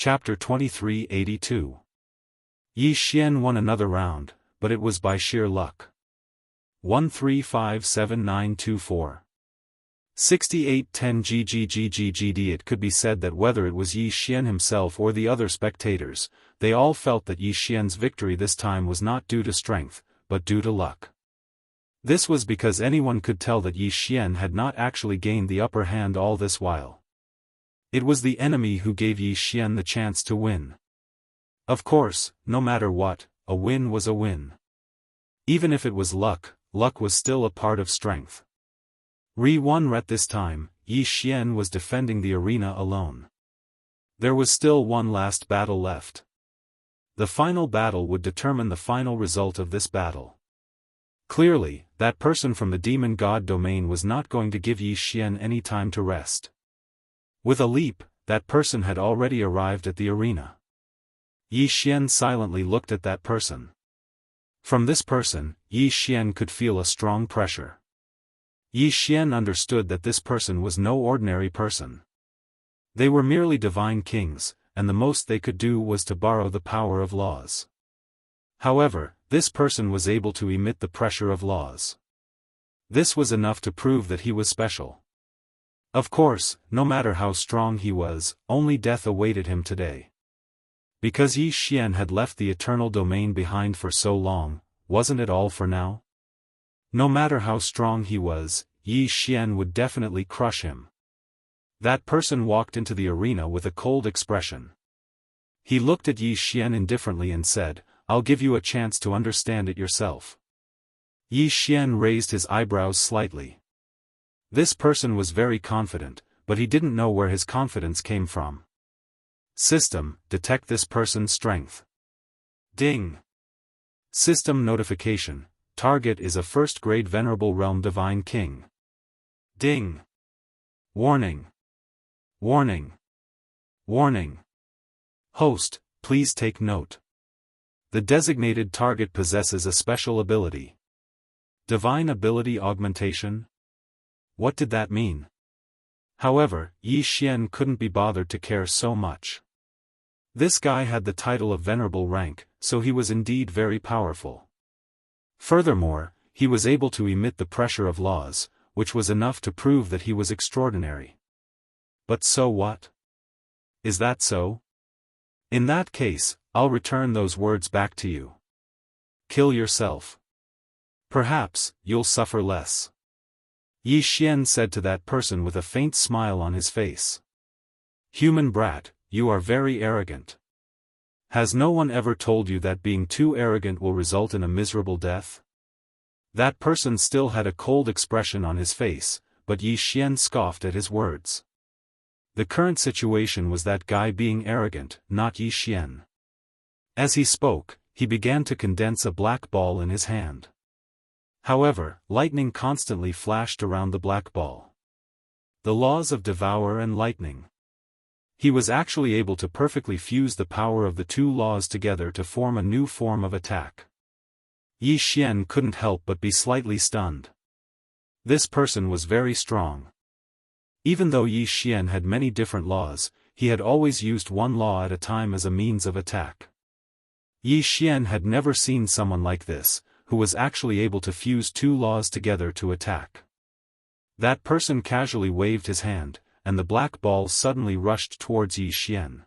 Chapter 2382. Yi Xian won another round, but it was by sheer luck. 1357924. 6810 GGGGGD. It could be said that whether it was Yi Xian himself or the other spectators, they all felt that Yi Xian's victory this time was not due to strength, but due to luck. This was because anyone could tell that Yi Xian had not actually gained the upper hand all this while. It was the enemy who gave Yi Xian the chance to win. Of course, no matter what, a win was a win. Even if it was luck, luck was still a part of strength. Re-1 this time, Yi Xian was defending the arena alone. There was still one last battle left. The final battle would determine the final result of this battle. Clearly, that person from the demon god domain was not going to give Yi Xian any time to rest. With a leap, that person had already arrived at the arena. Yi Xian silently looked at that person. From this person, Yi Xian could feel a strong pressure. Yi Xian understood that this person was no ordinary person. They were merely divine kings, and the most they could do was to borrow the power of laws. However, this person was able to emit the pressure of laws. This was enough to prove that he was special. Of course, no matter how strong he was, only death awaited him today. Because Yi Xian had left the eternal domain behind for so long, wasn't it all for now? No matter how strong he was, Yi Xian would definitely crush him. That person walked into the arena with a cold expression. He looked at Yi Xian indifferently and said, "I'll give you a chance to understand it yourself." Yi Xian raised his eyebrows slightly. This person was very confident, but he didn't know where his confidence came from. System, detect this person's strength. Ding. System notification, target is a first-grade Venerable Realm Divine King. Ding. Warning. Warning. Warning. Host, please take note. The designated target possesses a special ability. Divine Ability Augmentation? What did that mean? However, Yi Xian couldn't be bothered to care so much. This guy had the title of Venerable Rank, so he was indeed very powerful. Furthermore, he was able to emit the pressure of laws, which was enough to prove that he was extraordinary. But so what? Is that so? In that case, I'll return those words back to you. Kill yourself. Perhaps, you'll suffer less. Yi Xian said to that person with a faint smile on his face. Human brat, you are very arrogant. Has no one ever told you that being too arrogant will result in a miserable death? That person still had a cold expression on his face, but Yi Xian scoffed at his words. The current situation was that guy being arrogant, not Yi Xian. As he spoke, he began to condense a black ball in his hand. However, lightning constantly flashed around the black ball. The laws of Devour and Lightning. He was actually able to perfectly fuse the power of the two laws together to form a new form of attack. Yi Xian couldn't help but be slightly stunned. This person was very strong. Even though Yi Xian had many different laws, he had always used one law at a time as a means of attack. Yi Xian had never seen someone like this, who was actually able to fuse two laws together to attack. That person casually waved his hand, and the black ball suddenly rushed towards Yi Xian.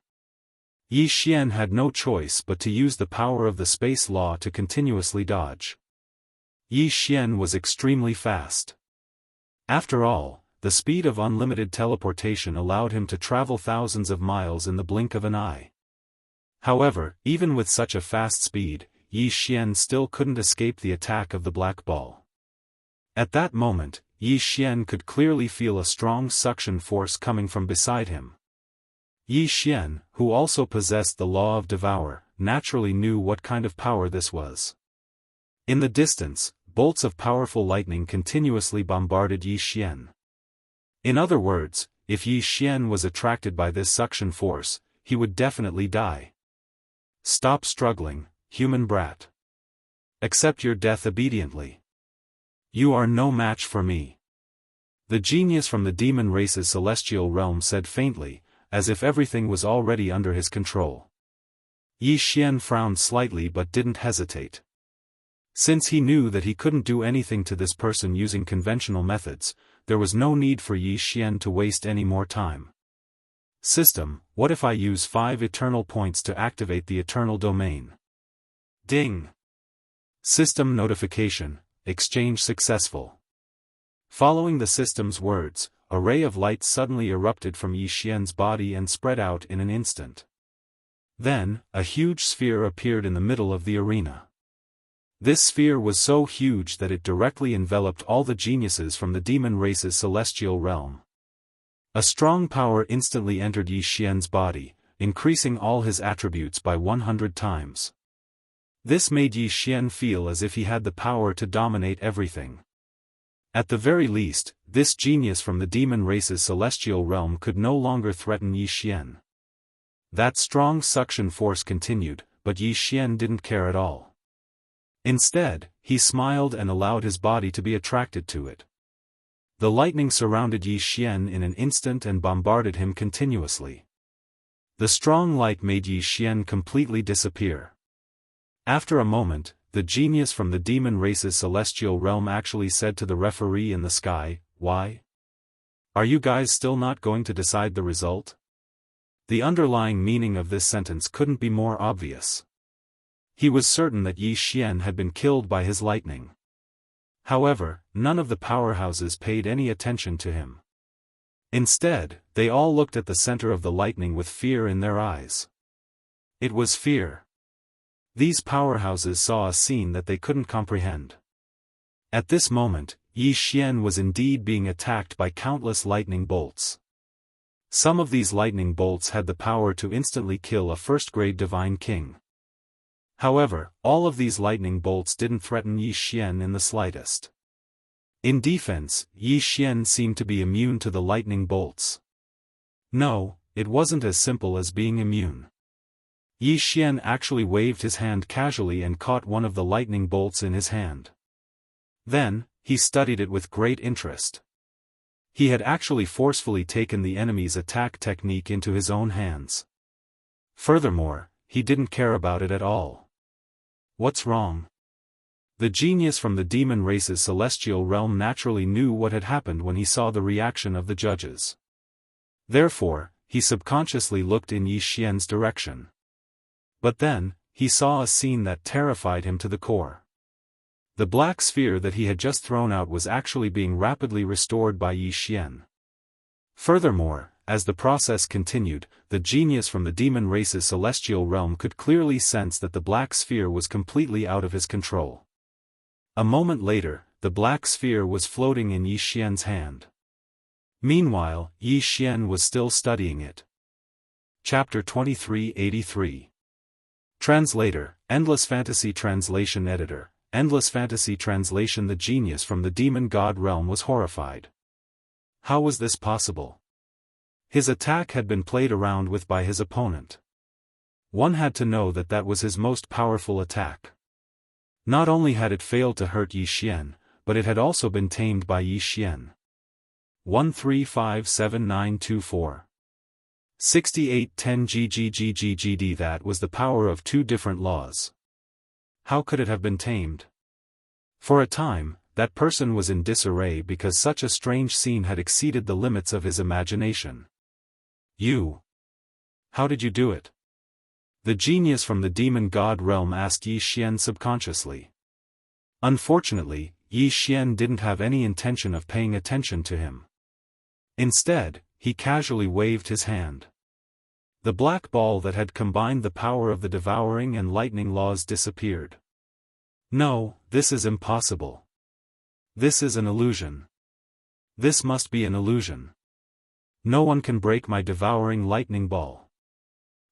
Yi Xian had no choice but to use the power of the space law to continuously dodge. Yi Xian was extremely fast. After all, the speed of unlimited teleportation allowed him to travel thousands of miles in the blink of an eye. However, even with such a fast speed, Yi Xian still couldn't escape the attack of the black ball. At that moment, Yi Xian could clearly feel a strong suction force coming from beside him. Yi Xian, who also possessed the law of Devour, naturally knew what kind of power this was. In the distance, bolts of powerful lightning continuously bombarded Yi Xian. In other words, if Yi Xian was attracted by this suction force, he would definitely die. Stop struggling, human brat. Accept your death obediently. You are no match for me. The genius from the demon race's celestial realm said faintly, as if everything was already under his control. Yi Xian frowned slightly but didn't hesitate. Since he knew that he couldn't do anything to this person using conventional methods, there was no need for Yi Xian to waste any more time. System, what if I use 5 eternal points to activate the eternal domain? Ding! System notification, exchange successful. Following the system's words, a ray of light suddenly erupted from Yi Xian's body and spread out in an instant. Then, a huge sphere appeared in the middle of the arena. This sphere was so huge that it directly enveloped all the geniuses from the demon race's celestial realm. A strong power instantly entered Yi Xian's body, increasing all his attributes by 100 times. This made Yi Xian feel as if he had the power to dominate everything. At the very least, this genius from the demon race's celestial realm could no longer threaten Yi Xian. That strong suction force continued, but Yi Xian didn't care at all. Instead, he smiled and allowed his body to be attracted to it. The lightning surrounded Yi Xian in an instant and bombarded him continuously. The strong light made Yi Xian completely disappear. After a moment, the genius from the demon race's celestial realm actually said to the referee in the sky, "Why? Are you guys still not going to decide the result?" The underlying meaning of this sentence couldn't be more obvious. He was certain that Yi Xian had been killed by his lightning. However, none of the powerhouses paid any attention to him. Instead, they all looked at the center of the lightning with fear in their eyes. It was fear. These powerhouses saw a scene that they couldn't comprehend. At this moment, Yi Xian was indeed being attacked by countless lightning bolts. Some of these lightning bolts had the power to instantly kill a first-grade divine king. However, all of these lightning bolts didn't threaten Yi Xian in the slightest. In defense, Yi Xian seemed to be immune to the lightning bolts. No, it wasn't as simple as being immune. Yi Xian actually waved his hand casually and caught one of the lightning bolts in his hand. Then, he studied it with great interest. He had actually forcefully taken the enemy's attack technique into his own hands. Furthermore, he didn't care about it at all. What's wrong? The genius from the demon race's celestial realm naturally knew what had happened when he saw the reaction of the judges. Therefore, he subconsciously looked in Yi Xian's direction. But then, he saw a scene that terrified him to the core. The black sphere that he had just thrown out was actually being rapidly restored by Yi Xian. Furthermore, as the process continued, the genius from the demon race's celestial realm could clearly sense that the black sphere was completely out of his control. A moment later, the black sphere was floating in Yi Xian's hand. Meanwhile, Yi Xian was still studying it. Chapter 2383. Translator, Endless Fantasy Translation Editor, Endless Fantasy Translation. The genius from the demon god realm was horrified. How was this possible? His attack had been played around with by his opponent. One had to know that that was his most powerful attack. Not only had it failed to hurt Yi Xian, but it had also been tamed by Yi Xian. 1357-924. 6810 GGGGGD. That was the power of 2 different laws. How could it have been tamed? For a time, that person was in disarray because such a strange scene had exceeded the limits of his imagination. You? How did you do it? The genius from the demon god realm asked Yi Xian subconsciously. Unfortunately, Yi Xian didn't have any intention of paying attention to him. Instead, he casually waved his hand. The black ball that had combined the power of the devouring and lightning laws disappeared. No, this is impossible. This is an illusion. This must be an illusion. No one can break my devouring lightning ball.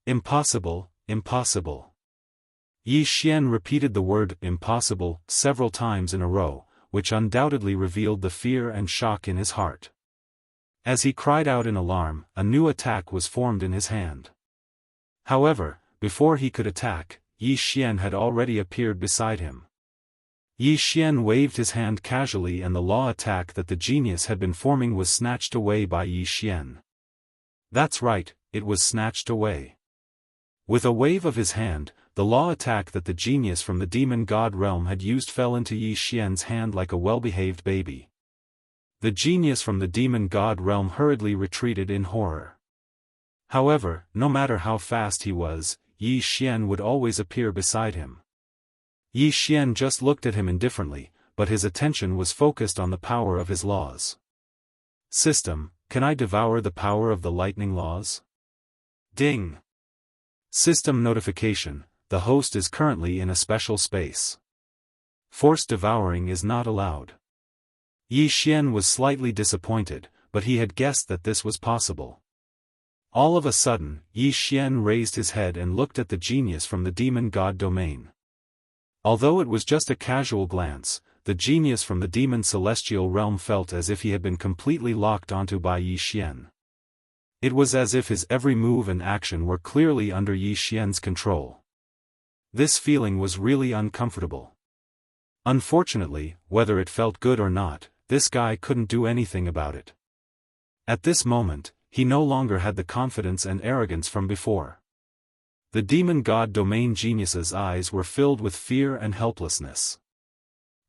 Impossible, impossible. Yi Xian repeated the word impossible several times in a row, which undoubtedly revealed the fear and shock in his heart. As he cried out in alarm, a new attack was formed in his hand. However, before he could attack, Yi Xian had already appeared beside him. Yi Xian waved his hand casually and the law attack that the genius had been forming was snatched away by Yi Xian. That's right, it was snatched away. With a wave of his hand, the law attack that the genius from the demon god realm had used fell into Yi Xian's hand like a well-behaved baby. The genius from the demon god realm hurriedly retreated in horror. However, no matter how fast he was, Yi Xian would always appear beside him. Yi Xian just looked at him indifferently, but his attention was focused on the power of his laws. System, can I devour the power of the lightning laws? Ding! System notification, the host is currently in a special space. Forced devouring is not allowed. Yi Xian was slightly disappointed, but he had guessed that this was possible. All of a sudden, Yi Xian raised his head and looked at the genius from the demon god domain. Although it was just a casual glance, the genius from the demon celestial realm felt as if he had been completely locked onto by Yi Xian. It was as if his every move and action were clearly under Yi Xian's control. This feeling was really uncomfortable. Unfortunately, whether it felt good or not, this guy couldn't do anything about it. At this moment, he no longer had the confidence and arrogance from before. The demon god domain genius's eyes were filled with fear and helplessness.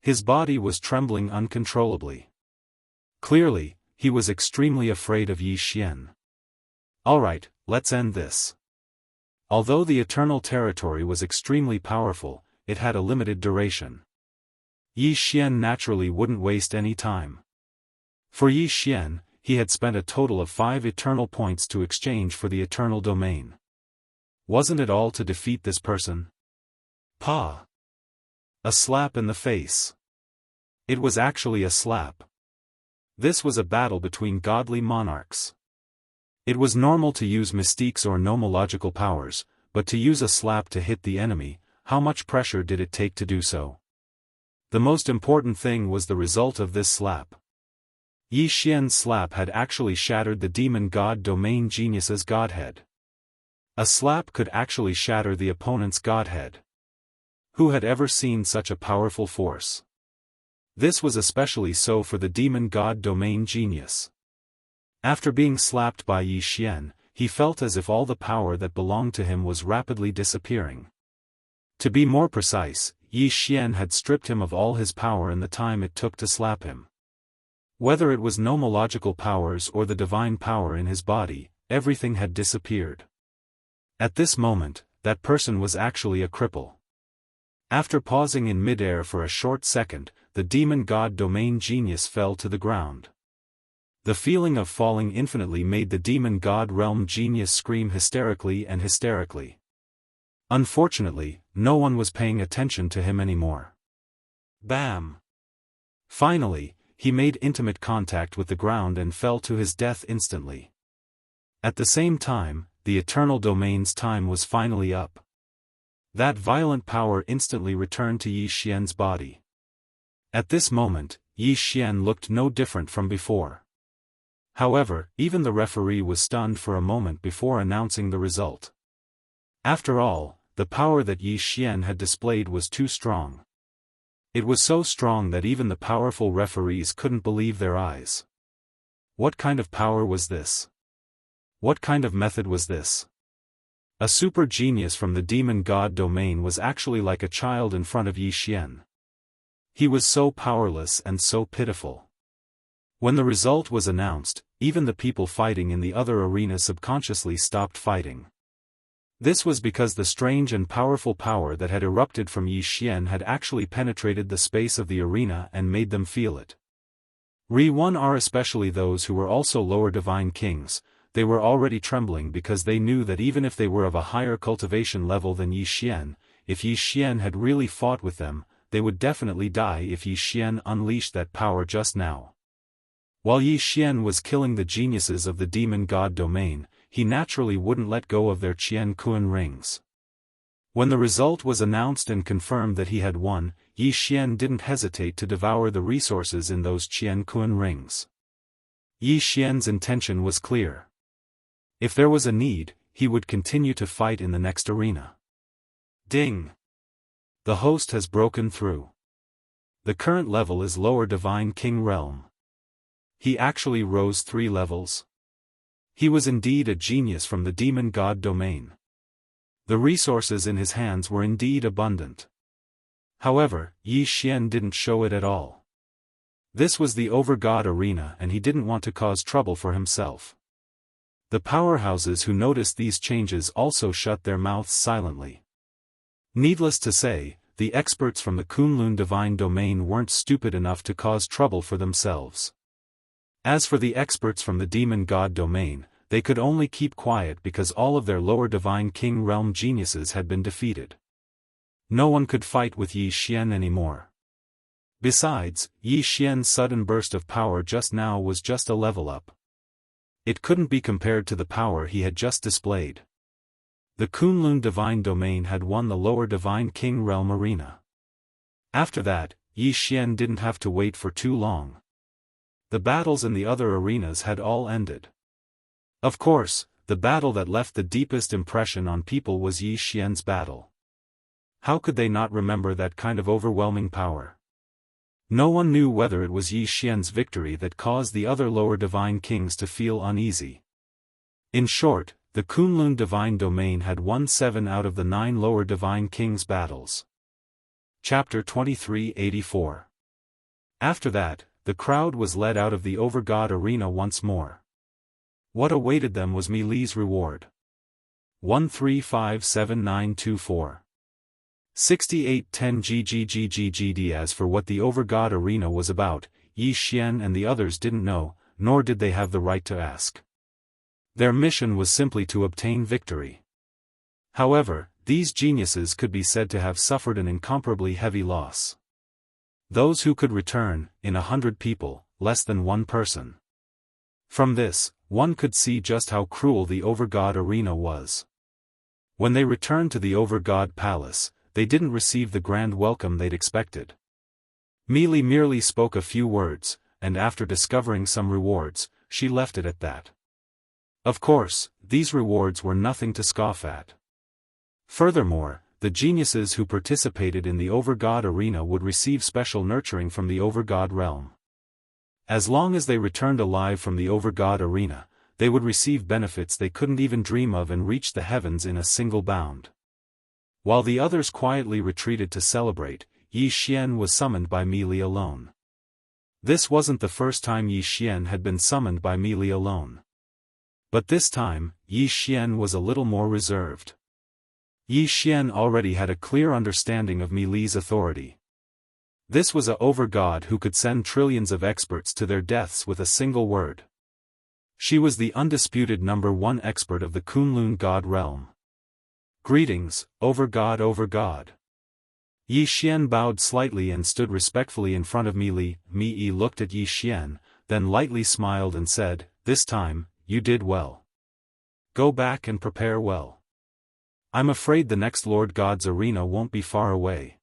His body was trembling uncontrollably. Clearly, he was extremely afraid of Yi Xian. Alright, let's end this. Although the eternal territory was extremely powerful, it had a limited duration. Yi Xian naturally wouldn't waste any time. For Yi Xian, he had spent a total of 5 eternal points to exchange for the eternal domain. Wasn't it all to defeat this person? Pa! A slap in the face. It was actually a slap. This was a battle between godly monarchs. It was normal to use mystiques or nomological powers, but to use a slap to hit the enemy, how much pressure did it take to do so? The most important thing was the result of this slap. Yi Xian's slap had actually shattered the demon god domain genius's godhead. A slap could actually shatter the opponent's godhead. Who had ever seen such a powerful force? This was especially so for the demon god domain genius. After being slapped by Yi Xian, he felt as if all the power that belonged to him was rapidly disappearing. To be more precise, Yi Xian had stripped him of all his power in the time it took to slap him. Whether it was nomological powers or the divine power in his body, everything had disappeared. At this moment, that person was actually a cripple. After pausing in midair for a short second, the demon god domain genius fell to the ground. The feeling of falling infinitely made the demon god realm genius scream hysterically and hysterically. Unfortunately, no one was paying attention to him anymore. Bam! Finally, he made intimate contact with the ground and fell to his death instantly. At the same time, the eternal domain's time was finally up. That violent power instantly returned to Yi Xian's body. At this moment, Yi Xian looked no different from before. However, even the referee was stunned for a moment before announcing the result. After all, the power that Yi Xian had displayed was too strong. It was so strong that even the powerful referees couldn't believe their eyes. What kind of power was this? What kind of method was this? A super genius from the demon god domain was actually like a child in front of Yi Xian. He was so powerless and so pitiful. When the result was announced, even the people fighting in the other arena subconsciously stopped fighting. This was because the strange and powerful power that had erupted from Yi Xian had actually penetrated the space of the arena and made them feel it. Re-1R, especially those who were also lower divine kings, they were already trembling because they knew that even if they were of a higher cultivation level than Yi Xian, if Yi Xian had really fought with them, they would definitely die if Yi Xian unleashed that power just now. While Yi Xian was killing the geniuses of the demon god domain, he naturally wouldn't let go of their Qian Kuan rings. When the result was announced and confirmed that he had won, Yi Xian didn't hesitate to devour the resources in those Qian Kuan rings. Yi Xian's intention was clear. If there was a need, he would continue to fight in the next arena. Ding! The host has broken through. The current level is lower divine king realm. He actually rose 3 levels. He was indeed a genius from the demon god domain. The resources in his hands were indeed abundant. However, Yi Xian didn't show it at all. This was the over-god arena and he didn't want to cause trouble for himself. The powerhouses who noticed these changes also shut their mouths silently. Needless to say, the experts from the Kunlun divine domain weren't stupid enough to cause trouble for themselves. As for the experts from the demon god domain, they could only keep quiet because all of their lower divine king realm geniuses had been defeated. No one could fight with Yi Xian anymore. Besides, Yi Xian's sudden burst of power just now was just a level up. It couldn't be compared to the power he had just displayed. The Kunlun divine domain had won the lower divine king realm arena. After that, Yi Xian didn't have to wait for too long. The battles in the other arenas had all ended. Of course, the battle that left the deepest impression on people was Yi Xian's battle. How could they not remember that kind of overwhelming power? No one knew whether it was Yi Xian's victory that caused the other lower divine kings to feel uneasy. In short, the Kunlun divine domain had won 7 out of the 9 lower divine kings' battles. Chapter 2384. After that, the crowd was led out of the over-god arena once more. What awaited them was Mi Li's reward. 135794. 6810 GGGGGD. As for what the over-god arena was about, Yi Xian and the others didn't know, nor did they have the right to ask. Their mission was simply to obtain victory. However, these geniuses could be said to have suffered an incomparably heavy loss. Those who could return, in 100 people, less than 1 person. From this, one could see just how cruel the over-god arena was. When they returned to the over-god palace, they didn't receive the grand welcome they'd expected. Mi Li merely spoke a few words, and after discovering some rewards, she left it at that. Of course, these rewards were nothing to scoff at. Furthermore, the geniuses who participated in the over-god arena would receive special nurturing from the over-god realm. As long as they returned alive from the over-god arena, they would receive benefits they couldn't even dream of and reach the heavens in a single bound. While the others quietly retreated to celebrate, Yi Xian was summoned by Mi Li alone. This wasn't the first time Yi Xian had been summoned by Mi Li alone. But this time, Yi Xian was a little more reserved. Yi Xian already had a clear understanding of Mi Li's authority. This was a over-god who could send trillions of experts to their deaths with a single word. She was the undisputed #1 expert of the Kunlun god realm. Greetings, over-god, over-god. Yi Xian bowed slightly and stood respectfully in front of Mi Li. Mi Li looked at Yi Xian, then lightly smiled and said, "This time, you did well. Go back and prepare well. I'm afraid the next Lord God's arena won't be far away."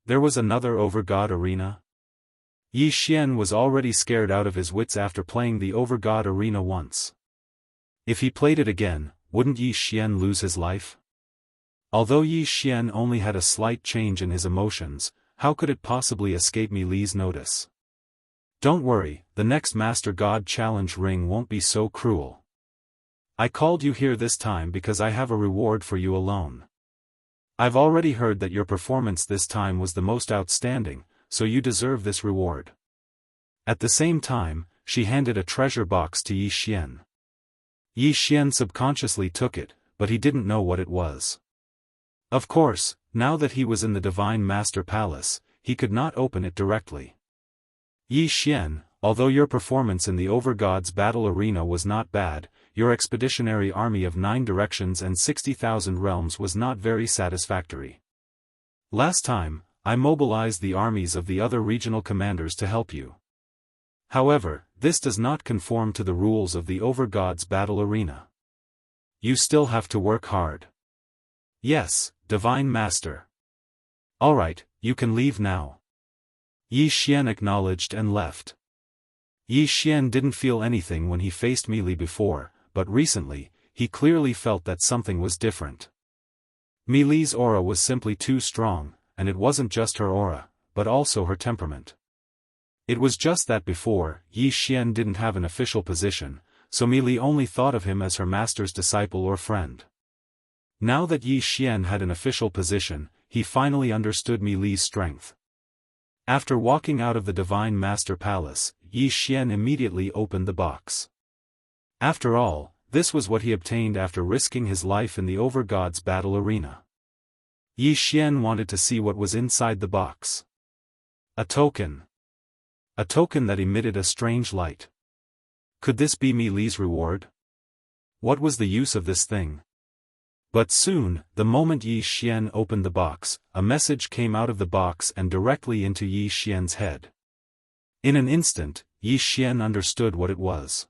There was another over-god arena? Yi Xian was already scared out of his wits after playing the over-god arena once. If he played it again, wouldn't Yi Xian lose his life? Although Yi Xian only had a slight change in his emotions, how could it possibly escape Mi Li's notice? Don't worry, the next Master God Challenge ring won't be so cruel. I called you here this time because I have a reward for you alone. I've already heard that your performance this time was the most outstanding, so you deserve this reward. At the same time, she handed a treasure box to Yi Xian. Yi Xian subconsciously took it, but he didn't know what it was. Of course, now that he was in the Divine Master Palace, he could not open it directly. Yi Xian, although your performance in the Overgod's battle arena was not bad, your expeditionary army of 9 directions and 60,000 realms was not very satisfactory. Last time, I mobilized the armies of the other regional commanders to help you. However, this does not conform to the rules of the Overgod's battle arena. You still have to work hard. Yes, Divine Master. Alright, you can leave now. Yi Xian acknowledged and left. Yi Xian didn't feel anything when he faced Mi Li before, but recently, he clearly felt that something was different. Mi Li's aura was simply too strong, and it wasn't just her aura, but also her temperament. It was just that before, Yi Xian didn't have an official position, so Mi Li only thought of him as her master's disciple or friend. Now that Yi Xian had an official position, he finally understood Mi Li's strength. After walking out of the Divine Master Palace, Yi Xian immediately opened the box. After all, this was what he obtained after risking his life in the Overgods battle arena. Yi Xian wanted to see what was inside the box. A token. A token that emitted a strange light. Could this be Mi Li's reward? What was the use of this thing? But soon, the moment Yi Xian opened the box, a message came out of the box and directly into Yi Xian's head. In an instant, Yi Xian understood what it was.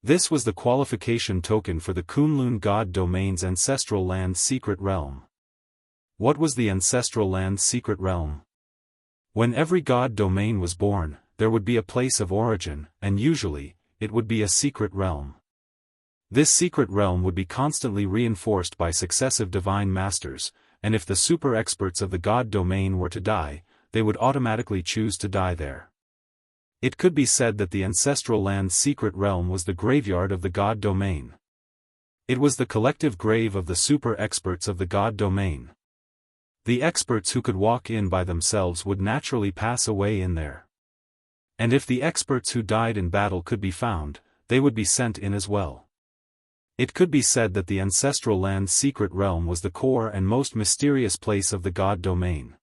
This was the qualification token for the Kunlun God Domain's Ancestral Land Secret Realm. What was the Ancestral Land Secret Realm? When every God Domain was born, there would be a place of origin, and usually, it would be a secret realm. This secret realm would be constantly reinforced by successive divine masters, and if the super experts of the God Domain were to die, they would automatically choose to die there. It could be said that the Ancestral Land Secret Realm was the graveyard of the God Domain. It was the collective grave of the super experts of the God Domain. The experts who could walk in by themselves would naturally pass away in there. And if the experts who died in battle could be found, they would be sent in as well. It could be said that the Ancestral Land Secret Realm was the core and most mysterious place of the God Domain.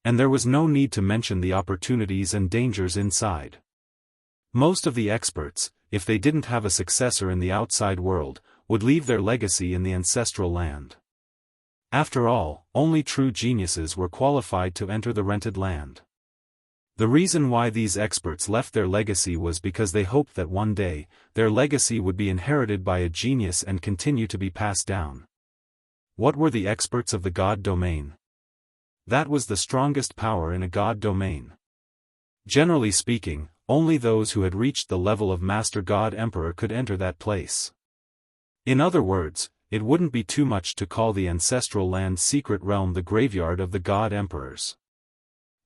And there was no need to mention the opportunities and dangers inside. Most of the experts, if they didn't have a successor in the outside world, would leave their legacy in the ancestral land. After all, only true geniuses were qualified to enter the rented land. The reason why these experts left their legacy was because they hoped that one day, their legacy would be inherited by a genius and continue to be passed down. What were the experts of the God Domain? That was the strongest power in a God Domain. Generally speaking, only those who had reached the level of Master God Emperor could enter that place. In other words, it wouldn't be too much to call the Ancestral Land Secret Realm the graveyard of the God Emperors.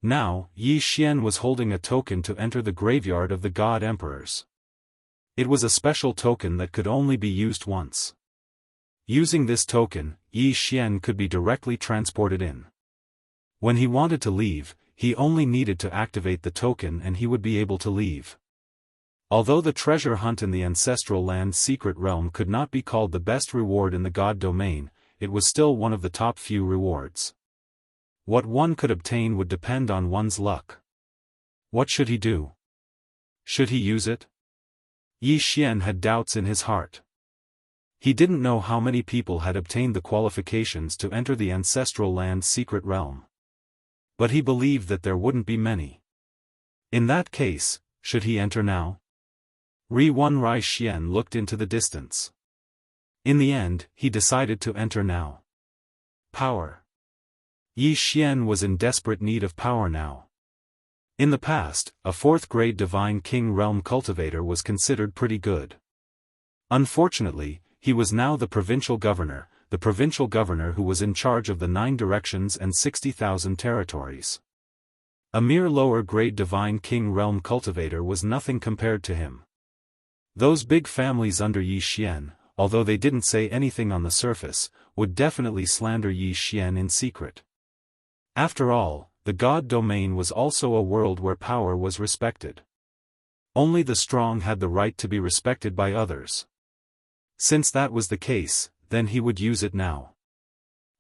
Now, Yi Xian was holding a token to enter the graveyard of the God Emperors. It was a special token that could only be used once. Using this token, Yi Xian could be directly transported in. When he wanted to leave, he only needed to activate the token and he would be able to leave. Although the treasure hunt in the Ancestral Land Secret Realm could not be called the best reward in the God Domain, it was still one of the top few rewards. What one could obtain would depend on one's luck. What should he do? Should he use it? Yi Xian had doubts in his heart. He didn't know how many people had obtained the qualifications to enter the Ancestral Land Secret Realm. But he believed that there wouldn't be many. In that case, should he enter now? Ri Xian looked into the distance. In the end, he decided to enter now. Power. Yi Xian was in desperate need of power now. In the past, a 4th-grade Divine King Realm Cultivator was considered pretty good. Unfortunately, he was now the provincial governor who was in charge of the 9 directions and 60,000 territories. A mere lower-grade Divine King Realm Cultivator was nothing compared to him. Those big families under Yi Xian, although they didn't say anything on the surface, would definitely slander Yi Xian in secret. After all, the God Domain was also a world where power was respected. Only the strong had the right to be respected by others. Since that was the case, then he would use it now.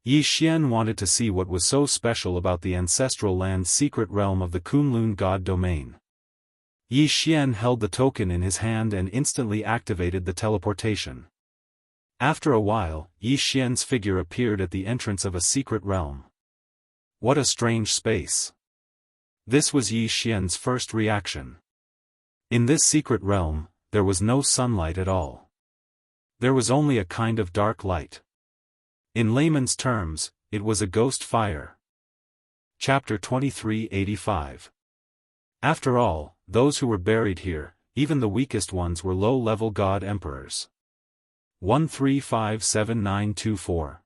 Yi Xian wanted to see what was so special about the Ancestral Land Secret Realm of the Kunlun God Domain. Yi Xian held the token in his hand and instantly activated the teleportation. After a while, Yi Xian's figure appeared at the entrance of a secret realm. What a strange space. This was Yi Xian's first reaction. In this secret realm, there was no sunlight at all. There was only a kind of dark light. In layman's terms, it was a ghost fire. Chapter 2385. After all, those who were buried here, even the weakest ones were low-level God Emperors. 1357924.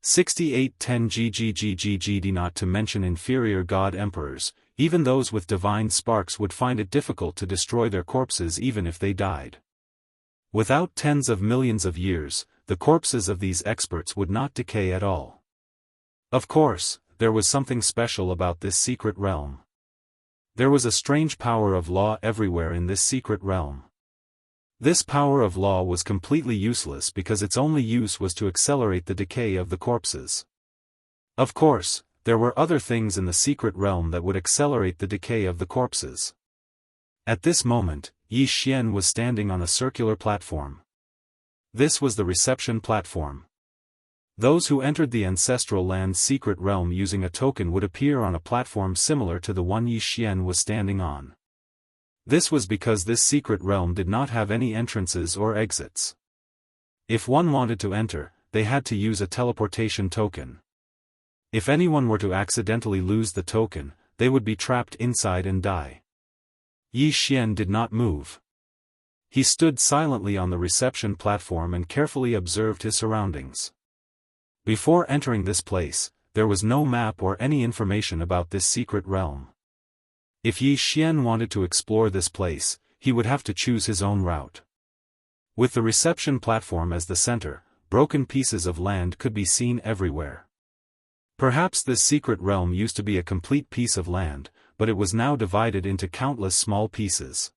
6810 GGGGGD. Not to mention inferior God Emperors, even those with divine sparks would find it difficult to destroy their corpses even if they died. Without tens of millions of years, the corpses of these experts would not decay at all. Of course, there was something special about this secret realm. There was a strange power of law everywhere in this secret realm. This power of law was completely useless because its only use was to accelerate the decay of the corpses. Of course, there were other things in the secret realm that would accelerate the decay of the corpses. At this moment, Yi Xian was standing on a circular platform. This was the reception platform. Those who entered the ancestral land's secret realm using a token would appear on a platform similar to the one Yi Xian was standing on. This was because this secret realm did not have any entrances or exits. If one wanted to enter, they had to use a teleportation token. If anyone were to accidentally lose the token, they would be trapped inside and die. Yi Xian did not move. He stood silently on the reception platform and carefully observed his surroundings. Before entering this place, there was no map or any information about this secret realm. If Yi Xian wanted to explore this place, he would have to choose his own route. With the reception platform as the center, broken pieces of land could be seen everywhere. Perhaps this secret realm used to be a complete piece of land, but it was now divided into countless small pieces.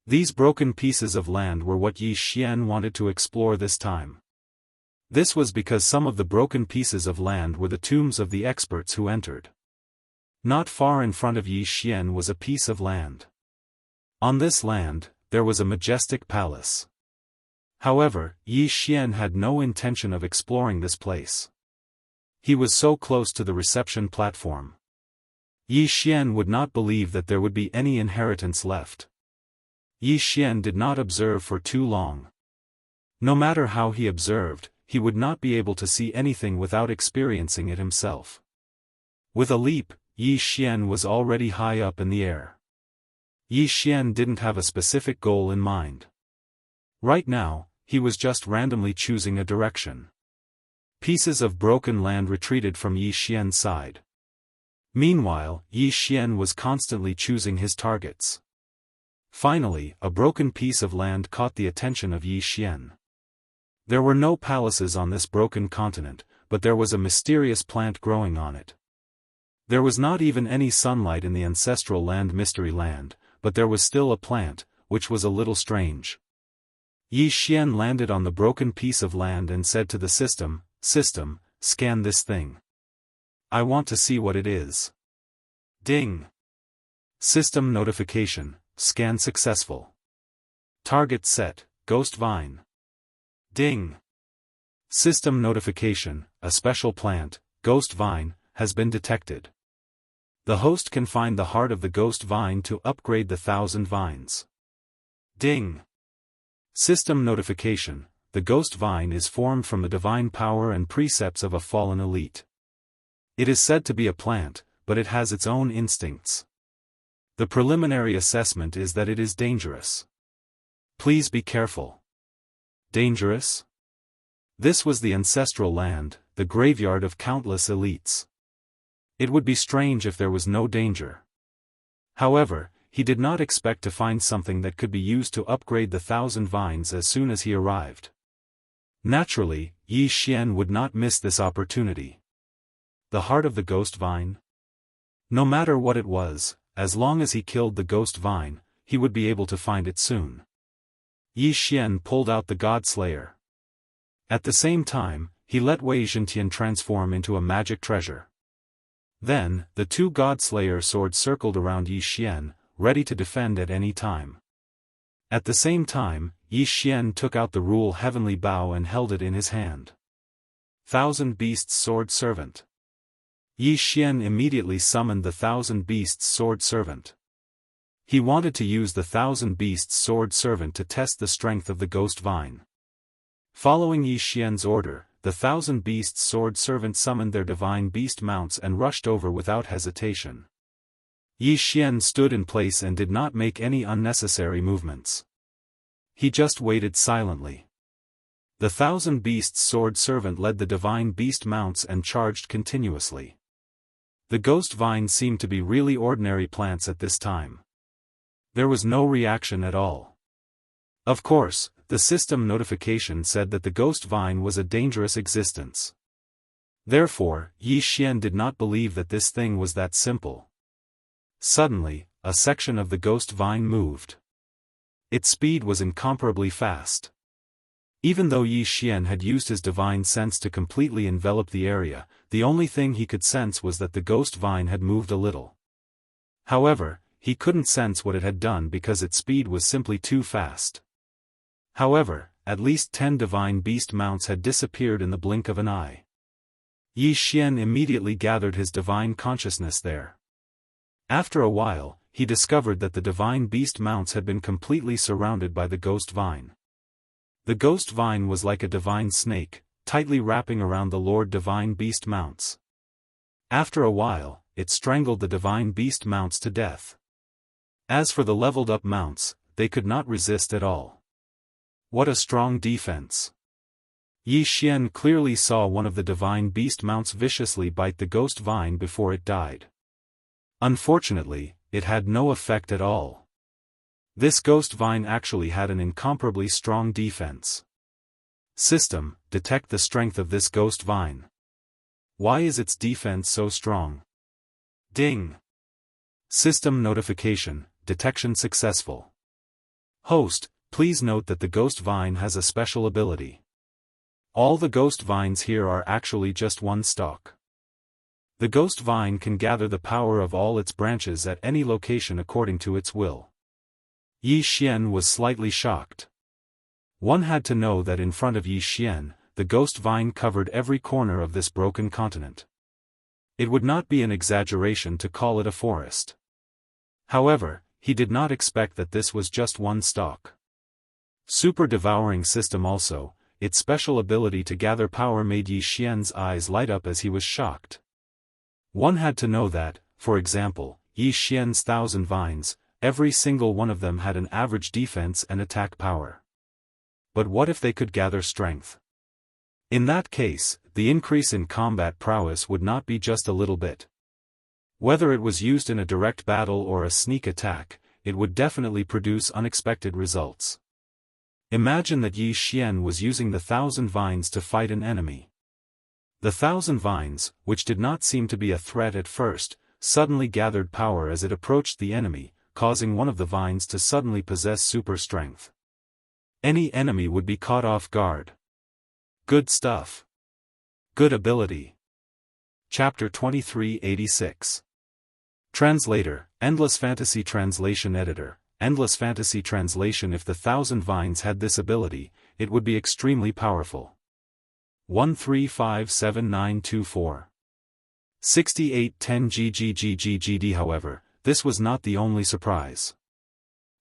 These broken pieces of land were what Yi Xian wanted to explore this time. This was because some of the broken pieces of land were the tombs of the experts who entered. Not far in front of Yi Xian was a piece of land. On this land, there was a majestic palace. However, Yi Xian had no intention of exploring this place. He was so close to the reception platform. Yi Xian would not believe that there would be any inheritance left. Yi Xian did not observe for too long. No matter how he observed, he would not be able to see anything without experiencing it himself. With a leap, Yi Xian was already high up in the air. Yi Xian didn't have a specific goal in mind. Right now, he was just randomly choosing a direction. Pieces of broken land retreated from Yi Xian's side. Meanwhile, Yi Xian was constantly choosing his targets. Finally, a broken piece of land caught the attention of Yi Xian. There were no palaces on this broken continent, but there was a mysterious plant growing on it. There was not even any sunlight in the ancestral land Mystery Land, but there was still a plant, which was a little strange. Yi Xian landed on the broken piece of land and said to the system, "System, scan this thing. I want to see what it is." Ding! System notification, scan successful. Target set, Ghost Vine. Ding! System notification, a special plant, Ghost Vine, has been detected. The host can find the heart of the Ghost Vine to upgrade the 1,000 vines. Ding! System notification, the Ghost Vine is formed from the divine power and precepts of a fallen elite. It is said to be a plant, but it has its own instincts. The preliminary assessment is that it is dangerous. Please be careful. Dangerous? This was the ancestral land, the graveyard of countless elites. It would be strange if there was no danger. However, he did not expect to find something that could be used to upgrade the 1,000 vines as soon as he arrived. Naturally, Yi Xian would not miss this opportunity. The heart of the Ghost Vine? No matter what it was, as long as he killed the Ghost Vine, he would be able to find it soon. Yi Xian pulled out the God Slayer. At the same time, he let Wei Zhentian transform into a magic treasure. Then, the two God Slayer swords circled around Yi Xian, ready to defend at any time. At the same time, Yi Xian took out the Rule Heavenly Bow and held it in his hand. 1,000 Beasts Sword Servant. Yi Xian immediately summoned the 1,000 Beasts Sword Servant. He wanted to use the 1,000 Beasts Sword Servant to test the strength of the Ghost Vine. Following Yi Xian's order, the 1,000 Beasts Sword Servant summoned their divine beast mounts and rushed over without hesitation. Yi Xian stood in place and did not make any unnecessary movements. He just waited silently. The 1,000 Beasts Sword Servant led the divine beast mounts and charged continuously. The Ghost Vine seemed to be really ordinary plants at this time. There was no reaction at all. Of course, the system notification said that the ghost vine was a dangerous existence. Therefore, Yi Xian did not believe that this thing was that simple. Suddenly, a section of the ghost vine moved. Its speed was incomparably fast. Even though Yi Xian had used his divine sense to completely envelop the area, the only thing he could sense was that the ghost vine had moved a little. However, he couldn't sense what it had done because its speed was simply too fast. However, at least 10 divine beast mounts had disappeared in the blink of an eye. Yi Xian immediately gathered his divine consciousness there. After a while, he discovered that the divine beast mounts had been completely surrounded by the ghost vine. The ghost vine was like a divine snake, tightly wrapping around the Lord divine beast mounts. After a while, it strangled the divine beast mounts to death. As for the leveled up mounts, they could not resist at all. What a strong defense! Yi Xian clearly saw one of the divine beast mounts viciously bite the ghost vine before it died. Unfortunately, it had no effect at all. This ghost vine actually had an incomparably strong defense. System, detect the strength of this ghost vine. Why is its defense so strong? Ding! System notification, detection successful. Host, please note that the ghost vine has a special ability. All the ghost vines here are actually just one stalk. The ghost vine can gather the power of all its branches at any location according to its will. Yi Xian was slightly shocked. One had to know that in front of Yi Xian, the ghost vine covered every corner of this broken continent. It would not be an exaggeration to call it a forest. However, he did not expect that this was just one stalk. Super devouring system also, its special ability to gather power made Yi Xian's eyes light up as he was shocked. One had to know that, for example, Yi Xian's 1,000 vines, every single one of them had an average defense and attack power. But what if they could gather strength? In that case, the increase in combat prowess would not be just a little bit. Whether it was used in a direct battle or a sneak attack, it would definitely produce unexpected results. Imagine that Yi Xian was using the 1,000 vines to fight an enemy. The 1,000 vines, which did not seem to be a threat at first, suddenly gathered power as it approached the enemy, causing one of the vines to suddenly possess super strength. Any enemy would be caught off guard. Good stuff. Good ability. Chapter 2386. Translator, Endless Fantasy Translation Editor, Endless Fantasy Translation. If the 1,000 vines had this ability, it would be extremely powerful. 1357924. 6810 GGGGGD. However, this was not the only surprise.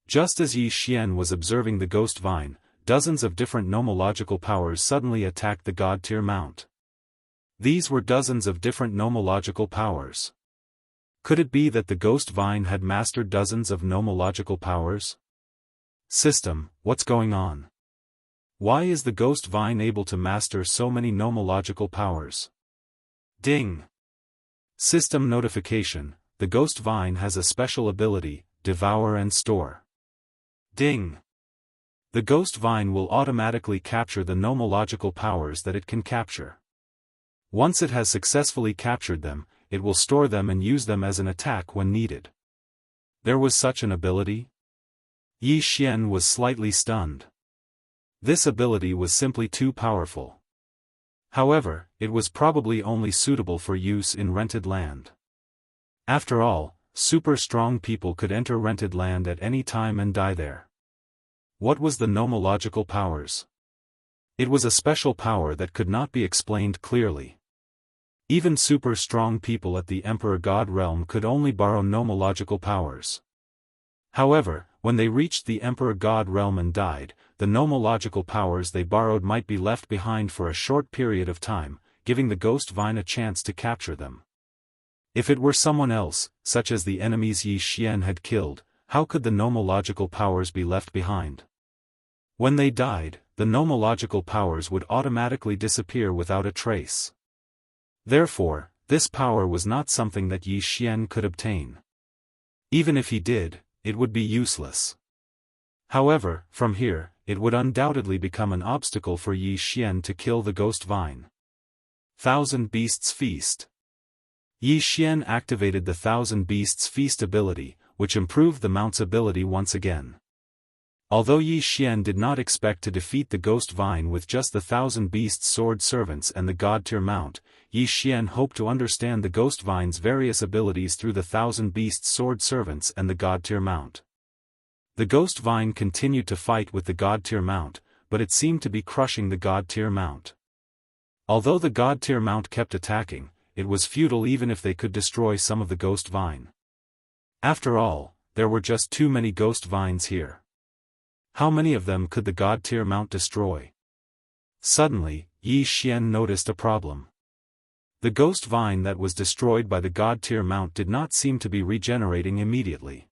Just as Yi Xian was observing the ghost vine, dozens of different nomological powers suddenly attacked the god-tier mount. These were dozens of different nomological powers. Could it be that the ghost vine had mastered dozens of nomological powers? System, what's going on? Why is the ghost vine able to master so many nomological powers? Ding! System notification, the ghost vine has a special ability, devour and store. Ding! The ghost vine will automatically capture the nomological powers that it can capture. Once it has successfully captured them, it will store them and use them as an attack when needed. There was such an ability? Yi Xian was slightly stunned. This ability was simply too powerful. However, it was probably only suitable for use in rented land. After all, super strong people could enter rented land at any time and die there. What was the nomological powers? It was a special power that could not be explained clearly. Even super strong people at the Emperor God realm could only borrow nomological powers. However, when they reached the Emperor God realm and died, the nomological powers they borrowed might be left behind for a short period of time, giving the ghost vine a chance to capture them. If it were someone else, such as the enemies Yi Xian had killed, how could the nomological powers be left behind? When they died, the nomological powers would automatically disappear without a trace. Therefore, this power was not something that Yi Xian could obtain. Even if he did, it would be useless. However, from here, it would undoubtedly become an obstacle for Yi Xian to kill the ghost vine. Thousand Beasts Feast. Yi Xian activated the Thousand Beasts Feast ability, which improved the mount's ability once again. Although Yi Xian did not expect to defeat the ghost vine with just the Thousand Beasts sword servants and the god-tier mount, Yi Xian hoped to understand the ghost vine's various abilities through the Thousand Beasts sword servants and the god-tier mount. The ghost vine continued to fight with the god-tier mount, but it seemed to be crushing the god-tier mount. Although the god-tier mount kept attacking, it was futile even if they could destroy some of the ghost vine. After all, there were just too many ghost vines here. How many of them could the god-tier mount destroy? Suddenly, Yi Xian noticed a problem. The ghost vine that was destroyed by the god-tier mount did not seem to be regenerating immediately.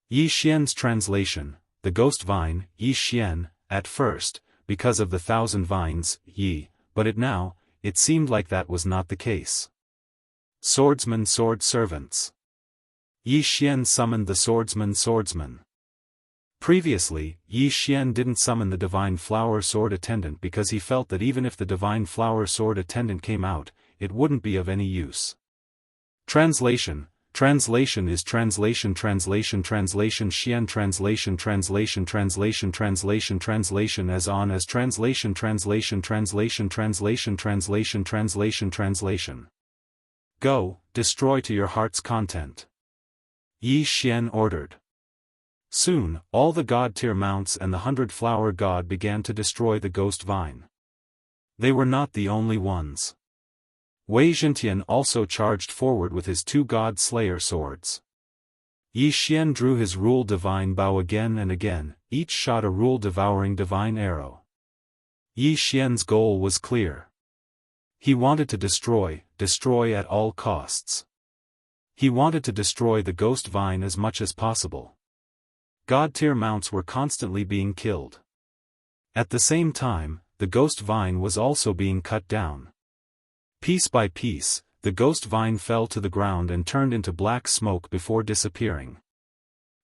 Yi Xian's translation: the ghost vine, Yi Xian, at first, because of the thousand vines, Yi, but it seemed like that was not the case. Swordsmen sword servants. Yi Xian summoned the swordsmen. Previously, Yi Xian didn't summon the divine flower sword attendant because he felt that even if the divine flower sword attendant came out, it wouldn't be of any use. Translation is translation Xian translation as on as translation. Go, destroy to your heart's content. Yi Xian ordered. Soon, all the god-tier mounts and the 100-flower god began to destroy the ghost vine. They were not the only ones. Wei Zhentian also charged forward with his 2 god-slayer swords. Yi Xian drew his rule divine bow again and again, each shot a rule devouring divine arrow. Yi Xian's goal was clear. He wanted to destroy at all costs. He wanted to destroy the ghost vine as much as possible. God-tier mounts were constantly being killed. At the same time, the ghost vine was also being cut down. Piece by piece, the ghost vine fell to the ground and turned into black smoke before disappearing.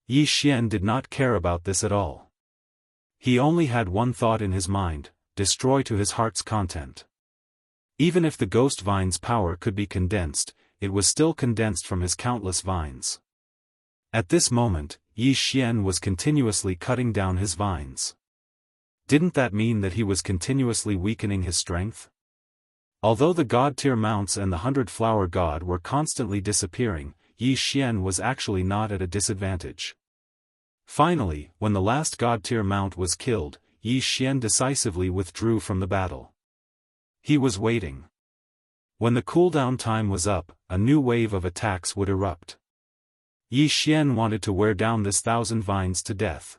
Yi Xian did not care about this at all. He only had one thought in his mind: destroy to his heart's content. Even if the ghost vine's power could be condensed, it was still condensed from his countless vines. At this moment, Yi Xian was continuously cutting down his vines. Didn't that mean that he was continuously weakening his strength? Although the god-tier mounts and the 100-flower god were constantly disappearing, Yi Xian was actually not at a disadvantage. Finally, when the last god-tier mount was killed, Yi Xian decisively withdrew from the battle. He was waiting. When the cooldown time was up, a new wave of attacks would erupt. Yi Xian wanted to wear down this 1,000 vines to death.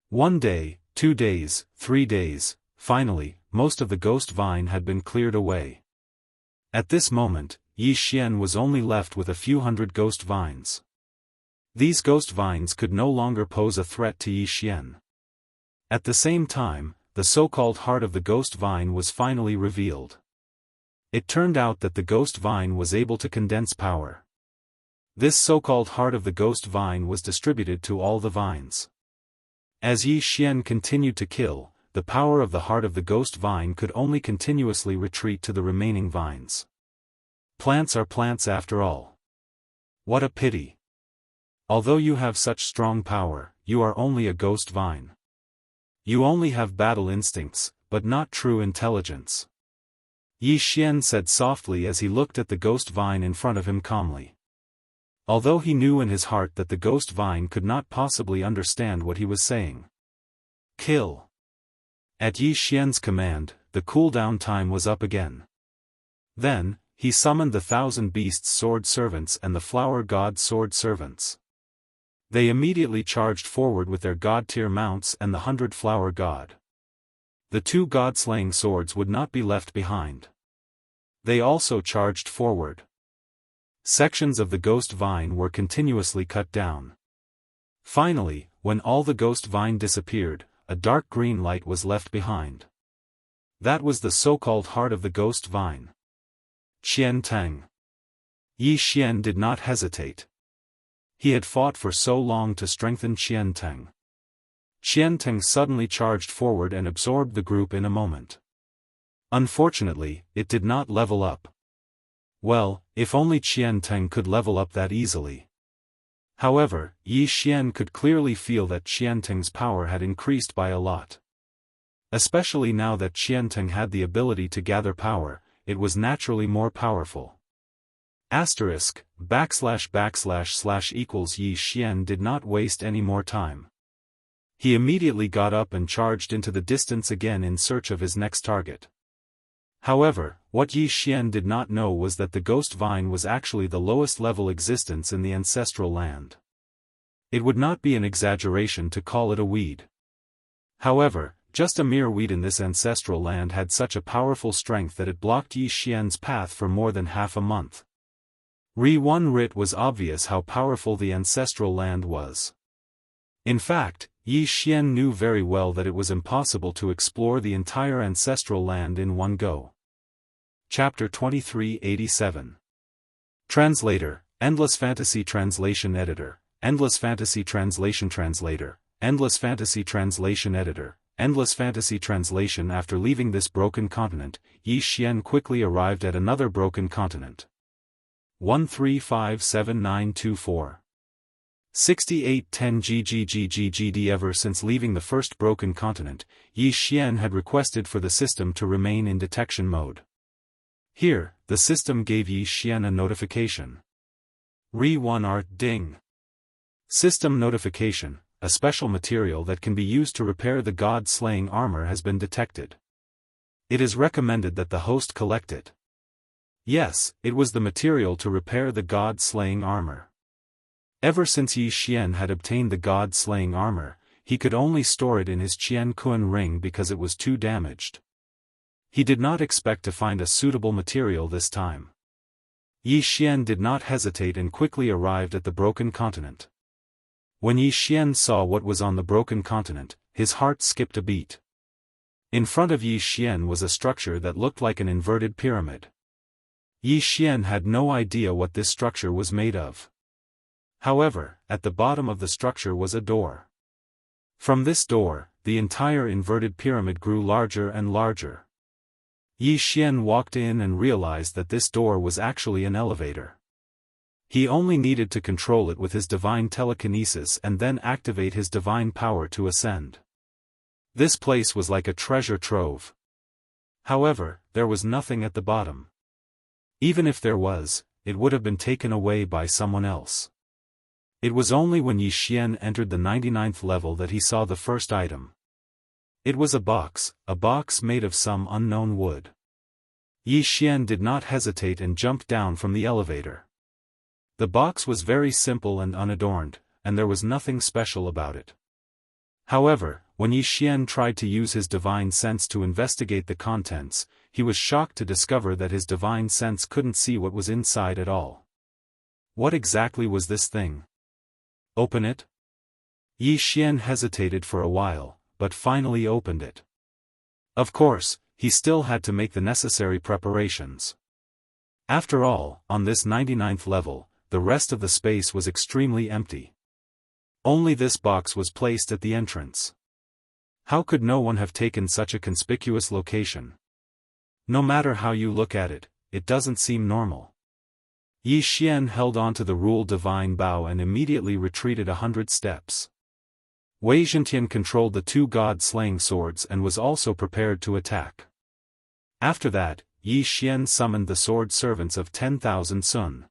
1 day, 2 days, 3 days, finally, most of the ghost vine had been cleared away. At this moment, Yi Xian was only left with a few hundred ghost vines. These ghost vines could no longer pose a threat to Yi Xian. At the same time, the so-called heart of the ghost vine was finally revealed. It turned out that the ghost vine was able to condense power. This so-called heart of the ghost vine was distributed to all the vines. As Yi Xian continued to kill, the power of the heart of the ghost vine could only continuously retreat to the remaining vines. Plants are plants after all. What a pity. Although you have such strong power, you are only a ghost vine. You only have battle instincts, but not true intelligence. Yi Xian said softly as he looked at the ghost vine in front of him calmly. Although he knew in his heart that the ghost vine could not possibly understand what he was saying. Kill. At Yi Xian's command, the cooldown time was up again. Then, he summoned the 1,000 beasts sword servants and the flower god sword servants. They immediately charged forward with their god-tier mounts and the 100-flower god. The 2 god-slaying swords would not be left behind. They also charged forward. Sections of the ghost vine were continuously cut down. Finally, when all the ghost vine disappeared, a dark green light was left behind. That was the so-called heart of the ghost vine. Qian Teng. Yi Xian did not hesitate. He had fought for so long to strengthen Qian Teng. Xianteng suddenly charged forward and absorbed the group in a moment. Unfortunately, it did not level up. Well, if only Xianteng could level up that easily. However, Yi Xian could clearly feel that Xianteng's power had increased by a lot. Especially now that Xianteng had the ability to gather power, it was naturally more powerful. */ // Yi Xian did not waste any more time. He immediately got up and charged into the distance again in search of his next target. However, what Yi Xian did not know was that the ghost vine was actually the lowest level existence in the ancestral land. It would not be an exaggeration to call it a weed. However, just a mere weed in this ancestral land had such a powerful strength that it blocked Yi Xian's path for more than half a month. It was obvious how powerful the ancestral land was. In fact, Yi Xian knew very well that it was impossible to explore the entire ancestral land in one go. Chapter 2387. Translator, Endless Fantasy Translation Editor, Endless Fantasy Translation Translator, Endless Fantasy Translation Editor, Endless Fantasy Translation. After leaving this broken continent, Yi Xian quickly arrived at another broken continent. 1357-924. 6810 GGGGGD. Ever since leaving the first broken continent, Yi Xian had requested for the system to remain in detection mode. Here, the system gave Yi Xian a notification. Re-1 art ding. System notification, a special material that can be used to repair the god-slaying armor has been detected. It is recommended that the host collect it. Yes, it was the material to repair the god-slaying armor. Ever since Yi Xian had obtained the god-slaying armor, he could only store it in his Qian-Kun ring because it was too damaged. He did not expect to find a suitable material this time. Yi Xian did not hesitate and quickly arrived at the broken continent. When Yi Xian saw what was on the broken continent, his heart skipped a beat. In front of Yi Xian was a structure that looked like an inverted pyramid. Yi Xian had no idea what this structure was made of. However, at the bottom of the structure was a door. From this door, the entire inverted pyramid grew larger and larger. Yi Xian walked in and realized that this door was actually an elevator. He only needed to control it with his divine telekinesis and then activate his divine power to ascend. This place was like a treasure trove. However, there was nothing at the bottom. Even if there was, it would have been taken away by someone else. It was only when Yi Xian entered the 99th level that he saw the first item. It was a box made of some unknown wood. Yi Xian did not hesitate and jumped down from the elevator. The box was very simple and unadorned, and there was nothing special about it. However, when Yi Xian tried to use his divine sense to investigate the contents, he was shocked to discover that his divine sense couldn't see what was inside at all. What exactly was this thing? Open it? Yi Xian hesitated for a while, but finally opened it. Of course, he still had to make the necessary preparations. After all, on this 99th level, the rest of the space was extremely empty. Only this box was placed at the entrance. How could no one have taken such a conspicuous location? No matter how you look at it, it doesn't seem normal. Yi Xian held on to the rule divine bow and immediately retreated 100 steps. Wei Zhentian controlled the two god-slaying swords and was also prepared to attack. After that, Yi Xian summoned the sword servants of 10,000 Sun.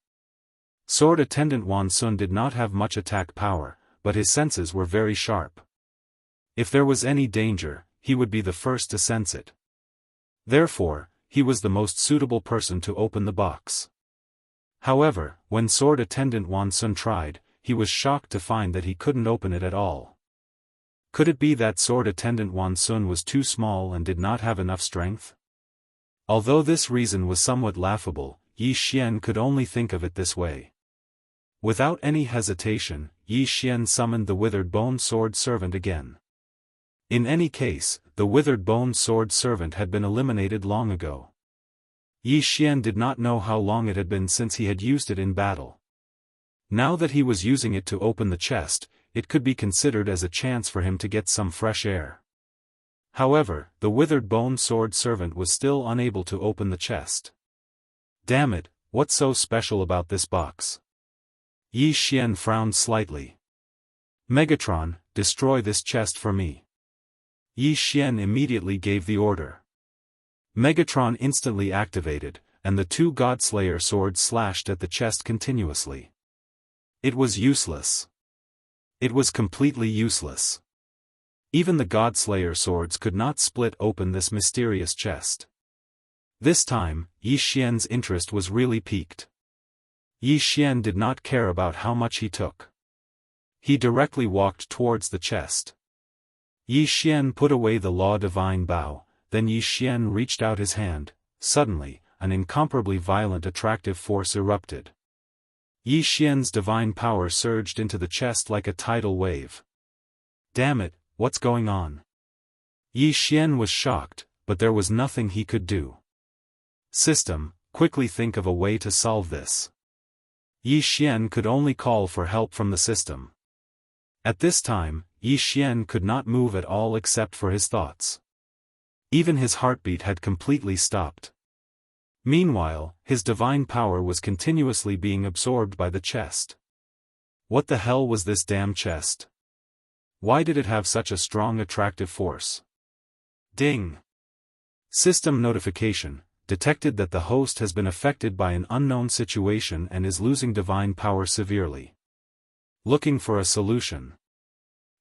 Sword attendant Wan Sun did not have much attack power, but his senses were very sharp. If there was any danger, he would be the first to sense it. Therefore, he was the most suitable person to open the box. However, when sword attendant Wan Sun tried, he was shocked to find that he couldn't open it at all. Could it be that sword attendant Wan Sun was too small and did not have enough strength? Although this reason was somewhat laughable, Yi Xian could only think of it this way. Without any hesitation, Yi Xian summoned the withered bone sword servant again. In any case, the withered bone sword servant had been eliminated long ago. Yi Xian did not know how long it had been since he had used it in battle. Now that he was using it to open the chest, it could be considered as a chance for him to get some fresh air. However, the withered bone sword servant was still unable to open the chest. Damn it, what's so special about this box? Yi Xian frowned slightly. Megatron, destroy this chest for me. Yi Xian immediately gave the order. Megatron instantly activated, and the two Godslayer swords slashed at the chest continuously. It was useless. It was completely useless. Even the Godslayer swords could not split open this mysterious chest. This time, Yi Xian's interest was really piqued. Yi Xian did not care about how much he took. He directly walked towards the chest. Yi Xian put away the Law Divine Bow, then Yi Xian reached out his hand. Suddenly, an incomparably violent attractive force erupted. Yi Xian's divine power surged into the chest like a tidal wave. Damn it, what's going on? Yi Xian was shocked, but there was nothing he could do. System, quickly think of a way to solve this. Yi Xian could only call for help from the system. At this time, Yi Xian could not move at all except for his thoughts. Even his heartbeat had completely stopped. Meanwhile, his divine power was continuously being absorbed by the chest. What the hell was this damn chest? Why did it have such a strong attractive force? Ding! System notification, detected that the host has been affected by an unknown situation and is losing divine power severely. Looking for a solution.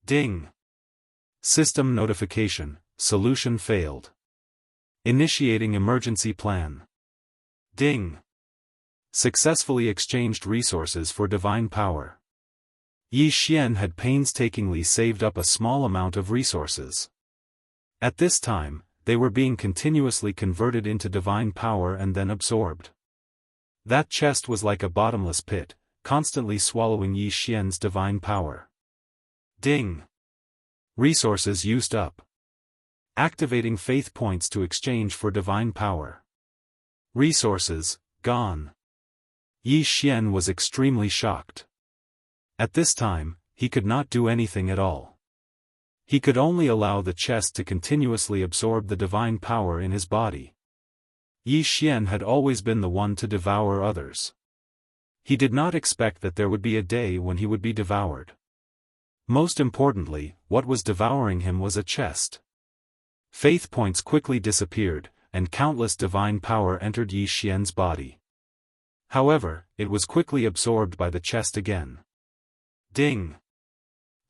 Ding! System notification, solution failed. Initiating emergency plan. Ding! Successfully exchanged resources for divine power. Yi Xian had painstakingly saved up a small amount of resources. At this time, they were being continuously converted into divine power and then absorbed. That chest was like a bottomless pit, constantly swallowing Yi Xian's divine power. Ding! Resources used up. Activating faith points to exchange for divine power. Resources, gone. Yi Xian was extremely shocked. At this time, he could not do anything at all. He could only allow the chest to continuously absorb the divine power in his body. Yi Xian had always been the one to devour others. He did not expect that there would be a day when he would be devoured. Most importantly, what was devouring him was a chest. Faith points quickly disappeared, and countless divine power entered Yi Xian's body. However, it was quickly absorbed by the chest again. Ding!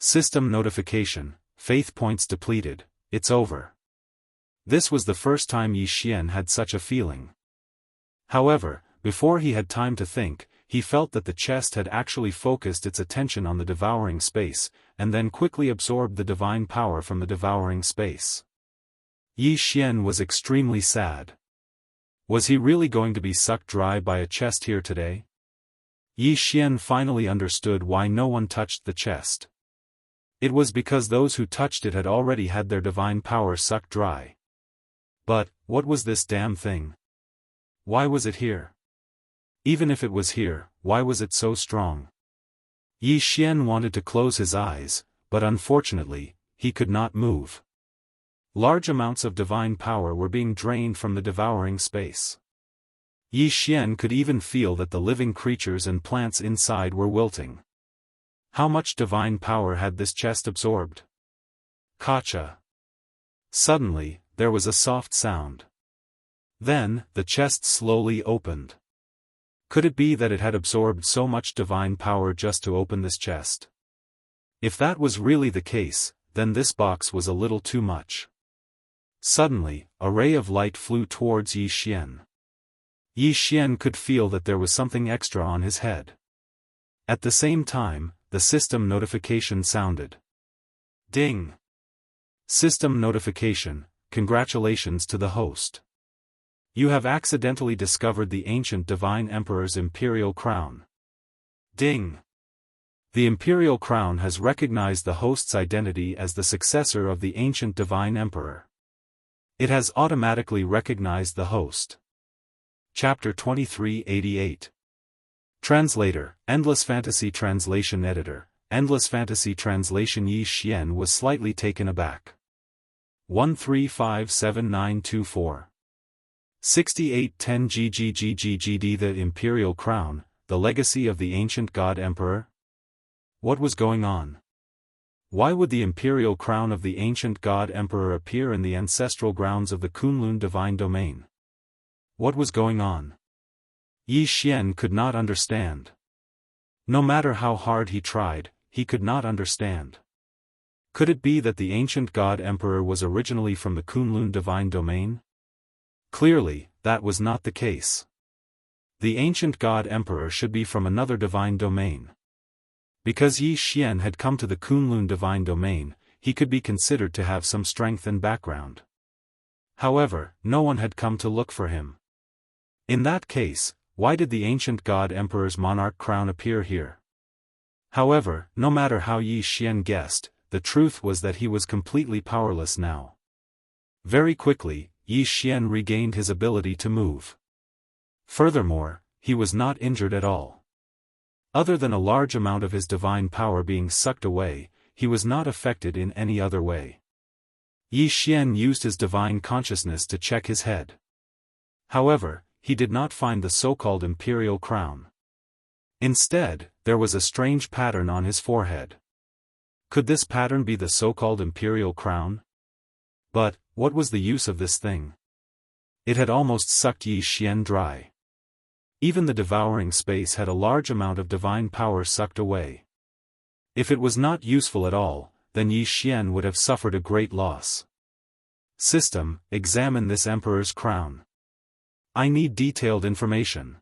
System notification, faith points depleted, it's over. This was the first time Yi Xian had such a feeling. However, before he had time to think, he felt that the chest had actually focused its attention on the devouring space, and then quickly absorbed the divine power from the devouring space. Yi Xian was extremely sad. Was he really going to be sucked dry by a chest here today? Yi Xian finally understood why no one touched the chest. It was because those who touched it had already had their divine power sucked dry. But, what was this damn thing? Why was it here? Even if it was here, why was it so strong? Yi Xian wanted to close his eyes, but unfortunately, he could not move. Large amounts of divine power were being drained from the devouring space. Yi Xian could even feel that the living creatures and plants inside were wilting. How much divine power had this chest absorbed? Kacha. Suddenly, there was a soft sound. Then, the chest slowly opened. Could it be that it had absorbed so much divine power just to open this chest? If that was really the case, then this box was a little too much. Suddenly, a ray of light flew towards Yi Xian. Yi Xian could feel that there was something extra on his head. At the same time, the system notification sounded. Ding! System notification, congratulations to the host. You have accidentally discovered the ancient Divine Emperor's imperial crown. Ding! The imperial crown has recognized the host's identity as the successor of the ancient Divine Emperor. It has automatically recognized the host. Chapter 2388. Translator, Endless Fantasy Translation Editor, Endless Fantasy Translation. Yi Xian was slightly taken aback. 1357924. 6810 GGGGGD. The Imperial Crown, the legacy of the ancient god emperor? What was going on? Why would the imperial crown of the ancient god emperor appear in the ancestral grounds of the Kunlun divine domain? What was going on? Yi Xian could not understand. No matter how hard he tried, he could not understand. Could it be that the ancient god emperor was originally from the Kunlun divine domain? Clearly, that was not the case. The ancient god emperor should be from another divine domain. Because Yi Xian had come to the Kunlun divine domain, he could be considered to have some strength and background. However, no one had come to look for him. In that case, why did the ancient god emperor's monarch crown appear here? However, no matter how Yi Xian guessed, the truth was that he was completely powerless now. Very quickly, Yi Xian regained his ability to move. Furthermore, he was not injured at all. Other than a large amount of his divine power being sucked away, he was not affected in any other way. Yi Xian used his divine consciousness to check his head. However, he did not find the so-called imperial crown. Instead, there was a strange pattern on his forehead. Could this pattern be the so-called imperial crown? But, what was the use of this thing? It had almost sucked Yi Xian dry. Even the devouring space had a large amount of divine power sucked away. If it was not useful at all, then Yi Xian would have suffered a great loss. System, examine this emperor's crown. I need detailed information.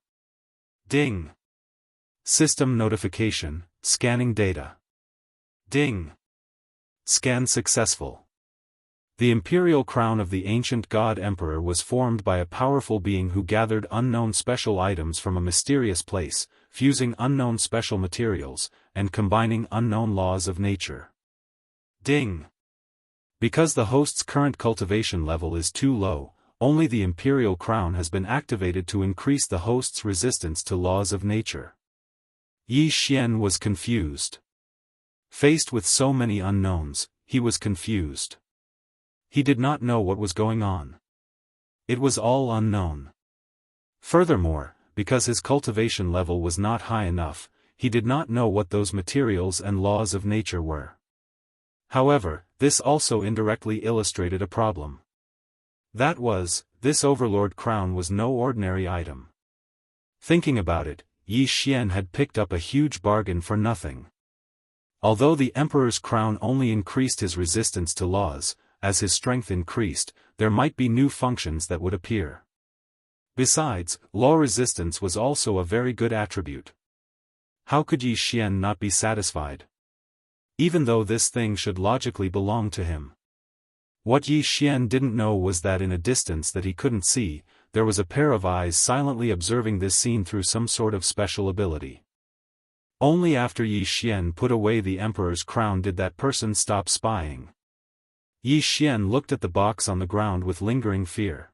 Ding. System notification, scanning data. Ding. Scan successful. The imperial crown of the ancient god emperor was formed by a powerful being who gathered unknown special items from a mysterious place, fusing unknown special materials, and combining unknown laws of nature. Ding. Because the host's current cultivation level is too low, only the imperial crown has been activated to increase the host's resistance to laws of nature. Yi Xian was confused. Faced with so many unknowns, he was confused. He did not know what was going on. It was all unknown. Furthermore, because his cultivation level was not high enough, he did not know what those materials and laws of nature were. However, this also indirectly illustrated a problem. That was, this overlord crown was no ordinary item. Thinking about it, Yi Xian had picked up a huge bargain for nothing. Although the emperor's crown only increased his resistance to laws, as his strength increased, there might be new functions that would appear. Besides, law resistance was also a very good attribute. How could Yi Xian not be satisfied? Even though this thing should logically belong to him. What Yi Xian didn't know was that in a distance that he couldn't see, there was a pair of eyes silently observing this scene through some sort of special ability. Only after Yi Xian put away the emperor's crown did that person stop spying. Yi Xian looked at the box on the ground with lingering fear.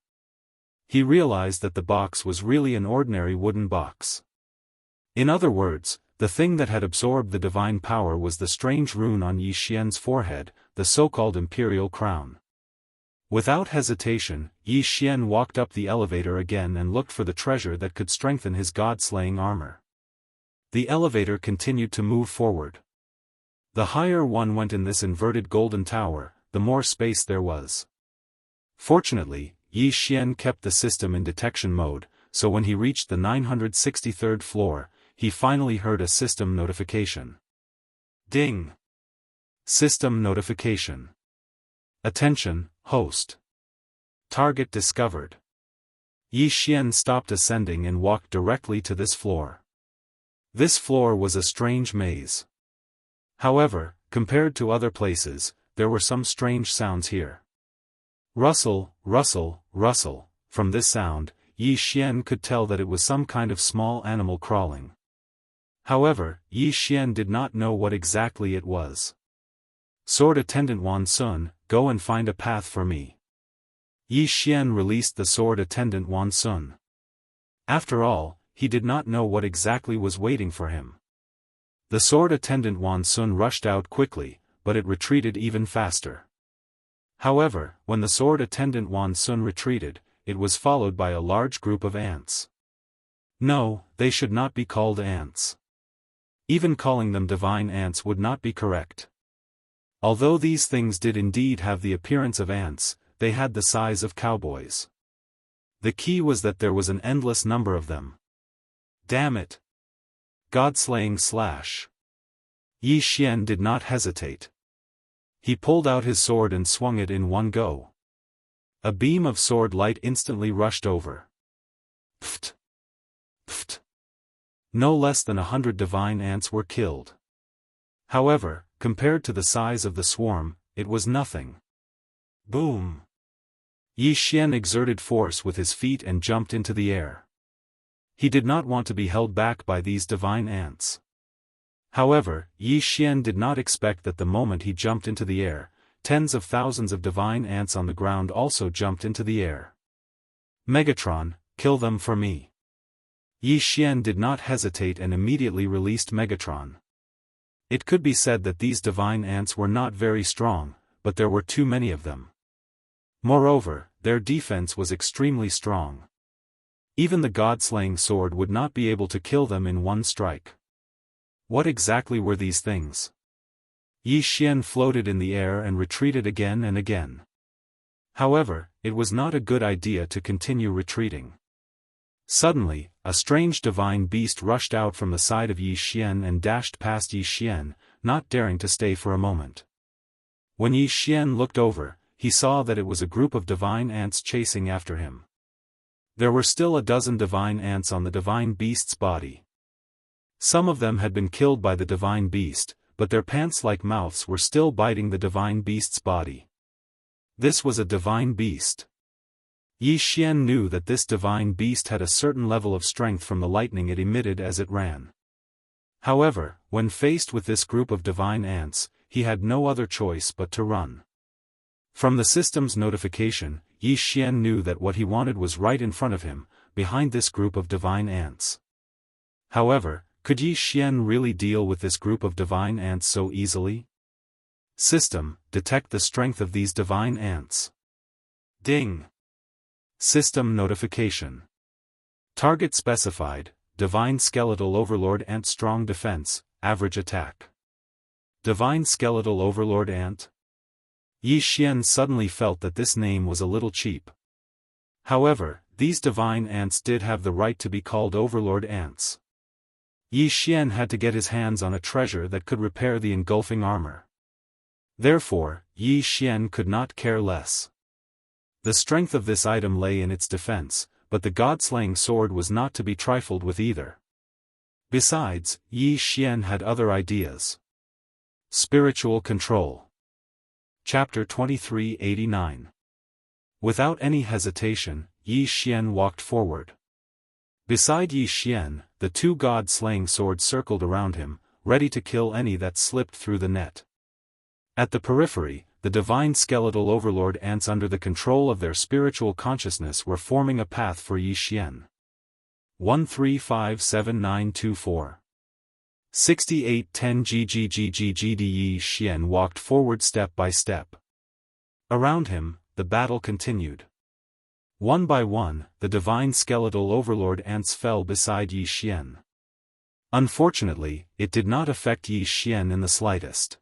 He realized that the box was really an ordinary wooden box. In other words, the thing that had absorbed the divine power was the strange rune on Yi Xian's forehead, the so-called imperial crown. Without hesitation, Yi Xian walked up the elevator again and looked for the treasure that could strengthen his god-slaying armor. The elevator continued to move forward. The higher one went in this inverted golden tower, the more space there was. Fortunately, Yi Xian kept the system in detection mode, so when he reached the 963rd floor, he finally heard a system notification. Ding! System notification. Attention, host. Target discovered. Yi Xian stopped ascending and walked directly to this floor. This floor was a strange maze. However, compared to other places, there were some strange sounds here. Rustle, rustle, rustle. From this sound, Yi Xian could tell that it was some kind of small animal crawling. However, Yi Xian did not know what exactly it was. Sword Attendant Wan Sun, go and find a path for me. Yi Xian released the Sword Attendant Wan Sun. After all, he did not know what exactly was waiting for him. The sword attendant Wan Sun rushed out quickly, but it retreated even faster. However, when the sword attendant Wan Sun retreated, it was followed by a large group of ants. No, they should not be called ants. Even calling them divine ants would not be correct. Although these things did indeed have the appearance of ants, they had the size of cowboys. The key was that there was an endless number of them. Damn it! God-slaying slash. Yi Xian did not hesitate. He pulled out his sword and swung it in one go. A beam of sword light instantly rushed over. Pft! Pft! No less than 100 divine ants were killed. However, compared to the size of the swarm, it was nothing. Boom! Yi Xian exerted force with his feet and jumped into the air. He did not want to be held back by these divine ants. However, Yi Xian did not expect that the moment he jumped into the air, tens of thousands of divine ants on the ground also jumped into the air. Megatron, kill them for me. Yi Xian did not hesitate and immediately released Megatron. It could be said that these divine ants were not very strong, but there were too many of them. Moreover, their defense was extremely strong. Even the god-slaying sword would not be able to kill them in one strike. What exactly were these things? Yi Xian floated in the air and retreated again and again. However, it was not a good idea to continue retreating. Suddenly, a strange divine beast rushed out from the side of Yi Xian and dashed past Yi Xian, not daring to stay for a moment. When Yi Xian looked over, he saw that it was a group of divine ants chasing after him. There were still a dozen divine ants on the divine beast's body. Some of them had been killed by the divine beast, but their pants-like mouths were still biting the divine beast's body. This was a divine beast. Yi Xian knew that this divine beast had a certain level of strength from the lightning it emitted as it ran. However, when faced with this group of divine ants, he had no other choice but to run. From the system's notification, Yi Xian knew that what he wanted was right in front of him, behind this group of divine ants. However, could Yi Xian really deal with this group of divine ants so easily? System, detect the strength of these divine ants. Ding! System notification. Target specified, Divine Skeletal Overlord Ant Strong Defense, Average Attack. Divine Skeletal Overlord Ant? Yi Xian suddenly felt that this name was a little cheap. However, these divine ants did have the right to be called Overlord Ants. Yi Xian had to get his hands on a treasure that could repair the engulfing armor. Therefore, Yi Xian could not care less. The strength of this item lay in its defense, but the god-slaying sword was not to be trifled with either. Besides, Yi Xian had other ideas. Spiritual Control. Chapter 2389. Without any hesitation, Yi Xian walked forward. Beside Yi Xian, the two god-slaying swords circled around him, ready to kill any that slipped through the net. At the periphery, the divine skeletal overlord ants under the control of their spiritual consciousness were forming a path for Yi Xian. 1357-924. 6810 GGGGGD Yi Xian walked forward step by step. Around him, the battle continued. One by one, the divine skeletal overlord ants fell beside Yi Xian. Unfortunately, it did not affect Yi Xian in the slightest.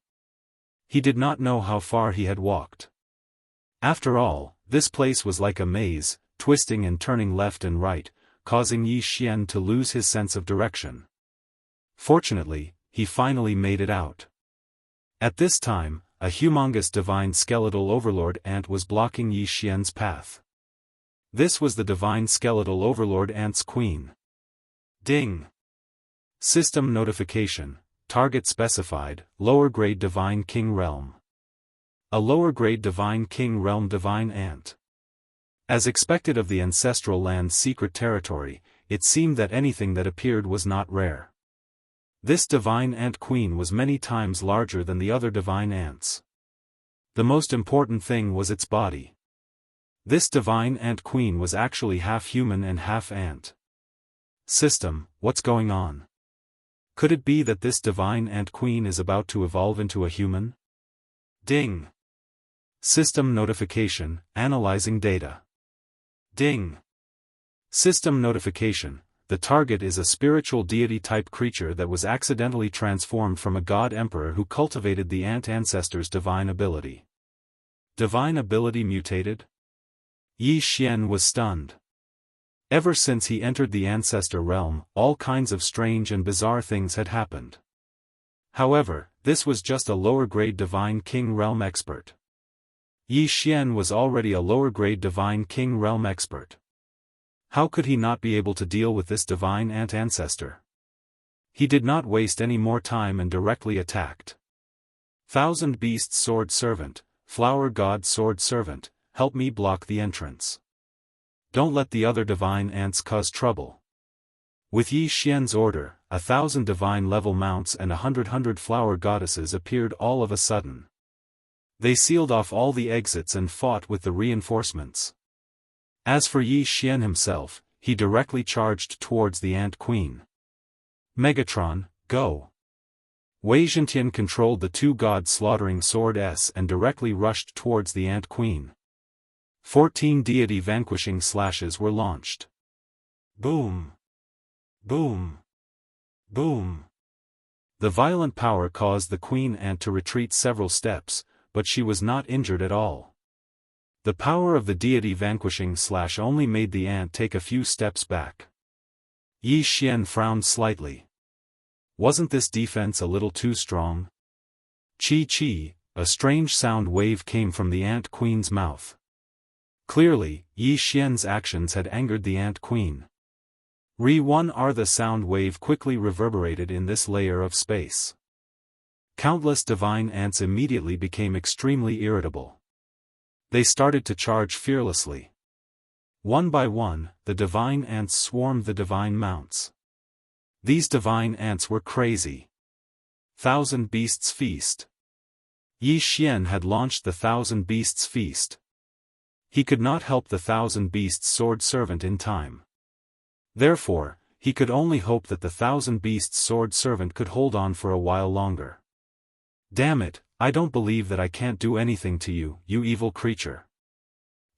He did not know how far he had walked. After all, this place was like a maze, twisting and turning left and right, causing Yi Xian to lose his sense of direction. Fortunately, he finally made it out. At this time, a humongous divine skeletal overlord ant was blocking Yi Xian's path. This was the divine skeletal overlord ant's queen. Ding! System notification, target specified, lower grade divine king realm. A lower grade divine king realm divine ant. As expected of the ancestral land's secret territory, it seemed that anything that appeared was not rare. This divine ant queen was many times larger than the other divine ants. The most important thing was its body. This divine ant queen was actually half human and half ant. System, what's going on? Could it be that this divine ant queen is about to evolve into a human? Ding. System notification, analyzing data. Ding. System notification. The target is a spiritual deity-type creature that was accidentally transformed from a god emperor who cultivated the ant ancestor's divine ability. Divine ability mutated? Yi Xian was stunned. Ever since he entered the ancestor realm, all kinds of strange and bizarre things had happened. However, this was just a lower-grade divine king realm expert. Yi Xian was already a lower-grade divine king realm expert. How could he not be able to deal with this divine ant ancestor? He did not waste any more time and directly attacked. Thousand Beasts Sword Servant, Flower God Sword Servant, help me block the entrance. Don't let the other divine ants cause trouble. With Yi Xian's order, 1,000 divine level mounts and 100 flower goddesses appeared all of a sudden. They sealed off all the exits and fought with the reinforcements. As for Yi Xian himself, he directly charged towards the Ant Queen. Megatron, go! Wei Zhentian controlled the two god-slaughtering Sword S and directly rushed towards the Ant Queen. 14 deity vanquishing slashes were launched. Boom! Boom! Boom! The violent power caused the Queen Ant to retreat several steps, but she was not injured at all. The power of the deity vanquishing slash only made the ant take a few steps back. Yi Xian frowned slightly. Wasn't this defense a little too strong? Chi-chi, a strange sound wave came from the ant queen's mouth. Clearly, Yi Xian's actions had angered the ant queen. Re-1R the sound wave quickly reverberated in this layer of space. Countless divine ants immediately became extremely irritable. They started to charge fearlessly. One by one, the divine ants swarmed the divine mounts. These divine ants were crazy. 1,000 Beasts Feast. Yi Xian had launched the 1,000 Beasts Feast. He could not help the 1,000 Beasts Sword Servant in time. Therefore, he could only hope that the 1,000 Beasts Sword Servant could hold on for a while longer. Damn it, I don't believe that I can't do anything to you, you evil creature.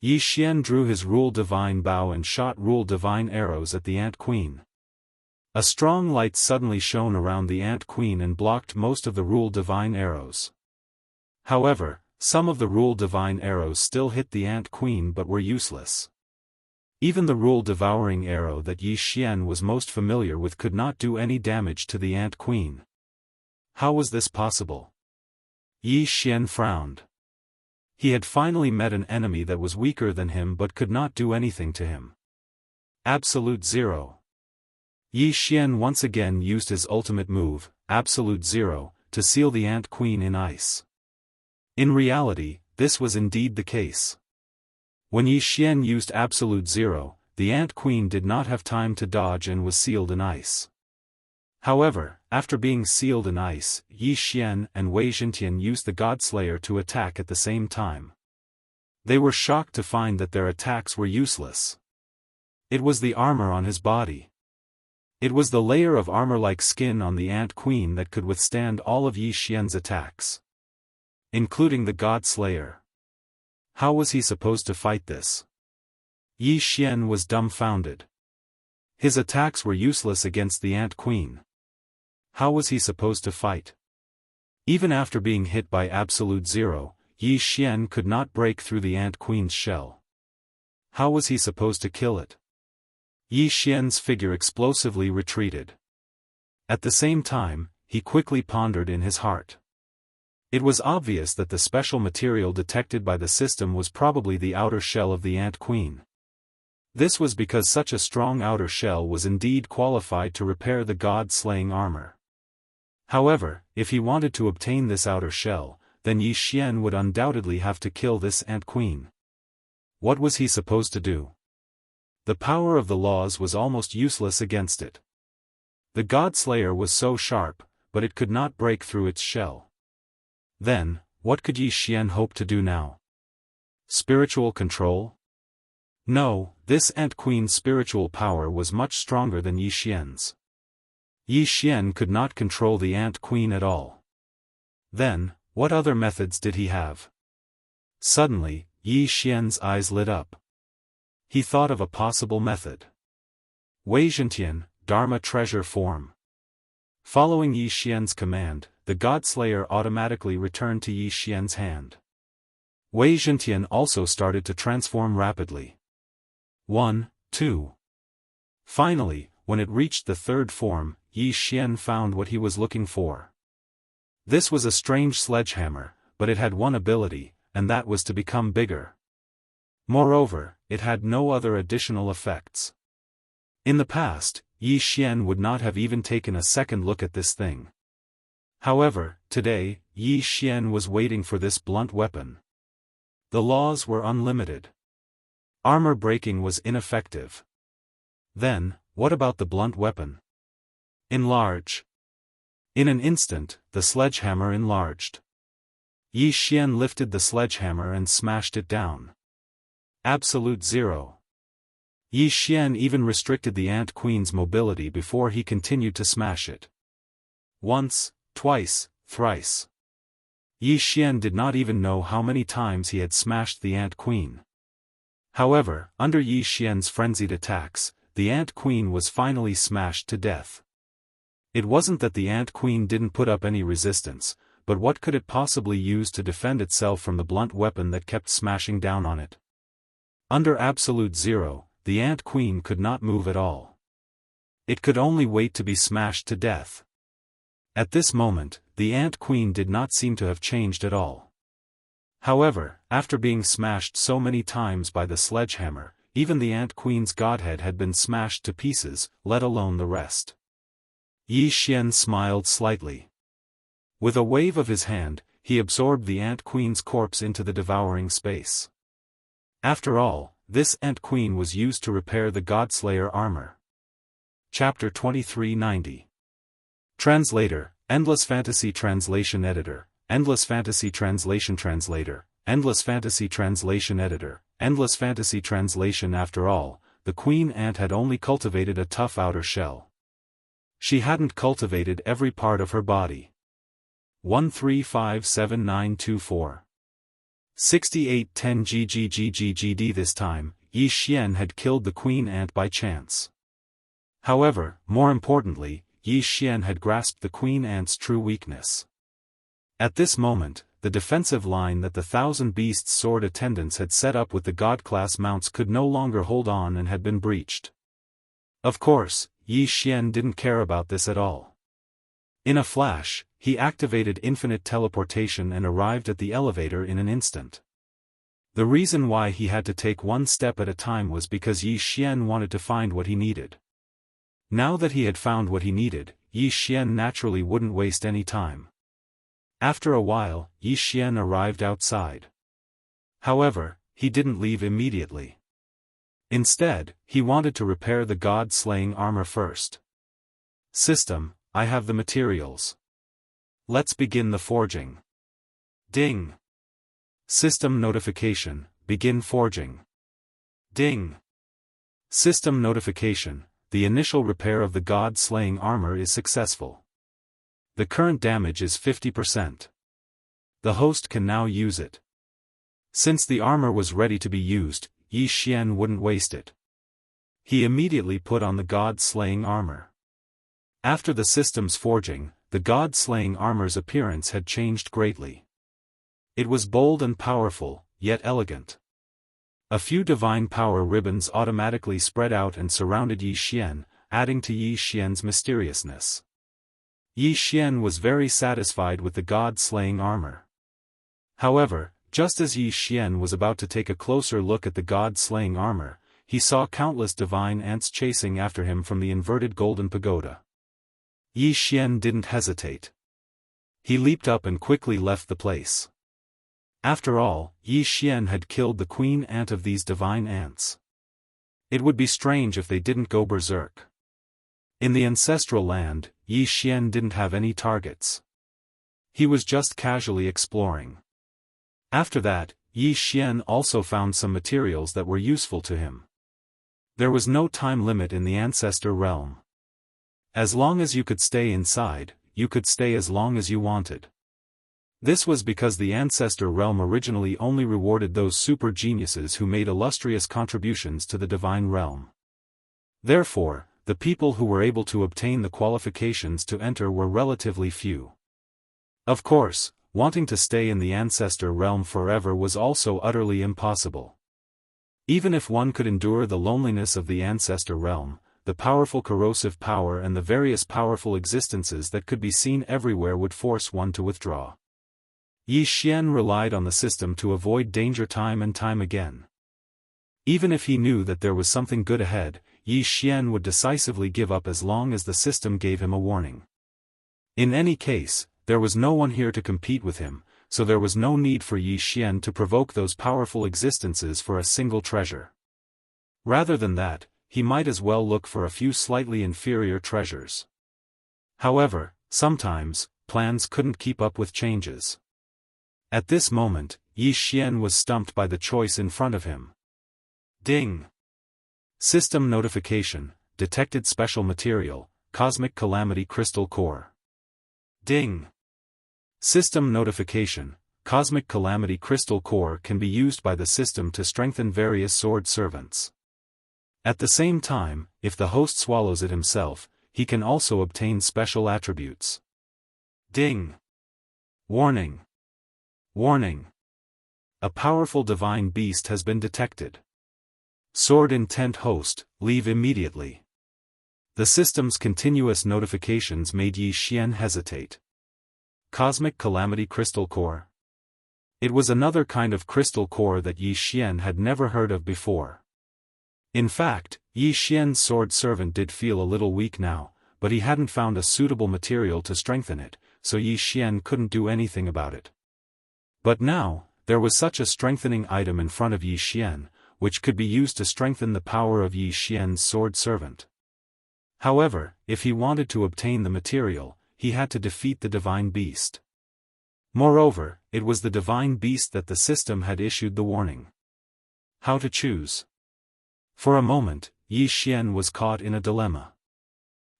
Yi Xian drew his Rule Divine bow and shot Rule Divine arrows at the Ant Queen. A strong light suddenly shone around the Ant Queen and blocked most of the Rule Divine arrows. However, some of the Rule Divine arrows still hit the Ant Queen but were useless. Even the Rule Devouring arrow that Yi Xian was most familiar with could not do any damage to the Ant Queen. How was this possible? Yi Xian frowned. He had finally met an enemy that was weaker than him but could not do anything to him. Absolute Zero. Yi Xian once again used his ultimate move, Absolute Zero, to seal the Ant Queen in ice. In reality, this was indeed the case. When Yi Xian used Absolute Zero, the Ant Queen did not have time to dodge and was sealed in ice. However, after being sealed in ice, Yi Xian and Wei Zhentian used the Godslayer to attack at the same time. They were shocked to find that their attacks were useless. It was the armor on his body. It was the layer of armor-like skin on the Ant Queen that could withstand all of Yi Xian's attacks, including the Godslayer. How was he supposed to fight this? Yi Xian was dumbfounded. His attacks were useless against the Ant Queen. How was he supposed to fight? Even after being hit by Absolute Zero, Yi Xian could not break through the Ant Queen's shell. How was he supposed to kill it? Yi Xian's figure explosively retreated. At the same time, he quickly pondered in his heart. It was obvious that the special material detected by the system was probably the outer shell of the Ant Queen. This was because such a strong outer shell was indeed qualified to repair the god-slaying armor. However, if he wanted to obtain this outer shell, then Yi Xian would undoubtedly have to kill this Ant Queen. What was he supposed to do? The power of the laws was almost useless against it. The Godslayer was so sharp, but it could not break through its shell. Then, what could Yi Xian hope to do now? Spiritual control? No, this Ant Queen's spiritual power was much stronger than Yi Xian's. Yi Xian could not control the Ant Queen at all. Then, what other methods did he have? Suddenly, Yi Xian's eyes lit up. He thought of a possible method. Wei Zhentian, Dharma treasure form. Following Yi Xian's command, the Godslayer automatically returned to Yi Xian's hand. Wei Zhentian also started to transform rapidly. 1, 2. Finally, when it reached the third form, Yi Xian found what he was looking for. This was a strange sledgehammer, but it had one ability, and that was to become bigger. Moreover, it had no other additional effects. In the past, Yi Xian would not have even taken a second look at this thing. However, today, Yi Xian was waiting for this blunt weapon. The laws were unlimited. Armor breaking was ineffective. Then, what about the blunt weapon? Enlarge. In an instant, the sledgehammer enlarged. Yi Xian lifted the sledgehammer and smashed it down. Absolute zero. Yi Xian even restricted the Ant Queen's mobility before he continued to smash it. Once, twice, thrice. Yi Xian did not even know how many times he had smashed the Ant Queen. However, under Yi Xian's frenzied attacks, the Ant Queen was finally smashed to death. It wasn't that the Ant Queen didn't put up any resistance, but what could it possibly use to defend itself from the blunt weapon that kept smashing down on it? Under absolute zero, the Ant Queen could not move at all. It could only wait to be smashed to death. At this moment, the Ant Queen did not seem to have changed at all. However, after being smashed so many times by the sledgehammer, even the Ant Queen's godhead had been smashed to pieces, let alone the rest. Yi Xian smiled slightly. With a wave of his hand, he absorbed the Ant Queen's corpse into the devouring space. After all, this Ant Queen was used to repair the Godslayer armor. Chapter 2390. Translator, Endless Fantasy Translation Editor, Endless Fantasy Translation Translator, Endless Fantasy Translation Editor, Endless Fantasy Translation. After all, the Queen Ant had only cultivated a tough outer shell. She hadn't cultivated every part of her body. 1357924. 6810 GGGGGD. This time, Yi Xian had killed the Queen Ant by chance. However, more importantly, Yi Xian had grasped the Queen Ant's true weakness. At this moment, the defensive line that the Thousand Beasts sword attendants had set up with the God-class mounts could no longer hold on and had been breached. Of course, Yi Xian didn't care about this at all. In a flash, he activated infinite teleportation and arrived at the elevator in an instant. The reason why he had to take one step at a time was because Yi Xian wanted to find what he needed. Now that he had found what he needed, Yi Xian naturally wouldn't waste any time. After a while, Yi Xian arrived outside. However, he didn't leave immediately. Instead, he wanted to repair the god-slaying armor first. System, I have the materials. Let's begin the forging. Ding. System notification, begin forging. Ding. System notification, the initial repair of the god-slaying armor is successful. The current damage is 50%. The host can now use it. Since the armor was ready to be used, Yi Xian wouldn't waste it. He immediately put on the god-slaying armor. After the system's forging, the god-slaying armor's appearance had changed greatly. It was bold and powerful, yet elegant. A few divine power ribbons automatically spread out and surrounded Yi Xian, adding to Yi Xian's mysteriousness. Yi Xian was very satisfied with the god-slaying armor. However, just as Yi Xian was about to take a closer look at the god-slaying armor, he saw countless divine ants chasing after him from the inverted golden pagoda. Yi Xian didn't hesitate. He leaped up and quickly left the place. After all, Yi Xian had killed the queen ant of these divine ants. It would be strange if they didn't go berserk. In the ancestral land, Yi Xian didn't have any targets. He was just casually exploring. After that, Yi Xian also found some materials that were useful to him. There was no time limit in the ancestor realm. As long as you could stay inside, you could stay as long as you wanted. This was because the ancestor realm originally only rewarded those super geniuses who made illustrious contributions to the divine realm. Therefore, the people who were able to obtain the qualifications to enter were relatively few. Of course, wanting to stay in the ancestor realm forever was also utterly impossible. Even if one could endure the loneliness of the ancestor realm, the powerful corrosive power and the various powerful existences that could be seen everywhere would force one to withdraw. Yi Xian relied on the system to avoid danger time and time again. Even if he knew that there was something good ahead, Yi Xian would decisively give up as long as the system gave him a warning. In any case, there was no one here to compete with him, so there was no need for Yi Xian to provoke those powerful existences for a single treasure. Rather than that, he might as well look for a few slightly inferior treasures. However, sometimes, plans couldn't keep up with changes. At this moment, Yi Xian was stumped by the choice in front of him. Ding! System notification, detected special material, Cosmic Calamity Crystal Core. Ding! System notification, Cosmic Calamity Crystal Core can be used by the system to strengthen various sword servants. At the same time, if the host swallows it himself, he can also obtain special attributes. Ding! Warning! Warning! A powerful divine beast has been detected. Sword intent host, leave immediately. The system's continuous notifications made Yi Xian hesitate. Cosmic Calamity Crystal Core. It was another kind of crystal core that Yi Xian had never heard of before. In fact, Yi Xian's sword servant did feel a little weak now, but he hadn't found a suitable material to strengthen it, so Yi Xian couldn't do anything about it. But now, there was such a strengthening item in front of Yi Xian, which could be used to strengthen the power of Yi Xian's sword servant. However, if he wanted to obtain the material, he had to defeat the divine beast. Moreover, it was the divine beast that the system had issued the warning. How to choose? For a moment, Yi Xian was caught in a dilemma.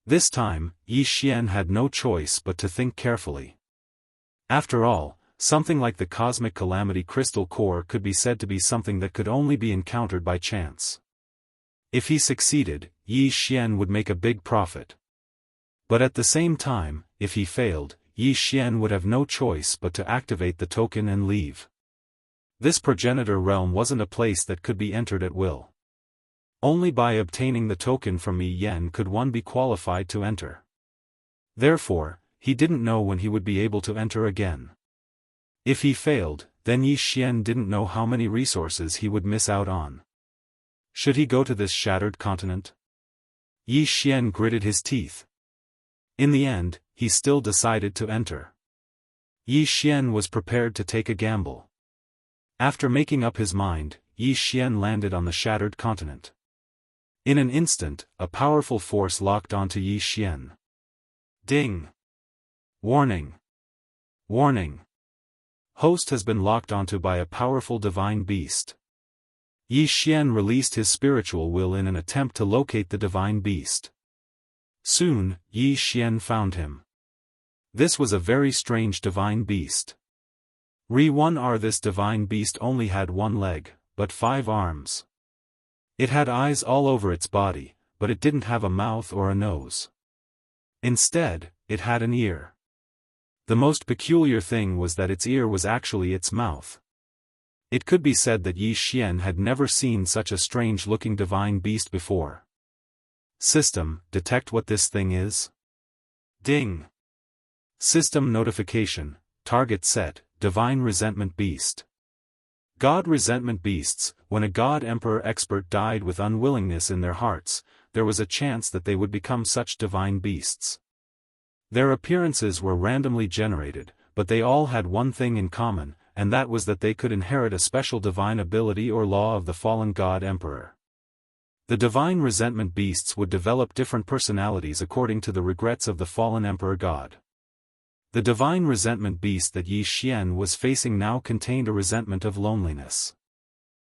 This time, Yi Xian had no choice but to think carefully. After all, something like the Cosmic Calamity Crystal Core could be said to be something that could only be encountered by chance. If he succeeded, Yi Xian would make a big profit. But at the same time, if he failed, Yi Xian would have no choice but to activate the token and leave. This progenitor realm wasn't a place that could be entered at will. Only by obtaining the token from Yi Yen could one be qualified to enter. Therefore, he didn't know when he would be able to enter again. If he failed, then Yi Xian didn't know how many resources he would miss out on. Should he go to this shattered continent? Yi Xian gritted his teeth. In the end, he still decided to enter. Yi Xian was prepared to take a gamble. After making up his mind, Yi Xian landed on the shattered continent. In an instant, a powerful force locked onto Yi Xian. Ding! Warning! Warning! Host has been locked onto by a powerful divine beast. Yi Xian released his spiritual will in an attempt to locate the divine beast. Soon, Yi Xian found him. This was a very strange divine beast. This divine beast only had one leg, but 5 arms. It had eyes all over its body, but it didn't have a mouth or a nose. Instead, it had an ear. The most peculiar thing was that its ear was actually its mouth. It could be said that Yi Xian had never seen such a strange-looking divine beast before. System, detect what this thing is? Ding! System notification, target set, Divine Resentment Beast. God Resentment Beasts. When a God Emperor expert died with unwillingness in their hearts, there was a chance that they would become such divine beasts. Their appearances were randomly generated, but they all had one thing in common, and that was that they could inherit a special divine ability or law of the fallen God Emperor. The divine resentment beasts would develop different personalities according to the regrets of the fallen Emperor God. The divine resentment beast that Yi Xian was facing now contained a resentment of loneliness.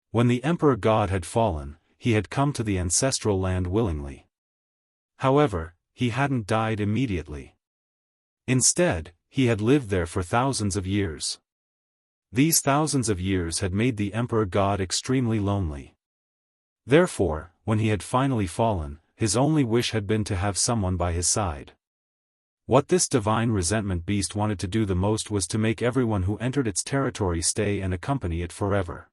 When the Emperor God had fallen, he had come to the ancestral land willingly. However, he hadn't died immediately. Instead, he had lived there for thousands of years. These thousands of years had made the Emperor God extremely lonely. Therefore, when he had finally fallen, his only wish had been to have someone by his side. What this divine resentment beast wanted to do the most was to make everyone who entered its territory stay and accompany it forever.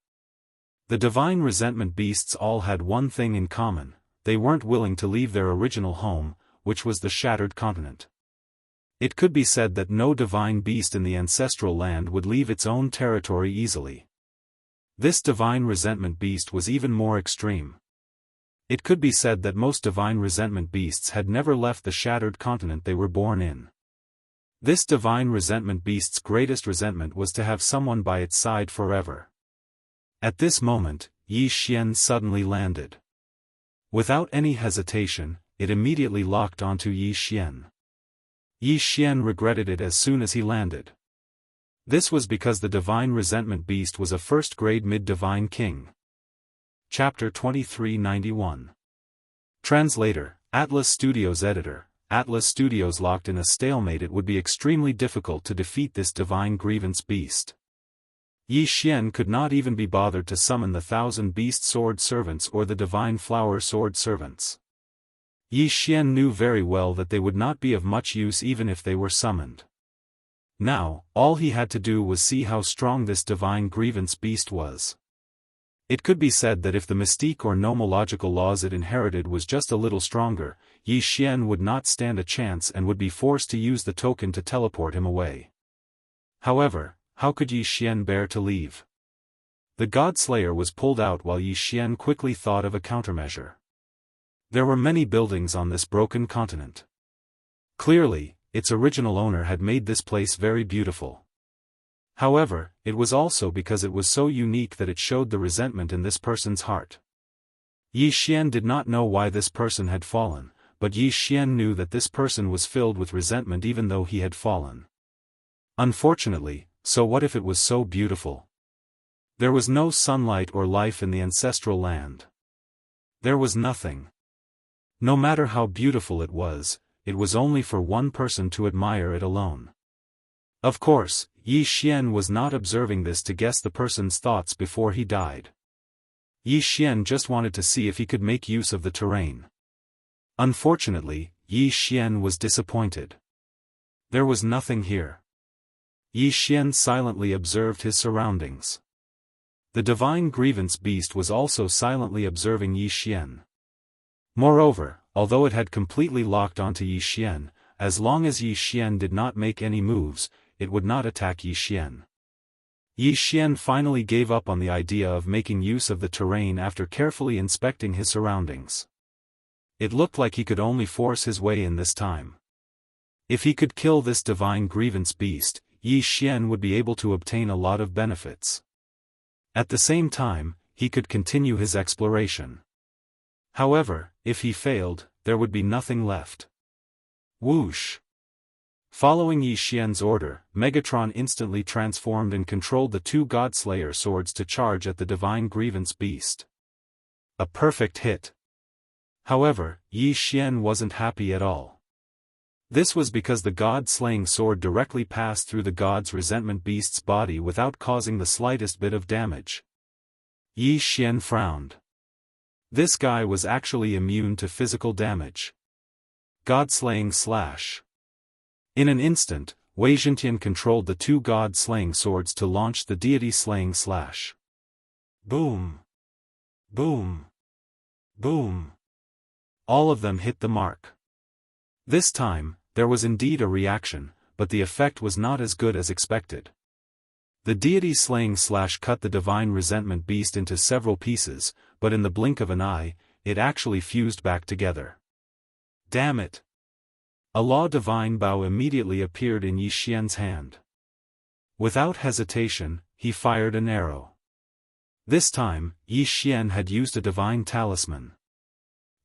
The divine resentment beasts all had one thing in common: they weren't willing to leave their original home, which was the shattered continent. It could be said that no divine beast in the ancestral land would leave its own territory easily. This divine resentment beast was even more extreme. It could be said that most divine resentment beasts had never left the shattered continent they were born in. This divine resentment beast's greatest resentment was to have someone by its side forever. At this moment, Yi Xian suddenly landed. Without any hesitation, it immediately locked onto Yi Xian. Yi Xian regretted it as soon as he landed. This was because the divine resentment beast was a first-grade mid-divine king. Chapter 2391. Translator, Atlas Studios Editor. Atlas Studios locked in a stalemate. It would be extremely difficult to defeat this divine grievance beast. Yi Xian could not even be bothered to summon the 1,000 beast sword servants or the divine flower sword servants. Yi Xian knew very well that they would not be of much use even if they were summoned. Now, all he had to do was see how strong this divine grievance beast was. It could be said that if the mystique or nomological laws it inherited was just a little stronger, Yi Xian would not stand a chance and would be forced to use the token to teleport him away. However, how could Yi Xian bear to leave? The God Slayer was pulled out while Yi Xian quickly thought of a countermeasure. There were many buildings on this broken continent. Clearly, its original owner had made this place very beautiful. However, it was also because it was so unique that it showed the resentment in this person's heart. Yi Xian did not know why this person had fallen, but Yi Xian knew that this person was filled with resentment even though he had fallen. Unfortunately, so what if it was so beautiful? There was no sunlight or life in the ancestral land. There was nothing. No matter how beautiful it was only for one person to admire it alone. Of course, Yi Xian was not observing this to guess the person's thoughts before he died. Yi Xian just wanted to see if he could make use of the terrain. Unfortunately, Yi Xian was disappointed. There was nothing here. Yi Xian silently observed his surroundings. The divine grievance beast was also silently observing Yi Xian. Moreover, although it had completely locked onto Yi Xian, as long as Yi Xian did not make any moves, it would not attack Yi Xian. Yi Xian finally gave up on the idea of making use of the terrain after carefully inspecting his surroundings. It looked like he could only force his way in this time. If he could kill this divine grievance beast, Yi Xian would be able to obtain a lot of benefits. At the same time, he could continue his exploration. However, if he failed, there would be nothing left. Whoosh! Following Yi Xian's order, Megatron instantly transformed and controlled the 2 God-Slayer swords to charge at the divine grievance beast. A perfect hit. However, Yi Xian wasn't happy at all. This was because the God-slaying sword directly passed through the God's resentment beast's body without causing the slightest bit of damage. Yi Xian frowned. This guy was actually immune to physical damage. God-slaying slash. In an instant, Wei Zhentian controlled the 2 God-slaying swords to launch the deity-slaying slash. Boom! Boom! Boom! All of them hit the mark. This time, there was indeed a reaction, but the effect was not as good as expected. The deity-slaying slash cut the divine resentment beast into several pieces, but in the blink of an eye, it actually fused back together. Damn it! A law divine bow immediately appeared in Yi Xian's hand. Without hesitation, he fired an arrow. This time, Yi Xian had used a divine talisman.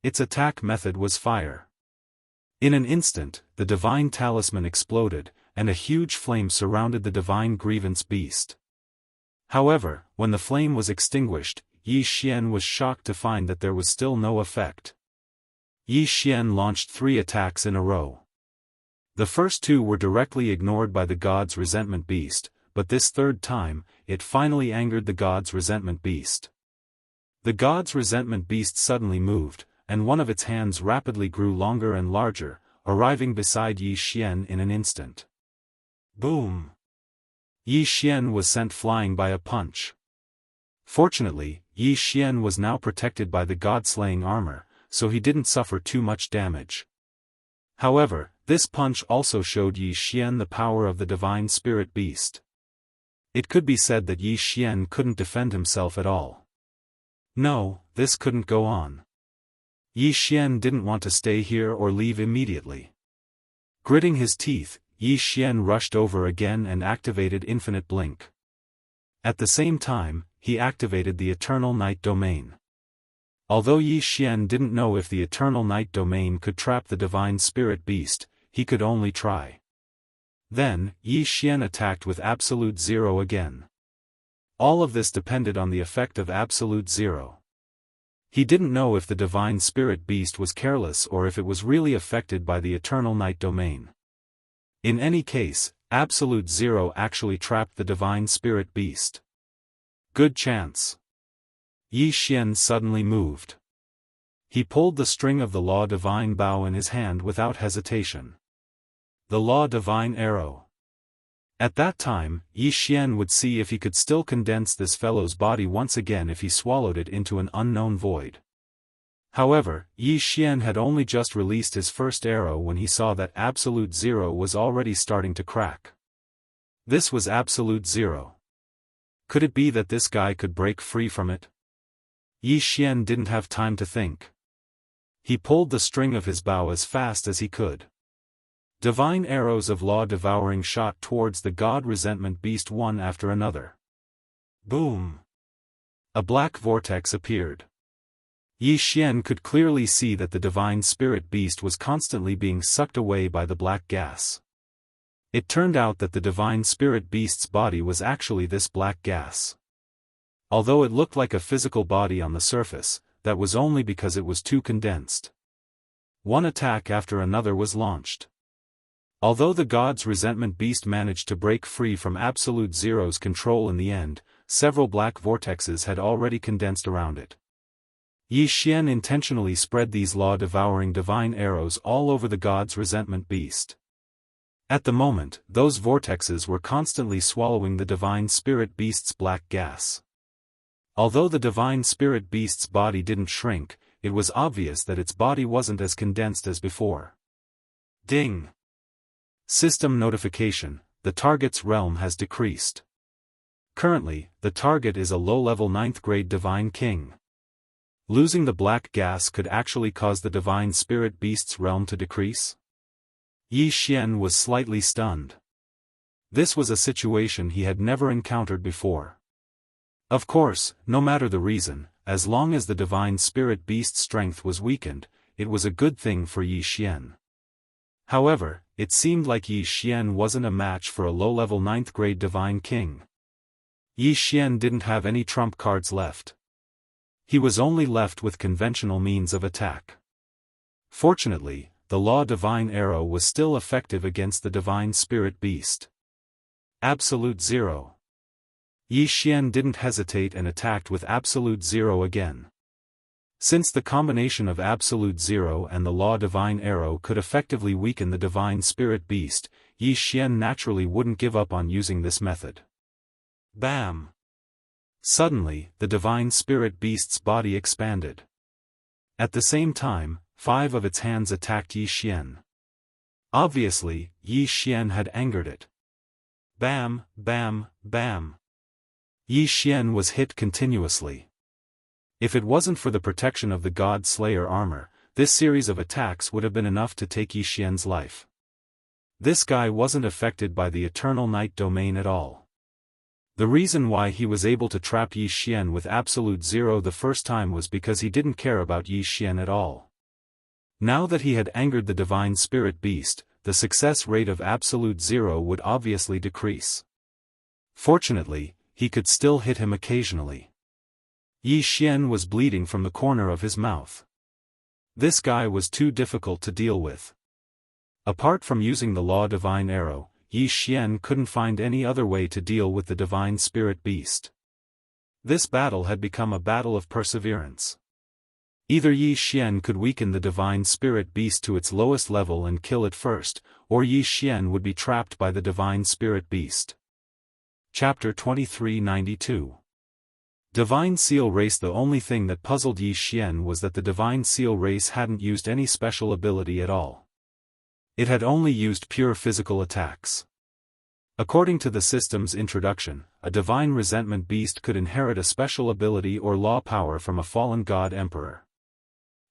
Its attack method was fire. In an instant, the divine talisman exploded, and a huge flame surrounded the divine grievance beast. However, when the flame was extinguished, Yi Xian was shocked to find that there was still no effect. Yi Xian launched 3 attacks in a row. The first 2 were directly ignored by the god's resentment beast, but this third time, it finally angered the god's resentment beast. The god's resentment beast suddenly moved, and one of its hands rapidly grew longer and larger, arriving beside Yi Xian in an instant. Boom! Yi Xian was sent flying by a punch. Fortunately, Yi Xian was now protected by the god-slaying armor, so he didn't suffer too much damage. However, this punch also showed Yi Xian the power of the divine spirit beast. It could be said that Yi Xian couldn't defend himself at all. No, this couldn't go on. Yi Xian didn't want to stay here or leave immediately. Gritting his teeth, Yi Xian rushed over again and activated Infinite Blink. At the same time, he activated the Eternal Night Domain. Although Yi Xian didn't know if the Eternal Night Domain could trap the divine spirit beast, he could only try. Then, Yi Xian attacked with Absolute Zero again. All of this depended on the effect of Absolute Zero. He didn't know if the divine spirit beast was careless or if it was really affected by the Eternal Night Domain. In any case, Absolute Zero actually trapped the divine spirit beast. Good chance. Yi Xian suddenly moved. He pulled the string of the Law Divine Bow in his hand without hesitation. The Law Divine Arrow. At that time, Yi Xian would see if he could still condense this fellow's body once again if he swallowed it into an unknown void. However, Yi Xian had only just released his first arrow when he saw that Absolute Zero was already starting to crack. This was Absolute Zero. Could it be that this guy could break free from it? Yi Xian didn't have time to think. He pulled the string of his bow as fast as he could. Divine arrows of law devouring shot towards the god resentment beast one after another. Boom! A black vortex appeared. Yi Xian could clearly see that the divine spirit beast was constantly being sucked away by the black gas. It turned out that the divine spirit beast's body was actually this black gas. Although it looked like a physical body on the surface, that was only because it was too condensed. One attack after another was launched. Although the god's resentment beast managed to break free from Absolute Zero's control in the end, several black vortexes had already condensed around it. Yi Xian intentionally spread these law-devouring divine arrows all over the god's resentment beast. At the moment, those vortexes were constantly swallowing the divine spirit beast's black gas. Although the divine spirit beast's body didn't shrink, it was obvious that its body wasn't as condensed as before. Ding! System notification: the target's realm has decreased. Currently, the target is a low-level 9th grade divine king. Losing the black gas could actually cause the divine spirit beast's realm to decrease? Yi Xian was slightly stunned. This was a situation he had never encountered before. Of course, no matter the reason, as long as the divine spirit beast's strength was weakened, it was a good thing for Yi Xian. However, it seemed like Yi Xian wasn't a match for a low-level 9th grade divine king. Yi Xian didn't have any trump cards left. He was only left with conventional means of attack. Fortunately, the law divine arrow was still effective against the divine spirit beast. Absolute Zero. Yi Xian didn't hesitate and attacked with Absolute Zero again. Since the combination of Absolute Zero and the Law Divine Arrow could effectively weaken the Divine Spirit Beast, Yi Xian naturally wouldn't give up on using this method. Bam! Suddenly, the Divine Spirit Beast's body expanded. At the same time, 5 of its hands attacked Yi Xian. Obviously, Yi Xian had angered it. Bam, bam, bam. Yi Xian was hit continuously. If it wasn't for the protection of the God Slayer armor, this series of attacks would have been enough to take Yi Xian's life. This guy wasn't affected by the Eternal Night Domain at all. The reason why he was able to trap Yi Xian with Absolute Zero the first time was because he didn't care about Yi Xian at all. Now that he had angered the Divine Spirit Beast, the success rate of Absolute Zero would obviously decrease. Fortunately, he could still hit him occasionally. Yi Xian was bleeding from the corner of his mouth. This guy was too difficult to deal with. Apart from using the law divine arrow, Yi Xian couldn't find any other way to deal with the divine spirit beast. This battle had become a battle of perseverance. Either Yi Xian could weaken the divine spirit beast to its lowest level and kill it first, or Yi Xian would be trapped by the divine spirit beast. Chapter 2392. Divine Seal Race. The only thing that puzzled Yi Xian was that the Divine Seal Race hadn't used any special ability at all. It had only used pure physical attacks. According to the system's introduction, a divine resentment beast could inherit a special ability or law power from a fallen god emperor.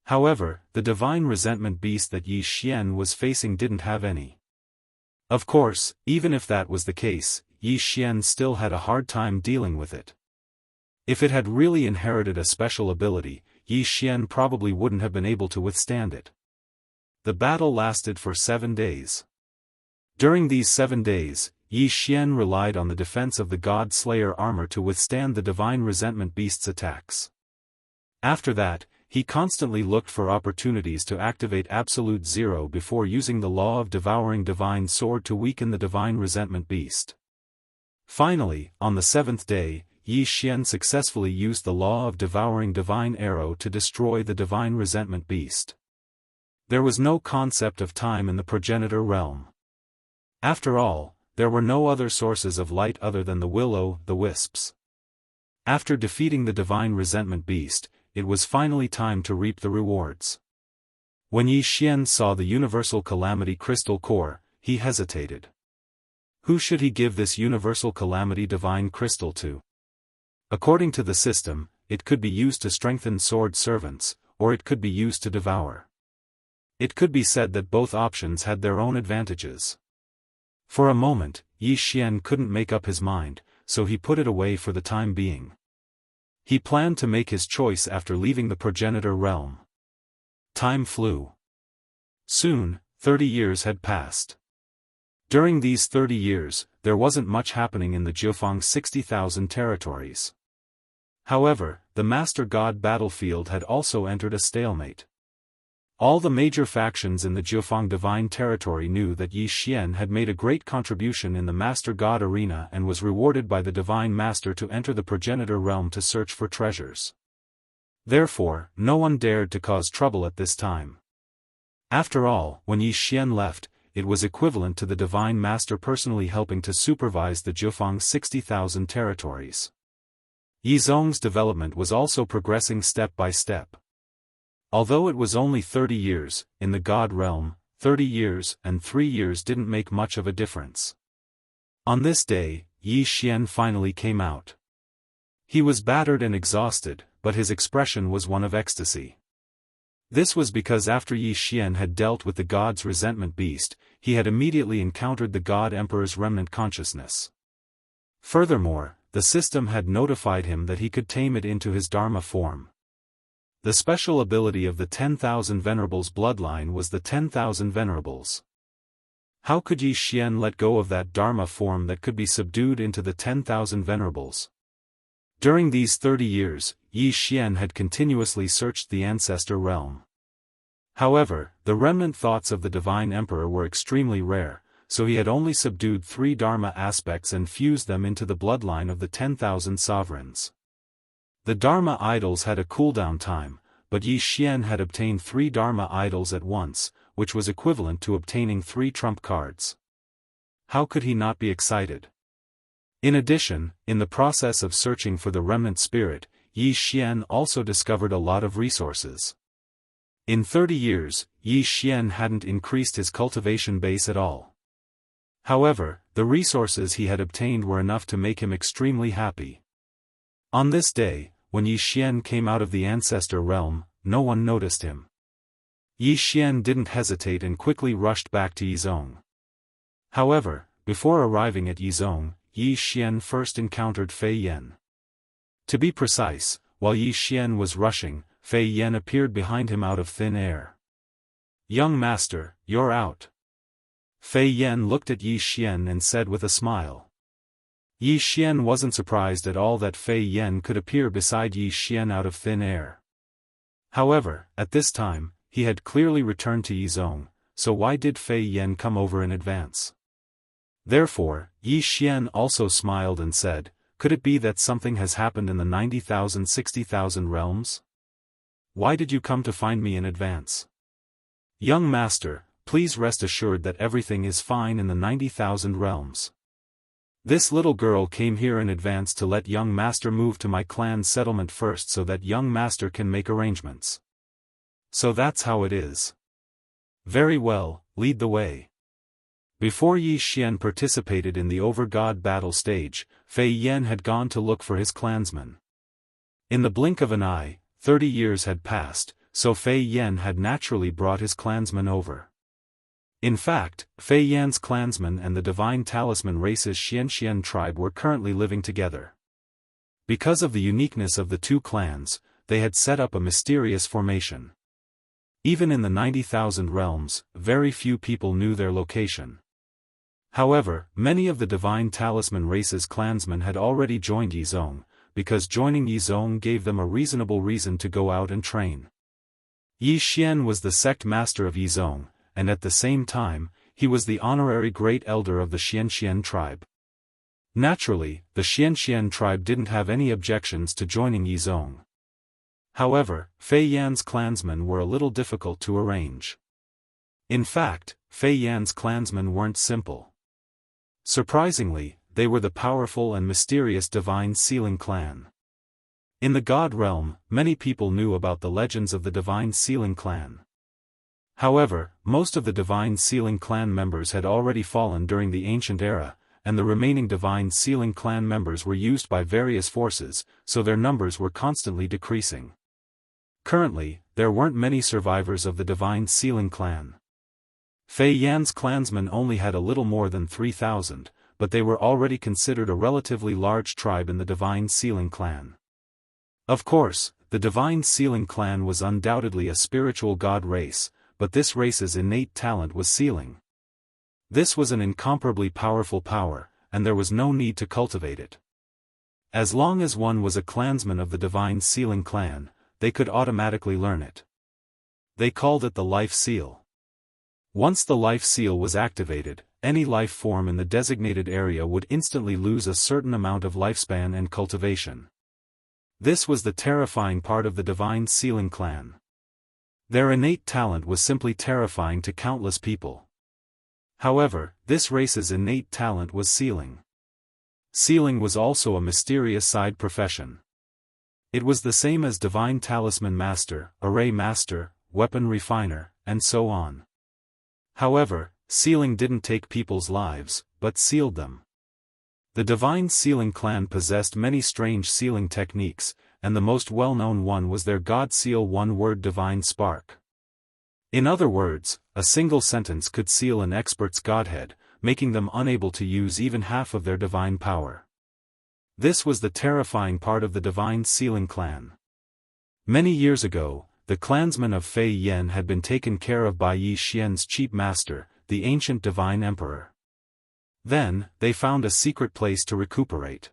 However, the divine resentment beast that Yi Xian was facing didn't have any. Of course, even if that was the case, Yi Xian still had a hard time dealing with it. If it had really inherited a special ability, Yi Xian probably wouldn't have been able to withstand it. The battle lasted for 7 days. During these 7 days, Yi Xian relied on the defense of the God Slayer armor to withstand the divine resentment beast's attacks. After that, he constantly looked for opportunities to activate Absolute Zero before using the law of Devouring divine sword to weaken the divine resentment beast. Finally, on the 7th day, Yi Xian successfully used the law of Devouring divine arrow to destroy the divine resentment beast. There was no concept of time in the progenitor realm. After all, there were no other sources of light other than the will-o'-the-wisps. After defeating the divine resentment beast, it was finally time to reap the rewards. When Yi Xian saw the universal calamity crystal core, he hesitated. Who should he give this universal calamity divine crystal to? According to the system, it could be used to strengthen sword servants, or it could be used to devour. It could be said that both options had their own advantages. For a moment, Yi Xian couldn't make up his mind, so he put it away for the time being. He planned to make his choice after leaving the progenitor realm. Time flew. Soon, 30 years had passed. During these 30 years, there wasn't much happening in the Jianghu 60,000 territories. However, the Master God battlefield had also entered a stalemate. All the major factions in the Jianghu Divine Territory knew that Yi Xian had made a great contribution in the Master God arena and was rewarded by the Divine Master to enter the progenitor realm to search for treasures. Therefore, no one dared to cause trouble at this time. After all, when Yi Xian left, it was equivalent to the Divine Master personally helping to supervise the Jianghu 60,000 territories. Yizong's development was also progressing step by step. Although it was only 30 years, in the God realm, 30 years and 3 years didn't make much of a difference. On this day, Yi Xian finally came out. He was battered and exhausted, but his expression was one of ecstasy. This was because after Yi Xian had dealt with the God's resentment beast, he had immediately encountered the God Emperor's remnant consciousness. Furthermore, the system had notified him that he could tame it into his Dharma form. The special ability of the 10,000 Venerables bloodline was the 10,000 Venerables. How could Yi Xian let go of that Dharma form that could be subdued into the 10,000 Venerables? During these 30 years, Yi Xian had continuously searched the ancestor realm. However, the remnant thoughts of the Divine Emperor were extremely rare, so he had only subdued 3 Dharma aspects and fused them into the bloodline of the 10,000 sovereigns. The Dharma idols had a cooldown time, but Yi Xian had obtained 3 Dharma idols at once, which was equivalent to obtaining 3 trump cards. How could he not be excited? In addition, in the process of searching for the remnant spirit, Yi Xian also discovered a lot of resources. In 30 years, Yi Xian hadn't increased his cultivation base at all. However, the resources he had obtained were enough to make him extremely happy. On this day, when Yi Xian came out of the ancestor realm, no one noticed him. Yi Xian didn't hesitate and quickly rushed back to Yizong. However, before arriving at Yizong, Yi Xian first encountered Fei Yan. To be precise, while Yi Xian was rushing, Fei Yan appeared behind him out of thin air. "Young master, you're out." Fei Yan looked at Yi Xian and said with a smile. Yi Xian wasn't surprised at all that Fei Yan could appear beside Yi Xian out of thin air. However, at this time, he had clearly returned to Yizhong, so why did Fei Yan come over in advance? Therefore, Yi Xian also smiled and said, could it be that something has happened in the 90,000 60,000 realms? Why did you come to find me in advance? Young master, please rest assured that everything is fine in the 90,000 realms. This little girl came here in advance to let young master move to my clan's settlement first so that young master can make arrangements. So that's how it is. Very well, lead the way. Before Yi Xian participated in the over-god battle stage, Fei Yan had gone to look for his clansmen. In the blink of an eye, 30 years had passed, so Fei Yan had naturally brought his clansmen over. In fact, Fei Yan's clansmen and the divine talisman race's Xianxian tribe were currently living together. Because of the uniqueness of the two clans, they had set up a mysterious formation. Even in the 90,000 realms, very few people knew their location. However, many of the divine talisman race's clansmen had already joined Yizhong, because joining Yizhong gave them a reasonable reason to go out and train. Yi Xian was the sect master of Yizhong, and at the same time, he was the honorary great elder of the Xianxian tribe. Naturally, the Xianxian tribe didn't have any objections to joining Yizhong. However, Fei Yan's clansmen were a little difficult to arrange. In fact, Fei Yan's clansmen weren't simple. Surprisingly, they were the powerful and mysterious Divine Sealing clan. In the God realm, many people knew about the legends of the Divine Sealing clan. However, most of the Divine Sealing clan members had already fallen during the ancient era, and the remaining Divine Sealing clan members were used by various forces, so their numbers were constantly decreasing. Currently, there weren't many survivors of the Divine Sealing clan. Fei Yan's clansmen only had a little more than 3,000, but they were already considered a relatively large tribe in the Divine Sealing clan. Of course, the Divine Sealing clan was undoubtedly a spiritual god race, but this race's innate talent was sealing. This was an incomparably powerful power, and there was no need to cultivate it. As long as one was a clansman of the Divine Sealing clan, they could automatically learn it. They called it the life seal. Once the life seal was activated, any life form in the designated area would instantly lose a certain amount of lifespan and cultivation. This was the terrifying part of the Divine Sealing clan. Their innate talent was simply terrifying to countless people. However, this race's innate talent was sealing. Sealing was also a mysterious side profession. It was the same as Divine Talisman Master, Array Master, Weapon Refiner, and so on. However, sealing didn't take people's lives, but sealed them. The Divine Sealing clan possessed many strange sealing techniques, and the most well-known one was their God Seal one-word Divine Spark. In other words, a single sentence could seal an expert's godhead, making them unable to use even half of their divine power. This was the terrifying part of the Divine Sealing clan. Many years ago, the clansmen of Fei Yan had been taken care of by Yi Xian's chief master, the ancient Divine Emperor. Then, they found a secret place to recuperate.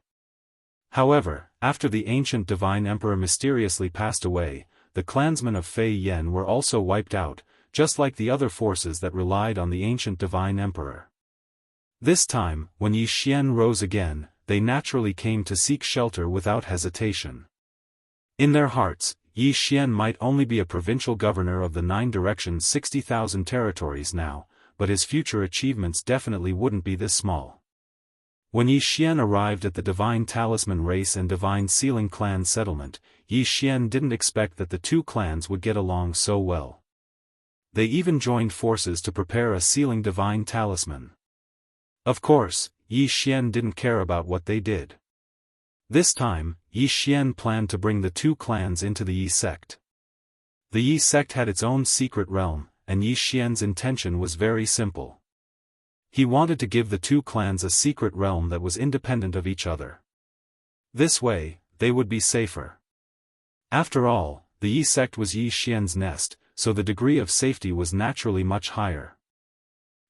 However, after the ancient Divine Emperor mysteriously passed away, the clansmen of Fei Yan were also wiped out, just like the other forces that relied on the ancient Divine Emperor. This time, when Yi Xian rose again, they naturally came to seek shelter without hesitation. In their hearts, Yi Xian might only be a provincial governor of the 9 directions 60,000 territories now, but his future achievements definitely wouldn't be this small. When Yi Xian arrived at the Divine Talisman Race and Divine Sealing clan settlement, Yi Xian didn't expect that the two clans would get along so well. They even joined forces to prepare a sealing Divine Talisman. Of course, Yi Xian didn't care about what they did. This time, Yi Xian planned to bring the two clans into the Yi sect. The Yi sect had its own secret realm, and Yi Xian's intention was very simple. He wanted to give the two clans a secret realm that was independent of each other. This way, they would be safer. After all, the Yi sect was Yi Xian's nest, so the degree of safety was naturally much higher.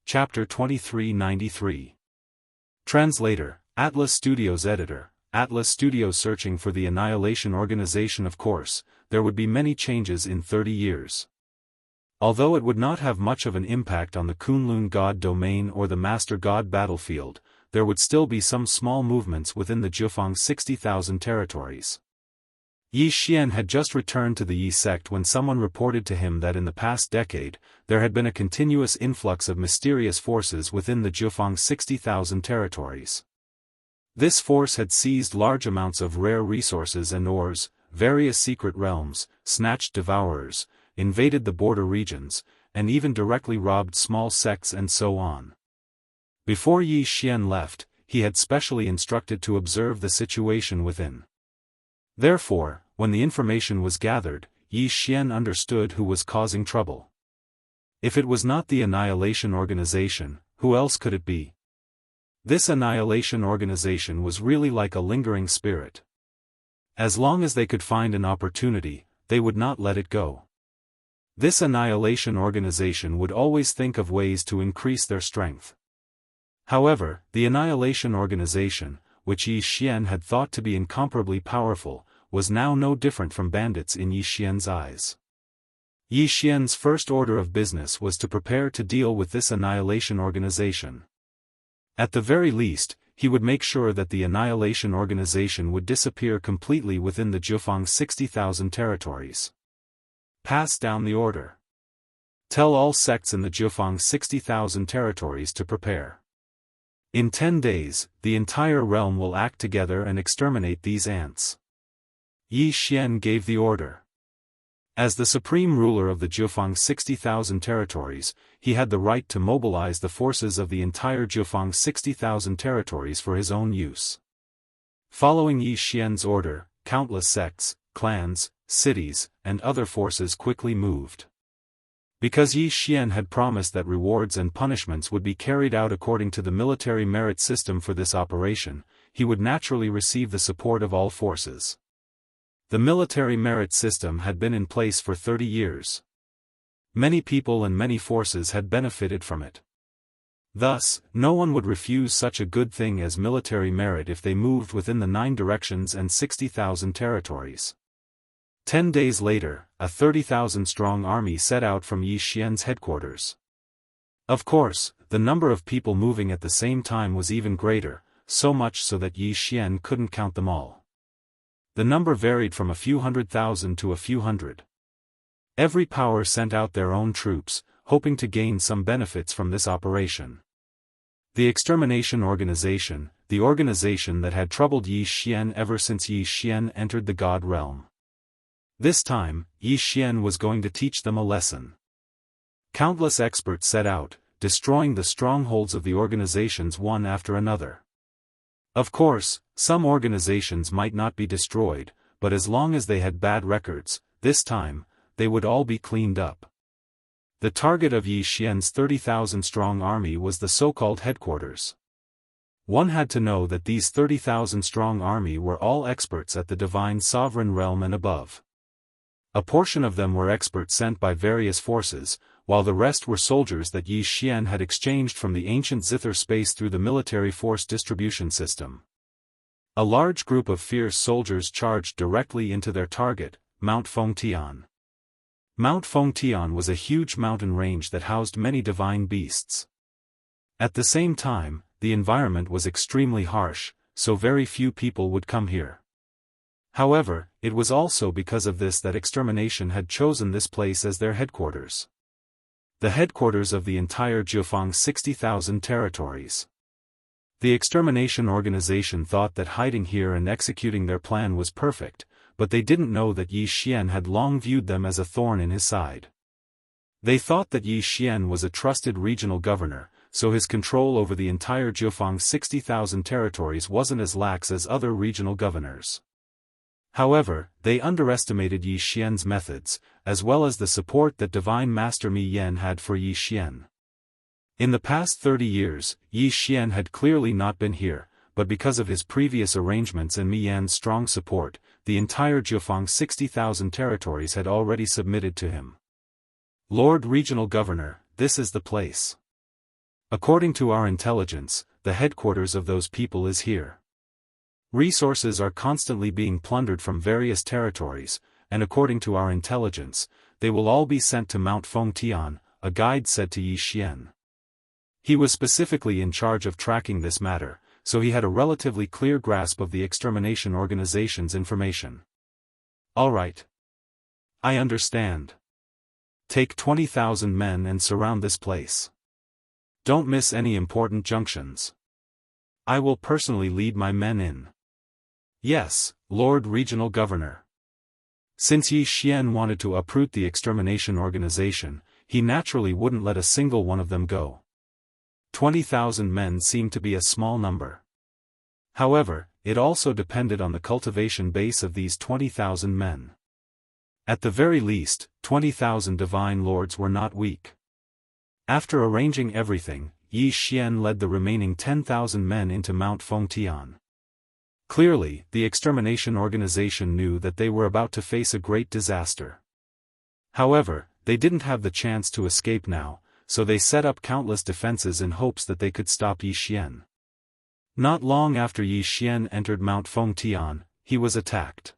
Chapter 2393. Translator, Atlas Studios Editor, Atlas Studios. Searching for the Annihilation Organization. Of course, there would be many changes in 30 years. Although it would not have much of an impact on the Kunlun God domain or the Master God battlefield, there would still be some small movements within the Jiufang 60,000 territories. Yi Xian had just returned to the Yi sect when someone reported to him that in the past decade, there had been a continuous influx of mysterious forces within the Jiufang 60,000 territories. This force had seized large amounts of rare resources and ores, various secret realms, snatched devourers, invaded the border regions, and even directly robbed small sects and so on. Before Yi Xian left, he had specially instructed to observe the situation within. Therefore, when the information was gathered, Yi Xian understood who was causing trouble. If it was not the Annihilation Organization, who else could it be? This Annihilation Organization was really like a lingering spirit. As long as they could find an opportunity, they would not let it go. This Annihilation Organization would always think of ways to increase their strength. However, the Annihilation Organization, which Yi Xian had thought to be incomparably powerful, was now no different from bandits in Yi Xian's eyes. Yi Xian's first order of business was to prepare to deal with this Annihilation Organization. At the very least, he would make sure that the Annihilation Organization would disappear completely within the Jiufang 60,000 territories. Pass down the order. Tell all sects in the Jiufang 60,000 territories to prepare. In 10 days, the entire realm will act together and exterminate these ants. Yi Xian gave the order. As the supreme ruler of the Jiufang 60,000 territories, he had the right to mobilize the forces of the entire Jiufang 60,000 territories for his own use. Following Yi Xian's order, countless sects, clans, cities, and other forces quickly moved. Because Yi Xian had promised that rewards and punishments would be carried out according to the military merit system for this operation, he would naturally receive the support of all forces. The military merit system had been in place for 30 years. Many people and many forces had benefited from it. Thus, no one would refuse such a good thing as military merit if they moved within the 9 directions and 60,000 territories. 10 days later, a 30,000-strong army set out from Yi Xian's headquarters. Of course, the number of people moving at the same time was even greater, so much so that Yi Xian couldn't count them all. The number varied from a few 100,000 to a few hundred. Every power sent out their own troops, hoping to gain some benefits from this operation. The Extermination Organization, the organization that had troubled Yi Xian ever since Yi Xian entered the God realm. This time, Yi Xian was going to teach them a lesson. Countless experts set out, destroying the strongholds of the organizations one after another. Of course, some organizations might not be destroyed, but as long as they had bad records, this time, they would all be cleaned up. The target of Yi Xian's 30,000-strong army was the so-called headquarters. One had to know that these 30,000-strong army were all experts at the divine sovereign realm and above. A portion of them were experts sent by various forces, while the rest were soldiers that Yi Xian had exchanged from the ancient zither space through the military force distribution system. A large group of fierce soldiers charged directly into their target, Mount Fengtian. Mount Fengtian was a huge mountain range that housed many divine beasts. At the same time, the environment was extremely harsh, so very few people would come here. However, it was also because of this that Extermination had chosen this place as their headquarters. The headquarters of the entire Jiufang 60,000 territories. The Extermination Organization thought that hiding here and executing their plan was perfect, but they didn't know that Yi Xian had long viewed them as a thorn in his side. They thought that Yi Xian was a trusted regional governor, so his control over the entire Jiufang 60,000 territories wasn't as lax as other regional governors. However, they underestimated Yi Xian's methods, as well as the support that Divine Master Mi Yan had for Yi Xian. In the past 30 years, Yi Xian had clearly not been here, but because of his previous arrangements and Mi Yan's strong support, the entire Jiufang 60,000 territories had already submitted to him. Lord Regional Governor, this is the place. According to our intelligence, the headquarters of those people is here. Resources are constantly being plundered from various territories, and according to our intelligence, they will all be sent to Mount Fengtian, a guide said to Yi Xian. He was specifically in charge of tracking this matter, so he had a relatively clear grasp of the extermination organization's information. All right. I understand. Take 20,000 men and surround this place. Don't miss any important junctions. I will personally lead my men in. Yes, Lord Regional Governor. Since Yi Xian wanted to uproot the extermination organization, he naturally wouldn't let a single one of them go. 20,000 men seemed to be a small number. However, it also depended on the cultivation base of these 20,000 men. At the very least, 20,000 divine lords were not weak. After arranging everything, Yi Xian led the remaining 10,000 men into Mount Fengtian. Clearly, the extermination organization knew that they were about to face a great disaster. However, they didn't have the chance to escape now, so they set up countless defenses in hopes that they could stop Yi Xian. Not long after Yi Xian entered Mount Fengtian, he was attacked.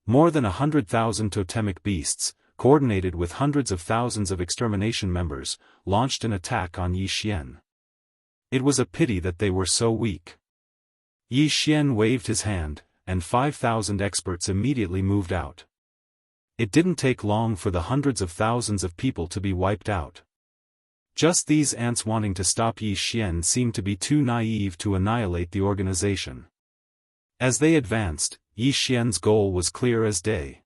More than 100,000 totemic beasts, coordinated with hundreds of thousands of extermination members, launched an attack on Yi Xian. It was a pity that they were so weak. Yi Xian waved his hand, and 5,000 experts immediately moved out. It didn't take long for the hundreds of thousands of people to be wiped out. Just these ants wanting to stop Yi Xian seemed to be too naive to annihilate the organization. As they advanced, Yi Xian's goal was clear as day.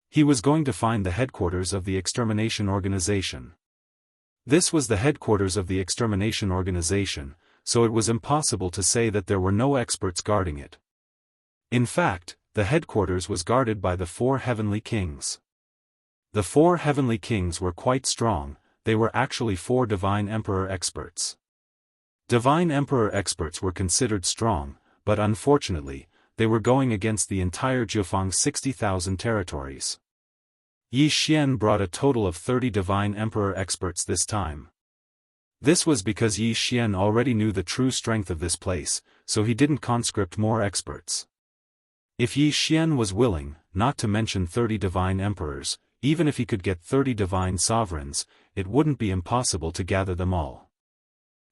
He was going to find the headquarters of the extermination organization. This was the headquarters of the extermination organization, so it was impossible to say that there were no experts guarding it. In fact, the headquarters was guarded by the 4 heavenly kings. The 4 heavenly kings were quite strong. They were actually 4 divine emperor experts. Divine emperor experts were considered strong, but unfortunately, they were going against the entire Jianghu 60,000 territories. Yi Xian brought a total of 30 divine emperor experts this time. This was because Yi Xian already knew the true strength of this place, so he didn't conscript more experts. If Yi Xian was willing, not to mention 30 divine emperors, even if he could get 30 divine sovereigns, it wouldn't be impossible to gather them all.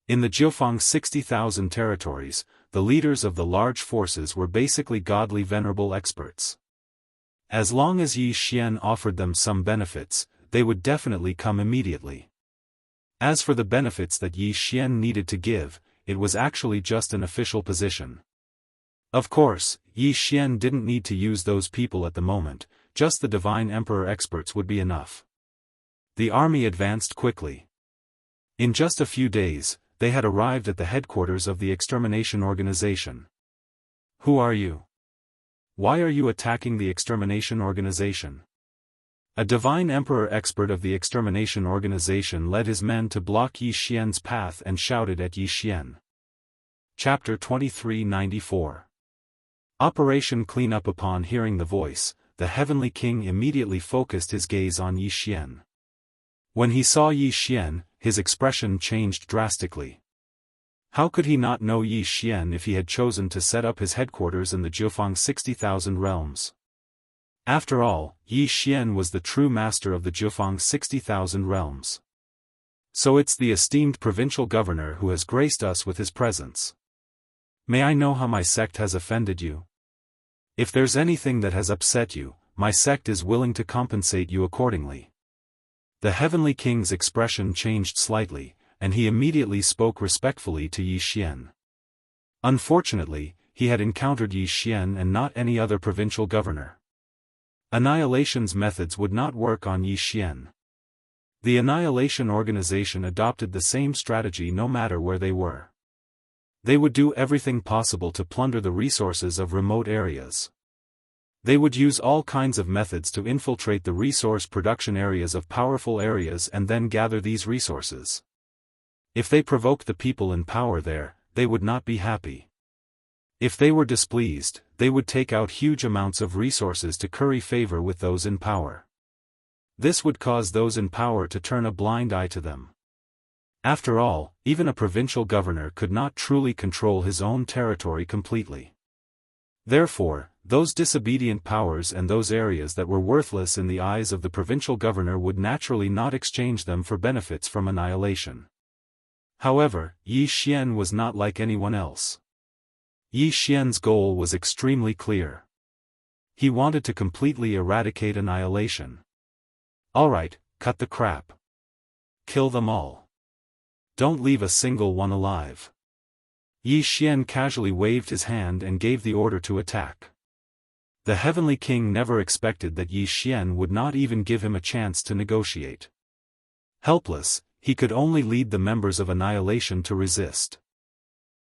In the Jianghu 60,000 territories, the leaders of the large forces were basically godly venerable experts. As long as Yi Xian offered them some benefits, they would definitely come immediately. As for the benefits that Yi Xian needed to give, it was actually just an official position. Of course, Yi Xian didn't need to use those people at the moment, just the divine emperor experts would be enough. The army advanced quickly. In just a few days, they had arrived at the headquarters of the extermination organization. Who are you? Why are you attacking the extermination organization? A divine emperor expert of the extermination organization led his men to block Yi Xian's path and shouted at Yi Xian. Chapter 2394. Operation Cleanup. Upon hearing the voice, the heavenly king immediately focused his gaze on Yi Xian. When he saw Yi Xian, his expression changed drastically. How could he not know Yi Xian if he had chosen to set up his headquarters in the Jianghu 60,000 realms? After all, Yi Xian was the true master of the Jianghu 60,000 realms. So it's the esteemed provincial governor who has graced us with his presence. May I know how my sect has offended you? If there's anything that has upset you, my sect is willing to compensate you accordingly. The heavenly king's expression changed slightly, and he immediately spoke respectfully to Yi Xian. Unfortunately, he had encountered Yi Xian and not any other provincial governor. Annihilation's methods would not work on Yi Xian. The Annihilation organization adopted the same strategy no matter where they were. They would do everything possible to plunder the resources of remote areas. They would use all kinds of methods to infiltrate the resource production areas of powerful areas and then gather these resources. If they provoked the people in power there, they would not be happy. If they were displeased, they would take out huge amounts of resources to curry favor with those in power. This would cause those in power to turn a blind eye to them. After all, even a provincial governor could not truly control his own territory completely. Therefore, those disobedient powers and those areas that were worthless in the eyes of the provincial governor would naturally not exchange them for benefits from annihilation. However, Yi Xian was not like anyone else. Yi Xian's goal was extremely clear. He wanted to completely eradicate annihilation. Alright, cut the crap. Kill them all. Don't leave a single one alive. Yi Xian casually waved his hand and gave the order to attack. The Heavenly King never expected that Yi Xian would not even give him a chance to negotiate. Helpless, he could only lead the members of Annihilation to resist.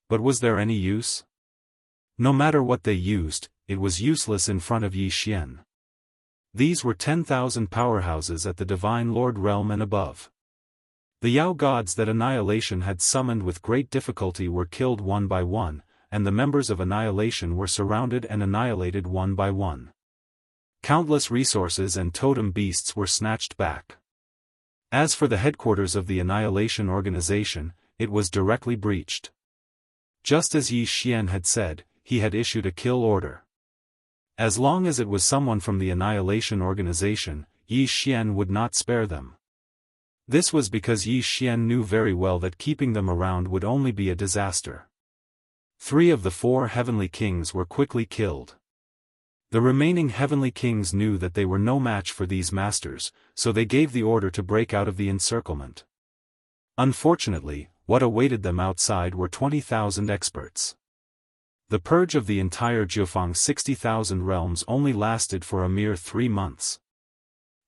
But was there any use? No matter what they used, it was useless in front of Yi Xian. These were 10,000 powerhouses at the Divine Lord realm and above. The Yao gods that Annihilation had summoned with great difficulty were killed one by one, and the members of Annihilation were surrounded and annihilated one by one. Countless resources and totem beasts were snatched back. As for the headquarters of the Annihilation organization, it was directly breached. Just as Yi Xian had said, he had issued a kill order. As long as it was someone from the Annihilation organization, Yi Xian would not spare them. This was because Yi Xian knew very well that keeping them around would only be a disaster. 3 of the 4 heavenly kings were quickly killed. The remaining heavenly kings knew that they were no match for these masters, so they gave the order to break out of the encirclement. Unfortunately, what awaited them outside were 20,000 experts. The purge of the entire Jianghu 60,000 realms only lasted for a mere 3 months.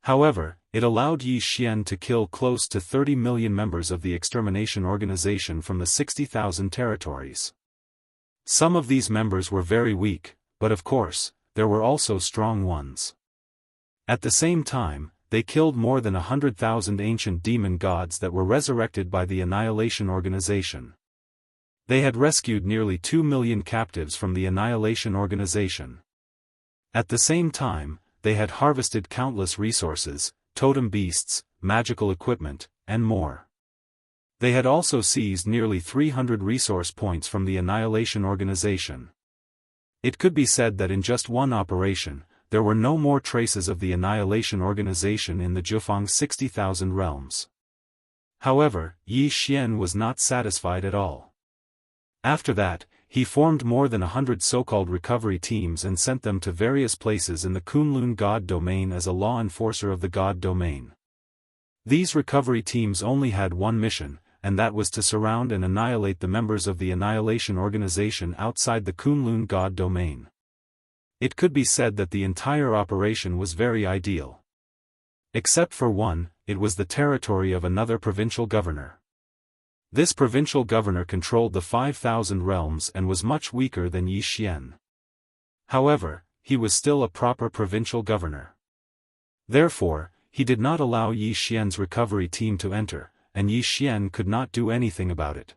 However, it allowed Yi Xian to kill close to 30 million members of the extermination organization from the 60,000 territories. Some of these members were very weak, but of course, there were also strong ones. At the same time, they killed more than 100,000 ancient demon gods that were resurrected by the Annihilation organization. They had rescued nearly 2 million captives from the Annihilation organization. At the same time, they had harvested countless resources, totem beasts, magical equipment, and more. They had also seized nearly 300 resource points from the Annihilation organization. It could be said that in just one operation, there were no more traces of the Annihilation organization in the Jianghu 60,000 realms. However, Yi Xian was not satisfied at all. After that, he formed more than 100 so-called recovery teams and sent them to various places in the Kunlun God domain as a law enforcer of the God domain. These recovery teams only had one mission, and that was to surround and annihilate the members of the Annihilation organization outside the Kunlun God domain. It could be said that the entire operation was very ideal. Except for one, it was the territory of another provincial governor. This provincial governor controlled the 5,000 realms and was much weaker than Yi Xian. However, he was still a proper provincial governor. Therefore, he did not allow Yi Xian's recovery team to enter, and Yi Xian could not do anything about it.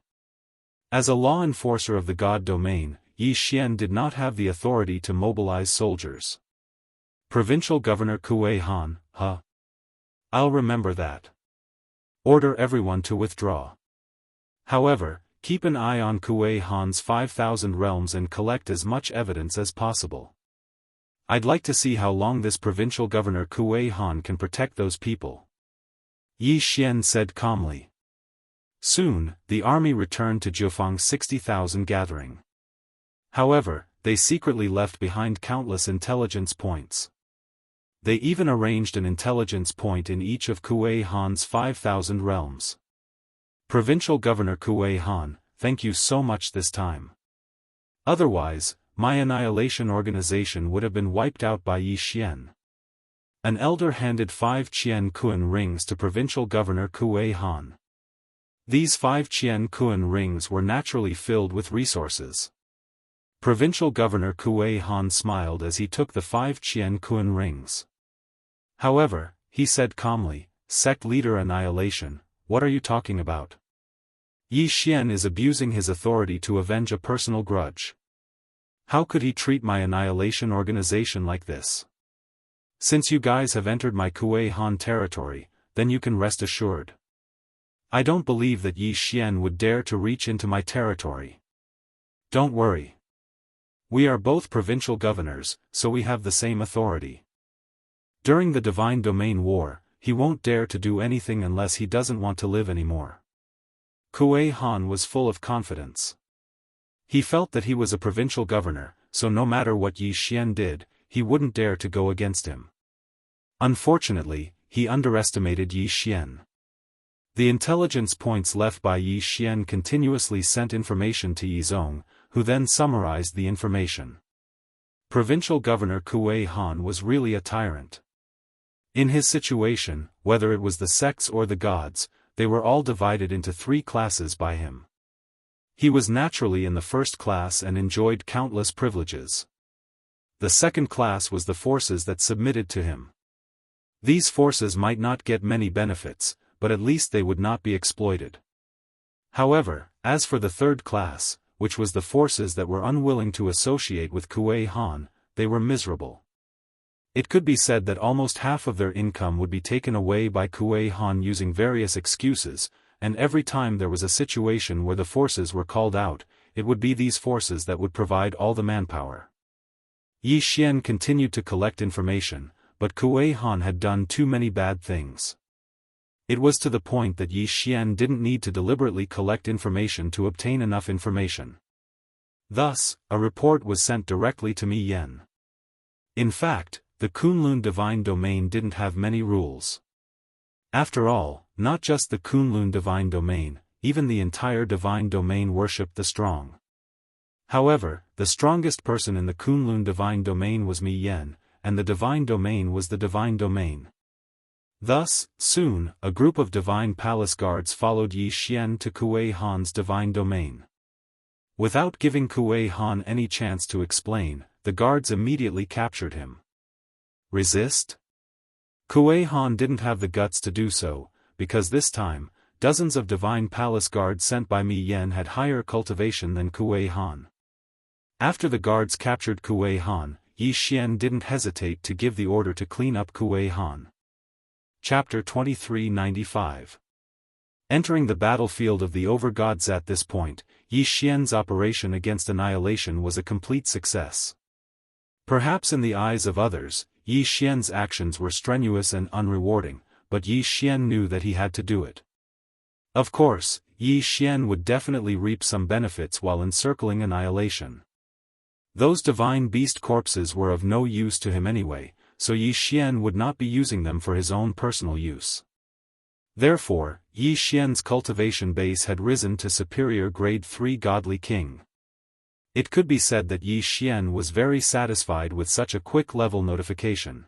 As a law enforcer of the God domain, Yi Xian did not have the authority to mobilize soldiers. Provincial Governor Kuei Han, huh? I'll remember that. Order everyone to withdraw. However, keep an eye on Kuei Han's 5,000 realms and collect as much evidence as possible. I'd like to see how long this provincial governor Kuei Han can protect those people. Yi Xian said calmly. Soon, the army returned to Jianghu 60,000 gathering. However, they secretly left behind countless intelligence points. They even arranged an intelligence point in each of Kuei Han's 5,000 realms. Provincial Governor Kuei Han, thank you so much this time. Otherwise, my Annihilation organization would have been wiped out by Yi Xian. An elder handed 5 Qian Kuan rings to Provincial Governor Kuei Han. These 5 Qian Kuan rings were naturally filled with resources. Provincial Governor Kuei Han smiled as he took the 5 Qian Kuan rings. However, he said calmly, Sect Leader Annihilation, what are you talking about? Yi Xian is abusing his authority to avenge a personal grudge. How could he treat my Annihilation organization like this? Since you guys have entered my Kuei Han territory, then you can rest assured. I don't believe that Yi Xian would dare to reach into my territory. Don't worry. We are both provincial governors, so we have the same authority. During the Divine Domain War, he won't dare to do anything unless he doesn't want to live anymore. Kuei Han was full of confidence. He felt that he was a provincial governor, so no matter what Yi Xian did, he wouldn't dare to go against him. Unfortunately, he underestimated Yi Xian. The intelligence points left by Yi Xian continuously sent information to Yi Zong, who then summarized the information. Provincial Governor Kuei Han was really a tyrant. In his situation, whether it was the sects or the gods, they were all divided into 3 classes by him. He was naturally in the first class and enjoyed countless privileges. The second class was the forces that submitted to him. These forces might not get many benefits, but at least they would not be exploited. However, as for the third class, which was the forces that were unwilling to associate with Kuei Han, they were miserable. It could be said that almost half of their income would be taken away by Kuei Han using various excuses, and every time there was a situation where the forces were called out, it would be these forces that would provide all the manpower. Yi Xian continued to collect information, but Kuei Han had done too many bad things. It was to the point that Yi Xian didn't need to deliberately collect information to obtain enough information. Thus, a report was sent directly to Mi Yen. In fact, the Kunlun Divine Domain didn't have many rules. After all, not just the Kunlun Divine Domain, even the entire Divine Domain worshipped the strong. However, the strongest person in the Kunlun Divine Domain was Mi Yen, and the Divine Domain was the Divine Domain. Thus, soon, a group of Divine Palace Guards followed Yi Xian to Kuei Han's Divine Domain. Without giving Kuei Han any chance to explain, the guards immediately captured him. Resist? Kuei Han didn't have the guts to do so, because this time, dozens of Divine Palace Guards sent by Mi Yen had higher cultivation than Kuei Han. After the guards captured Kuei Han, Yi Xian didn't hesitate to give the order to clean up Kuei Han. Chapter 2395. Entering the battlefield of the overgods at this point, Yi Xian's operation against annihilation was a complete success. Perhaps in the eyes of others, Yi Xian's actions were strenuous and unrewarding, but Yi Xian knew that he had to do it. Of course, Yi Xian would definitely reap some benefits while encircling annihilation. Those divine beast corpses were of no use to him anyway, so Yi Xian would not be using them for his own personal use. Therefore, Yi Xian's cultivation base had risen to superior grade 3 godly king. It could be said that Yi Xian was very satisfied with such a quick level notification.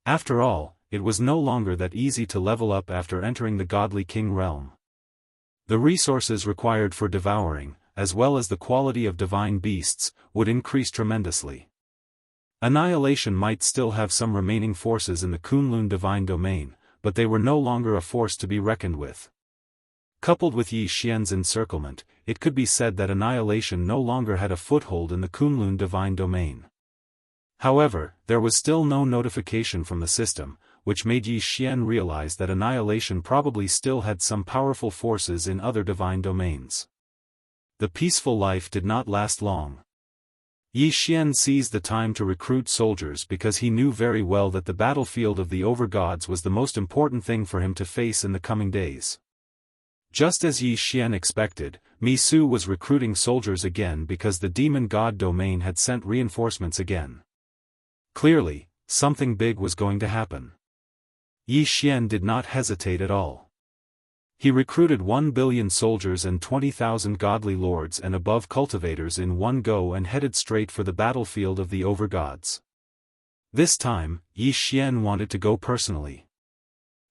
After all, it was no longer that easy to level up after entering the godly king realm. The resources required for devouring, as well as the quality of divine beasts, would increase tremendously. Annihilation might still have some remaining forces in the Kunlun Divine Domain, but they were no longer a force to be reckoned with. Coupled with Yi Xian's encirclement, it could be said that annihilation no longer had a foothold in the Kunlun Divine Domain. However, there was still no notification from the system, which made Yi Xian realize that annihilation probably still had some powerful forces in other divine domains. The peaceful life did not last long. Yi Xian seized the time to recruit soldiers because he knew very well that the battlefield of the overgods was the most important thing for him to face in the coming days. Just as Yi Xian expected, Mi Su was recruiting soldiers again because the demon god domain had sent reinforcements again. Clearly, something big was going to happen. Yi Xian did not hesitate at all. He recruited 1 billion soldiers and 20,000 godly lords and above cultivators in one go and headed straight for the battlefield of the overgods. This time, Yi Xian wanted to go personally.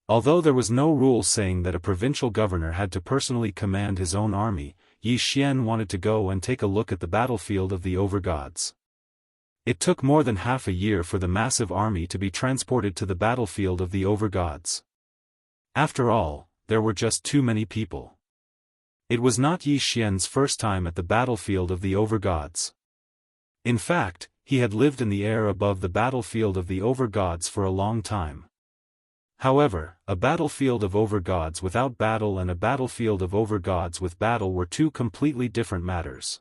Although there was no rule saying that a provincial governor had to personally command his own army, Yi Xian wanted to go and take a look at the battlefield of the overgods. It took more than half a year for the massive army to be transported to the battlefield of the overgods. After all, there were just too many people. It was not Yi Xian's first time at the battlefield of the overgods. In fact, he had lived in the air above the battlefield of the overgods for a long time. However, a battlefield of overgods without battle and a battlefield of overgods with battle were two completely different matters.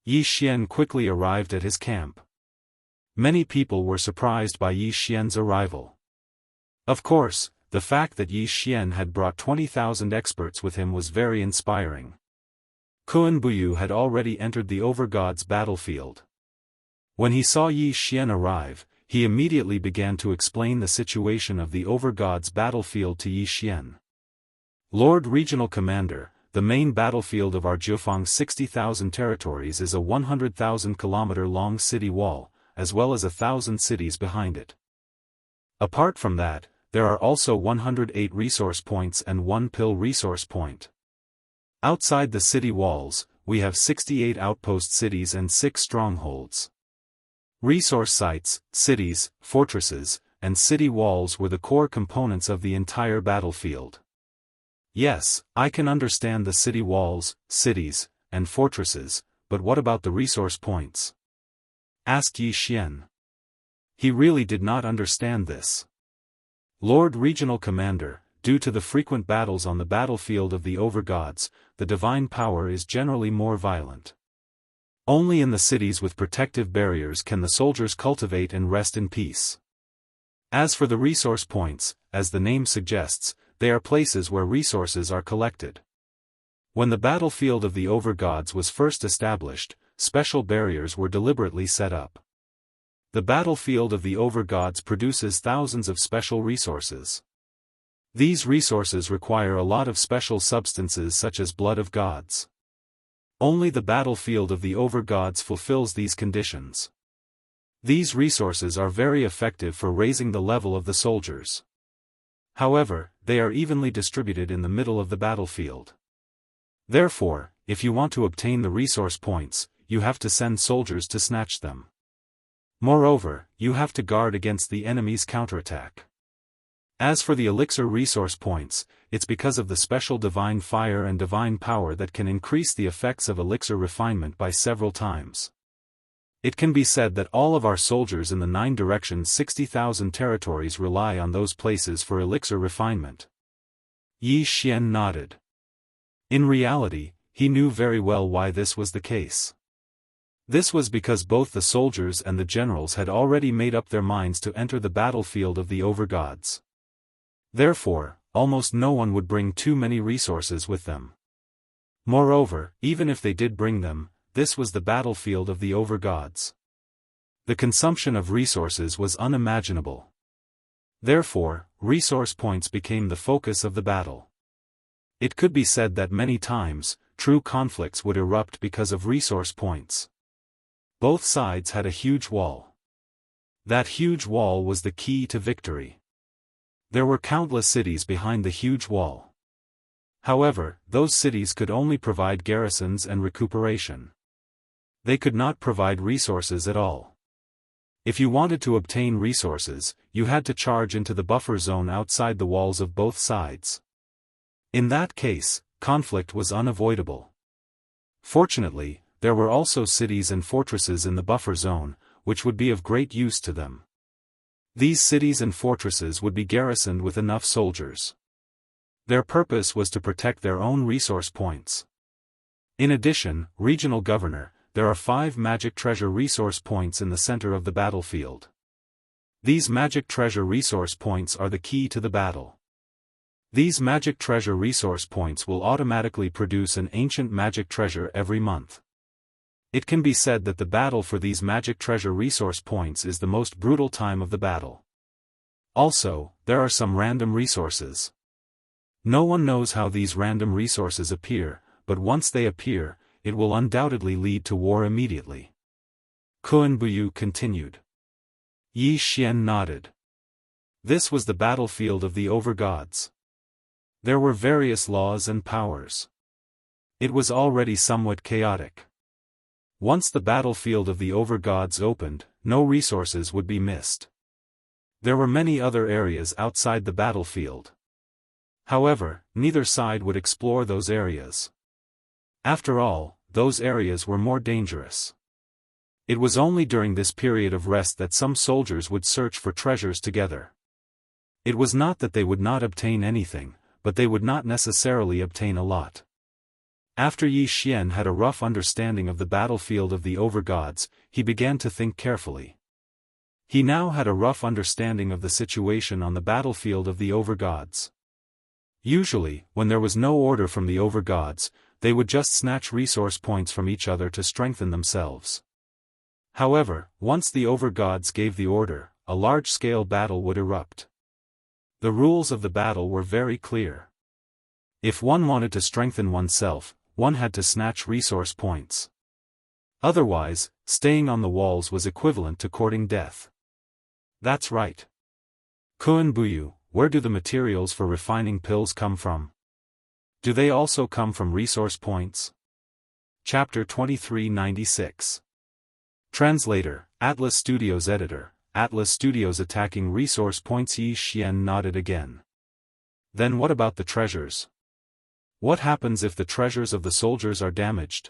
Yi Xian quickly arrived at his camp. Many people were surprised by Yi Xian's arrival. Of course, the fact that Yi Xian had brought 20,000 experts with him was very inspiring. Kuan Buyu had already entered the Overgod's battlefield. When he saw Yi Xian arrive, he immediately began to explain the situation of the Overgod's battlefield to Yi Xian. Lord Regional Commander, the main battlefield of our Jiufeng's 60,000 territories is a 100,000-kilometer-long city wall, as well as 1,000 cities behind it. Apart from that, there are also 108 resource points and 1 pill resource point. Outside the city walls, we have 68 outpost cities and 6 strongholds. Resource sites, cities, fortresses, and city walls were the core components of the entire battlefield. Yes, I can understand the city walls, cities, and fortresses, but what about the resource points? Asked Yi Xian. He really did not understand this. Lord Regional Commander, due to the frequent battles on the battlefield of the Overgods, the divine power is generally more violent. Only in the cities with protective barriers can the soldiers cultivate and rest in peace. As for the resource points, as the name suggests, they are places where resources are collected. When the battlefield of the Overgods was first established, special barriers were deliberately set up. The battlefield of the Overgods produces thousands of special resources. These resources require a lot of special substances such as blood of gods. Only the battlefield of the Overgods fulfills these conditions. These resources are very effective for raising the level of the soldiers. However, they are evenly distributed in the middle of the battlefield. Therefore, if you want to obtain the resource points, you have to send soldiers to snatch them. Moreover, you have to guard against the enemy's counterattack. As for the elixir resource points, it's because of the special divine fire and divine power that can increase the effects of elixir refinement by several times. It can be said that all of our soldiers in the 9 directions 60,000 territories rely on those places for elixir refinement. Yi Xian nodded. In reality, he knew very well why this was the case. This was because both the soldiers and the generals had already made up their minds to enter the battlefield of the Overgods. Therefore, almost no one would bring too many resources with them. Moreover, even if they did bring them, this was the battlefield of the Overgods. The consumption of resources was unimaginable. Therefore, resource points became the focus of the battle. It could be said that many times, true conflicts would erupt because of resource points. Both sides had a huge wall. That huge wall was the key to victory. There were countless cities behind the huge wall. However, those cities could only provide garrisons and recuperation. They could not provide resources at all. If you wanted to obtain resources, you had to charge into the buffer zone outside the walls of both sides. In that case, conflict was unavoidable. Fortunately, there were also cities and fortresses in the buffer zone, which would be of great use to them. These cities and fortresses would be garrisoned with enough soldiers. Their purpose was to protect their own resource points. In addition, Regional Governor, there are 5 magic treasure resource points in the center of the battlefield. These magic treasure resource points are the key to the battle. These magic treasure resource points will automatically produce an ancient magic treasure every month. It can be said that the battle for these magic treasure resource points is the most brutal time of the battle. Also, there are some random resources. No one knows how these random resources appear, but once they appear, it will undoubtedly lead to war immediately. Kuan Buyu continued. Yi Xian nodded. This was the battlefield of the Overgods. There were various laws and powers. It was already somewhat chaotic. Once the battlefield of the Overgods opened, no resources would be missed. There were many other areas outside the battlefield. However, neither side would explore those areas. After all, those areas were more dangerous. It was only during this period of rest that some soldiers would search for treasures together. It was not that they would not obtain anything, but they would not necessarily obtain a lot. After Yi Xian had a rough understanding of the battlefield of the overgods, he began to think carefully. He now had a rough understanding of the situation on the battlefield of the overgods. Usually, when there was no order from the overgods, they would just snatch resource points from each other to strengthen themselves. However, once the overgods gave the order, a large-scale battle would erupt. The rules of the battle were very clear. If one wanted to strengthen oneself, one had to snatch resource points. Otherwise, staying on the walls was equivalent to courting death. That's right. Kuan Buyu, where do the materials for refining pills come from? Do they also come from resource points? Chapter 2396. Translator, Atlas Studios Editor, Atlas Studios attacking resource points. Yi Xian nodded again. Then what about the treasures? What happens if the treasures of the soldiers are damaged?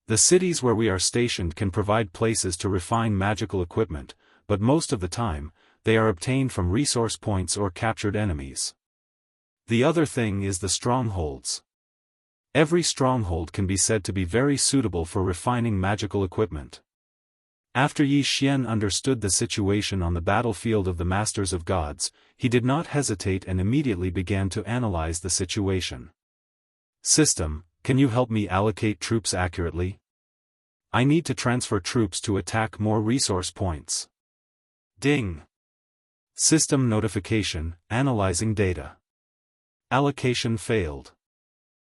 The cities where we are stationed can provide places to refine magical equipment, but most of the time, they are obtained from resource points or captured enemies. The other thing is the strongholds. Every stronghold can be said to be very suitable for refining magical equipment. After Yi Xian understood the situation on the battlefield of the Masters of Gods, he did not hesitate and immediately began to analyze the situation. System, can you help me allocate troops accurately? I need to transfer troops to attack more resource points. Ding. System notification, analyzing data. Allocation failed.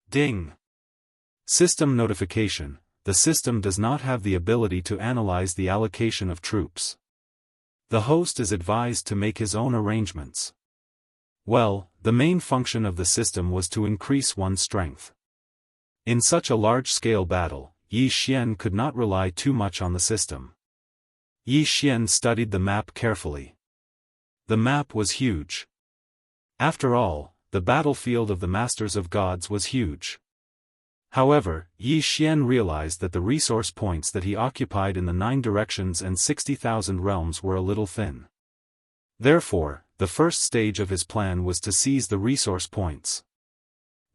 Ding. System notification, the system does not have the ability to analyze the allocation of troops. The host is advised to make his own arrangements. Well, the main function of the system was to increase one's strength. In such a large-scale battle, Yi Xian could not rely too much on the system. Yi Xian studied the map carefully. The map was huge. After all, the battlefield of the Masters of Gods was huge. However, Yi Xian realized that the resource points that he occupied in the 9 directions and 60,000 realms were a little thin. Therefore, the first stage of his plan was to seize the resource points.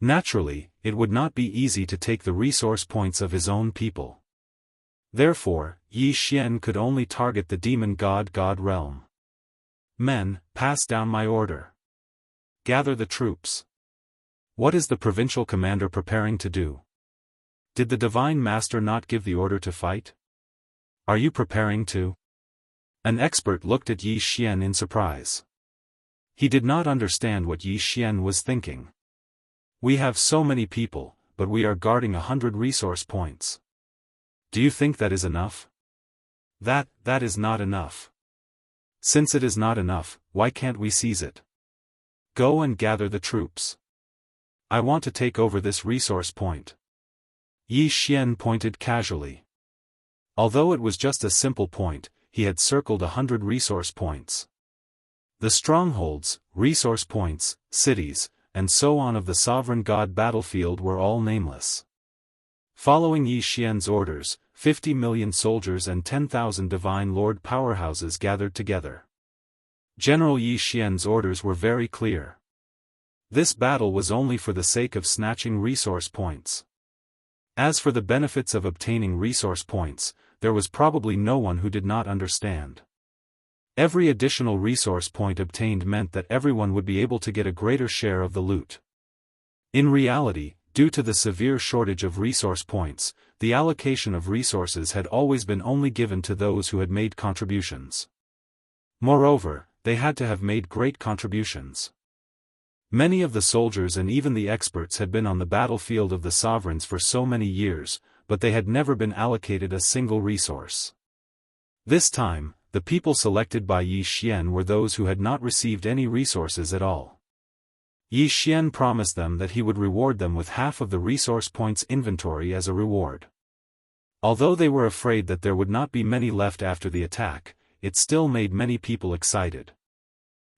Naturally, it would not be easy to take the resource points of his own people. Therefore, Yi Xian could only target the demon god realm. Men, pass down my order. Gather the troops. What is the provincial commander preparing to do? Did the divine master not give the order to fight? Are you preparing to? An expert looked at Yi Xian in surprise. He did not understand what Yi Xian was thinking. We have so many people, but we are guarding 100 resource points. Do you think that is enough? That is not enough. Since it is not enough, why can't we seize it? Go and gather the troops. I want to take over this resource point. Yi Xian pointed casually. Although it was just a simple point, he had circled 100 resource points. The strongholds, resource points, cities, and so on of the sovereign god battlefield were all nameless. Following Yi Xian's orders, 50 million soldiers and 10,000 divine lord powerhouses gathered together. General Yi Xian's orders were very clear. This battle was only for the sake of snatching resource points. As for the benefits of obtaining resource points, there was probably no one who did not understand. Every additional resource point obtained meant that everyone would be able to get a greater share of the loot. In reality, due to the severe shortage of resource points, the allocation of resources had always been only given to those who had made contributions. Moreover, they had to have made great contributions. Many of the soldiers and even the experts had been on the battlefield of the sovereigns for so many years, but they had never been allocated a single resource. This time, the people selected by Yi Xian were those who had not received any resources at all. Yi Xian promised them that he would reward them with half of the resource points inventory as a reward. Although they were afraid that there would not be many left after the attack, it still made many people excited.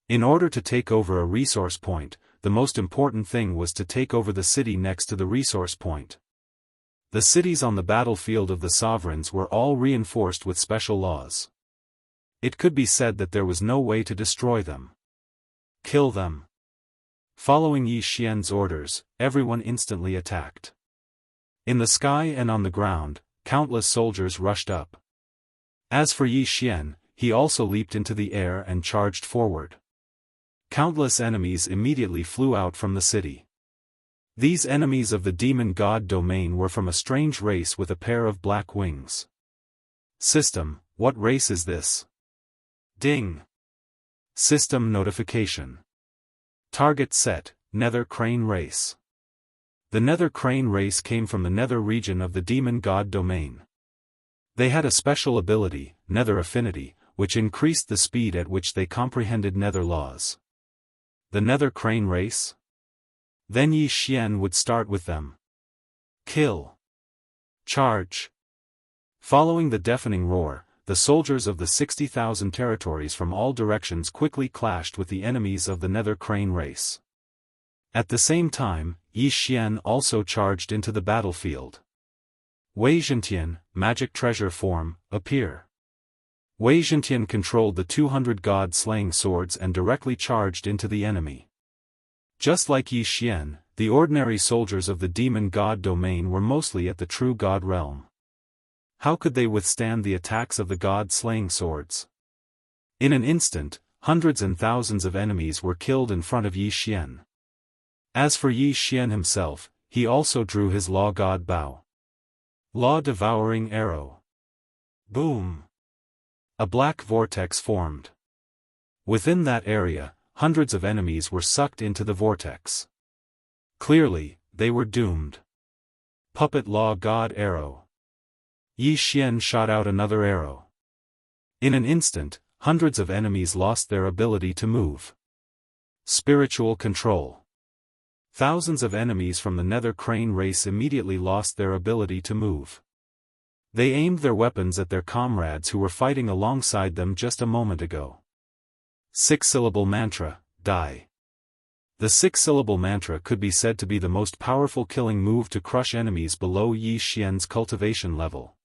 In order to take over a resource point, the most important thing was to take over the city next to the resource point. The cities on the battlefield of the sovereigns were all reinforced with special laws. It could be said that there was no way to destroy them. Kill them. Following Yi Xian's orders, everyone instantly attacked. In the sky and on the ground, countless soldiers rushed up. As for Yi Xian, he also leaped into the air and charged forward. Countless enemies immediately flew out from the city. These enemies of the demon god domain were from a strange race with a pair of black wings. System, what race is this? Ding. System notification. Target set, Nether Crane race. The Nether Crane race came from the Nether region of the demon god domain. They had a special ability, Nether Affinity, which increased the speed at which they comprehended Nether laws. The Nether Crane race? Then Yi Xian would start with them. Kill. Charge. Following the deafening roar, the soldiers of the 60,000 territories from all directions quickly clashed with the enemies of the Nether Crane race. At the same time, Yi Xian also charged into the battlefield. Wei Zhentian, magic treasure form, appear. Wei Zhentian controlled the 200 god-slaying swords and directly charged into the enemy. Just like Yi Xian, the ordinary soldiers of the demon god domain were mostly at the true god realm. How could they withstand the attacks of the god-slaying swords? In an instant, hundreds and thousands of enemies were killed in front of Yi Xian. As for Yi Xian himself, he also drew his law god bow. Law Devouring arrow. Boom! A black vortex formed. Within that area, hundreds of enemies were sucked into the vortex. Clearly, they were doomed. Puppet Law God arrow. Yi Xian shot out another arrow. In an instant, hundreds of enemies lost their ability to move. Spiritual control. Thousands of enemies from the Nether Crane race immediately lost their ability to move. They aimed their weapons at their comrades who were fighting alongside them just a moment ago. 6-syllable mantra, die. The 6-syllable mantra could be said to be the most powerful killing move to crush enemies below Yi Xian's cultivation level.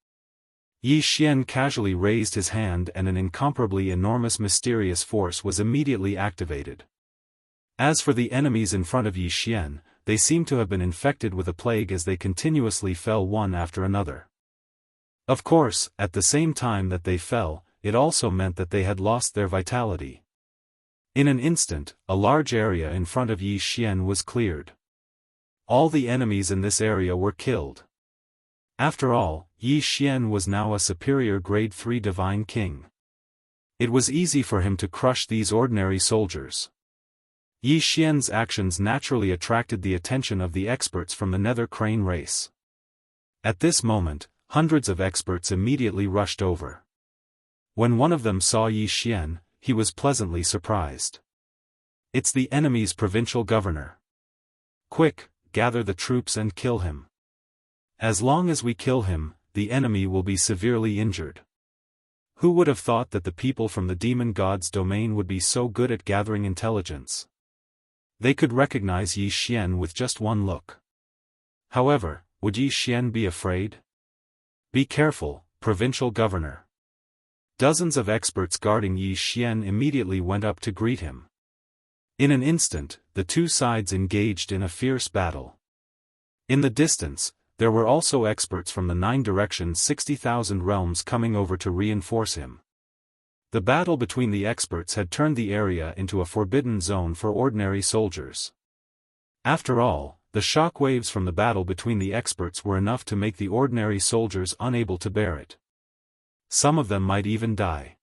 Yi Xian casually raised his hand and an incomparably enormous mysterious force was immediately activated. As for the enemies in front of Yi Xian, they seemed to have been infected with a plague as they continuously fell one after another. Of course, at the same time that they fell, it also meant that they had lost their vitality. In an instant, a large area in front of Yi Xian was cleared. All the enemies in this area were killed. After all, Yi Xian was now a superior grade 3 divine king. It was easy for him to crush these ordinary soldiers. Yi Xian's actions naturally attracted the attention of the experts from the Nether Crane race. At this moment, hundreds of experts immediately rushed over. When one of them saw Yi Xian, he was pleasantly surprised. It's the enemy's provincial governor. Quick, gather the troops and kill him. As long as we kill him, the enemy will be severely injured. Who would have thought that the people from the demon god's domain would be so good at gathering intelligence? They could recognize Yi Xian with just one look. However, would Yi Xian be afraid? Be careful, provincial governor. Dozens of experts guarding Yi Xian immediately went up to greet him. In an instant, the two sides engaged in a fierce battle. In the distance, there were also experts from the 9 directions 60,000 realms coming over to reinforce him. The battle between the experts had turned the area into a forbidden zone for ordinary soldiers. After all, the shockwaves from the battle between the experts were enough to make the ordinary soldiers unable to bear it. Some of them might even die.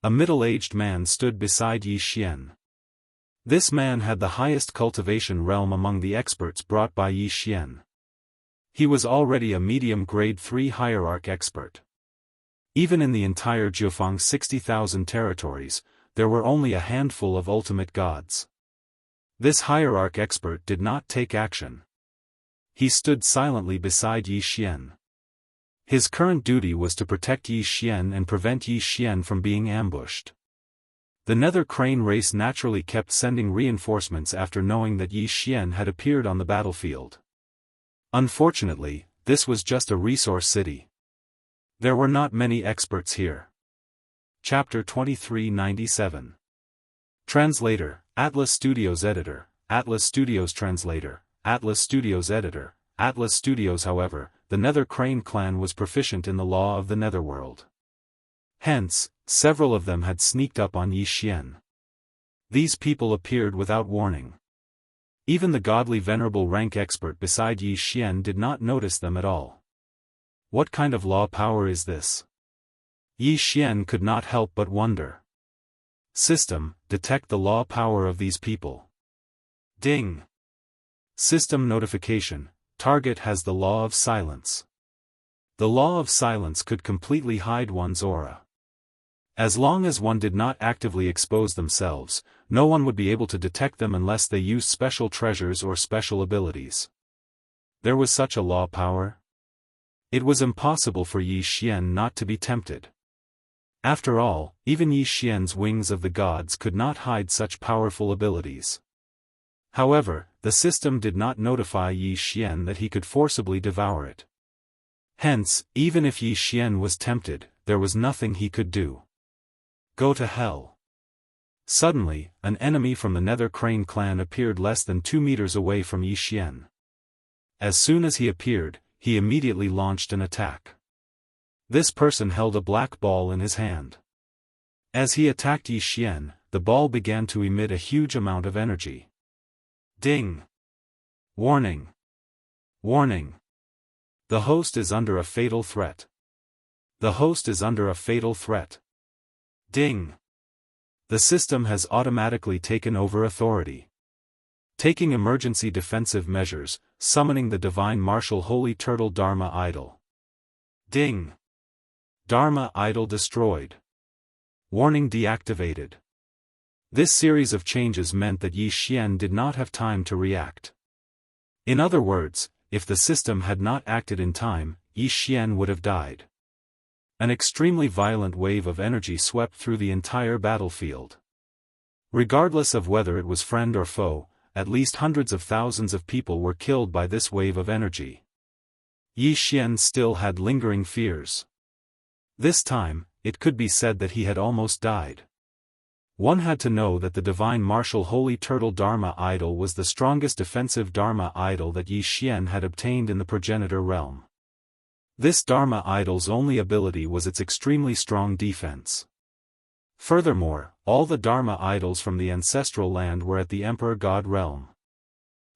A middle-aged man stood beside Yi Xian. This man had the highest cultivation realm among the experts brought by Yi Xian. He was already a medium grade 3 hierarch expert. Even in the entire Jianghu 60,000 territories, there were only a handful of ultimate gods. This hierarch expert did not take action. He stood silently beside Yi Xian. His current duty was to protect Yi Xian and prevent Yi Xian from being ambushed. The Nether Crane race naturally kept sending reinforcements after knowing that Yi Xian had appeared on the battlefield. Unfortunately, this was just a resource city. There were not many experts here. Chapter 2397. Translator, Atlas Studios Editor, Atlas Studios Translator, Atlas Studios Editor, Atlas Studios. However, the Nether Crane clan was proficient in the law of the Netherworld. Hence, several of them had sneaked up on Yi Xian. These people appeared without warning. Even the godly venerable rank expert beside Yi Xian did not notice them at all. What kind of law power is this? Yi Xian could not help but wonder. System, detect the law power of these people. Ding. System notification, target has the law of silence. The law of silence could completely hide one's aura. As long as one did not actively expose themselves, no one would be able to detect them unless they used special treasures or special abilities. There was such a law power? It was impossible for Yi Xian not to be tempted. After all, even Yi Xian's wings of the gods could not hide such powerful abilities. However, the system did not notify Yi Xian that he could forcibly devour it. Hence, even if Yi Xian was tempted, there was nothing he could do. Go to hell. Suddenly, an enemy from the Nether Crane clan appeared less than 2 meters away from Yi Xian. As soon as he appeared, he immediately launched an attack. This person held a black ball in his hand. As he attacked Yi Xian, the ball began to emit a huge amount of energy. Ding! Warning! Warning! The host is under a fatal threat. The host is under a fatal threat. Ding! The system has automatically taken over authority. Taking emergency defensive measures, summoning the divine martial holy turtle Dharma idol. Ding! Dharma idol destroyed. Warning deactivated. This series of changes meant that Yi Xian did not have time to react. In other words, if the system had not acted in time, Yi Xian would have died. An extremely violent wave of energy swept through the entire battlefield. Regardless of whether it was friend or foe, at least hundreds of thousands of people were killed by this wave of energy. Yi Xian still had lingering fears. This time, it could be said that he had almost died. One had to know that the divine martial holy turtle Dharma idol was the strongest defensive Dharma idol that Yi Xian had obtained in the progenitor realm. This Dharma idol's only ability was its extremely strong defense. Furthermore, all the Dharma idols from the ancestral land were at the Emperor God realm.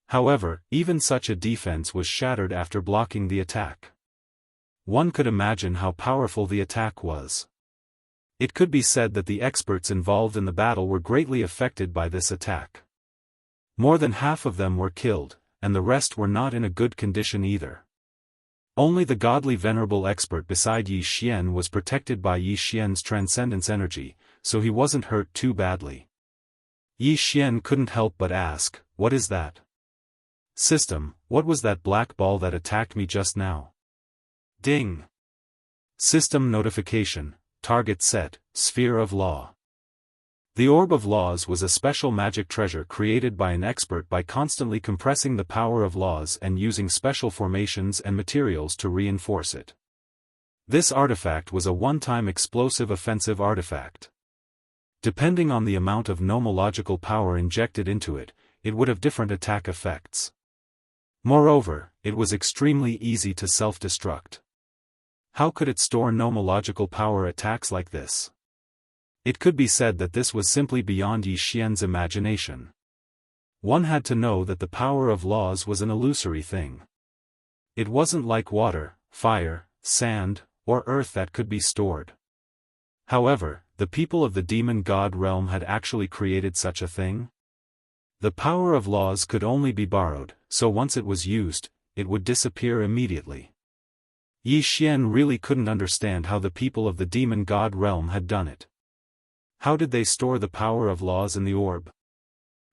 However, even such a defense was shattered after blocking the attack. One could imagine how powerful the attack was. It could be said that the experts involved in the battle were greatly affected by this attack. More than half of them were killed, and the rest were not in a good condition either. Only the godly venerable expert beside Yi Xian was protected by Yi Xian's transcendence energy, so he wasn't hurt too badly. Yi Xian couldn't help but ask, "What is that?" System, what was that black ball that attacked me just now? Ding! System notification. Target set, Sphere of Law. The Orb of Laws was a special magic treasure created by an expert by constantly compressing the power of laws and using special formations and materials to reinforce it. This artifact was a one-time explosive offensive artifact. Depending on the amount of nomological power injected into it, it would have different attack effects. Moreover, it was extremely easy to self-destruct. How could it store nomological power attacks like this? It could be said that this was simply beyond Yi Xian's imagination. One had to know that the power of laws was an illusory thing. It wasn't like water, fire, sand, or earth that could be stored. However, the people of the demon god realm had actually created such a thing. The power of laws could only be borrowed, so once it was used, it would disappear immediately. Yi Xian really couldn't understand how the people of the demon god realm had done it. How did they store the power of laws in the orb?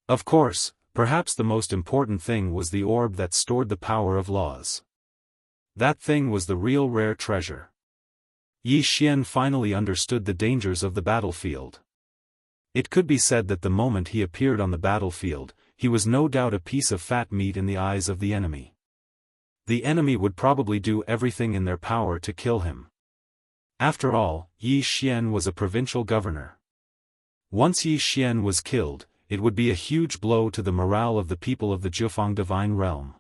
Of course, perhaps the most important thing was the orb that stored the power of laws. That thing was the real rare treasure. Yi Xian finally understood the dangers of the battlefield. It could be said that the moment he appeared on the battlefield, he was no doubt a piece of fat meat in the eyes of the enemy. The enemy would probably do everything in their power to kill him. After all, Yi Xian was a provincial governor. Once Yi Xian was killed, it would be a huge blow to the morale of the people of the Jianghu divine realm.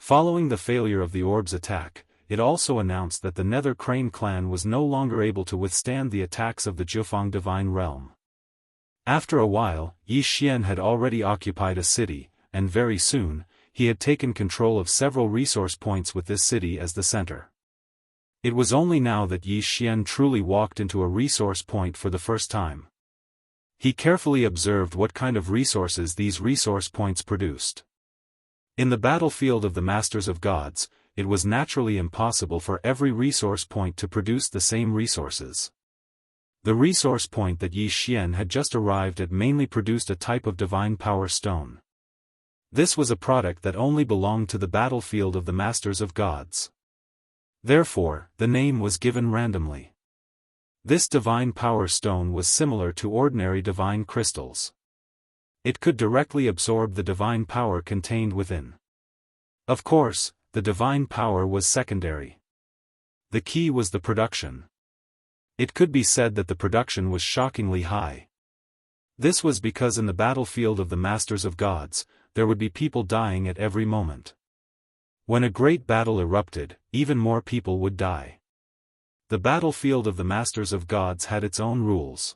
Following the failure of the orb's attack, it also announced that the Nether Crane clan was no longer able to withstand the attacks of the Jiufeng Divine Realm. After a while, Yi Xian had already occupied a city, and very soon, he had taken control of several resource points with this city as the center. It was only now that Yi Xian truly walked into a resource point for the first time. He carefully observed what kind of resources these resource points produced. In the battlefield of the Masters of Gods, it was naturally impossible for every resource point to produce the same resources. The resource point that Yi Xian had just arrived at mainly produced a type of divine power stone. This was a product that only belonged to the battlefield of the Masters of Gods. Therefore, the name was given randomly. This divine power stone was similar to ordinary divine crystals. It could directly absorb the divine power contained within. Of course, the divine power was secondary. The key was the production. It could be said that the production was shockingly high. This was because in the battlefield of the Masters of Gods, there would be people dying at every moment. When a great battle erupted, even more people would die. The battlefield of the Masters of Gods had its own rules.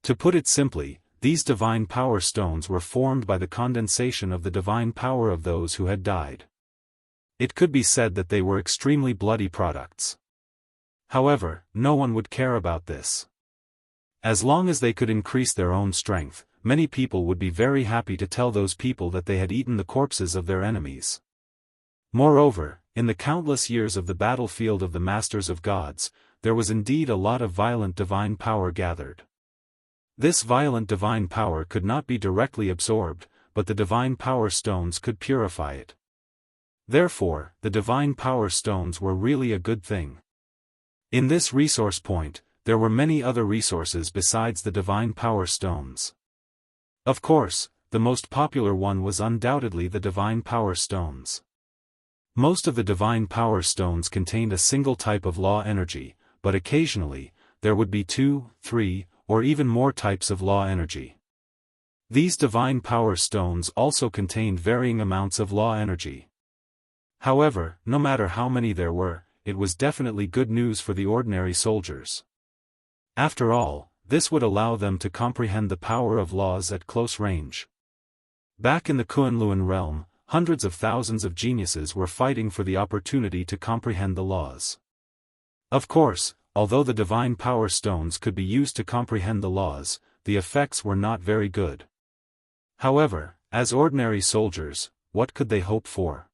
To put it simply, these divine power stones were formed by the condensation of the divine power of those who had died. It could be said that they were extremely bloody products. However, no one would care about this. As long as they could increase their own strength, many people would be very happy to tell those people that they had eaten the corpses of their enemies. Moreover, in the countless years of the battlefield of the Masters of Gods, there was indeed a lot of violent divine power gathered. This violent divine power could not be directly absorbed, but the divine power stones could purify it. Therefore, the divine power stones were really a good thing. In this resource point, there were many other resources besides the divine power stones. Of course, the most popular one was undoubtedly the divine power stones. Most of the divine power stones contained a single type of law energy, but occasionally, there would be 2, 3, or even more types of law energy. These divine power stones also contained varying amounts of law energy. However, no matter how many there were, it was definitely good news for the ordinary soldiers. After all, this would allow them to comprehend the power of laws at close range. Back in the Kunlun realm, hundreds of thousands of geniuses were fighting for the opportunity to comprehend the laws. Of course, although the divine power stones could be used to comprehend the laws, the effects were not very good. However, as ordinary soldiers, what could they hope for?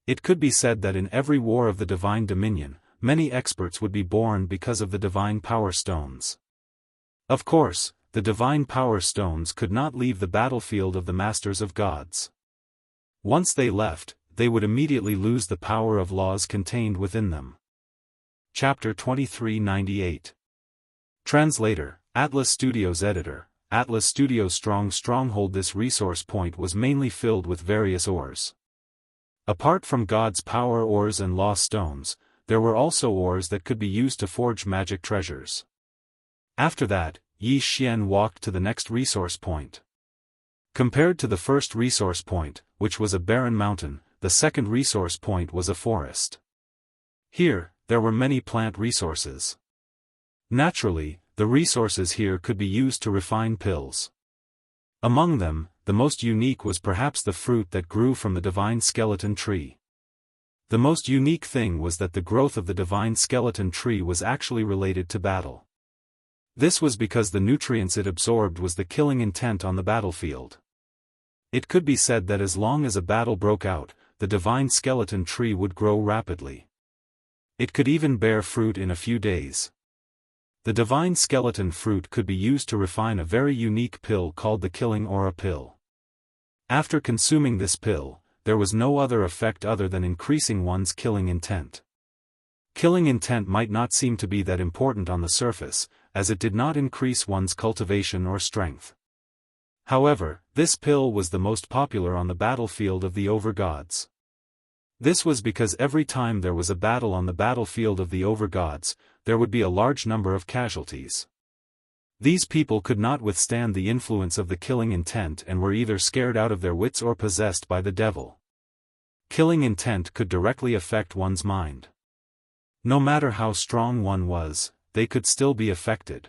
It could be said that in every war of the divine dominion, many experts would be born because of the divine power stones. Of course, the divine power stones could not leave the battlefield of the Masters of Gods. Once they left, they would immediately lose the power of laws contained within them. Chapter 2398. Translator, Atlas Studios Editor, Atlas Studios Stronghold. This resource point was mainly filled with various ores. Apart from God's power ores and law stones, there were also ores that could be used to forge magic treasures. After that, Yi Xian walked to the next resource point. Compared to the first resource point, which was a barren mountain, the second resource point was a forest. Here, there were many plant resources. Naturally, the resources here could be used to refine pills. Among them, the most unique was perhaps the fruit that grew from the divine skeleton tree. The most unique thing was that the growth of the divine skeleton tree was actually related to battle. This was because the nutrients it absorbed was the killing intent on the battlefield. It could be said that as long as a battle broke out, the divine skeleton tree would grow rapidly. It could even bear fruit in a few days. The divine skeleton fruit could be used to refine a very unique pill called the Killing Aura pill. After consuming this pill, there was no other effect other than increasing one's killing intent. Killing intent might not seem to be that important on the surface, as it did not increase one's cultivation or strength. However, this pill was the most popular on the battlefield of the overgods. This was because every time there was a battle on the battlefield of the overgods, there would be a large number of casualties. These people could not withstand the influence of the killing intent and were either scared out of their wits or possessed by the devil. Killing intent could directly affect one's mind. No matter how strong one was, they could still be affected.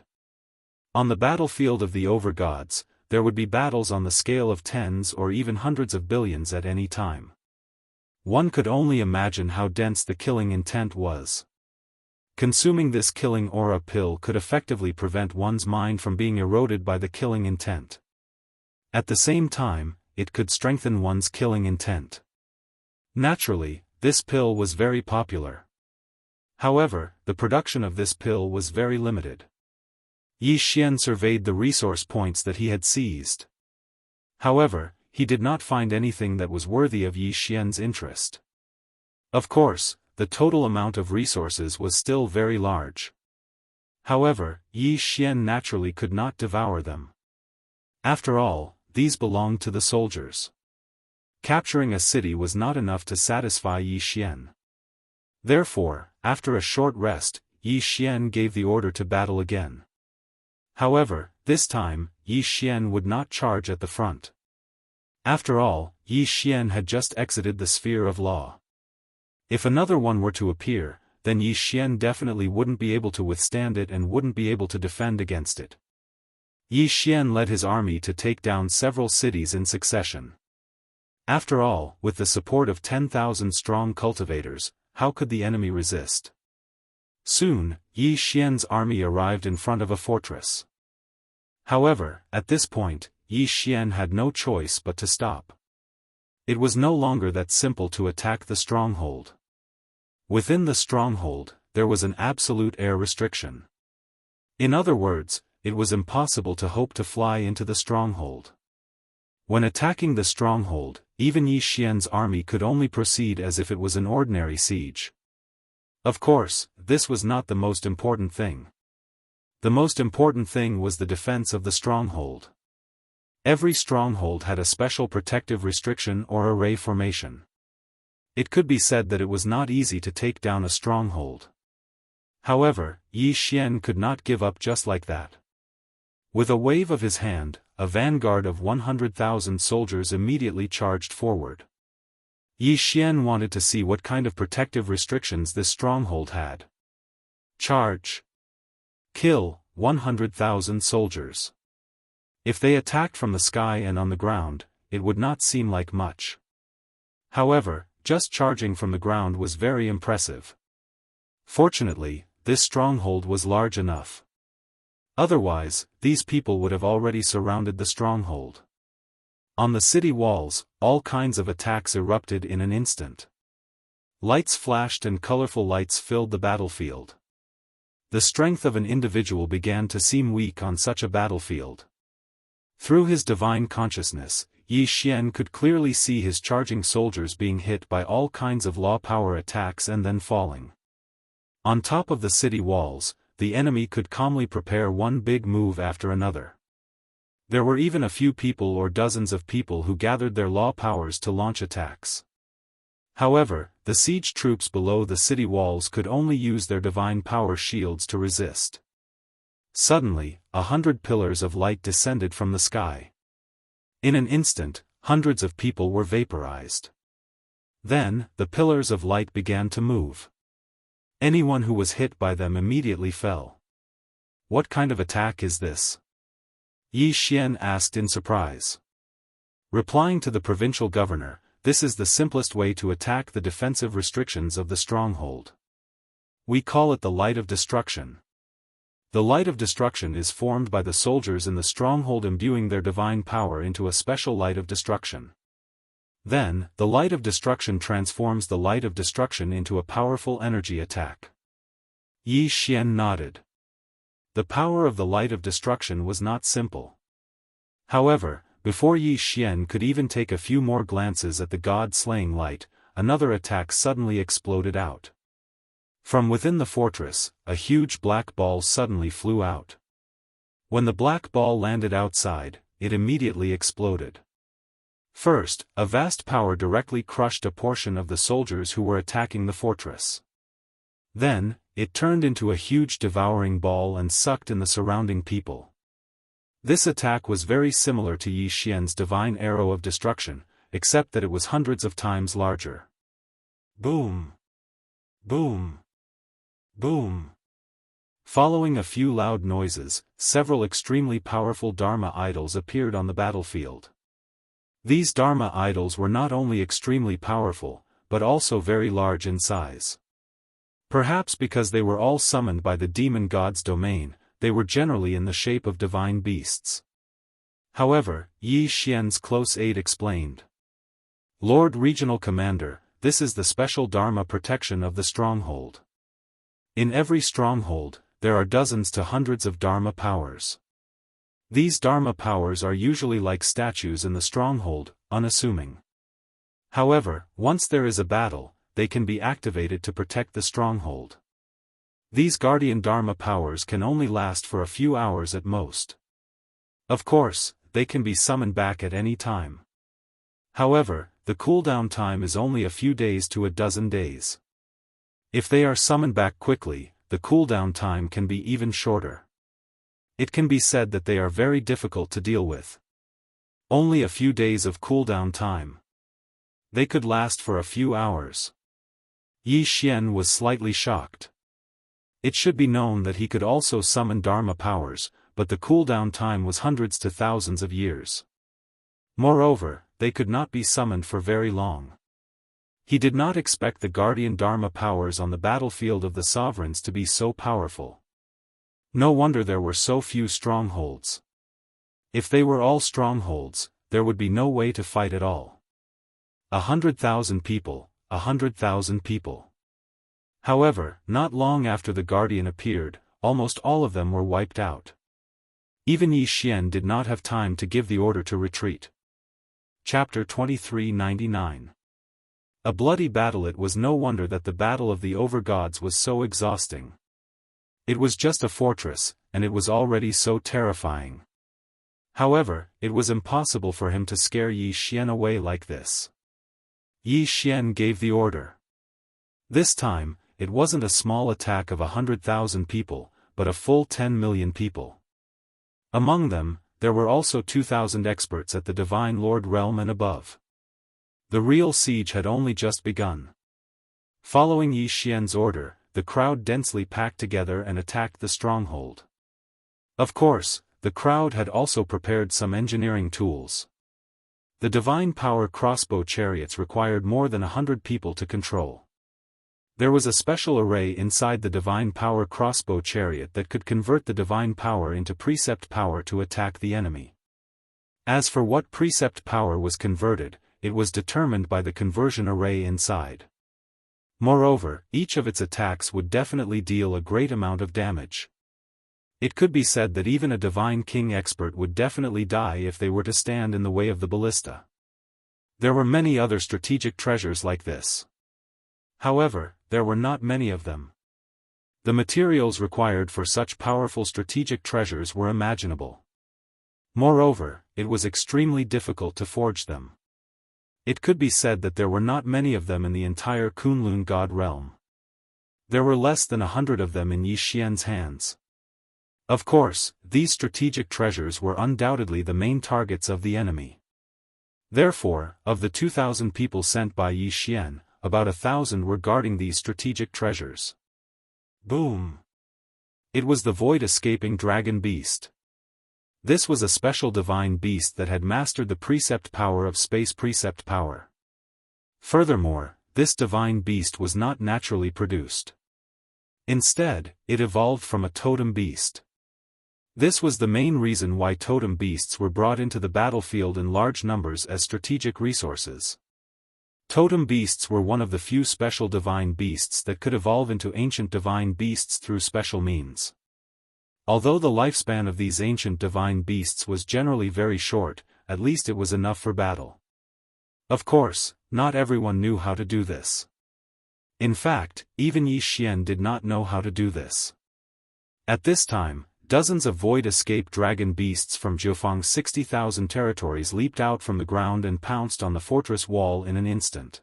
On the battlefield of the overgods, there would be battles on the scale of tens or even hundreds of billions at any time. One could only imagine how dense the killing intent was. Consuming this killing aura pill could effectively prevent one's mind from being eroded by the killing intent. At the same time, it could strengthen one's killing intent. Naturally, this pill was very popular. However, the production of this pill was very limited. Yi Xian surveyed the resource points that he had seized. However, he did not find anything that was worthy of Yi Xian's interest. Of course, the total amount of resources was still very large. However, Yi Xian naturally could not devour them. After all, these belonged to the soldiers. Capturing a city was not enough to satisfy Yi Xian. Therefore, after a short rest, Yi Xian gave the order to battle again. However, this time, Yi Xian would not charge at the front. After all, Yi Xian had just exited the sphere of law. If another one were to appear, then Yi Xian definitely wouldn't be able to withstand it and wouldn't be able to defend against it. Yi Xian led his army to take down several cities in succession. After all, with the support of 10,000 strong cultivators, how could the enemy resist? Soon, Yi Xian's army arrived in front of a fortress. However, at this point, Yi Xian had no choice but to stop. It was no longer that simple to attack the stronghold. Within the stronghold, there was an absolute air restriction. In other words, it was impossible to hope to fly into the stronghold. When attacking the stronghold, even Yi Xian's army could only proceed as if it was an ordinary siege. Of course, this was not the most important thing. The most important thing was the defense of the stronghold. Every stronghold had a special protective restriction or array formation. It could be said that it was not easy to take down a stronghold. However, Yi Xian could not give up just like that. With a wave of his hand, a vanguard of 100,000 soldiers immediately charged forward. Yi Xian wanted to see what kind of protective restrictions this stronghold had. Charge. Kill 100,000 soldiers. If they attacked from the sky and on the ground, it would not seem like much. However, just charging from the ground was very impressive. Fortunately, this stronghold was large enough. Otherwise, these people would have already surrounded the stronghold. On the city walls, all kinds of attacks erupted in an instant. Lights flashed and colorful lights filled the battlefield. The strength of an individual began to seem weak on such a battlefield. Through his divine consciousness, Yi Xian could clearly see his charging soldiers being hit by all kinds of law power attacks and then falling. On top of the city walls, the enemy could calmly prepare one big move after another. There were even a few people or dozens of people who gathered their law powers to launch attacks. However, the siege troops below the city walls could only use their divine power shields to resist. Suddenly, 100 pillars of light descended from the sky. In an instant, hundreds of people were vaporized. Then, the pillars of light began to move. Anyone who was hit by them immediately fell. What kind of attack is this? Yi Xian asked in surprise. Replying to the provincial governor, this is the simplest way to attack the defensive restrictions of the stronghold. We call it the light of destruction. The light of destruction is formed by the soldiers in the stronghold imbuing their divine power into a special light of destruction. Then, the light of destruction transforms the light of destruction into a powerful energy attack. Yi Xian nodded. The power of the light of destruction was not simple. However, before Yi Xian could even take a few more glances at the god-slaying light, another attack suddenly exploded out. From within the fortress, a huge black ball suddenly flew out. When the black ball landed outside, it immediately exploded. First, a vast power directly crushed a portion of the soldiers who were attacking the fortress. Then, it turned into a huge devouring ball and sucked in the surrounding people. This attack was very similar to Yi Xian's divine arrow of destruction, except that it was hundreds of times larger. Boom! Boom! Boom! Following a few loud noises, several extremely powerful Dharma idols appeared on the battlefield. These Dharma idols were not only extremely powerful, but also very large in size. Perhaps because they were all summoned by the demon god's domain, they were generally in the shape of divine beasts. However, Yi Xian's close aide explained. Lord Regional Commander, this is the special Dharma protection of the stronghold. In every stronghold, there are dozens to hundreds of Dharma powers. These Dharma powers are usually like statues in the stronghold, unassuming. However, once there is a battle, they can be activated to protect the stronghold. These guardian Dharma powers can only last for a few hours at most. Of course, they can be summoned back at any time. However, the cooldown time is only a few days to a dozen days. If they are summoned back quickly, the cooldown time can be even shorter. It can be said that they are very difficult to deal with. Only a few days of cooldown time. They could last for a few hours. Yi Xian was slightly shocked. It should be known that he could also summon Dharma powers, but the cooldown time was hundreds to thousands of years. Moreover, they could not be summoned for very long. He did not expect the guardian Dharma powers on the battlefield of the sovereigns to be so powerful. No wonder there were so few strongholds. If they were all strongholds, there would be no way to fight at all. 100,000 people, 100,000 people. However, not long after the guardian appeared, almost all of them were wiped out. Even Yi Xian did not have time to give the order to retreat. Chapter 2399. A bloody battle. It was no wonder that the battle of the overgods was so exhausting. It was just a fortress, and it was already so terrifying. However, it was impossible for him to scare Yi Xian away like this. Yi Xian gave the order. This time, it wasn't a small attack of 100,000 people, but a full 10 million people. Among them, there were also 2,000 experts at the Divine Lord realm and above. The real siege had only just begun. Following Yi Xian's order, the crowd densely packed together and attacked the stronghold. Of course, the crowd had also prepared some engineering tools. The divine power crossbow chariots required more than 100 people to control. There was a special array inside the divine power crossbow chariot that could convert the divine power into precept power to attack the enemy. As for what precept power was converted, it was determined by the conversion array inside. Moreover, each of its attacks would definitely deal a great amount of damage. It could be said that even a divine king expert would definitely die if they were to stand in the way of the ballista. There were many other strategic treasures like this. However, there were not many of them. The materials required for such powerful strategic treasures were imaginable. Moreover, it was extremely difficult to forge them. It could be said that there were not many of them in the entire Kunlun god realm. There were less than 100 of them in Yi Xian's hands. Of course, these strategic treasures were undoubtedly the main targets of the enemy. Therefore, of the 2,000 people sent by Yi Xian, about 1,000 were guarding these strategic treasures. Boom! It was the void-escaping dragon beast. This was a special divine beast that had mastered the precept power of space precept power. Furthermore, this divine beast was not naturally produced. Instead, it evolved from a totem beast. This was the main reason why totem beasts were brought into the battlefield in large numbers as strategic resources. Totem beasts were one of the few special divine beasts that could evolve into ancient divine beasts through special means. Although the lifespan of these ancient divine beasts was generally very short, at least it was enough for battle. Of course, not everyone knew how to do this. In fact, even Yi Xian did not know how to do this. At this time, dozens of void-escape dragon beasts from Jiufeng's 60,000 territories leaped out from the ground and pounced on the fortress wall in an instant.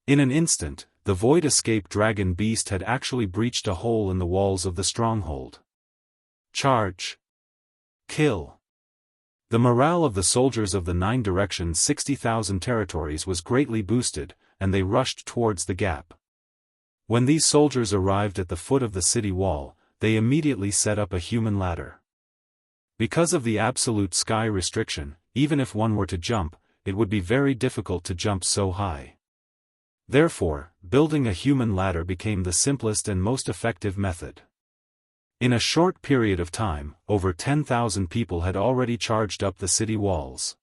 In an instant, the void-escape dragon beast had actually breached a hole in the walls of the stronghold. Charge! Kill! The morale of the soldiers of the 9 directions 60,000 territories was greatly boosted, and they rushed towards the gap. When these soldiers arrived at the foot of the city wall, they immediately set up a human ladder. Because of the absolute sky restriction, even if one were to jump, it would be very difficult to jump so high. Therefore, building a human ladder became the simplest and most effective method. In a short period of time, over 10,000 people had already charged up the city walls.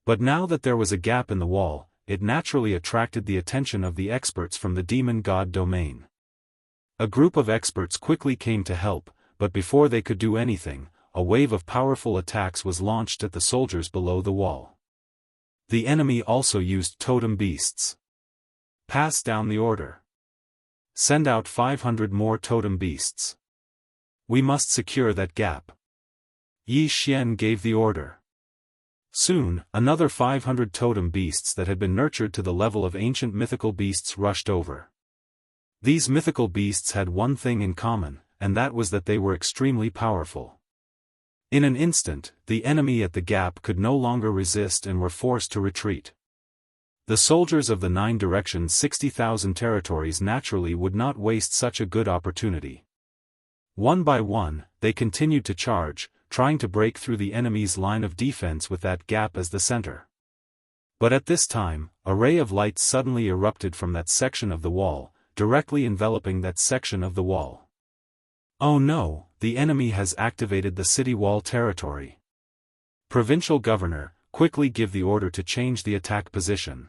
But now that there was a gap in the wall, it naturally attracted the attention of the experts from the demon god domain. A group of experts quickly came to help, but before they could do anything, a wave of powerful attacks was launched at the soldiers below the wall. The enemy also used totem beasts. Pass down the order. Send out 500 more totem beasts. We must secure that gap. Yi Xian gave the order. Soon, another 500 totem beasts that had been nurtured to the level of ancient mythical beasts rushed over. These mythical beasts had one thing in common, and that was that they were extremely powerful. In an instant, the enemy at the gap could no longer resist and were forced to retreat. The soldiers of the 9 directions 60,000 territories naturally would not waste such a good opportunity. One by one, they continued to charge, trying to break through the enemy's line of defense with that gap as the center. But at this time, a ray of light suddenly erupted from that section of the wall, directly enveloping that section of the wall. Oh no, the enemy has activated the city wall territory. Provincial governor, quickly give the order to change the attack position.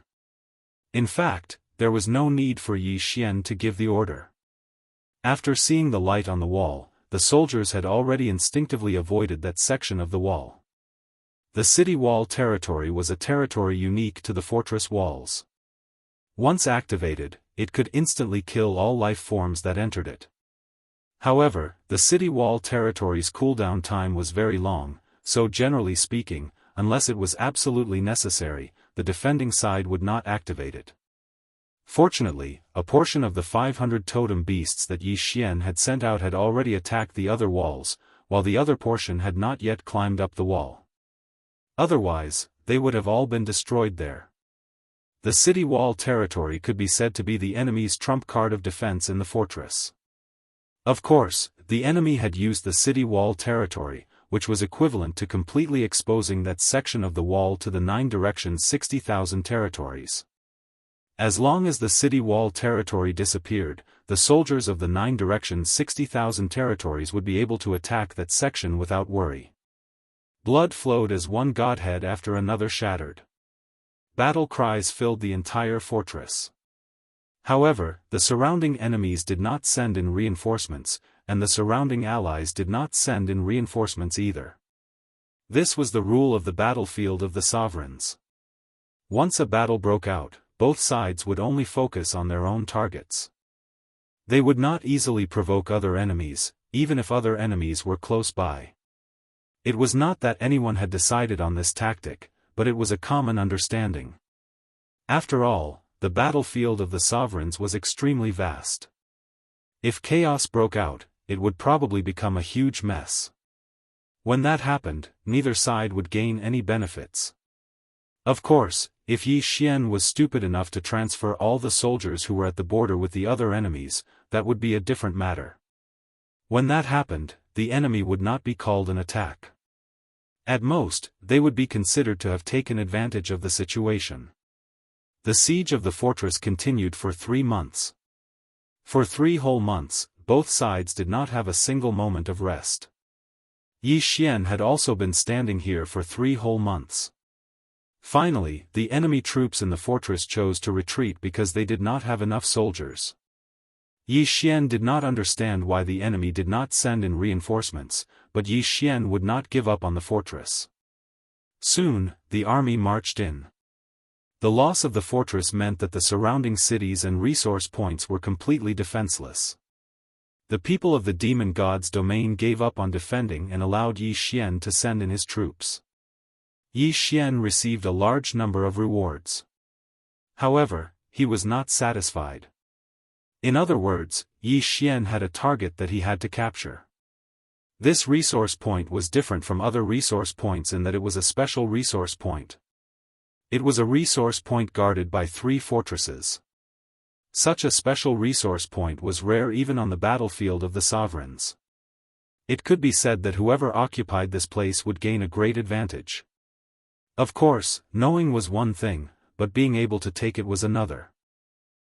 In fact, there was no need for Yi Xian to give the order. After seeing the light on the wall, the soldiers had already instinctively avoided that section of the wall. The city wall territory was a territory unique to the fortress walls. Once activated, it could instantly kill all life forms that entered it. However, the city wall territory's cooldown time was very long, so generally speaking, unless it was absolutely necessary, the defending side would not activate it. Fortunately, a portion of the 500 totem beasts that Yi Xian had sent out had already attacked the other walls, while the other portion had not yet climbed up the wall. Otherwise, they would have all been destroyed there. The city wall territory could be said to be the enemy's trump card of defense in the fortress. Of course, the enemy had used the city wall territory, which was equivalent to completely exposing that section of the wall to the 9 directions 60,000 territories. As long as the city wall territory disappeared, the soldiers of the 9 directions 60,000 territories would be able to attack that section without worry. Blood flowed as one godhead after another shattered. Battle cries filled the entire fortress. However, the surrounding enemies did not send in reinforcements, and the surrounding allies did not send in reinforcements either. This was the rule of the battlefield of the sovereigns. Once a battle broke out, both sides would only focus on their own targets. They would not easily provoke other enemies, even if other enemies were close by. It was not that anyone had decided on this tactic, but it was a common understanding. After all, the battlefield of the sovereigns was extremely vast. If chaos broke out, it would probably become a huge mess. When that happened, neither side would gain any benefits. Of course, if Yi Xian was stupid enough to transfer all the soldiers who were at the border with the other enemies, that would be a different matter. When that happened, the enemy would not be called an attack. At most, they would be considered to have taken advantage of the situation. The siege of the fortress continued for 3 months. For 3 whole months, both sides did not have a single moment of rest. Yi Xian had also been standing here for 3 whole months. Finally, the enemy troops in the fortress chose to retreat because they did not have enough soldiers. Yi Xian did not understand why the enemy did not send in reinforcements, but Yi Xian would not give up on the fortress. Soon, the army marched in. The loss of the fortress meant that the surrounding cities and resource points were completely defenseless. The people of the demon god's domain gave up on defending and allowed Yi Xian to send in his troops. Yi Xian received a large number of rewards. However, he was not satisfied. In other words, Yi Xian had a target that he had to capture. This resource point was different from other resource points in that it was a special resource point. It was a resource point guarded by 3 fortresses. Such a special resource point was rare even on the battlefield of the sovereigns. It could be said that whoever occupied this place would gain a great advantage. Of course, knowing was one thing, but being able to take it was another.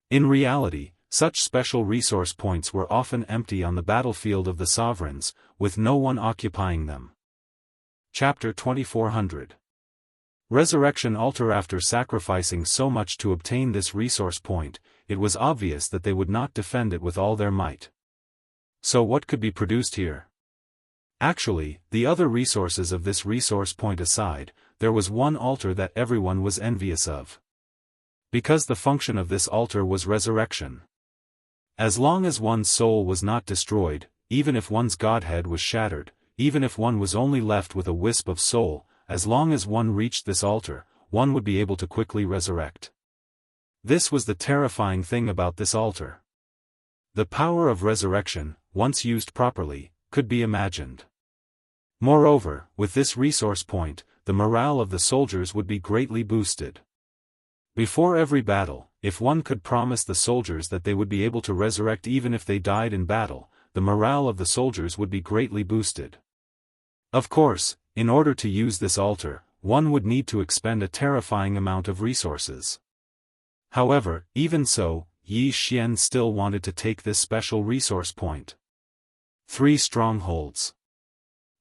In reality, such special resource points were often empty on the battlefield of the sovereigns, with no one occupying them. Chapter 2400. Resurrection Altar. After sacrificing so much to obtain this resource point, it was obvious that they would not defend it with all their might. So what could be produced here? Actually, the other resources of this resource point aside, there was one altar that everyone was envious of. Because the function of this altar was resurrection. As long as one's soul was not destroyed, even if one's godhead was shattered, even if one was only left with a wisp of soul, as long as one reached this altar, one would be able to quickly resurrect. This was the terrifying thing about this altar. The power of resurrection, once used properly, could be imagined. Moreover, with this resource point, the morale of the soldiers would be greatly boosted. Before every battle, if one could promise the soldiers that they would be able to resurrect even if they died in battle, the morale of the soldiers would be greatly boosted. Of course, in order to use this altar, one would need to expend a terrifying amount of resources. However, even so, Yi Xian still wanted to take this special resource point. 3 strongholds.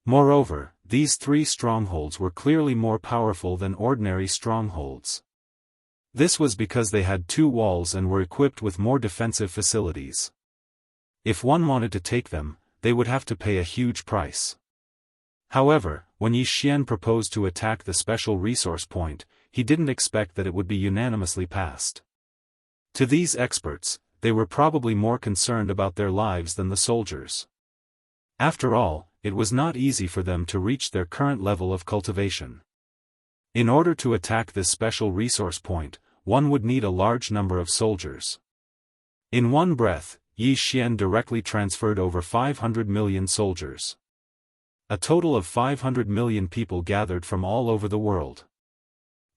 Moreover, these 3 strongholds were clearly more powerful than ordinary strongholds. This was because they had 2 walls and were equipped with more defensive facilities. If one wanted to take them, they would have to pay a huge price. However, when Yi Xian proposed to attack the special resource point, he didn't expect that it would be unanimously passed. To these experts, they were probably more concerned about their lives than the soldiers. After all, it was not easy for them to reach their current level of cultivation. In order to attack this special resource point, one would need a large number of soldiers. In one breath, Yi Xian directly transferred over 500 million soldiers. A total of 500 million people gathered from all over the world.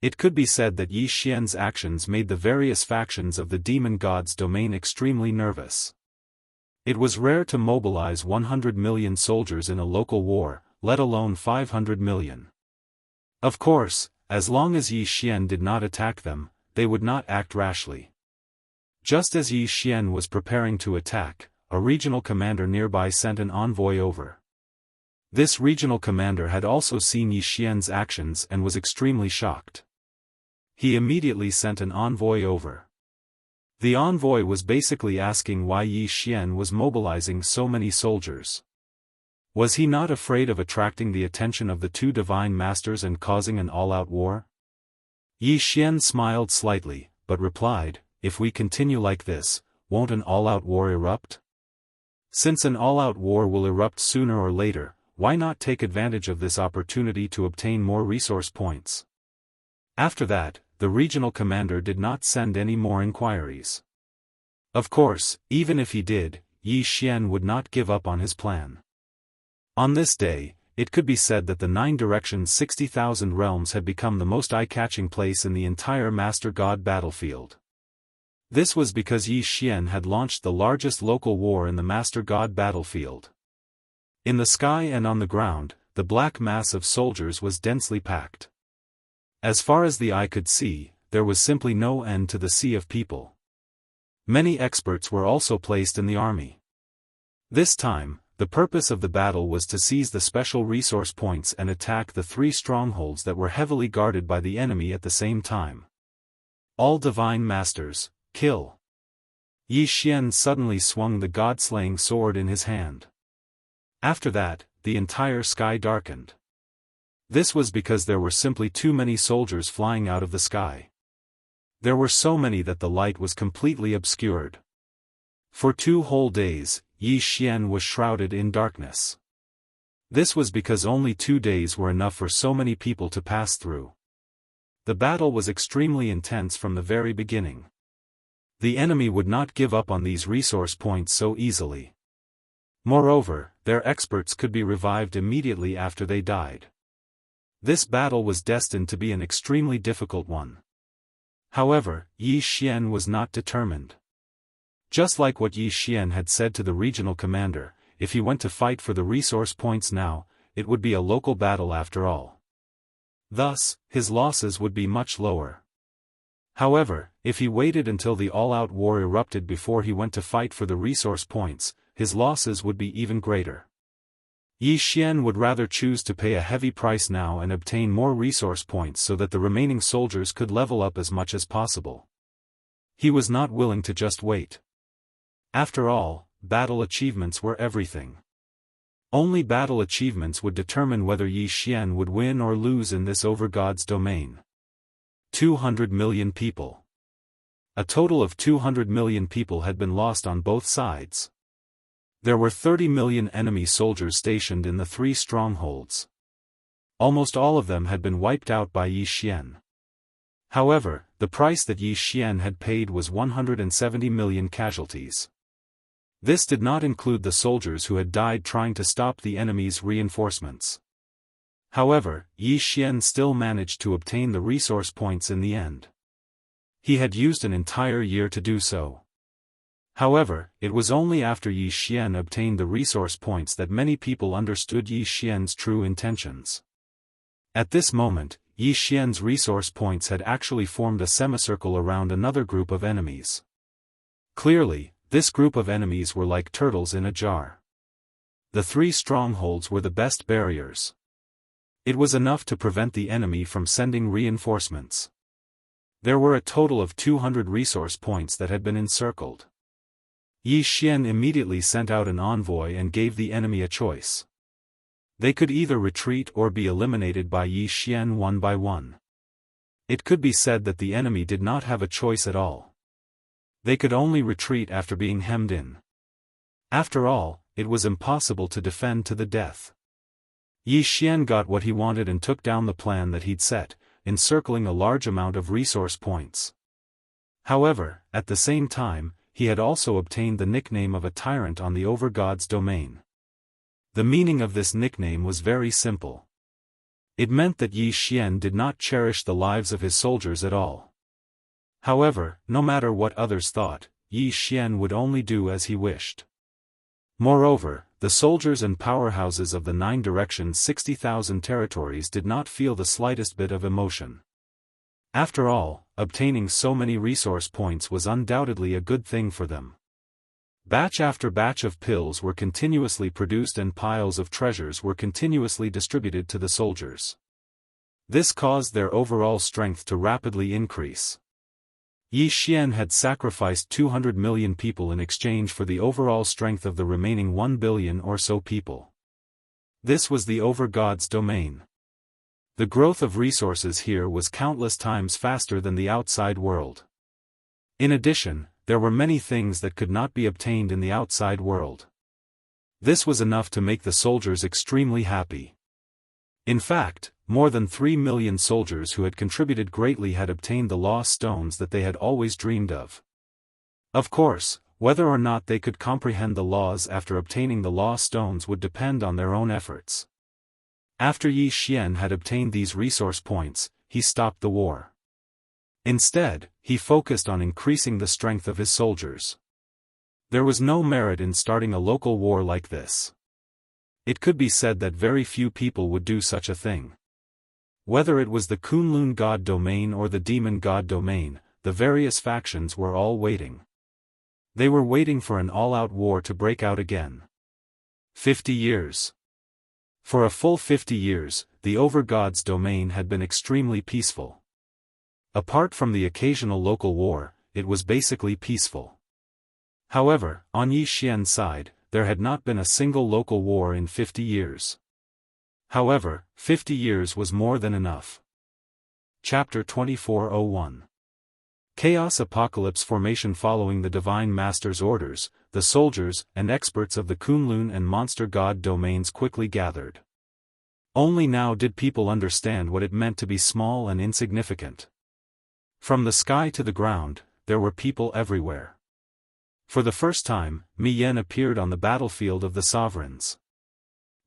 It could be said that Yi Xian's actions made the various factions of the demon god's domain extremely nervous. It was rare to mobilize 100 million soldiers in a local war, let alone 500 million. Of course, as long as Yi Xian did not attack them, they would not act rashly. Just as Yi Xian was preparing to attack, a regional commander nearby sent an envoy over. This regional commander had also seen Yi Xian's actions and was extremely shocked. He immediately sent an envoy over. The envoy was basically asking why Yi Xian was mobilizing so many soldiers. Was he not afraid of attracting the attention of the 2 divine masters and causing an all-out war? Yi Xian smiled slightly, but replied, "If we continue like this, won't an all-out war erupt? Since an all-out war will erupt sooner or later, why not take advantage of this opportunity to obtain more resource points?" After that, the regional commander did not send any more inquiries. Of course, even if he did, Yi Xian would not give up on his plan. On this day, it could be said that the 9 directions 60,000 realms had become the most eye-catching place in the entire Master God battlefield. This was because Yi Xian had launched the largest local war in the Master God battlefield. In the sky and on the ground, the black mass of soldiers was densely packed. As far as the eye could see, there was simply no end to the sea of people. Many experts were also placed in the army. This time, the purpose of the battle was to seize the special resource points and attack the 3 strongholds that were heavily guarded by the enemy at the same time. All divine masters, kill! Yi Xian suddenly swung the god-slaying sword in his hand. After that, the entire sky darkened. This was because there were simply too many soldiers flying out of the sky. There were so many that the light was completely obscured. For 2 whole days, Yi Xian was shrouded in darkness. This was because only 2 days were enough for so many people to pass through. The battle was extremely intense from the very beginning. The enemy would not give up on these resource points so easily. Moreover, their experts could be revived immediately after they died. This battle was destined to be an extremely difficult one. However, Yi Xian was not determined. Just like what Yi Xian had said to the regional commander, if he went to fight for the resource points now, it would be a local battle after all. Thus, his losses would be much lower. However, if he waited until the all-out war erupted before he went to fight for the resource points, his losses would be even greater. Yi Xian would rather choose to pay a heavy price now and obtain more resource points so that the remaining soldiers could level up as much as possible. He was not willing to just wait. After all, battle achievements were everything. Only battle achievements would determine whether Yi Xian would win or lose in this over-God's domain. 200 million people. A total of 200 million people had been lost on both sides. There were 30 million enemy soldiers stationed in the 3 strongholds. Almost all of them had been wiped out by Yi Xian. However, the price that Yi Xian had paid was 170 million casualties. This did not include the soldiers who had died trying to stop the enemy's reinforcements. However, Yi Xian still managed to obtain the resource points in the end. He had used an entire year to do so. However, it was only after Yi Xian obtained the resource points that many people understood Yi Xian's true intentions. At this moment, Yi Xian's resource points had actually formed a semicircle around another group of enemies. Clearly, this group of enemies were like turtles in a jar. The 3 strongholds were the best barriers. It was enough to prevent the enemy from sending reinforcements. There were a total of 200 resource points that had been encircled. Yi Xian immediately sent out an envoy and gave the enemy a choice. They could either retreat or be eliminated by Yi Xian one by one. It could be said that the enemy did not have a choice at all. They could only retreat after being hemmed in. After all, it was impossible to defend to the death. Yi Xian got what he wanted and took down the plan that he'd set, encircling a large amount of resource points. However, at the same time, he had also obtained the nickname of a tyrant on the over-God's domain. The meaning of this nickname was very simple. It meant that Yi Xian did not cherish the lives of his soldiers at all. However, no matter what others thought, Yi Xian would only do as he wished. Moreover, the soldiers and powerhouses of the 9 directions 60,000 territories did not feel the slightest bit of emotion. After all, obtaining so many resource points was undoubtedly a good thing for them. Batch after batch of pills were continuously produced and piles of treasures were continuously distributed to the soldiers. This caused their overall strength to rapidly increase. Yi Xian had sacrificed 200 million people in exchange for the overall strength of the remaining 1 billion or so people. This was the over-God's domain. The growth of resources here was countless times faster than the outside world. In addition, there were many things that could not be obtained in the outside world. This was enough to make the soldiers extremely happy. In fact, more than 3 million soldiers who had contributed greatly had obtained the lost stones that they had always dreamed of. Of course, whether or not they could comprehend the laws after obtaining the lost stones would depend on their own efforts. After Yi Xian had obtained these resource points, he stopped the war. Instead, he focused on increasing the strength of his soldiers. There was no merit in starting a local war like this. It could be said that very few people would do such a thing. Whether it was the Kunlun god domain or the demon god domain, the various factions were all waiting. They were waiting for an all-out war to break out again. 50 years. For a full 50 years, the over-God's domain had been extremely peaceful. Apart from the occasional local war, it was basically peaceful. However, on Yi Xian's side, there had not been a single local war in 50 years. However, 50 years was more than enough. Chapter 2401. Chaos Apocalypse Formation. Following the Divine Master's orders, the soldiers and experts of the Kunlun and Monster God domains quickly gathered. Only now did people understand what it meant to be small and insignificant. From the sky to the ground, there were people everywhere. For the first time, Mi Yen appeared on the battlefield of the sovereigns.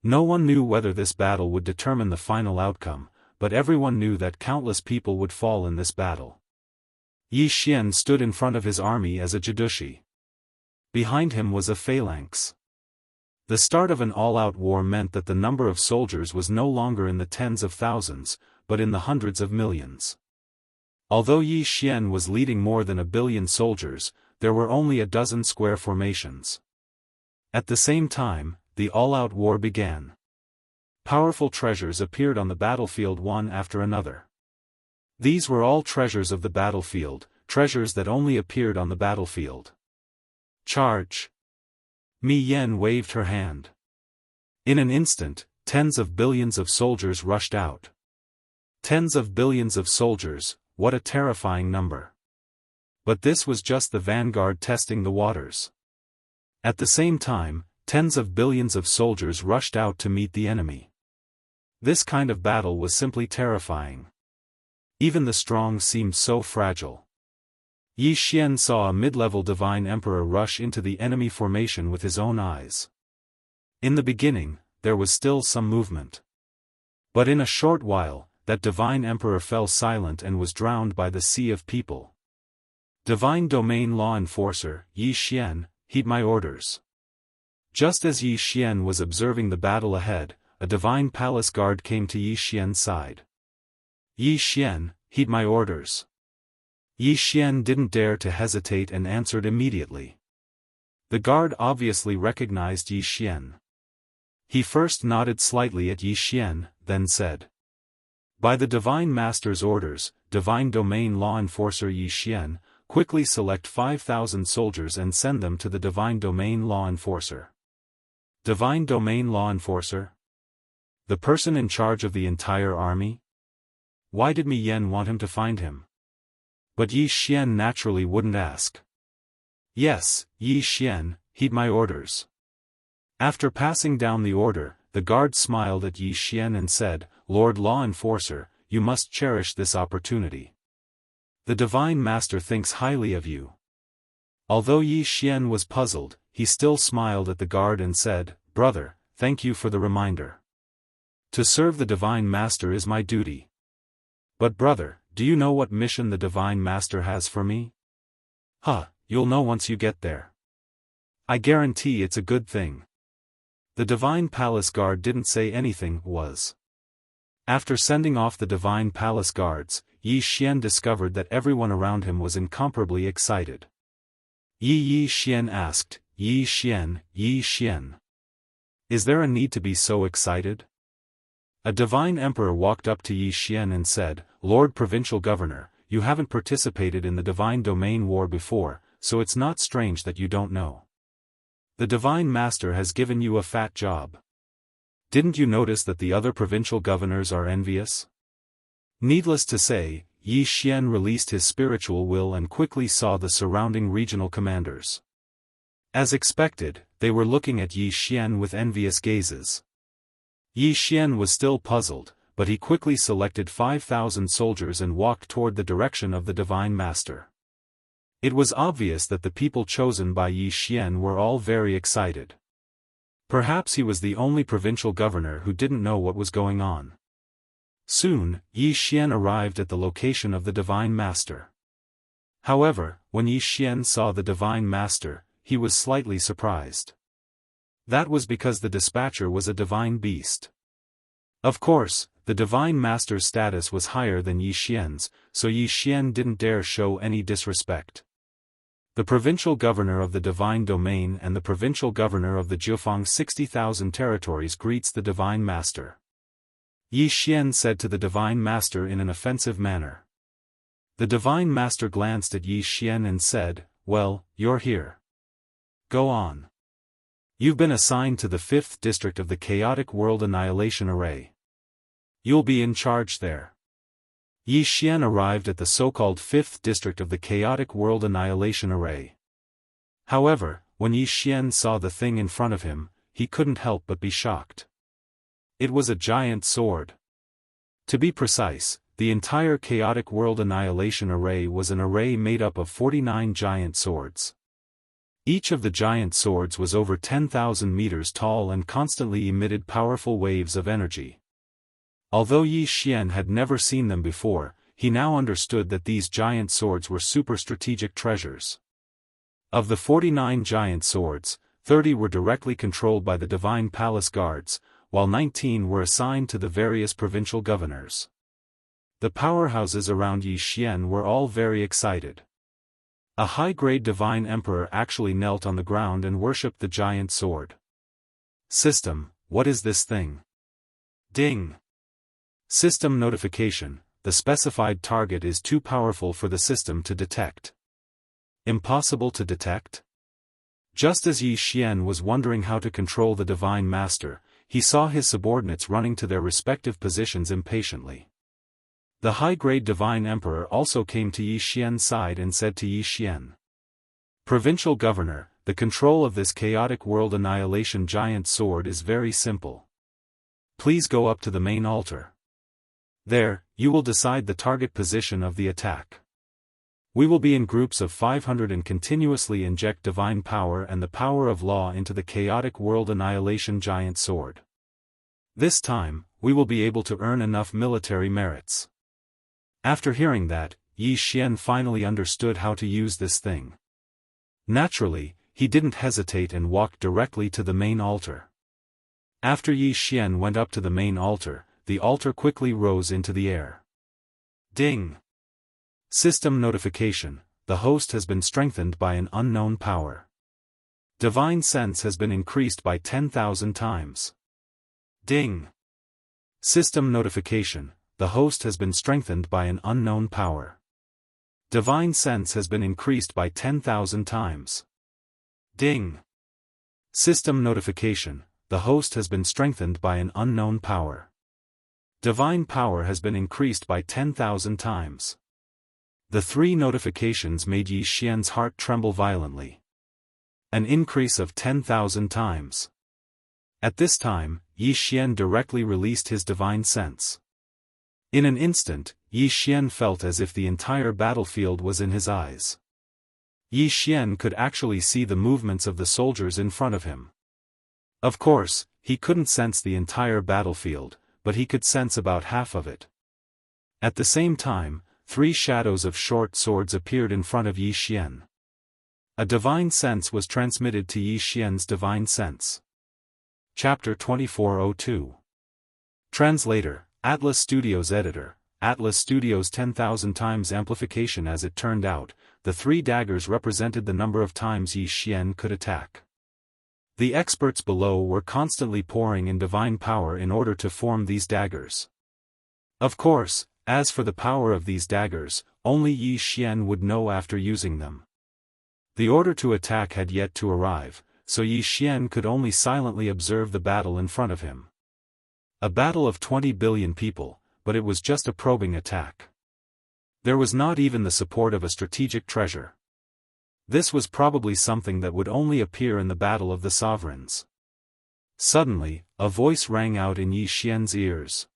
No one knew whether this battle would determine the final outcome, but everyone knew that countless people would fall in this battle. Yi Xian stood in front of his army as a Jidushi. Behind him was a phalanx. The start of an all-out war meant that the number of soldiers was no longer in the tens of thousands, but in the hundreds of millions. Although Yi Xian was leading more than 1 billion soldiers, there were only a dozen square formations. At the same time, the all-out war began. Powerful treasures appeared on the battlefield one after another. These were all treasures of the battlefield, treasures that only appeared on the battlefield. Charge! Mi Yen waved her hand. In an instant, tens of billions of soldiers rushed out. Tens of billions of soldiers, what a terrifying number. But this was just the vanguard testing the waters. At the same time, tens of billions of soldiers rushed out to meet the enemy. This kind of battle was simply terrifying. Even the strong seemed so fragile. Yi Xian saw a mid-level divine emperor rush into the enemy formation with his own eyes. In the beginning, there was still some movement. But in a short while, that divine emperor fell silent and was drowned by the sea of people. Divine domain law enforcer, Yi Xian, heed my orders. Just as Yi Xian was observing the battle ahead, a divine palace guard came to Yi Xian's side. Yi Xian, heed my orders. Yi Xian didn't dare to hesitate and answered immediately. The guard obviously recognized Yi Xian. He first nodded slightly at Yi Xian, then said, "By the Divine Master's orders, Divine Domain Law Enforcer Yi Xian, quickly select 5,000 soldiers and send them to the Divine Domain Law Enforcer." Divine Domain Law Enforcer? The person in charge of the entire army? Why did Mi Yen want him to find him? But Yi Xian naturally wouldn't ask. "Yes, Yi Xian, heed my orders." After passing down the order, the guard smiled at Yi Xian and said, "Lord Law Enforcer, you must cherish this opportunity. The Divine Master thinks highly of you." Although Yi Xian was puzzled, he still smiled at the guard and said, "Brother, thank you for the reminder. To serve the Divine Master is my duty. But brother, do you know what mission the Divine Master has for me?" You'll know once you get there. I guarantee it's a good thing." The Divine Palace Guard didn't say anything, After sending off the Divine Palace Guards, Yi Xian discovered that everyone around him was incomparably excited. Yi Xian asked, Yi Xian. Is there a need to be so excited? A divine emperor walked up to Yi Xian and said, "Lord Provincial Governor, you haven't participated in the Divine Domain War before, so it's not strange that you don't know. The Divine Master has given you a fat job. Didn't you notice that the other provincial governors are envious?" Needless to say, Yi Xian released his spiritual will and quickly saw the surrounding regional commanders. As expected, they were looking at Yi Xian with envious gazes. Yi Xian was still puzzled, but he quickly selected 5,000 soldiers and walked toward the direction of the Divine Master. It was obvious that the people chosen by Yi Xian were all very excited. Perhaps he was the only provincial governor who didn't know what was going on. Soon, Yi Xian arrived at the location of the Divine Master. However, when Yi Xian saw the Divine Master, he was slightly surprised. That was because the dispatcher was a divine beast. Of course, the Divine Master's status was higher than Yi Xian's, so Yi Xian didn't dare show any disrespect. The provincial governor of the Divine Domain and the provincial governor of the Jiufang 60,000 territories greets the Divine Master. Yi Xian said to the Divine Master in an offensive manner. The Divine Master glanced at Yi Xian and said, "Well, you're here. Go on. You've been assigned to the 5th district of the Chaotic World Annihilation Array. You'll be in charge there." Yi Xian arrived at the so-called 5th district of the Chaotic World Annihilation Array. However, when Yi Xian saw the thing in front of him, he couldn't help but be shocked. It was a giant sword. To be precise, the entire Chaotic World Annihilation Array was an array made up of 49 giant swords. Each of the giant swords was over 10,000 meters tall and constantly emitted powerful waves of energy. Although Yi Xian had never seen them before, he now understood that these giant swords were super strategic treasures. Of the 49 giant swords, 30 were directly controlled by the Divine Palace Guards, while 19 were assigned to the various provincial governors. The powerhouses around Yi Xian were all very excited. A high-grade divine emperor actually knelt on the ground and worshipped the giant sword. System, what is this thing? Ding! System notification, the specified target is too powerful for the system to detect. Impossible to detect? Just as Yi Xian was wondering how to control the Divine Master, he saw his subordinates running to their respective positions impatiently. The high-grade Divine Emperor also came to Yi Xian's side and said to Yi Xian, "Provincial Governor, the control of this chaotic world annihilation giant sword is very simple. Please go up to the main altar. There, you will decide the target position of the attack. We will be in groups of 500 and continuously inject divine power and the power of law into the chaotic world annihilation giant sword. This time, we will be able to earn enough military merits." After hearing that, Yi Xian finally understood how to use this thing. Naturally, he didn't hesitate and walked directly to the main altar. After Yi Xian went up to the main altar, the altar quickly rose into the air. Ding! System notification, the host has been strengthened by an unknown power. Divine sense has been increased by 10,000 times. Ding! System notification, the host has been strengthened by an unknown power. Divine sense has been increased by 10,000 times. Ding! System notification, the host has been strengthened by an unknown power. Divine power has been increased by 10,000 times. The three notifications made Yi Xian's heart tremble violently. An increase of 10,000 times. At this time, Yi Xian directly released his divine sense. In an instant, Yi Xian felt as if the entire battlefield was in his eyes. Yi Xian could actually see the movements of the soldiers in front of him. Of course, he couldn't sense the entire battlefield, but he could sense about half of it. At the same time, 3 shadows of short swords appeared in front of Yi Xian. A divine sense was transmitted to Yi Xian's divine sense. Chapter 2402. Translator, Atlas Studios Editor, Atlas Studios 10,000 times amplification. As it turned out, the 3 daggers represented the number of times Yi Xian could attack. The experts below were constantly pouring in divine power in order to form these daggers. Of course, as for the power of these daggers, only Yi Xian would know after using them. The order to attack had yet to arrive, so Yi Xian could only silently observe the battle in front of him. A battle of 20 billion people, but it was just a probing attack. There was not even the support of a strategic treasure. This was probably something that would only appear in the Battle of the Sovereigns. Suddenly, a voice rang out in Yi Xian's ears.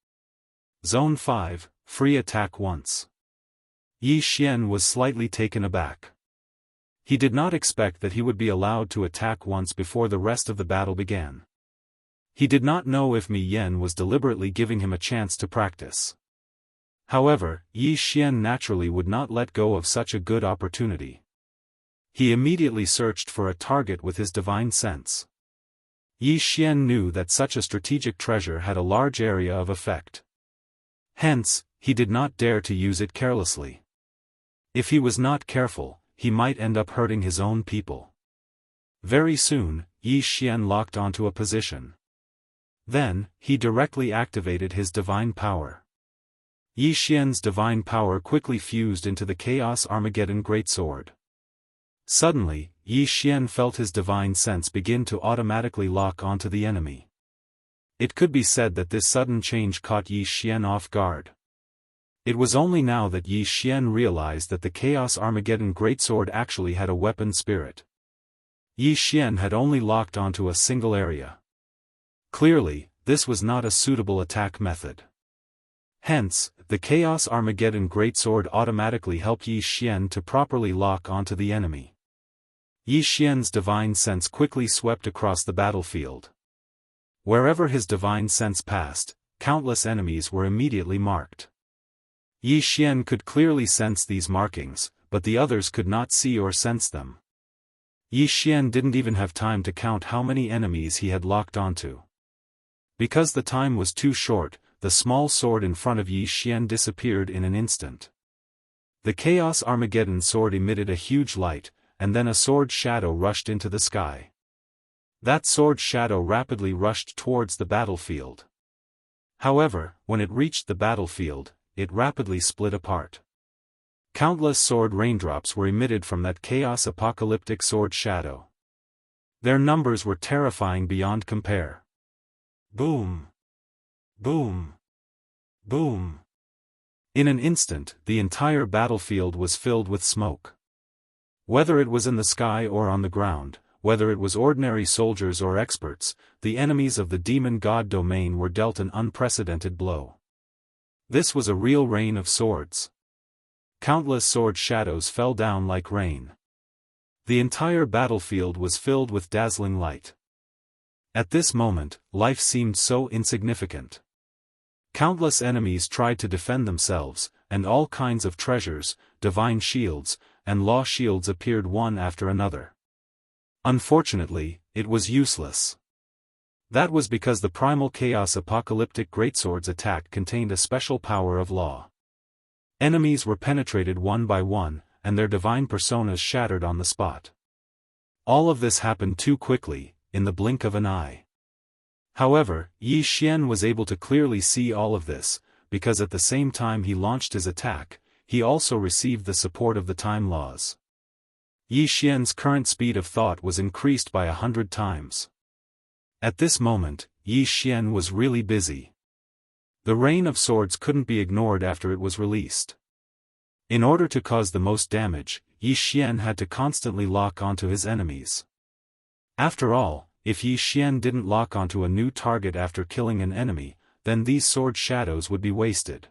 Zone 5, free attack once. Yi Xian was slightly taken aback. He did not expect that he would be allowed to attack once before the rest of the battle began. He did not know if Mi Yan was deliberately giving him a chance to practice. However, Yi Xian naturally would not let go of such a good opportunity. He immediately searched for a target with his divine sense. Yi Xian knew that such a strategic treasure had a large area of effect. Hence, he did not dare to use it carelessly. If he was not careful, he might end up hurting his own people. Very soon, Yi Xian locked onto a position. Then, he directly activated his divine power. Yi Xian's divine power quickly fused into the Chaos Armageddon Greatsword. Suddenly, Yi Xian felt his divine sense begin to automatically lock onto the enemy. It could be said that this sudden change caught Yi Xian off guard. It was only now that Yi Xian realized that the Chaos Armageddon Greatsword actually had a weapon spirit. Yi Xian had only locked onto a single area. Clearly, this was not a suitable attack method. Hence, the Chaos Armageddon Greatsword automatically helped Yi Xian to properly lock onto the enemy. Yi Xian's divine sense quickly swept across the battlefield. Wherever his divine sense passed, countless enemies were immediately marked. Yi Xian could clearly sense these markings, but the others could not see or sense them. Yi Xian didn't even have time to count how many enemies he had locked onto. Because the time was too short, the small sword in front of Yi Xian disappeared in an instant. The Chaos Armageddon sword emitted a huge light, and then a sword shadow rushed into the sky. That sword shadow rapidly rushed towards the battlefield. However, when it reached the battlefield, it rapidly split apart. Countless sword raindrops were emitted from that chaos apocalyptic sword shadow. Their numbers were terrifying beyond compare. Boom! Boom! Boom! In an instant, the entire battlefield was filled with smoke. Whether it was in the sky or on the ground, whether it was ordinary soldiers or experts, the enemies of the demon god domain were dealt an unprecedented blow. This was a real rain of swords. Countless sword shadows fell down like rain. The entire battlefield was filled with dazzling light. At this moment, life seemed so insignificant. Countless enemies tried to defend themselves, and all kinds of treasures, divine shields, and law shields appeared one after another. Unfortunately, it was useless. That was because the primal chaos apocalyptic greatsword's attack contained a special power of law. Enemies were penetrated one by one, and their divine personas shattered on the spot. All of this happened too quickly, in the blink of an eye. However, Yi Xian was able to clearly see all of this, because at the same time he launched his attack, he also received the support of the time laws. Yi Xian's current speed of thought was increased by 100 times. At this moment, Yi Xian was really busy. The rain of swords couldn't be ignored after it was released. In order to cause the most damage, Yi Xian had to constantly lock onto his enemies. After all, if Yi Xian didn't lock onto a new target after killing an enemy, then these sword shadows would be wasted.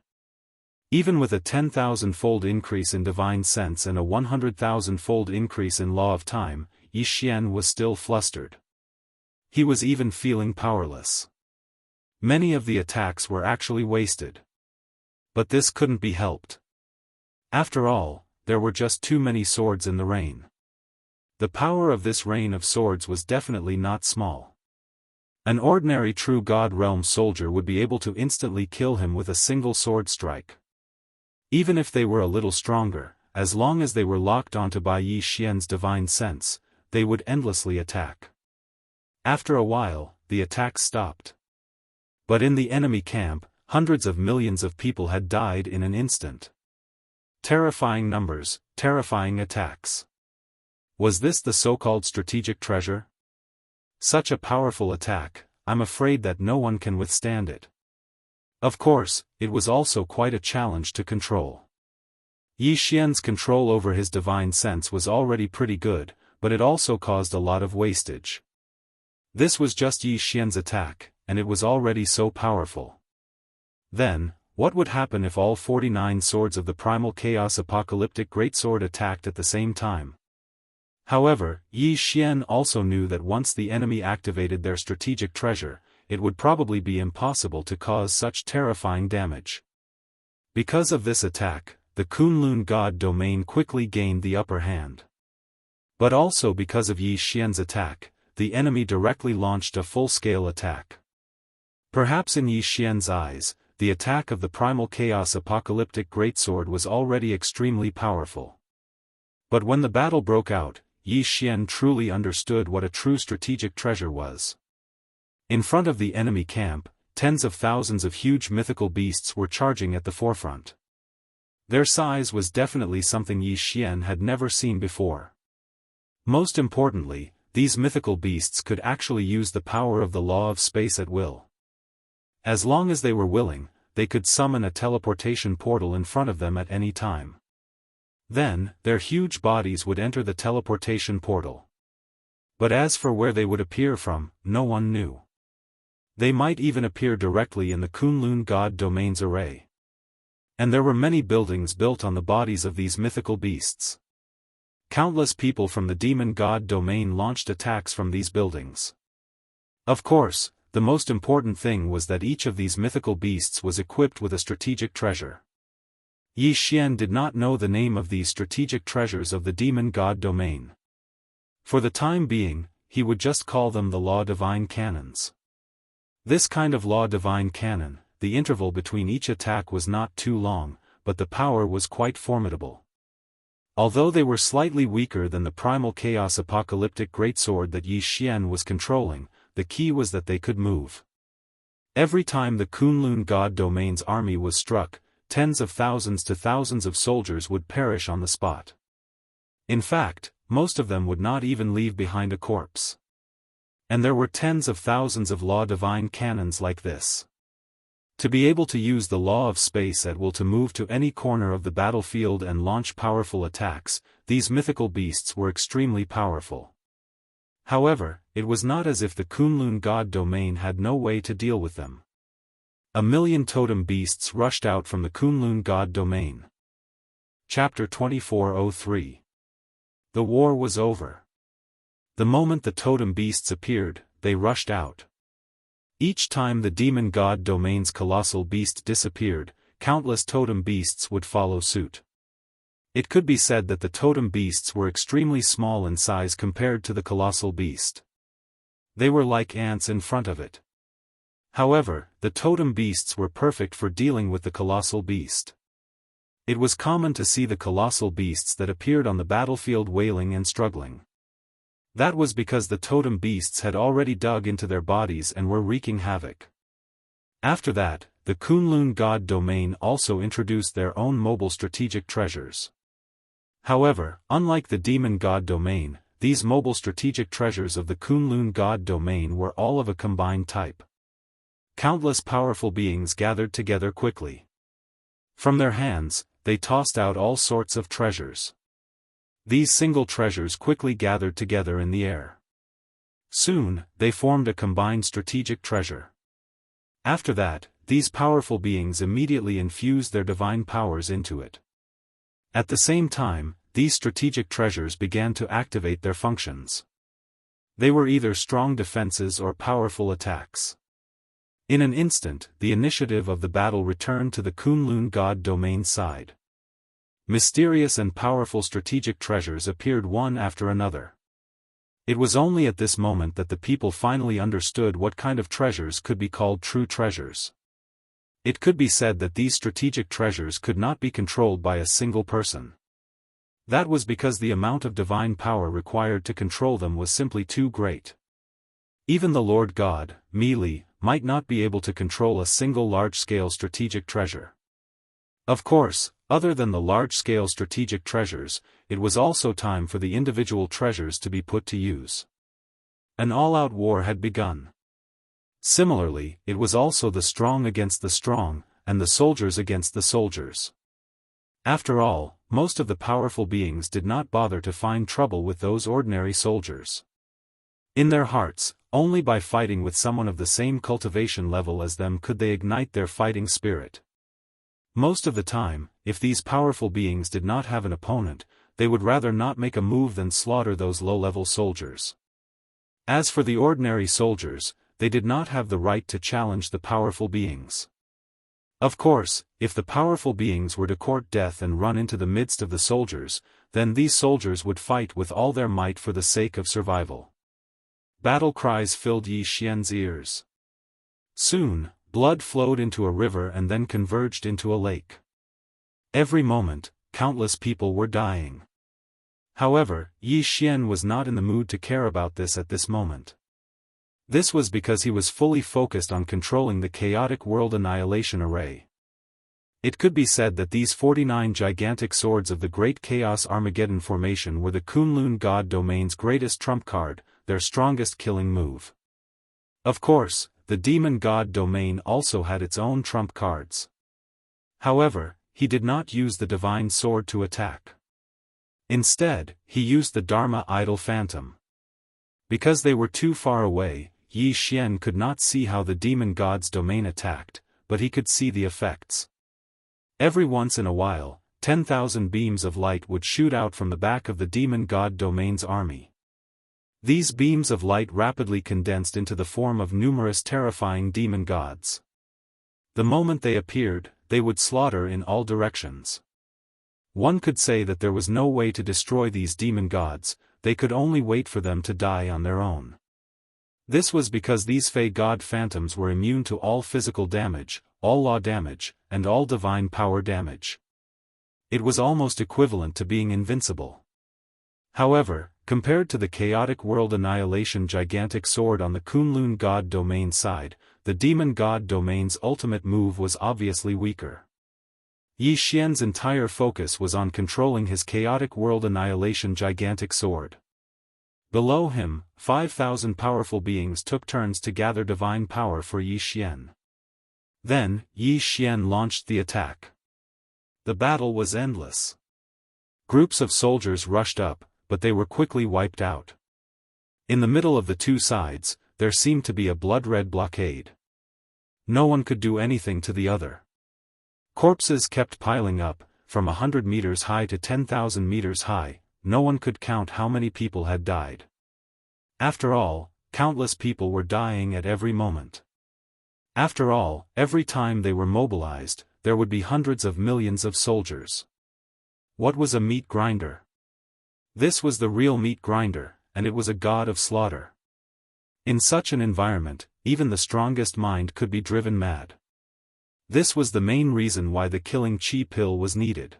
Even with a 10,000-fold increase in divine sense and a 100,000-fold increase in law of time, Yi Xian was still flustered. He was even feeling powerless. Many of the attacks were actually wasted. But this couldn't be helped. After all, there were just too many swords in the rain. The power of this rain of swords was definitely not small. An ordinary true God realm soldier would be able to instantly kill him with a single sword strike. Even if they were a little stronger, as long as they were locked onto by Yi Xian's divine sense, they would endlessly attack. After a while, the attacks stopped. But in the enemy camp, hundreds of millions of people had died in an instant. Terrifying numbers, terrifying attacks. Was this the so-called strategic treasure? Such a powerful attack, I'm afraid that no one can withstand it. Of course, it was also quite a challenge to control. Yi Xian's control over his divine sense was already pretty good, but it also caused a lot of wastage. This was just Yi Xian's attack, and it was already so powerful. Then, what would happen if all 49 swords of the primal chaos apocalyptic greatsword attacked at the same time? However, Yi Xian also knew that once the enemy activated their strategic treasure, it would probably be impossible to cause such terrifying damage. Because of this attack, the Kunlun god domain quickly gained the upper hand. But also because of Yi Xian's attack, the enemy directly launched a full-scale attack. Perhaps in Yi Xian's eyes, the attack of the primal chaos apocalyptic greatsword was already extremely powerful. But when the battle broke out, Yi Xian truly understood what a true strategic treasure was. In front of the enemy camp, tens of thousands of huge mythical beasts were charging at the forefront. Their size was definitely something Yi Xian had never seen before. Most importantly, these mythical beasts could actually use the power of the law of space at will. As long as they were willing, they could summon a teleportation portal in front of them at any time. Then, their huge bodies would enter the teleportation portal. But as for where they would appear from, no one knew. They might even appear directly in the Kunlun god domain's array. And there were many buildings built on the bodies of these mythical beasts. countless people from the demon god domain launched attacks from these buildings. Of course, the most important thing was that each of these mythical beasts was equipped with a strategic treasure. Yi Xian did not know the name of these strategic treasures of the demon god domain. For the time being, he would just call them the Law Divine Cannons. This kind of Law Divine Cannon, the interval between each attack was not too long, but the power was quite formidable. Although they were slightly weaker than the primal chaos apocalyptic greatsword that Yi Xian was controlling, the key was that they could move. Every time the Kunlun god domain's army was struck, tens of thousands to thousands of soldiers would perish on the spot. In fact, most of them would not even leave behind a corpse. And there were tens of thousands of Law Divine Cannons like this. To be able to use the law of space at will to move to any corner of the battlefield and launch powerful attacks, these mythical beasts were extremely powerful. However, it was not as if the Kunlun god domain had no way to deal with them. A million totem beasts rushed out from the Kunlun god domain. Chapter 2403. The war was over. The moment the totem beasts appeared, they rushed out. Each time the demon god domain's colossal beast disappeared, countless totem beasts would follow suit. It could be said that the totem beasts were extremely small in size compared to the colossal beast. They were like ants in front of it. However, the totem beasts were perfect for dealing with the colossal beast. It was common to see the colossal beasts that appeared on the battlefield wailing and struggling. That was because the totem beasts had already dug into their bodies and were wreaking havoc. After that, the Kunlun god domain also introduced their own mobile strategic treasures. However, unlike the demon god domain, these mobile strategic treasures of the Kunlun god domain were all of a combined type. Countless powerful beings gathered together quickly. From their hands, they tossed out all sorts of treasures. These single treasures quickly gathered together in the air. Soon, they formed a combined strategic treasure. After that, these powerful beings immediately infused their divine powers into it. At the same time, these strategic treasures began to activate their functions. They were either strong defenses or powerful attacks. In an instant, the initiative of the battle returned to the Kunlun god domain side. Mysterious and powerful strategic treasures appeared one after another. It was only at this moment that the people finally understood what kind of treasures could be called true treasures. It could be said that these strategic treasures could not be controlled by a single person. That was because the amount of divine power required to control them was simply too great. Even the Lord God, Meili, might not be able to control a single large-scale strategic treasure. Of course, other than the large-scale strategic treasures, it was also time for the individual treasures to be put to use. An all-out war had begun. Similarly, it was also the strong against the strong, and the soldiers against the soldiers. After all, most of the powerful beings did not bother to find trouble with those ordinary soldiers. In their hearts, only by fighting with someone of the same cultivation level as them could they ignite their fighting spirit. Most of the time, if these powerful beings did not have an opponent, they would rather not make a move than slaughter those low-level soldiers. As for the ordinary soldiers, they did not have the right to challenge the powerful beings. Of course, if the powerful beings were to court death and run into the midst of the soldiers, then these soldiers would fight with all their might for the sake of survival. Battle cries filled Yi Xian's ears. Soon, blood flowed into a river and then converged into a lake. Every moment, countless people were dying. However, Yi Xian was not in the mood to care about this at this moment. This was because he was fully focused on controlling the chaotic world annihilation array. It could be said that these 49 gigantic swords of the Great Chaos Armageddon formation were the Kunlun god domain's greatest trump card, their strongest killing move. Of course, the demon god domain also had its own trump cards. However, he did not use the divine sword to attack. Instead, he used the Dharma idol phantom. Because they were too far away, Yi Xian could not see how the demon god's domain attacked, but he could see the effects. Every once in a while, 10,000 beams of light would shoot out from the back of the demon god domain's army. These beams of light rapidly condensed into the form of numerous terrifying demon gods. The moment they appeared, they would slaughter in all directions. One could say that there was no way to destroy these demon gods, they could only wait for them to die on their own. This was because these Fey god phantoms were immune to all physical damage, all law damage, and all divine power damage. It was almost equivalent to being invincible. However, compared to the chaotic world annihilation gigantic sword on the Kunlun god domain side, the demon god domain's ultimate move was obviously weaker. Yi Xian's entire focus was on controlling his chaotic world annihilation gigantic sword. Below him, 5,000 powerful beings took turns to gather divine power for Yi Xian. Then, Yi Xian launched the attack. The battle was endless. Groups of soldiers rushed up, but they were quickly wiped out. In the middle of the two sides, there seemed to be a blood-red blockade. No one could do anything to the other. Corpses kept piling up, from 100 meters high to 10,000 meters high. No one could count how many people had died. After all, countless people were dying at every moment. After all, every time they were mobilized, there would be hundreds of millions of soldiers. What was a meat grinder? This was the real meat grinder, and it was a god of slaughter. In such an environment, even the strongest mind could be driven mad. This was the main reason why the killing chi pill was needed.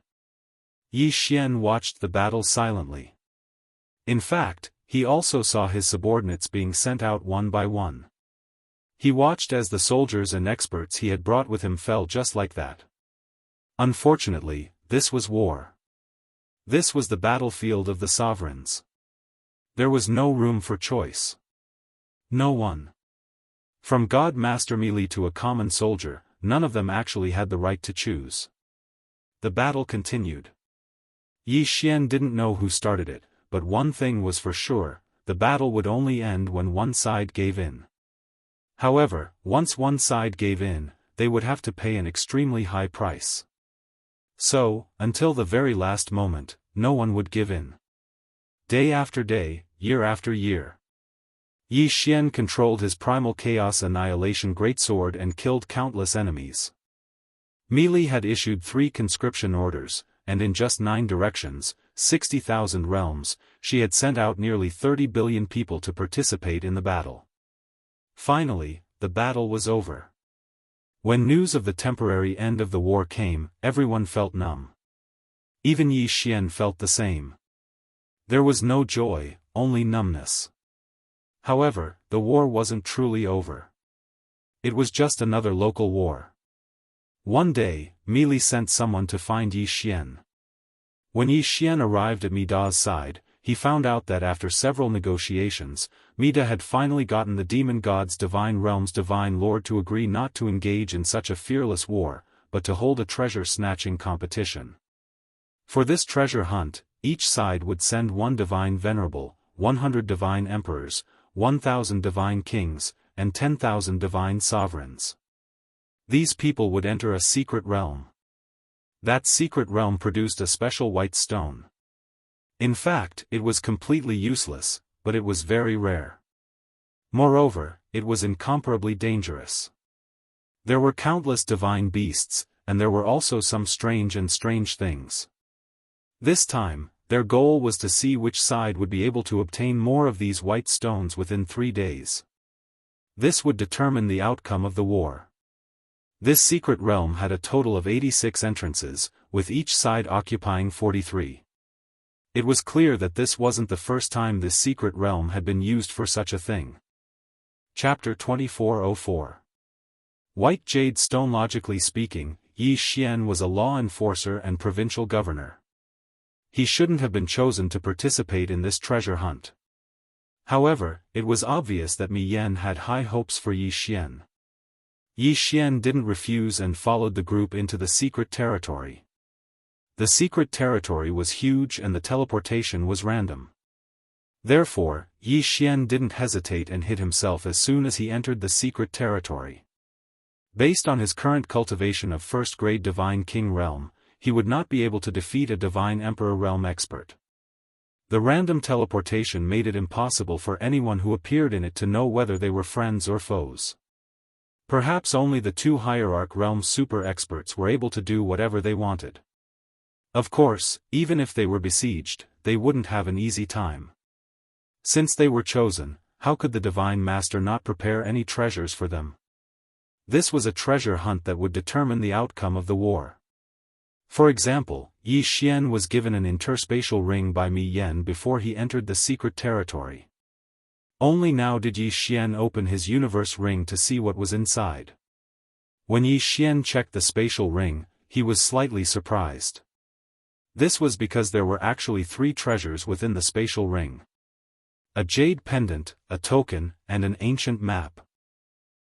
Yi Xian watched the battle silently. In fact, he also saw his subordinates being sent out one by one. He watched as the soldiers and experts he had brought with him fell just like that. Unfortunately, this was war. This was the battlefield of the sovereigns. There was no room for choice. No one. From God Master Melee to a common soldier, none of them actually had the right to choose. The battle continued. Yi Xian didn't know who started it, but one thing was for sure, the battle would only end when one side gave in. However, once one side gave in, they would have to pay an extremely high price. So, until the very last moment, no one would give in. Day after day, year after year. Yi Xian controlled his primal chaos annihilation greatsword and killed countless enemies. Melee had issued 3 conscription orders, and in just 9 directions, 60,000 realms, she had sent out nearly 30 billion people to participate in the battle. Finally, the battle was over. When news of the temporary end of the war came, everyone felt numb. Even Yi Xian felt the same. There was no joy, only numbness. However, the war wasn't truly over. It was just another local war. One day, Melee sent someone to find Yi Xian. When Yi Xian arrived at Mida's side, he found out that after several negotiations, Mida had finally gotten the demon god's divine realm's divine lord to agree not to engage in such a fearless war, but to hold a treasure-snatching competition. For this treasure hunt, each side would send 1 divine venerable, 100 divine emperors, 1,000 divine kings, and 10,000 divine sovereigns. These people would enter a secret realm. That secret realm produced a special white stone. In fact, it was completely useless, but it was very rare. Moreover, it was incomparably dangerous. There were countless divine beasts, and there were also some strange things. This time, their goal was to see which side would be able to obtain more of these white stones within 3 days. This would determine the outcome of the war. This secret realm had a total of 86 entrances, with each side occupying 43. It was clear that this wasn't the first time this secret realm had been used for such a thing. Chapter 2404. White Jade Stone. Logically speaking, Yi Xian was a law enforcer and provincial governor. He shouldn't have been chosen to participate in this treasure hunt. However, it was obvious that Mi Yan had high hopes for Yi Xian. Yi Xian didn't refuse and followed the group into the secret territory. The secret territory was huge and the teleportation was random. Therefore, Yi Xian didn't hesitate and hid himself as soon as he entered the secret territory. Based on his current cultivation of first-grade Divine King realm, he would not be able to defeat a divine Emperor realm expert. The random teleportation made it impossible for anyone who appeared in it to know whether they were friends or foes. Perhaps only the two Hierarch realm super experts were able to do whatever they wanted. Of course, even if they were besieged, they wouldn't have an easy time. Since they were chosen, how could the Divine Master not prepare any treasures for them? This was a treasure hunt that would determine the outcome of the war. For example, Yi Xian was given an interspatial ring by Mi Yan before he entered the secret territory. Only now did Yi Xian open his universe ring to see what was inside. When Yi Xian checked the spatial ring, he was slightly surprised. This was because there were actually 3 treasures within the spatial ring. A jade pendant, a token, and an ancient map.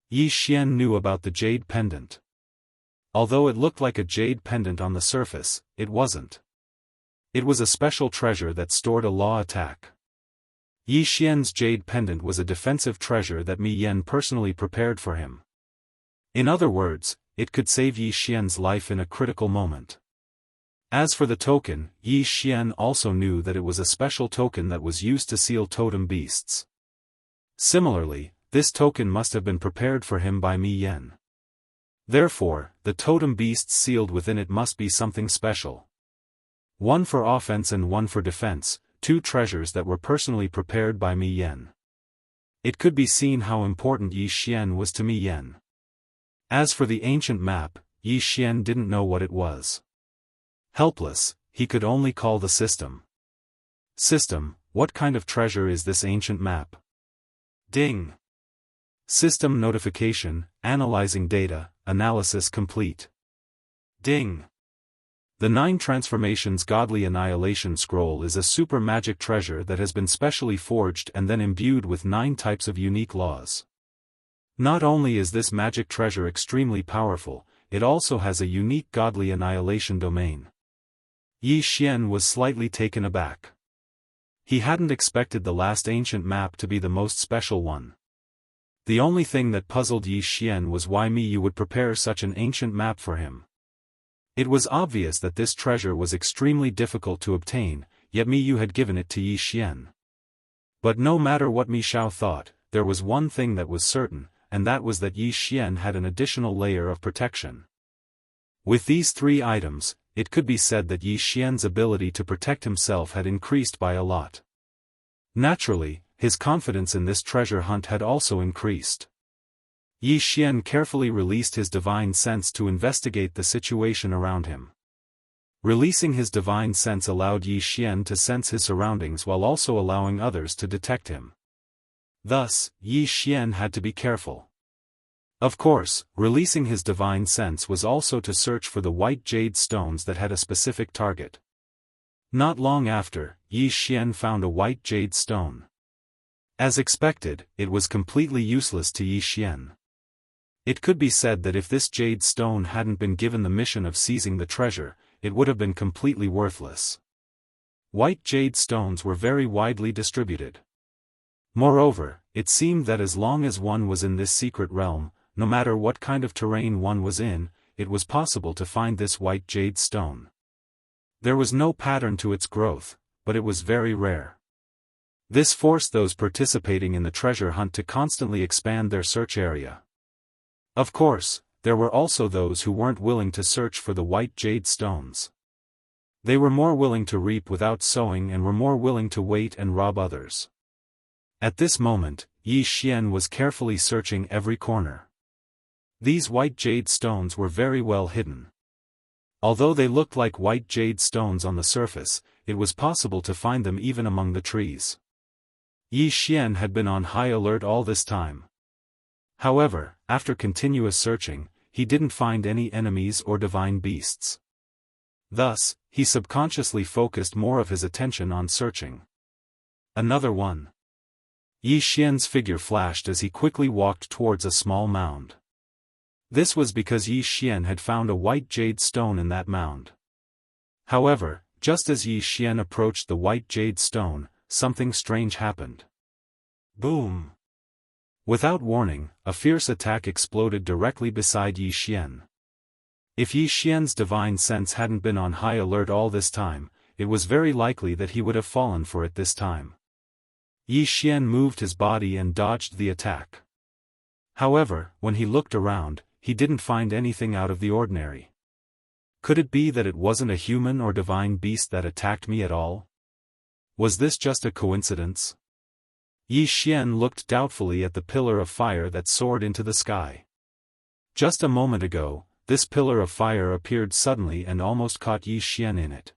Yi Xian knew about the jade pendant. Although it looked like a jade pendant on the surface, it wasn't. It was a special treasure that stored a law attack. Yi Xian's jade pendant was a defensive treasure that Mi Yan personally prepared for him. In other words, it could save Yi Xian's life in a critical moment. As for the token, Yi Xian also knew that it was a special token that was used to seal totem beasts. Similarly, this token must have been prepared for him by Mi Yan. Therefore, the totem beasts sealed within it must be something special. One for offense and one for defense, 2 treasures that were personally prepared by Mi Yan. It could be seen how important Yi Xian was to Mi Yan. As for the ancient map, Yi Xian didn't know what it was. Helpless, he could only call the system. System, what kind of treasure is this ancient map? Ding! System notification, analyzing data, analysis complete. Ding! The 9 Transformations Godly Annihilation Scroll is a super magic treasure that has been specially forged and then imbued with 9 types of unique laws. Not only is this magic treasure extremely powerful, it also has a unique godly annihilation domain. Yi Xian was slightly taken aback. He hadn't expected the last ancient map to be the most special one. The only thing that puzzled Yi Xian was why Mi Yu would prepare such an ancient map for him. It was obvious that this treasure was extremely difficult to obtain, yet Mi Yu had given it to Yi Xian. But no matter what Mi Xiao thought, there was one thing that was certain, and that was that Yi Xian had an additional layer of protection. With these 3 items, it could be said that Yi Xian's ability to protect himself had increased by a lot. Naturally, his confidence in this treasure hunt had also increased. Yi Xian carefully released his divine sense to investigate the situation around him. Releasing his divine sense allowed Yi Xian to sense his surroundings while also allowing others to detect him. Thus, Yi Xian had to be careful. Of course, releasing his divine sense was also to search for the white jade stones that had a specific target. Not long after, Yi Xian found a white jade stone. As expected, it was completely useless to Yi Xian. It could be said that if this jade stone hadn't been given the mission of seizing the treasure, it would have been completely worthless. White jade stones were very widely distributed. Moreover, it seemed that as long as one was in this secret realm, no matter what kind of terrain one was in, it was possible to find this white jade stone. There was no pattern to its growth, but it was very rare. This forced those participating in the treasure hunt to constantly expand their search area. Of course, there were also those who weren't willing to search for the white jade stones. They were more willing to reap without sowing and were more willing to wait and rob others. At this moment, Yi Xian was carefully searching every corner. These white jade stones were very well hidden. Although they looked like white jade stones on the surface, it was possible to find them even among the trees. Yi Xian had been on high alert all this time. However, after continuous searching, he didn't find any enemies or divine beasts. Thus, he subconsciously focused more of his attention on searching. Another one. Yi Xian's figure flashed as he quickly walked towards a small mound. This was because Yi Xian had found a white jade stone in that mound. However, just as Yi Xian approached the white jade stone, something strange happened. Boom! Without warning, a fierce attack exploded directly beside Yi Xian. If Yi Xian's divine sense hadn't been on high alert all this time, it was very likely that he would have fallen for it this time. Yi Xian moved his body and dodged the attack. However, when he looked around, he didn't find anything out of the ordinary. Could it be that it wasn't a human or divine beast that attacked me at all? Was this just a coincidence? Yi Xian looked doubtfully at the pillar of fire that soared into the sky. Just a moment ago, this pillar of fire appeared suddenly and almost caught Yi Xian in it.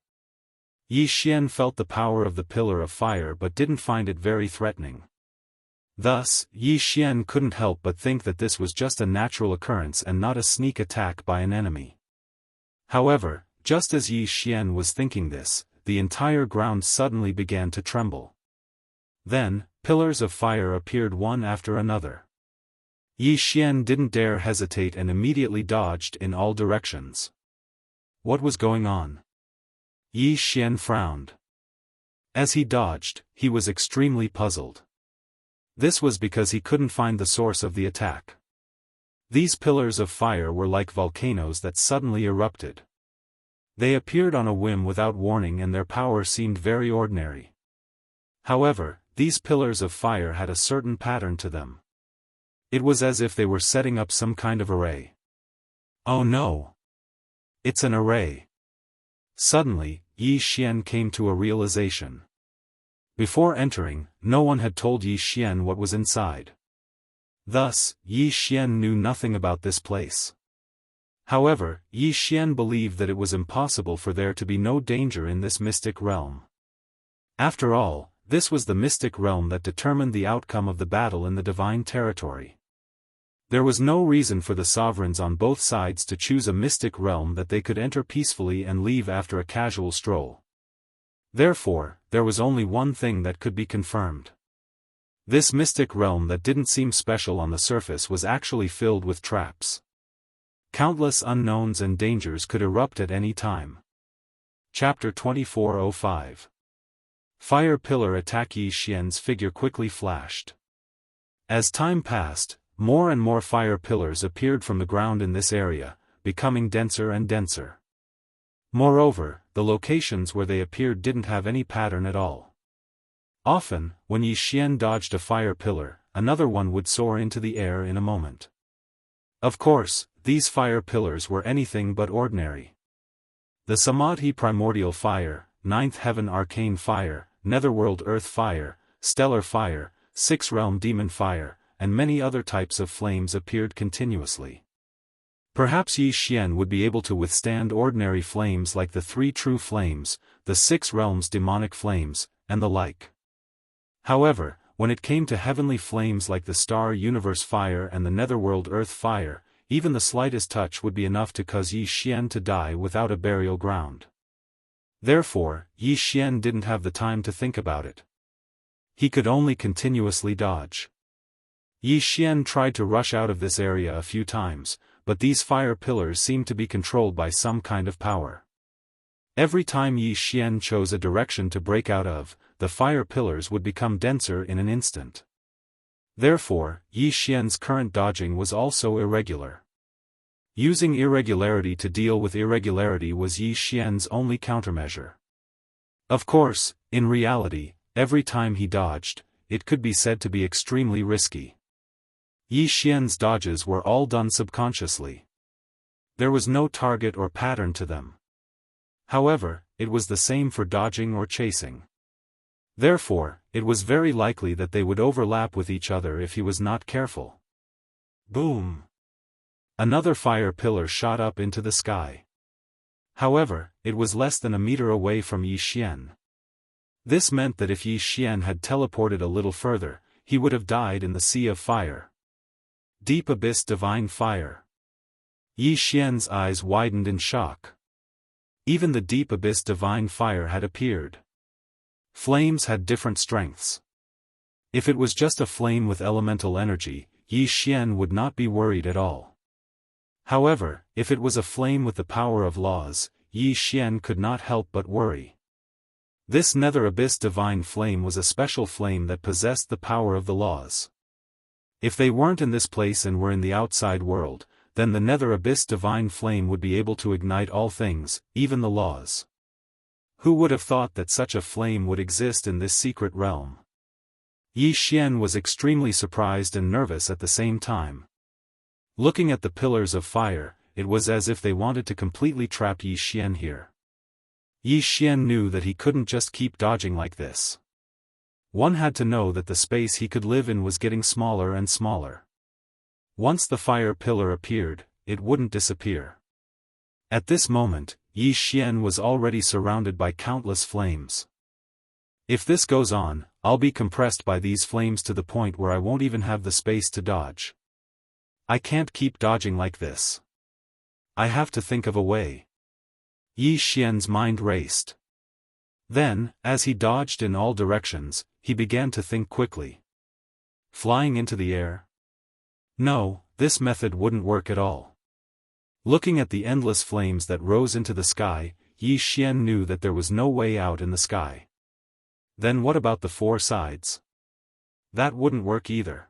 Yi Xian felt the power of the pillar of fire but didn't find it very threatening. Thus, Yi Xian couldn't help but think that this was just a natural occurrence and not a sneak attack by an enemy. However, just as Yi Xian was thinking this, the entire ground suddenly began to tremble. Then, pillars of fire appeared one after another. Yi Xian didn't dare hesitate and immediately dodged in all directions. What was going on? Yi Xian frowned. As he dodged, he was extremely puzzled. This was because he couldn't find the source of the attack. These pillars of fire were like volcanoes that suddenly erupted. They appeared on a whim without warning and their power seemed very ordinary. However, these pillars of fire had a certain pattern to them. It was as if they were setting up some kind of array. Oh no! It's an array. Suddenly, Yi Xian came to a realization. Before entering, no one had told Yi Xian what was inside. Thus, Yi Xian knew nothing about this place. However, Yi Xian believed that it was impossible for there to be no danger in this mystic realm. After all, this was the mystic realm that determined the outcome of the battle in the divine territory. There was no reason for the sovereigns on both sides to choose a mystic realm that they could enter peacefully and leave after a casual stroll. Therefore, there was only one thing that could be confirmed. This mystic realm that didn't seem special on the surface was actually filled with traps. Countless unknowns and dangers could erupt at any time. Chapter 2405. Fire Pillar Attack. Yi Xian's figure quickly flashed. As time passed, more and more fire pillars appeared from the ground in this area, becoming denser and denser. Moreover, the locations where they appeared didn't have any pattern at all. Often, when Yi Xian dodged a fire pillar, another one would soar into the air in a moment. Of course, these fire pillars were anything but ordinary. The Samadhi Primordial Fire, Ninth Heaven Arcane Fire, Netherworld Earth Fire, Stellar Fire, Sixth Realm Demon Fire, and many other types of flames appeared continuously. Perhaps Yi Xian would be able to withstand ordinary flames like the Three True Flames, the Six Realms Demonic Flames, and the like. However, when it came to heavenly flames like the Star Universe Fire and the Netherworld Earth Fire, even the slightest touch would be enough to cause Yi Xian to die without a burial ground. Therefore, Yi Xian didn't have the time to think about it. He could only continuously dodge. Yi Xian tried to rush out of this area a few times, but these fire pillars seemed to be controlled by some kind of power. Every time Yi Xian chose a direction to break out of, the fire pillars would become denser in an instant. Therefore, Yi Xian's current dodging was also irregular. Using irregularity to deal with irregularity was Yi Xian's only countermeasure. Of course, in reality, every time he dodged, it could be said to be extremely risky. Yi Xian's dodges were all done subconsciously. There was no target or pattern to them. However, it was the same for dodging or chasing. Therefore, it was very likely that they would overlap with each other if he was not careful. Boom! Another fire pillar shot up into the sky. However, it was less than a meter away from Yi Xian. This meant that if Yi Xian had teleported a little further, he would have died in the sea of fire. Deep Abyss Divine Fire. Yi Xian's eyes widened in shock. Even the Deep Abyss Divine Fire had appeared. Flames had different strengths. If it was just a flame with elemental energy, Yi Xian would not be worried at all. However, if it was a flame with the power of laws, Yi Xian could not help but worry. This Nether Abyss Divine Flame was a special flame that possessed the power of the laws. If they weren't in this place and were in the outside world, then the nether abyss divine flame would be able to ignite all things, even the laws. Who would have thought that such a flame would exist in this secret realm? Yi Xian was extremely surprised and nervous at the same time. Looking at the pillars of fire, it was as if they wanted to completely trap Yi Xian here. Yi Xian knew that he couldn't just keep dodging like this. One had to know that the space he could live in was getting smaller and smaller. Once the fire pillar appeared, it wouldn't disappear. At this moment, Yi Xian was already surrounded by countless flames. If this goes on, I'll be compressed by these flames to the point where I won't even have the space to dodge. I can't keep dodging like this. I have to think of a way. Yi Xian's mind raced. Then, as he dodged in all directions, he began to think quickly. Flying into the air? No, this method wouldn't work at all. Looking at the endless flames that rose into the sky, Yi Xian knew that there was no way out in the sky. Then what about the four sides? That wouldn't work either.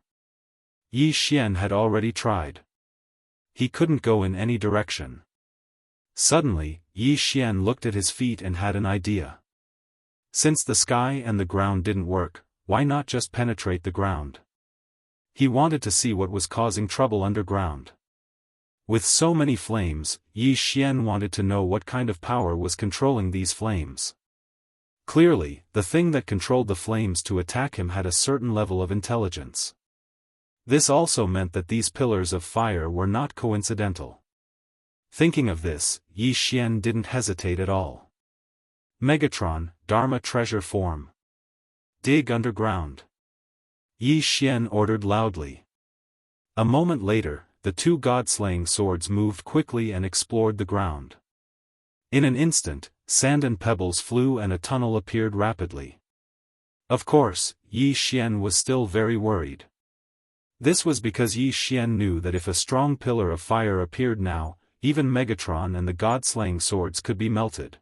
Yi Xian had already tried. He couldn't go in any direction. Suddenly, Yi Xian looked at his feet and had an idea. Since the sky and the ground didn't work, why not just penetrate the ground? He wanted to see what was causing trouble underground. With so many flames, Yi Xian wanted to know what kind of power was controlling these flames. Clearly, the thing that controlled the flames to attack him had a certain level of intelligence. This also meant that these pillars of fire were not coincidental. Thinking of this, Yi Xian didn't hesitate at all. Megatron, Dharma treasure form. Dig underground. Yi Xian ordered loudly. A moment later, the two god-slaying swords moved quickly and explored the ground. In an instant, sand and pebbles flew and a tunnel appeared rapidly. Of course, Yi Xian was still very worried. This was because Yi Xian knew that if a strong pillar of fire appeared now, even Megatron and the god-slaying swords could be melted.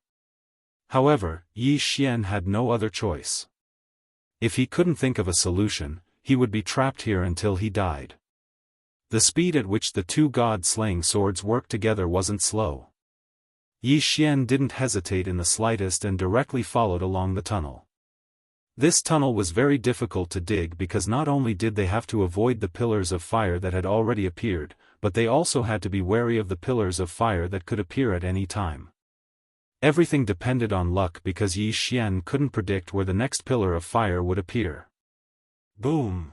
However, Yi Xian had no other choice. If he couldn't think of a solution, he would be trapped here until he died. The speed at which the two god-slaying swords worked together wasn't slow. Yi Xian didn't hesitate in the slightest and directly followed along the tunnel. This tunnel was very difficult to dig because not only did they have to avoid the pillars of fire that had already appeared, but they also had to be wary of the pillars of fire that could appear at any time. Everything depended on luck because Yi Xian couldn't predict where the next pillar of fire would appear. Boom!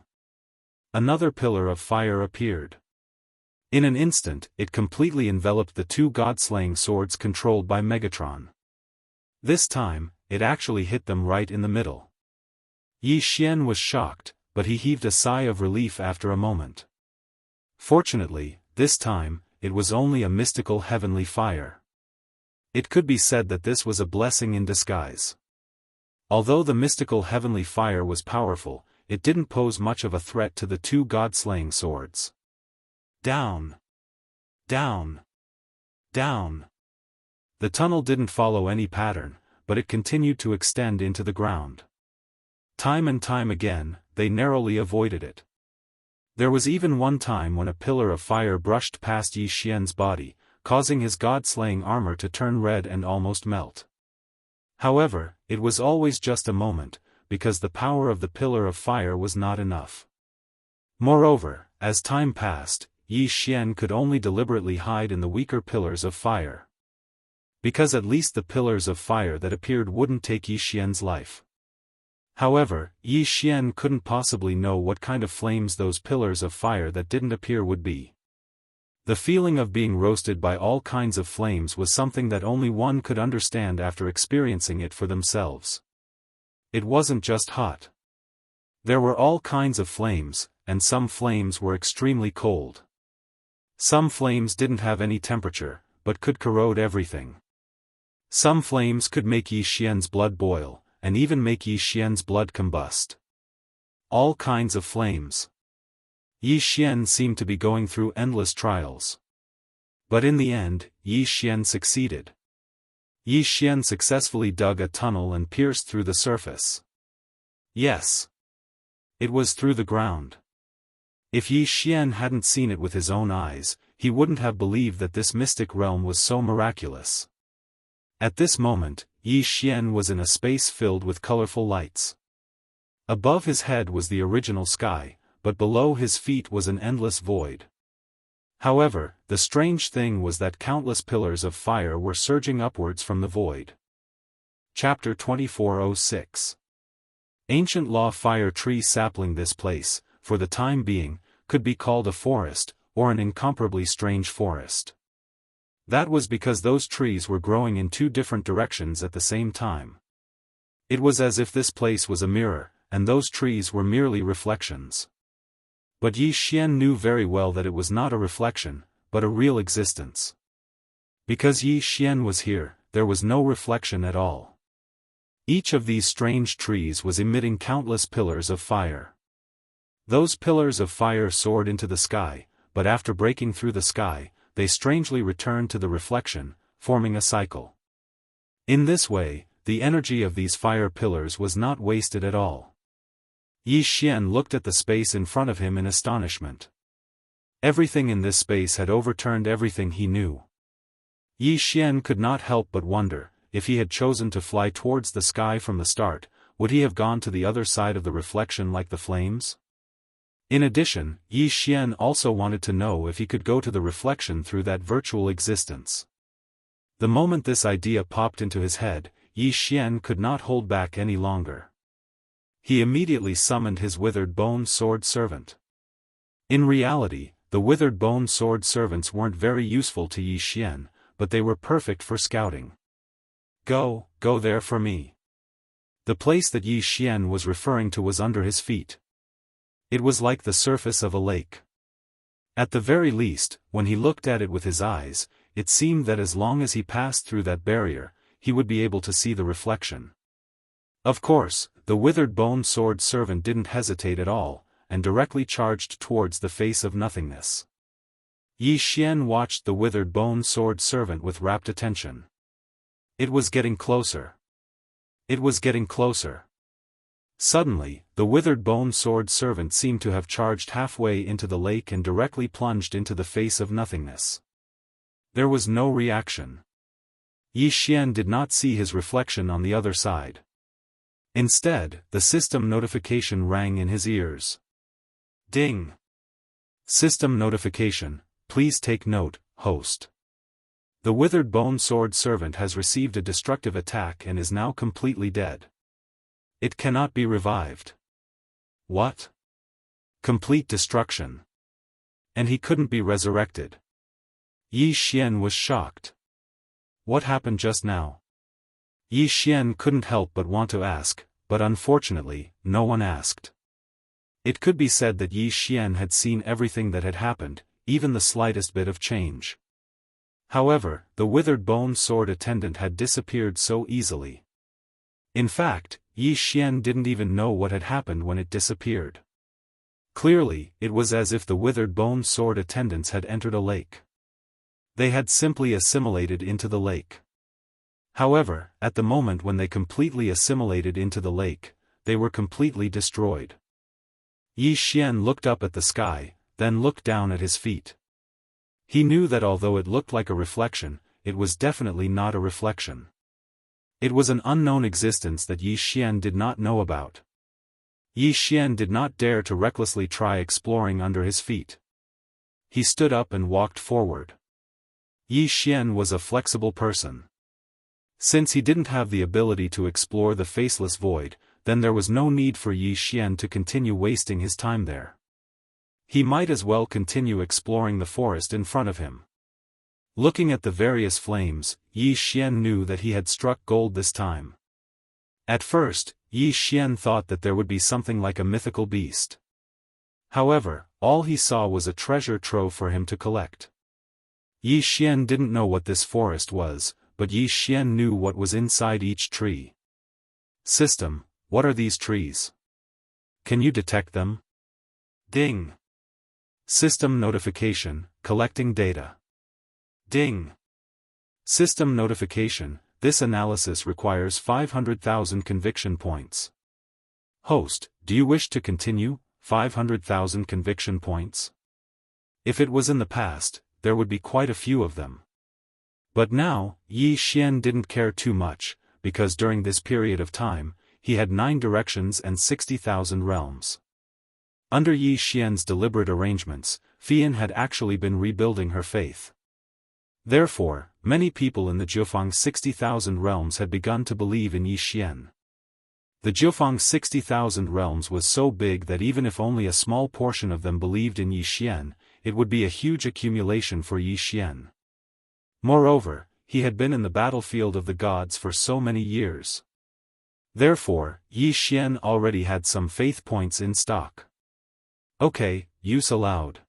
Another pillar of fire appeared. In an instant, it completely enveloped the two god-slaying swords controlled by Megatron. This time, it actually hit them right in the middle. Yi Xian was shocked, but he heaved a sigh of relief after a moment. Fortunately, this time, it was only a mystical heavenly fire. It could be said that this was a blessing in disguise. Although the mystical heavenly fire was powerful, it didn't pose much of a threat to the two god-slaying swords. Down! Down! Down! The tunnel didn't follow any pattern, but it continued to extend into the ground. Time and time again, they narrowly avoided it. There was even one time when a pillar of fire brushed past Yi Xian's body, causing his god-slaying armor to turn red and almost melt. However, it was always just a moment, because the power of the pillar of fire was not enough. Moreover, as time passed, Yi Xian could only deliberately hide in the weaker pillars of fire. Because at least the pillars of fire that appeared wouldn't take Yi Xian's life. However, Yi Xian couldn't possibly know what kind of flames those pillars of fire that didn't appear would be. The feeling of being roasted by all kinds of flames was something that only one could understand after experiencing it for themselves. It wasn't just hot. There were all kinds of flames, and some flames were extremely cold. Some flames didn't have any temperature, but could corrode everything. Some flames could make Yi Xian's blood boil, and even make Yi Xian's blood combust. All kinds of flames. Yi Xian seemed to be going through endless trials. But in the end, Yi Xian succeeded. Yi Xian successfully dug a tunnel and pierced through the surface. Yes. It was through the ground. If Yi Xian hadn't seen it with his own eyes, he wouldn't have believed that this mystic realm was so miraculous. At this moment, Yi Xian was in a space filled with colorful lights. Above his head was the original sky, but below his feet was an endless void. However, the strange thing was that countless pillars of fire were surging upwards from the void. Chapter 2406. Ancient law fire tree sapling. This place, for the time being, could be called a forest, or an incomparably strange forest. That was because those trees were growing in two different directions at the same time. It was as if this place was a mirror, and those trees were merely reflections. But Yi Xian knew very well that it was not a reflection, but a real existence. Because Yi Xian was here, there was no reflection at all. Each of these strange trees was emitting countless pillars of fire. Those pillars of fire soared into the sky, but after breaking through the sky, they strangely returned to the reflection, forming a cycle. In this way, the energy of these fire pillars was not wasted at all. Yi Xian looked at the space in front of him in astonishment. Everything in this space had overturned everything he knew. Yi Xian could not help but wonder, if he had chosen to fly towards the sky from the start, would he have gone to the other side of the reflection like the flames? In addition, Yi Xian also wanted to know if he could go to the reflection through that virtual existence. The moment this idea popped into his head, Yi Xian could not hold back any longer. He immediately summoned his withered bone sword servant. In reality, the withered bone sword servants weren't very useful to Yi Xian, but they were perfect for scouting. Go there for me. The place that Yi Xian was referring to was under his feet. It was like the surface of a lake. At the very least, when he looked at it with his eyes, it seemed that as long as he passed through that barrier, he would be able to see the reflection. Of course, the withered bone sword servant didn't hesitate at all, and directly charged towards the face of nothingness. Yi Xian watched the withered bone sword servant with rapt attention. It was getting closer. It was getting closer. Suddenly, the withered bone sword servant seemed to have charged halfway into the lake and directly plunged into the face of nothingness. There was no reaction. Yi Xian did not see his reflection on the other side. Instead, the system notification rang in his ears. Ding! System notification, please take note, host. The withered bone sword servant has received a destructive attack and is now completely dead. It cannot be revived. What? Complete destruction. And he couldn't be resurrected. Yi Xian was shocked. What happened just now? Yi Xian couldn't help but want to ask, but unfortunately, no one asked. It could be said that Yi Xian had seen everything that had happened, even the slightest bit of change. However, the withered bone sword attendant had disappeared so easily. In fact, Yi Xian didn't even know what had happened when it disappeared. Clearly, it was as if the withered bone sword attendants had entered a lake. They had simply assimilated into the lake. However, at the moment when they completely assimilated into the lake, they were completely destroyed. Yi Xian looked up at the sky, then looked down at his feet. He knew that although it looked like a reflection, it was definitely not a reflection. It was an unknown existence that Yi Xian did not know about. Yi Xian did not dare to recklessly try exploring under his feet. He stood up and walked forward. Yi Xian was a flexible person. Since he didn't have the ability to explore the faceless void, then there was no need for Yi Xian to continue wasting his time there. He might as well continue exploring the forest in front of him. Looking at the various flames, Yi Xian knew that he had struck gold this time. At first, Yi Xian thought that there would be something like a mythical beast. However, all he saw was a treasure trove for him to collect. Yi Xian didn't know what this forest was, but Yi Xian knew what was inside each tree. System, what are these trees? Can you detect them? Ding! System notification, collecting data. Ding! System notification, this analysis requires 500,000 conviction points. Host, do you wish to continue? 500,000 conviction points? If it was in the past, there would be quite a few of them. But now, Yi Xian didn't care too much, because during this period of time, he had 9 directions and 60,000 realms. Under Yi Xian's deliberate arrangements, Fian had actually been rebuilding her faith. Therefore, many people in the Jiufang 60,000 realms had begun to believe in Yi Xian. The Jiufang 60,000 realms was so big that even if only a small portion of them believed in Yi Xian, it would be a huge accumulation for Yi Xian. Moreover, he had been in the battlefield of the gods for so many years. Therefore, Yi Xian already had some faith points in stock. Okay, use allowed.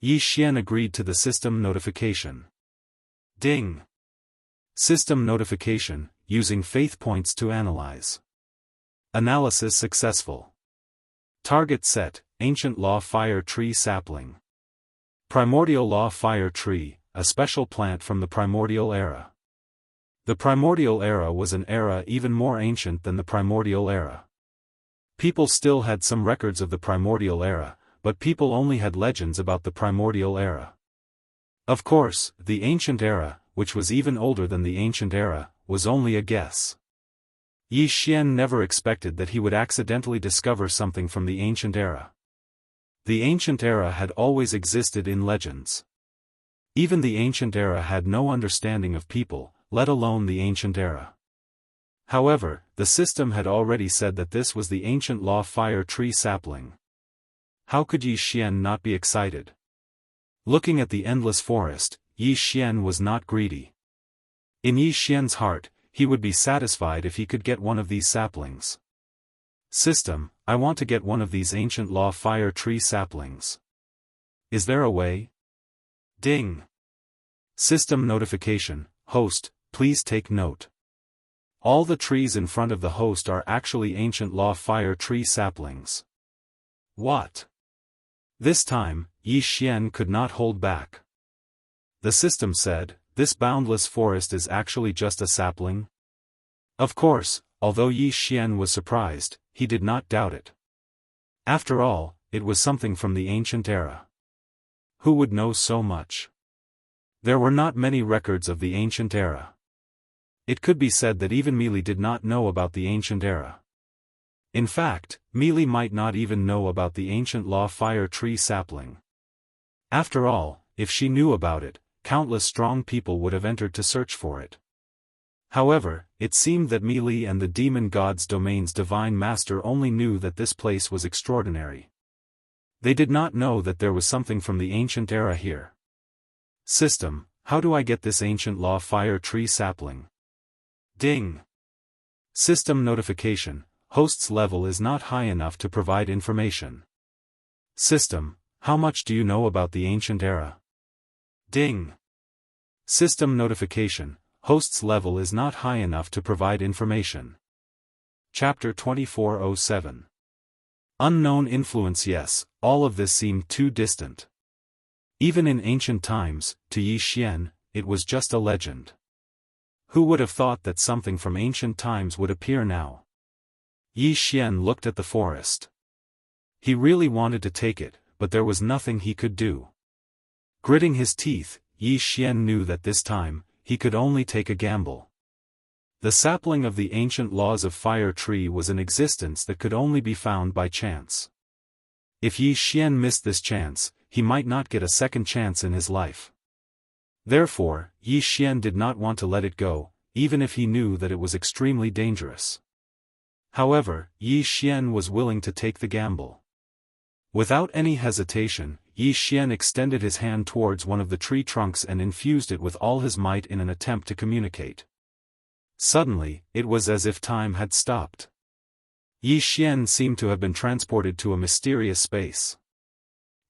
Yi Xian agreed to the system notification. Ding! System notification, using faith points to analyze. Analysis successful. Target set, Ancient Law Fire Tree Sapling. Primordial Law Fire Tree, a special plant from the Primordial Era. The Primordial Era was an era even more ancient than the Primordial Era. People still had some records of the Primordial Era, but people only had legends about the Primordial Era. Of course, the Ancient Era, which was even older than the Ancient Era, was only a guess. Yi Xian never expected that he would accidentally discover something from the Ancient Era. The Ancient Era had always existed in legends. Even the Ancient Era had no understanding of people, let alone the Ancient Era. However, the system had already said that this was the Ancient Law Fire Tree Sapling. How could Yi Xian not be excited? Looking at the endless forest, Yi Xian was not greedy. In Yi Xian's heart, he would be satisfied if he could get one of these saplings. System, I want to get one of these Ancient Law Fire Tree Saplings. Is there a way? Ding! System notification, host, please take note. All the trees in front of the host are actually Ancient Law Fire Tree Saplings. What? This time, Yi Xian could not hold back. The system said, this boundless forest is actually just a sapling? Of course, although Yi Xian was surprised, he did not doubt it. After all, it was something from the Ancient Era. Who would know so much? There were not many records of the Ancient Era. It could be said that even Meili did not know about the Ancient Era. In fact, Meili might not even know about the Ancient Law Fire Tree Sapling. After all, if she knew about it, countless strong people would have entered to search for it. However, it seemed that Meili and the demon god's domain's divine master only knew that this place was extraordinary. They did not know that there was something from the Ancient Era here. System, how do I get this Ancient Law Fire Tree Sapling? Ding! System notification, host's level is not high enough to provide information. System, how much do you know about the Ancient Era? Ding! System notification, host's level is not high enough to provide information. Chapter 2407. Unknown influence. Yes, all of this seemed too distant. Even in ancient times, to Yi Xian, it was just a legend. Who would have thought that something from ancient times would appear now? Yi Xian looked at the forest. He really wanted to take it, but there was nothing he could do. Gritting his teeth, Yi Xian knew that this time, he could only take a gamble. The sapling of the ancient laws of fire tree was an existence that could only be found by chance. If Yi Xian missed this chance, he might not get a second chance in his life. Therefore, Yi Xian did not want to let it go, even if he knew that it was extremely dangerous. However, Yi Xian was willing to take the gamble. Without any hesitation, Yi Xian extended his hand towards one of the tree trunks and infused it with all his might in an attempt to communicate. Suddenly, it was as if time had stopped. Yi Xian seemed to have been transported to a mysterious space.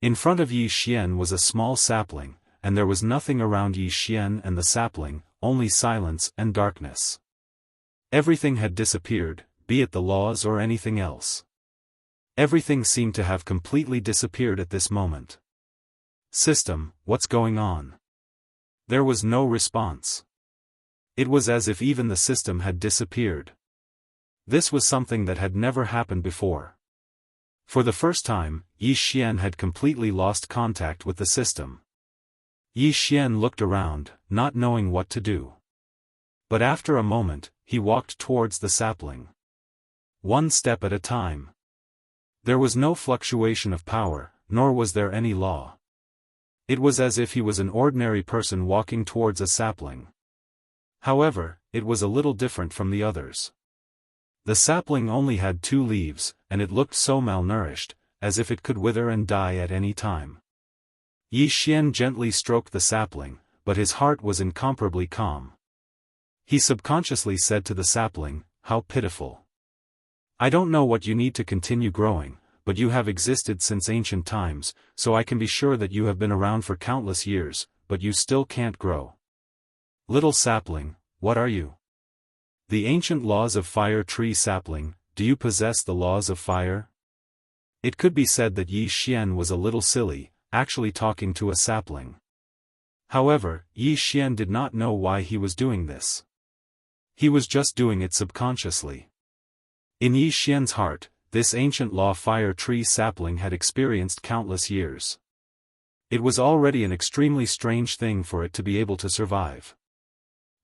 In front of Yi Xian was a small sapling, and there was nothing around Yi Xian and the sapling, only silence and darkness. Everything had disappeared, be it the laws or anything else. Everything seemed to have completely disappeared at this moment. System, what's going on? There was no response. It was as if even the system had disappeared. This was something that had never happened before. For the first time, Yi Xian had completely lost contact with the system. Yi Xian looked around, not knowing what to do. But after a moment, he walked towards the sapling. One step at a time. There was no fluctuation of power, nor was there any law. It was as if he was an ordinary person walking towards a sapling. However, it was a little different from the others. The sapling only had 2 leaves, and it looked so malnourished, as if it could wither and die at any time. Yi Xian gently stroked the sapling, but his heart was incomparably calm. He subconsciously said to the sapling, "How pitiful. I don't know what you need to continue growing, but you have existed since ancient times, so I can be sure that you have been around for countless years, but you still can't grow. Little sapling, what are you? The ancient laws of fire tree sapling, do you possess the laws of fire?" It could be said that Yi Xian was a little silly, actually talking to a sapling. However, Yi Xian did not know why he was doing this. He was just doing it subconsciously. In Yi Xian's heart, this ancient law fire tree sapling had experienced countless years. It was already an extremely strange thing for it to be able to survive.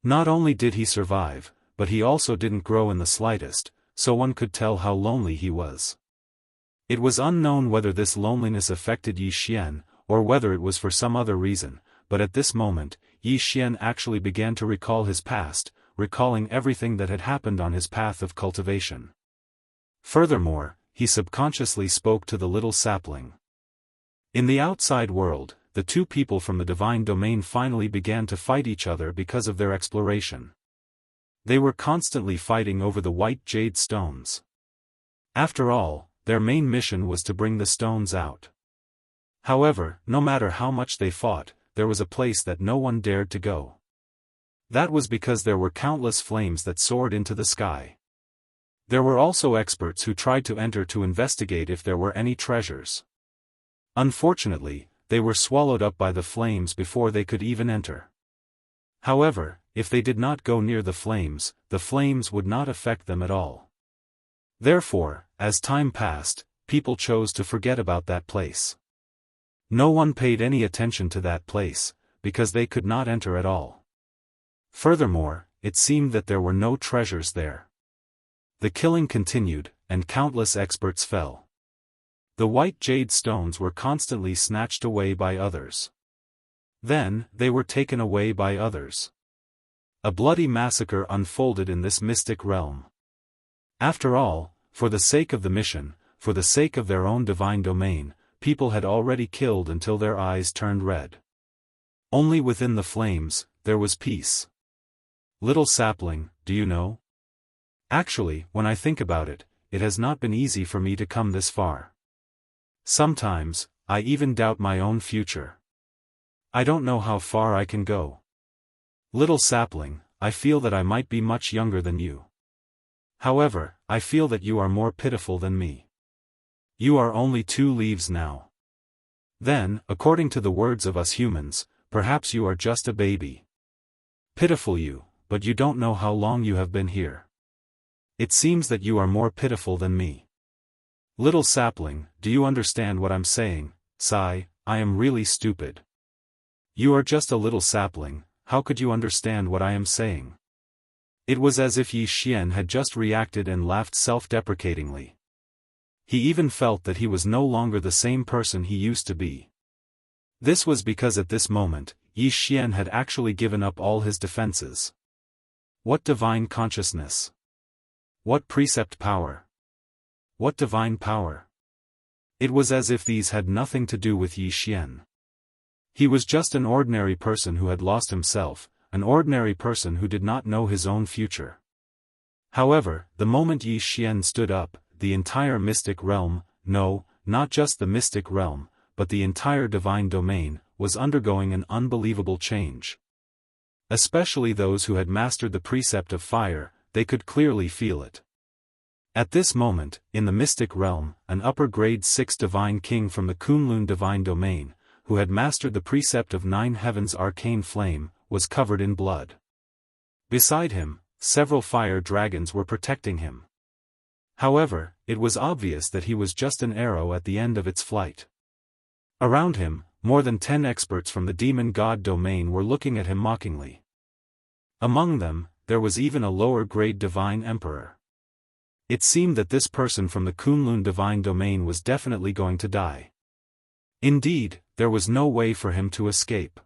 Not only did he survive, but he also didn't grow in the slightest, so one could tell how lonely he was. It was unknown whether this loneliness affected Yi Xian, or whether it was for some other reason, but at this moment, Yi Xian actually began to recall his past, recalling everything that had happened on his path of cultivation. Furthermore, he subconsciously spoke to the little sapling. In the outside world, the 2 people from the divine domain finally began to fight each other because of their exploration. They were constantly fighting over the white jade stones. After all, their main mission was to bring the stones out. However, no matter how much they fought, there was a place that no one dared to go. That was because there were countless flames that soared into the sky. There were also experts who tried to enter to investigate if there were any treasures. Unfortunately, they were swallowed up by the flames before they could even enter. However, if they did not go near the flames would not affect them at all. Therefore, as time passed, people chose to forget about that place. No one paid any attention to that place, because they could not enter at all. Furthermore, it seemed that there were no treasures there. The killing continued, and countless experts fell. The white jade stones were constantly snatched away by others. Then, they were taken away by others. A bloody massacre unfolded in this mystic realm. After all, for the sake of the mission, for the sake of their own divine domain, people had already killed until their eyes turned red. Only within the flames, there was peace. Little sapling, do you know? Actually, when I think about it, it has not been easy for me to come this far. Sometimes, I even doubt my own future. I don't know how far I can go. Little sapling, I feel that I might be much younger than you. However, I feel that you are more pitiful than me. You are only 2 leaves now. Then, according to the words of us humans, perhaps you are just a baby. Pitiful you, but you don't know how long you have been here. It seems that you are more pitiful than me. Little sapling, do you understand what I'm saying? Sigh, I am really stupid. You are just a little sapling, how could you understand what I am saying? It was as if Yi Xian had just reacted and laughed self-deprecatingly. He even felt that he was no longer the same person he used to be. This was because at this moment, Yi Xian had actually given up all his defenses. What divine consciousness? What precept power? What divine power? It was as if these had nothing to do with Yi Xian. He was just an ordinary person who had lost himself, an ordinary person who did not know his own future. However, the moment Yi Xian stood up, the entire mystic realm, no, not just the mystic realm, but the entire divine domain, was undergoing an unbelievable change. Especially those who had mastered the precept of fire, they could clearly feel it. At this moment, in the mystic realm, an upper grade 6 divine king from the Kunlun divine domain, who had mastered the precept of 9 heavens arcane flame, was covered in blood. Beside him, several fire dragons were protecting him. However, it was obvious that he was just an arrow at the end of its flight. Around him, more than 10 experts from the demon god domain were looking at him mockingly. Among them, there was even a lower-grade divine emperor. It seemed that this person from the Kunlun divine domain was definitely going to die. Indeed, there was no way for him to escape.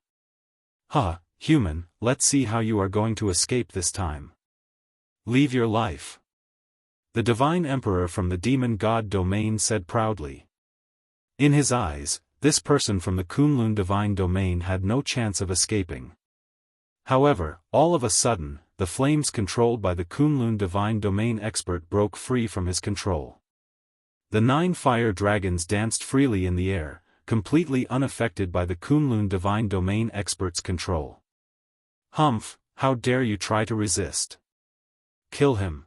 Human, let's see how you are going to escape this time. Leave your life. The divine emperor from the demon god domain said proudly. In his eyes, this person from the Kunlun divine domain had no chance of escaping. However, all of a sudden, the flames controlled by the Kunlun divine domain expert broke free from his control. The 9 fire dragons danced freely in the air, completely unaffected by the Kunlun divine domain expert's control. Humph, how dare you try to resist? Kill him.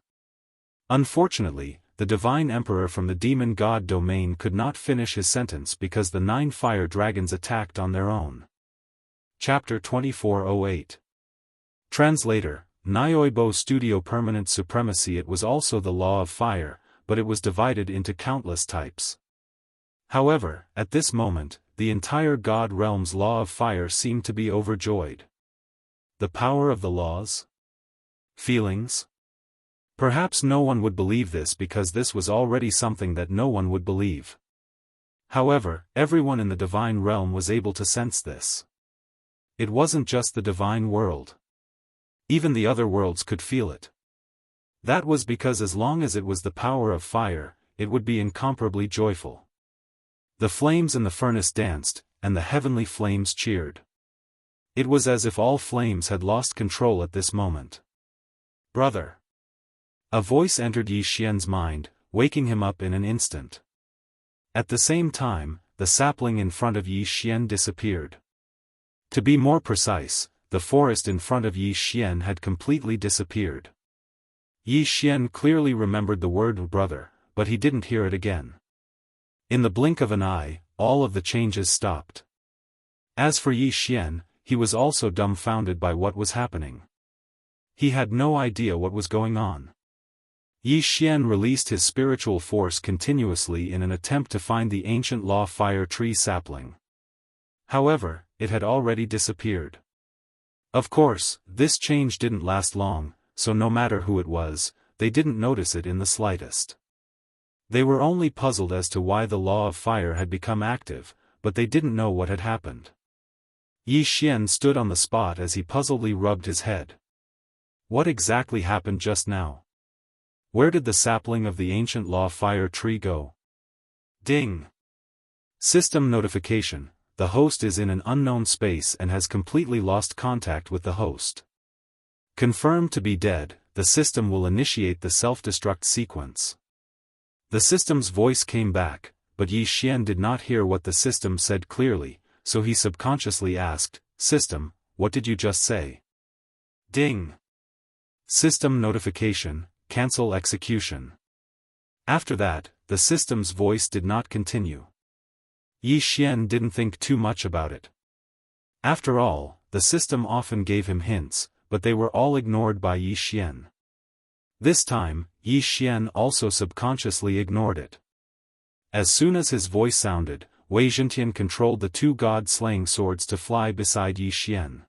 Unfortunately, the divine emperor from the demon god domain could not finish his sentence because the 9 fire dragons attacked on their own. Chapter 2408. Translator, Nyoibo Studio Permanent Supremacy. It was also the law of fire, but it was divided into countless types. However, at this moment, the entire god realm's law of fire seemed to be overjoyed. The power of the laws? Feelings? Perhaps no one would believe this because this was already something that no one would believe. However, everyone in the divine realm was able to sense this. It wasn't just the divine world. Even the other worlds could feel it. That was because as long as it was the power of fire, it would be incomparably joyful. The flames in the furnace danced, and the heavenly flames cheered. It was as if all flames had lost control at this moment. Brother! A voice entered Yi Xian's mind, waking him up in an instant. At the same time, the sapling in front of Yi Xian disappeared. To be more precise, the forest in front of Yi Xian had completely disappeared. Yi Xian clearly remembered the word brother, but he didn't hear it again. In the blink of an eye, all of the changes stopped. As for Yi Xian, he was also dumbfounded by what was happening. He had no idea what was going on. Yi Xian released his spiritual force continuously in an attempt to find the ancient law fire tree sapling. However, it had already disappeared. Of course, this change didn't last long, so no matter who it was, they didn't notice it in the slightest. They were only puzzled as to why the law of fire had become active, but they didn't know what had happened. Yi Xian stood on the spot as he puzzledly rubbed his head. What exactly happened just now? Where did the sapling of the ancient law fire tree go? Ding! System notification: the host is in an unknown space and has completely lost contact with the host. Confirmed to be dead, the system will initiate the self-destruct sequence. The system's voice came back, but Yi Xian did not hear what the system said clearly, so he subconsciously asked, "System, what did you just say?" Ding! System notification: cancel execution. After that, the system's voice did not continue. Yi Xian didn't think too much about it. After all, the system often gave him hints, but they were all ignored by Yi Xian. This time, Yi Xian also subconsciously ignored it. As soon as his voice sounded, Wei Zhentian controlled the 2 god-slaying swords to fly beside Yi Xian.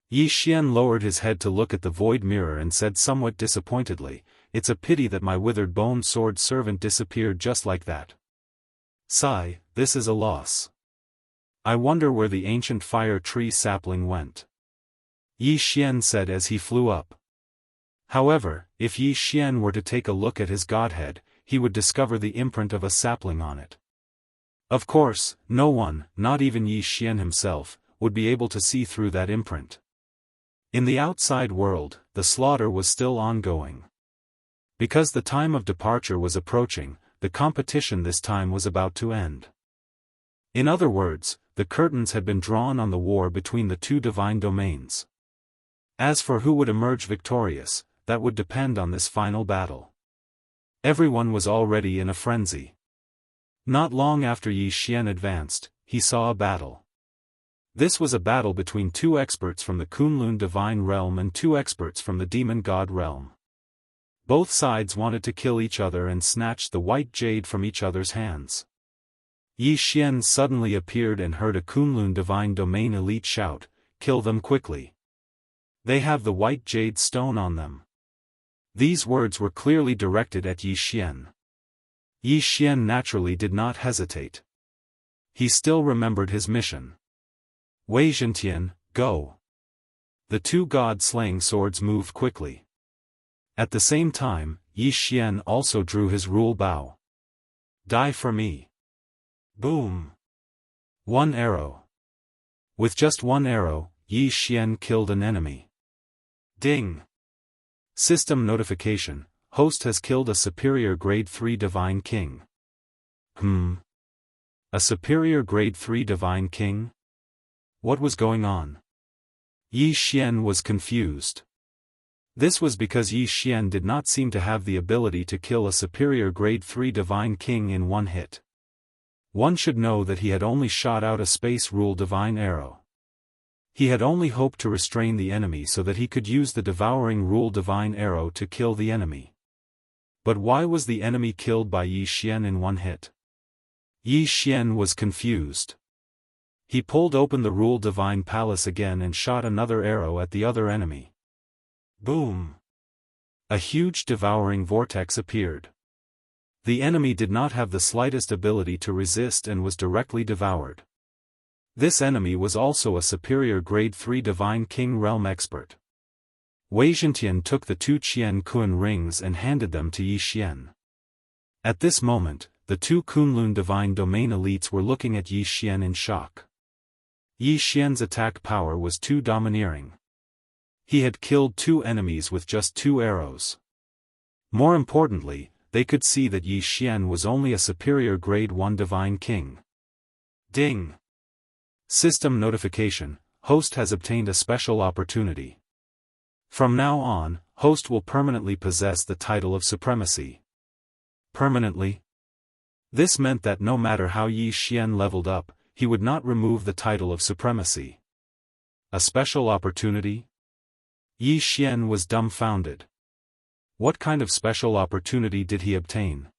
Yi Xian lowered his head to look at the void mirror and said somewhat disappointedly, "It's a pity that my withered bone sword servant disappeared just like that. Sigh, this is a loss. I wonder where the ancient fire tree sapling went." Yi Xian said as he flew up. However, if Yi Xian were to take a look at his godhead, he would discover the imprint of a sapling on it. Of course, no one, not even Yi Xian himself, would be able to see through that imprint. In the outside world, the slaughter was still ongoing. Because the time of departure was approaching, the competition this time was about to end. In other words, the curtains had been drawn on the war between the 2 divine domains. As for who would emerge victorious, that would depend on this final battle. Everyone was already in a frenzy. Not long after Yi Xian advanced, he saw a battle. This was a battle between 2 experts from the Kunlun divine realm and 2 experts from the demon god realm. Both sides wanted to kill each other and snatch the white jade from each other's hands. Yi Xian suddenly appeared and heard a Kunlun Divine Domain elite shout, "Kill them quickly. They have the white jade stone on them." These words were clearly directed at Yi Xian. Yi Xian naturally did not hesitate. He still remembered his mission. Wei Zhentian, go. The two god-slaying swords moved quickly. At the same time, Yi Xian also drew his rule bow. Die for me. Boom. One arrow. With just one arrow, Yi Xian killed an enemy. Ding. System notification, host has killed a superior grade 3 divine king. A superior grade 3 divine king? What was going on? Yi Xian was confused. This was because Yi Xian did not seem to have the ability to kill a superior grade 3 divine king in one hit. One should know that he had only shot out a space rule divine arrow. He had only hoped to restrain the enemy so that he could use the devouring rule divine arrow to kill the enemy. But why was the enemy killed by Yi Xian in one hit? Yi Xian was confused. He pulled open the rule divine palace again and shot another arrow at the other enemy. Boom! A huge devouring vortex appeared. The enemy did not have the slightest ability to resist and was directly devoured. This enemy was also a superior grade 3 divine king realm expert. Wei Zhentian took the two Qian Kun rings and handed them to Yi Xian. At this moment, the two Kunlun divine domain elites were looking at Yi Xian in shock. Yi Xian's attack power was too domineering. He had killed two enemies with just 2 arrows. More importantly, they could see that Yi Xian was only a superior grade 1 divine king. Ding! System notification, host has obtained a special opportunity. From now on, host will permanently possess the title of supremacy. Permanently? This meant that no matter how Yi Xian leveled up, he would not remove the title of supremacy. A special opportunity? Yi Xian was dumbfounded. What kind of special opportunity did he obtain?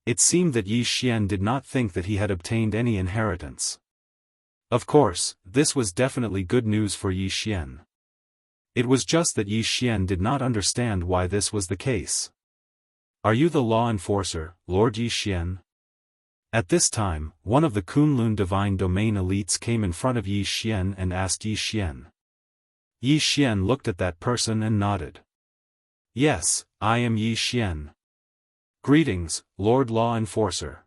It seemed that Yi Xian did not think that he had obtained any inheritance. Of course, this was definitely good news for Yi Xian. It was just that Yi Xian did not understand why this was the case. Are you the law enforcer, Lord Yi Xian? At this time, one of the Kunlun divine domain elites came in front of Yi Xian and asked Yi Xian. Yi Xian looked at that person and nodded. Yes, I am Yi Xian. Greetings, Lord Law Enforcer.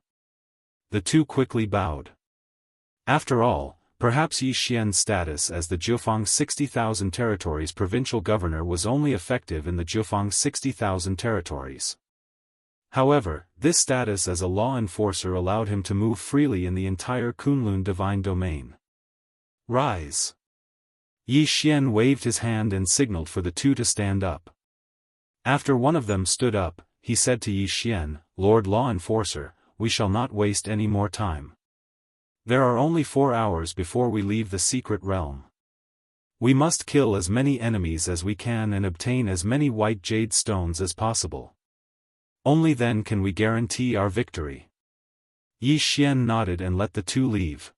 The two quickly bowed. After all, perhaps Yi Xian's status as the Jiufang 60,000 territories provincial governor was only effective in the Jiufang 60,000 territories. However, this status as a law enforcer allowed him to move freely in the entire Kunlun divine domain. Rise. Yi Xian waved his hand and signaled for the two to stand up. After one of them stood up, he said to Yi Xian, Lord Law Enforcer, we shall not waste any more time. There are only 4 hours before we leave the secret realm. We must kill as many enemies as we can and obtain as many white jade stones as possible. Only then can we guarantee our victory. Yi Xian nodded and let the two leave.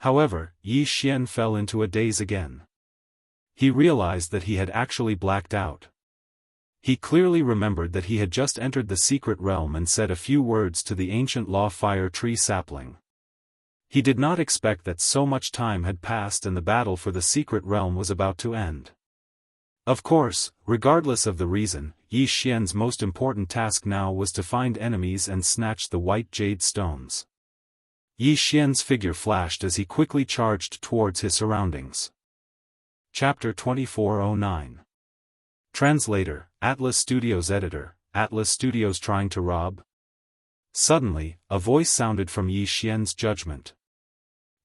However, Yi Xian fell into a daze again. He realized that he had actually blacked out. He clearly remembered that he had just entered the secret realm and said a few words to the ancient law fire tree sapling. He did not expect that so much time had passed and the battle for the secret realm was about to end. Of course, regardless of the reason, Yi Xian's most important task now was to find enemies and snatch the white jade stones. Yi Xian's figure flashed as he quickly charged towards his surroundings. Chapter 2409. Translator, Atlas Studios Editor, Atlas Studios trying to rob? Suddenly, a voice sounded from Yi Xian's judgment.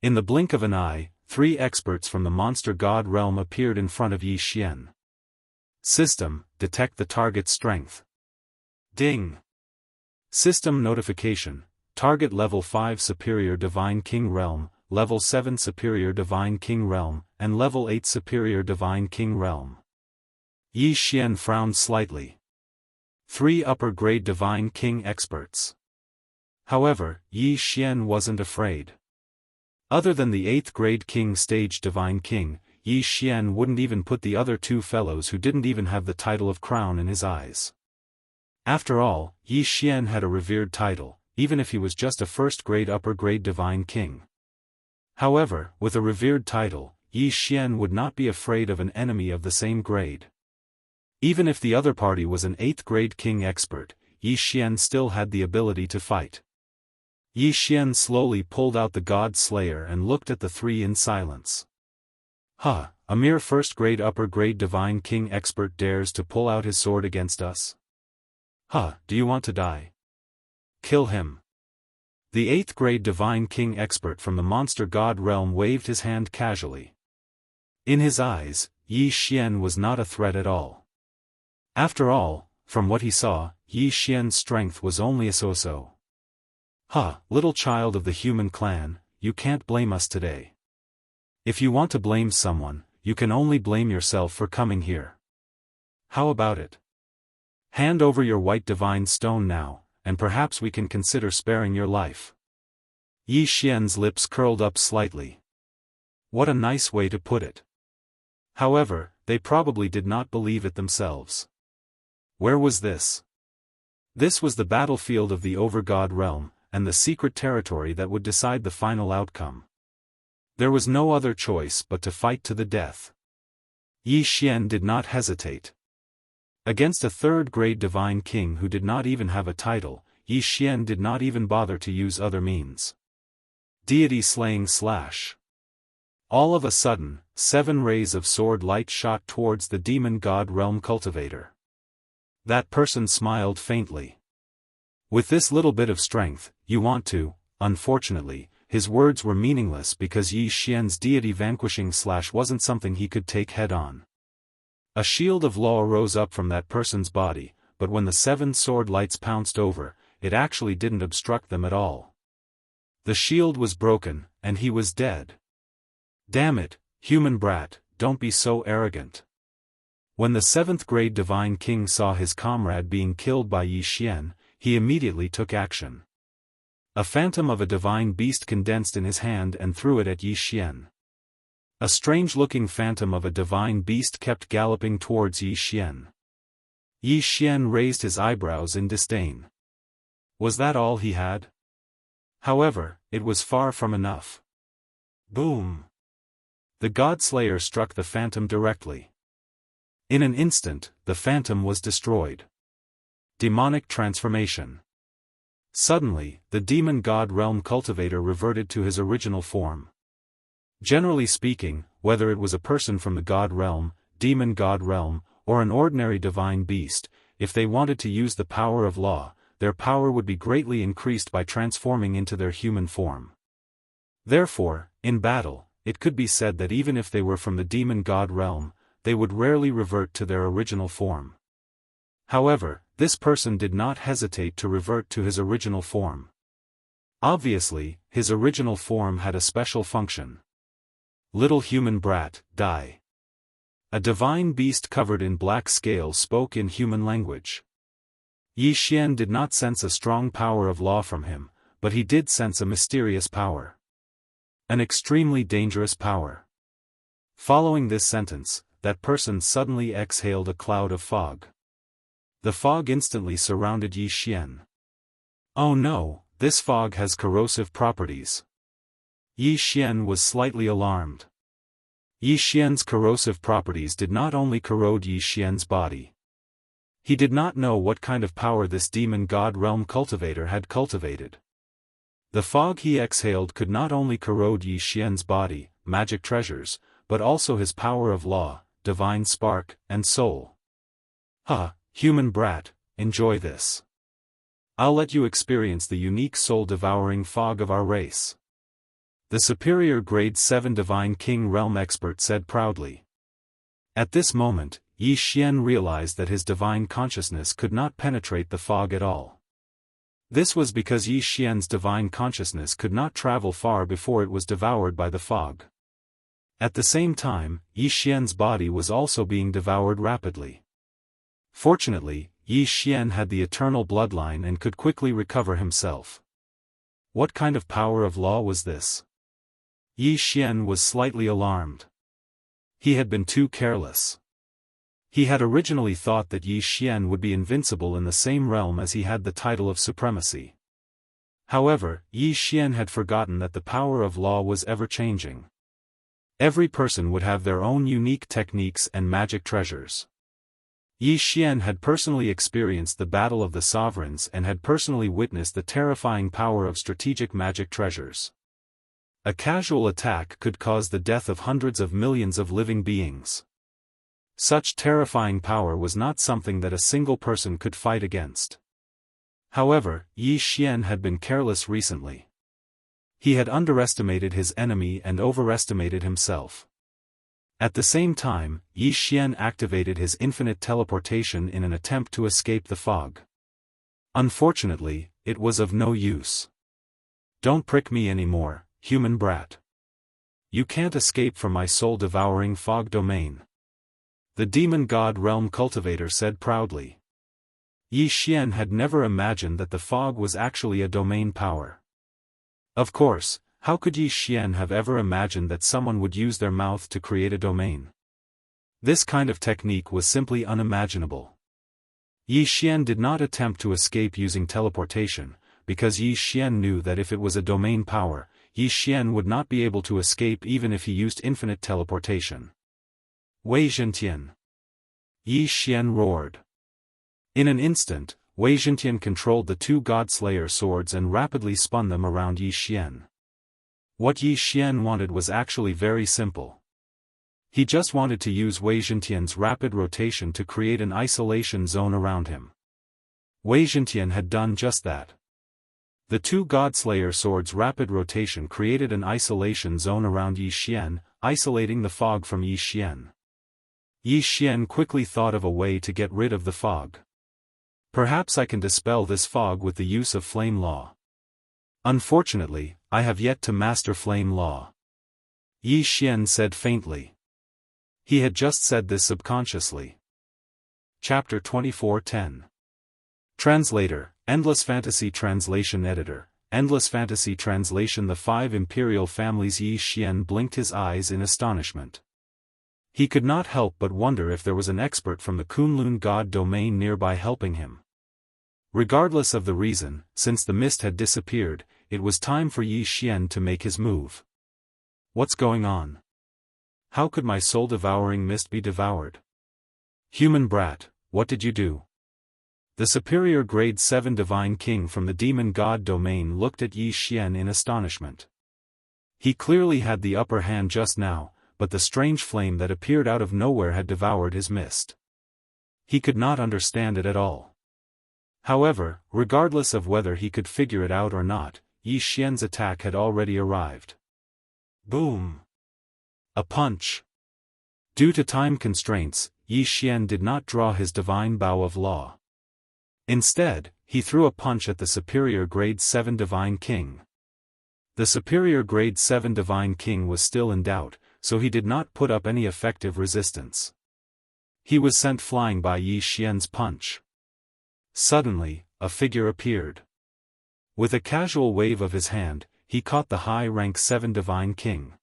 In the blink of an eye, 3 experts from the monster god realm appeared in front of Yi Xian. System, detect the target's strength. Ding. System notification, target level 5 Superior Divine King Realm, level 7 Superior Divine King Realm, and level 8 Superior Divine King Realm. Yi Xian frowned slightly. 3 upper-grade Divine King experts. However, Yi Xian wasn't afraid. Other than the 8th grade king stage divine king, Yi Xian wouldn't even put the other two fellows who didn't even have the title of crown in his eyes. After all, Yi Xian had a revered title, even if he was just a 1st grade upper grade divine king. However, with a revered title, Yi Xian would not be afraid of an enemy of the same grade. Even if the other party was an 8th grade king expert, Yi Xian still had the ability to fight. Yi Xian slowly pulled out the God Slayer and looked at the three in silence. A mere 1st grade upper grade divine king expert dares to pull out his sword against us? Do you want to die? Kill him. The 8th grade divine king expert from the monster god realm waved his hand casually. In his eyes, Yi Xian was not a threat at all. After all, from what he saw, Yi Xian's strength was only a so-so. Little child of the human clan, you can't blame us today. If you want to blame someone, you can only blame yourself for coming here. How about it? Hand over your white divine stone now, and perhaps we can consider sparing your life. Yi Xian's lips curled up slightly. What a nice way to put it. However, they probably did not believe it themselves. Where was this? This was the battlefield of the Overgod realm, and the secret territory that would decide the final outcome. There was no other choice but to fight to the death. Yi Xian did not hesitate. Against a 3rd grade divine king who did not even have a title, Yi Xian did not even bother to use other means. Deity slaying slash. All of a sudden, 7 rays of sword light shot towards the demon god realm cultivator. That person smiled faintly. With this little bit of strength, you want to. Unfortunately, his words were meaningless because Yi Xian's deity vanquishing slash wasn't something he could take head-on. A shield of law rose up from that person's body, but when the 7 sword lights pounced over, it actually didn't obstruct them at all. The shield was broken, and he was dead. Damn it, human brat, don't be so arrogant. When the 7th grade divine king saw his comrade being killed by Yi Xian, he immediately took action. A phantom of a divine beast condensed in his hand and threw it at Yi Xian. A strange-looking phantom of a divine beast kept galloping towards Yi Xian. Yi Xian raised his eyebrows in disdain. Was that all he had? However, it was far from enough. Boom! The God Slayer struck the phantom directly. In an instant, the phantom was destroyed. Demonic transformation. Suddenly, the demon god realm cultivator reverted to his original form. Generally speaking, whether it was a person from the god realm, demon god realm, or an ordinary divine beast, if they wanted to use the power of law, their power would be greatly increased by transforming into their human form. Therefore, in battle, it could be said that even if they were from the demon god realm, they would rarely revert to their original form. However, this person did not hesitate to revert to his original form. Obviously, his original form had a special function. Little human brat, die. A divine beast covered in black scales spoke in human language. Yi Xian did not sense a strong power of law from him, but he did sense a mysterious power. An extremely dangerous power. Following this sentence, that person suddenly exhaled a cloud of fog. The fog instantly surrounded Yi Xian. Oh no, this fog has corrosive properties. Yi Xian was slightly alarmed. Yi Xian's corrosive properties did not only corrode Yi Xian's body. He did not know what kind of power this demon god realm cultivator had cultivated. The fog he exhaled could not only corrode Yi Xian's body, magic treasures, but also his power of law, divine spark, and soul. Human brat, enjoy this. I'll let you experience the unique soul-devouring fog of our race. The superior grade 7 divine king realm expert said proudly. At this moment, Yi Xian realized that his divine consciousness could not penetrate the fog at all. This was because Yi Xian's divine consciousness could not travel far before it was devoured by the fog. At the same time, Yi Xian's body was also being devoured rapidly. Fortunately, Yi Xian had the eternal bloodline and could quickly recover himself. What kind of power of law was this? Yi Xian was slightly alarmed. He had been too careless. He had originally thought that Yi Xian would be invincible in the same realm as he had the title of supremacy. However, Yi Xian had forgotten that the power of law was ever-changing. Every person would have their own unique techniques and magic treasures. Yi Xian had personally experienced the battle of the sovereigns and had personally witnessed the terrifying power of strategic magic treasures. A casual attack could cause the death of hundreds of millions of living beings. Such terrifying power was not something that a single person could fight against. However, Yi Xian had been careless recently. He had underestimated his enemy and overestimated himself. At the same time, Yi Xian activated his infinite teleportation in an attempt to escape the fog. Unfortunately, it was of no use. Don't prick me anymore, human brat. You can't escape from my soul-devouring fog domain. The demon god realm cultivator said proudly. Yi Xian had never imagined that the fog was actually a domain power. Of course, how could Yi Xian have ever imagined that someone would use their mouth to create a domain? This kind of technique was simply unimaginable. Yi Xian did not attempt to escape using teleportation, because Yi Xian knew that if it was a domain power, Yi Xian would not be able to escape even if he used infinite teleportation. Wei Zhentian! Yi Xian roared. In an instant, Wei Zhentian controlled the two God-Slayer swords and rapidly spun them around Yi Xian. What Yi Xian wanted was actually very simple. He just wanted to use Wei Zhentian's rapid rotation to create an isolation zone around him. Wei Zhentian had done just that. The two God-Slayer swords' rapid rotation created an isolation zone around Yi Xian, isolating the fog from Yi Xian. Yi Xian quickly thought of a way to get rid of the fog. Perhaps I can dispel this fog with the use of flame law. Unfortunately, I have yet to master flame law. Yi Xian said faintly. He had just said this subconsciously. Chapter 24:10. Translator, Endless Fantasy Translation Editor, Endless Fantasy Translation. The five imperial families. Yi Xian blinked his eyes in astonishment. He could not help but wonder if there was an expert from the Kunlun god domain nearby helping him. Regardless of the reason, since the mist had disappeared, it was time for Yi Xian to make his move. What's going on? How could my soul-devouring mist be devoured? Human brat, what did you do? The superior grade 7 divine king from the demon god domain looked at Yi Xian in astonishment. He clearly had the upper hand just now, but the strange flame that appeared out of nowhere had devoured his mist. He could not understand it at all. However, regardless of whether he could figure it out or not, Yi Xian's attack had already arrived. Boom! A punch. Due to time constraints, Yi Xian did not draw his divine bow of law. Instead, he threw a punch at the superior grade 7 divine king. The superior grade 7 divine king was still in doubt, so he did not put up any effective resistance. He was sent flying by Yi Xian's punch. Suddenly, a figure appeared. With a casual wave of his hand, he caught the high rank 7 divine king.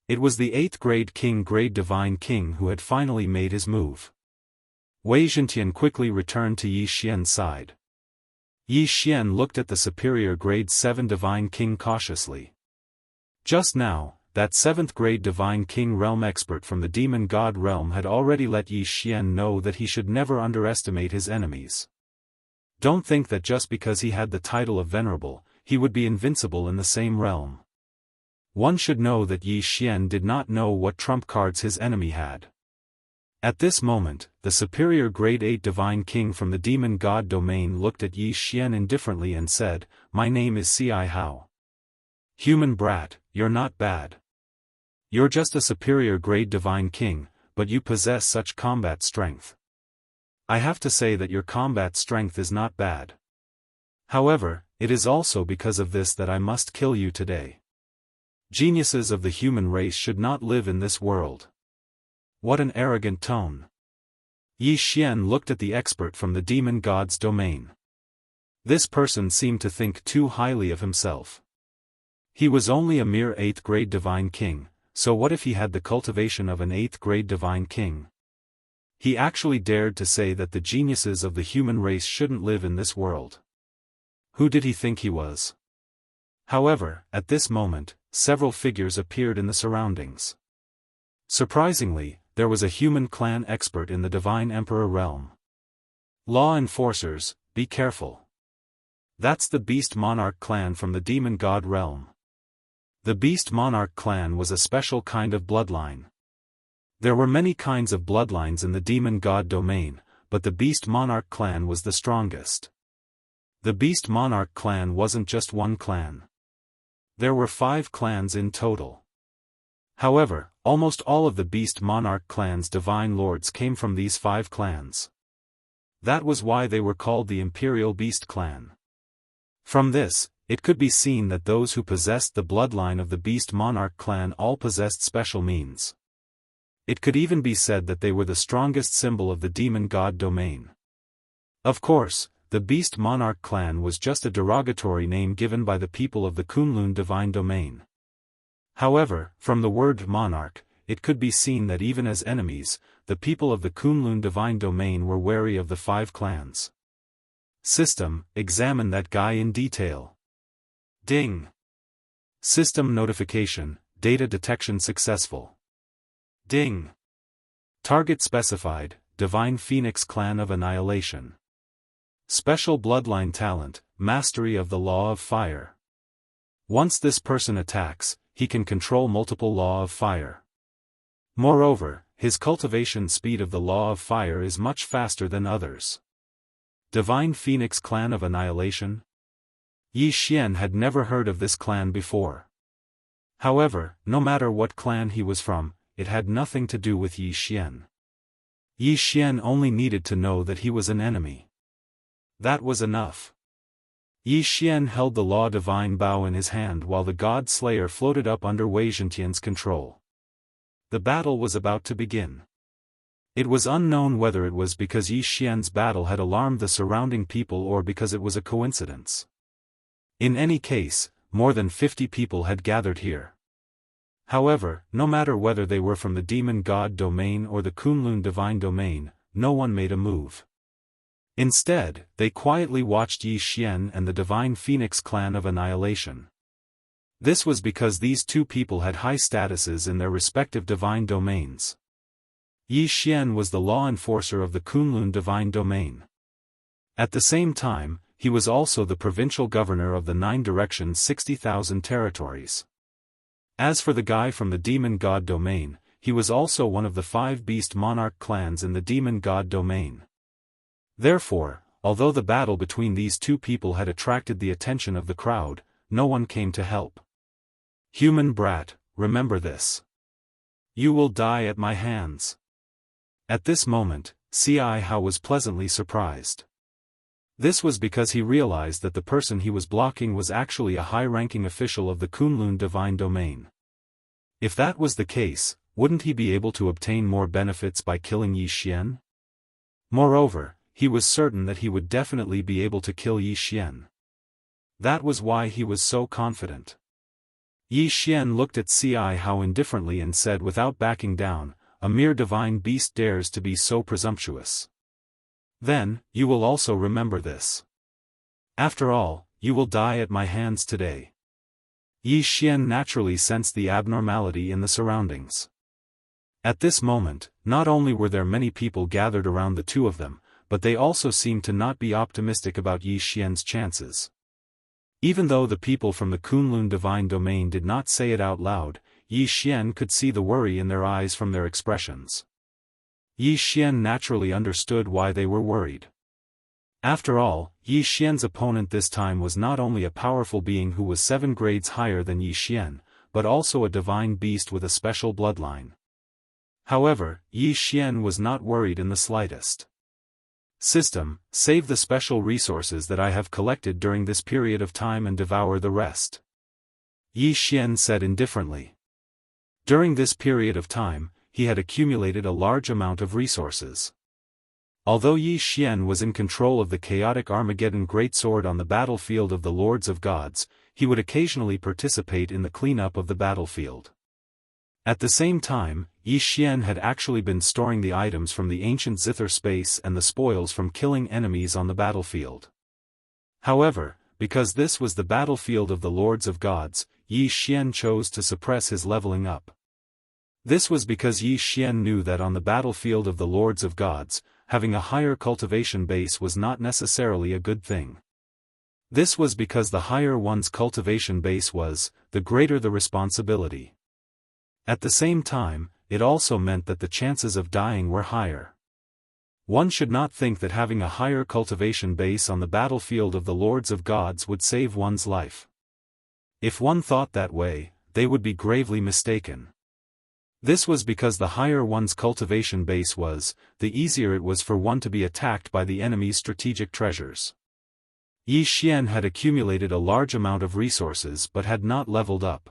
It was the 8th grade divine king who had finally made his move. Wei Zhentian quickly returned to Yi Xian's side. Yi Xian looked at the superior grade 7 divine king cautiously. Just now, that 7th grade divine king realm expert from the demon god realm had already let Yi Xian know that he should never underestimate his enemies. Don't think that just because he had the title of venerable, he would be invincible in the same realm. One should know that Yi Xian did not know what trump cards his enemy had. At this moment, the superior grade 8 divine king from the demon god domain looked at Yi Xian indifferently and said, "My name is Ci Hao. Human brat, you're not bad. You're just a superior grade divine king, but you possess such combat strength. I have to say that your combat strength is not bad. However, it is also because of this that I must kill you today. Geniuses of the human race should not live in this world." What an arrogant tone. Yi Xian looked at the expert from the demon god's domain. This person seemed to think too highly of himself. He was only a mere 8th grade divine king, so what if he had the cultivation of an 8th grade divine king? He actually dared to say that the geniuses of the human race shouldn't live in this world. Who did he think he was? However, at this moment, several figures appeared in the surroundings. Surprisingly, there was a human clan expert in the Divine Emperor realm. Law enforcers, be careful. That's the Beast Monarch clan from the Demon God realm. The Beast Monarch clan was a special kind of bloodline. There were many kinds of bloodlines in the Demon God domain, but the Beast Monarch clan was the strongest. The Beast Monarch clan wasn't just one clan. There were 5 clans in total. However, almost all of the Beast Monarch clan's divine lords came from these 5 clans. That was why they were called the Imperial Beast clan. From this, it could be seen that those who possessed the bloodline of the Beast Monarch clan all possessed special means. It could even be said that they were the strongest symbol of the Demon God domain. Of course, the Beast Monarch clan was just a derogatory name given by the people of the Kunlun divine domain. However, from the word monarch, it could be seen that even as enemies, the people of the Kunlun divine domain were wary of the 5 clans. System, examine that guy in detail. Ding. System notification, data detection successful. Ding. Target specified, Divine Phoenix Clan of Annihilation. Special bloodline talent, mastery of the law of fire. Once this person attacks, he can control multiple law of fire. Moreover, his cultivation speed of the law of fire is much faster than others. Divine Phoenix Clan of Annihilation? Yi Xian had never heard of this clan before. However, no matter what clan he was from, it had nothing to do with Yi Xian. Yi Xian only needed to know that he was an enemy. That was enough. Yi Xian held the Law Divine Bow in his hand while the God Slayer floated up under Wei Zhentian's control. The battle was about to begin. It was unknown whether it was because Yi Xian's battle had alarmed the surrounding people or because it was a coincidence. In any case, more than 50 people had gathered here. However, no matter whether they were from the Demon God domain or the Kunlun divine domain, no one made a move. Instead, they quietly watched Yi Xian and the Divine Phoenix Clan of Annihilation. This was because these 2 people had high statuses in their respective divine domains. Yi Xian was the law enforcer of the Kunlun divine domain. At the same time, he was also the provincial governor of the 9 directions 60,000 territories. As for the guy from the Demon God domain, he was also one of the 5 Beast Monarch clans in the Demon God domain. Therefore, although the battle between these 2 people had attracted the attention of the crowd, no one came to help. Human brat, remember this. You will die at my hands. At this moment, Ci Hao was pleasantly surprised. This was because he realized that the person he was blocking was actually a high-ranking official of the Kunlun divine domain. If that was the case, wouldn't he be able to obtain more benefits by killing Yi Xian? Moreover, he was certain that he would definitely be able to kill Yi Xian. That was why he was so confident. Yi Xian looked at Ci Hao indifferently and said without backing down, "A mere divine beast dares to be so presumptuous. Then, you will also remember this. After all, you will die at my hands today." Yi Xian naturally sensed the abnormality in the surroundings. At this moment, not only were there many people gathered around the 2 of them, but they also seemed to not be optimistic about Yi Xian's chances. Even though the people from the Kunlun divine domain did not say it out loud, Yi Xian could see the worry in their eyes from their expressions. Yi Xian naturally understood why they were worried. After all, Yi Xian's opponent this time was not only a powerful being who was 7 grades higher than Yi Xian, but also a divine beast with a special bloodline. However, Yi Xian was not worried in the slightest. System, save the special resources that I have collected during this period of time and devour the rest. Yi Xian said indifferently. During this period of time, he had accumulated a large amount of resources. Although Yi Xian was in control of the chaotic Armageddon greatsword on the battlefield of the Lords of Gods, he would occasionally participate in the cleanup of the battlefield. At the same time, Yi Xian had actually been storing the items from the ancient zither space and the spoils from killing enemies on the battlefield. However, because this was the battlefield of the Lords of Gods, Yi Xian chose to suppress his leveling up. This was because Yi Xian knew that on the battlefield of the Lords of Gods, having a higher cultivation base was not necessarily a good thing. This was because the higher one's cultivation base was, the greater the responsibility. At the same time, it also meant that the chances of dying were higher. One should not think that having a higher cultivation base on the battlefield of the Lords of Gods would save one's life. If one thought that way, they would be gravely mistaken. This was because the higher one's cultivation base was, the easier it was for one to be attacked by the enemy's strategic treasures. Yi Xian had accumulated a large amount of resources but had not leveled up.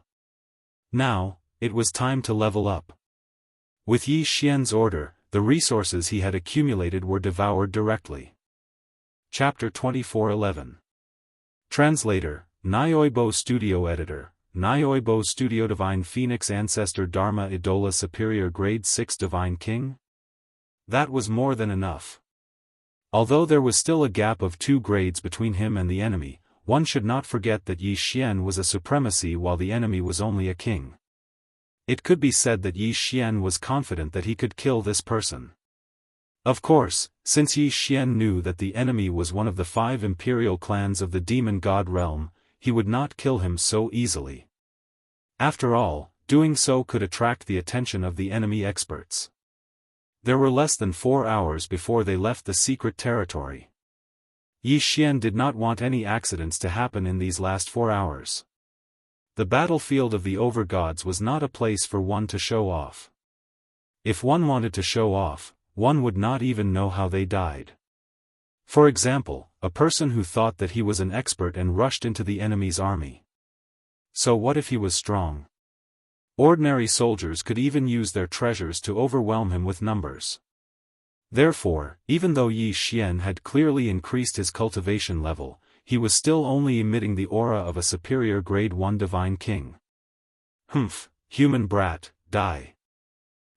Now, it was time to level up. With Yi Xian's order, the resources he had accumulated were devoured directly. Chapter 24:11. Translator, Nyoibo Studio Editor, Nyoibo Studio Divine Phoenix Ancestor Dharma Idola Superior Grade 6 Divine King? That was more than enough. Although there was still a gap of 2 grades between him and the enemy, one should not forget that Yi Xian was a supremacy while the enemy was only a king. It could be said that Yi Xian was confident that he could kill this person. Of course, since Yi Xian knew that the enemy was one of the 5 imperial clans of the demon god realm, he would not kill him so easily. After all, doing so could attract the attention of the enemy experts. There were less than 4 hours before they left the secret territory. Yi Xian did not want any accidents to happen in these last 4 hours. The battlefield of the overgods was not a place for one to show off. If one wanted to show off, one would not even know how they died. For example, a person who thought that he was an expert and rushed into the enemy's army. So what if he was strong? Ordinary soldiers could even use their treasures to overwhelm him with numbers. Therefore, even though Yi Xian had clearly increased his cultivation level, he was still only emitting the aura of a superior grade 1 divine king. Humph, human brat, die.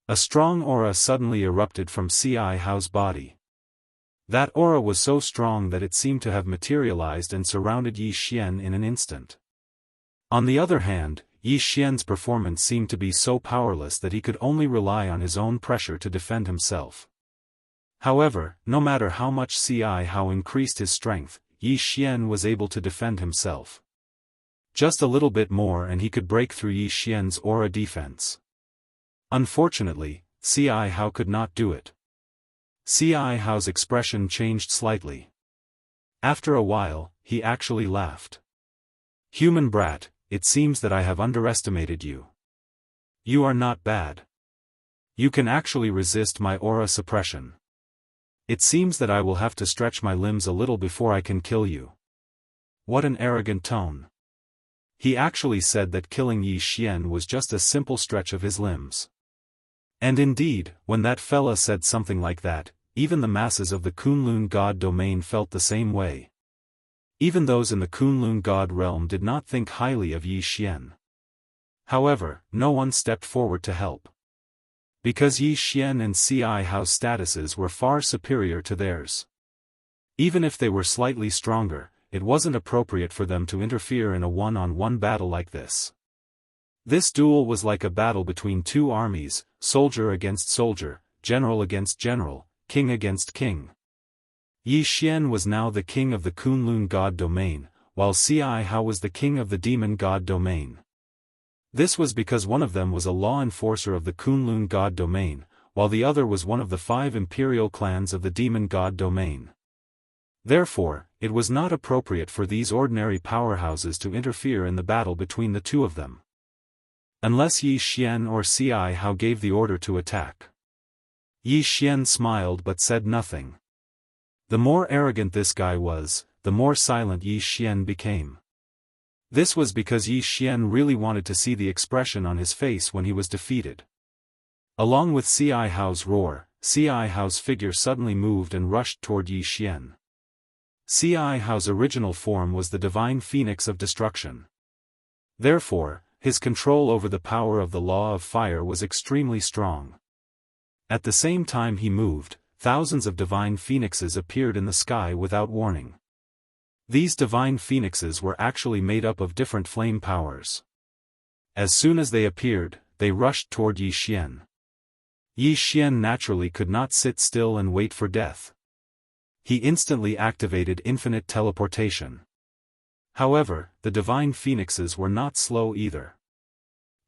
A strong aura suddenly erupted from Ci Hao's body. That aura was so strong that it seemed to have materialized and surrounded Yi Xian in an instant. On the other hand, Yi Xian's performance seemed to be so powerless that he could only rely on his own pressure to defend himself. However, no matter how much Ci Hao increased his strength, Yi Xian was able to defend himself. Just a little bit more and he could break through Yi Xian's aura defense. Unfortunately, Ci Hao could not do it. Ci Hao's expression changed slightly. After a while, he actually laughed. Human brat, it seems that I have underestimated you. You are not bad. You can actually resist my aura suppression. It seems that I will have to stretch my limbs a little before I can kill you. What an arrogant tone. He actually said that killing Yi Xian was just a simple stretch of his limbs. And indeed, when that fella said something like that, even the masses of the Kunlun god domain felt the same way. Even those in the Kunlun god realm did not think highly of Yi Xian. However, no one stepped forward to help. Because Yi Xian and Ci Hao's statuses were far superior to theirs. Even if they were slightly stronger, it wasn't appropriate for them to interfere in a one-on-one battle like this. This duel was like a battle between 2 armies, soldier against soldier, general against general, king against king. Yi Xian was now the king of the Kunlun god domain, while Ci Hao was the king of the demon god domain. This was because one of them was a law enforcer of the Kunlun god domain, while the other was one of the 5 imperial clans of the demon god domain. Therefore, it was not appropriate for these ordinary powerhouses to interfere in the battle between the 2 of them. Unless Yi Xian or Ci Hao gave the order to attack. Yi Xian smiled but said nothing. The more arrogant this guy was, the more silent Yi Xian became. This was because Yi Xian really wanted to see the expression on his face when he was defeated. Along with Ci Hao's roar, Ci Hao's figure suddenly moved and rushed toward Yi Xian. Ci Hao's original form was the divine phoenix of destruction. Therefore, his control over the power of the law of fire was extremely strong. At the same time he moved, thousands of divine phoenixes appeared in the sky without warning. These divine phoenixes were actually made up of different flame powers. As soon as they appeared, they rushed toward Yi Xian. Yi Xian naturally could not sit still and wait for death. He instantly activated infinite teleportation. However, the divine phoenixes were not slow either.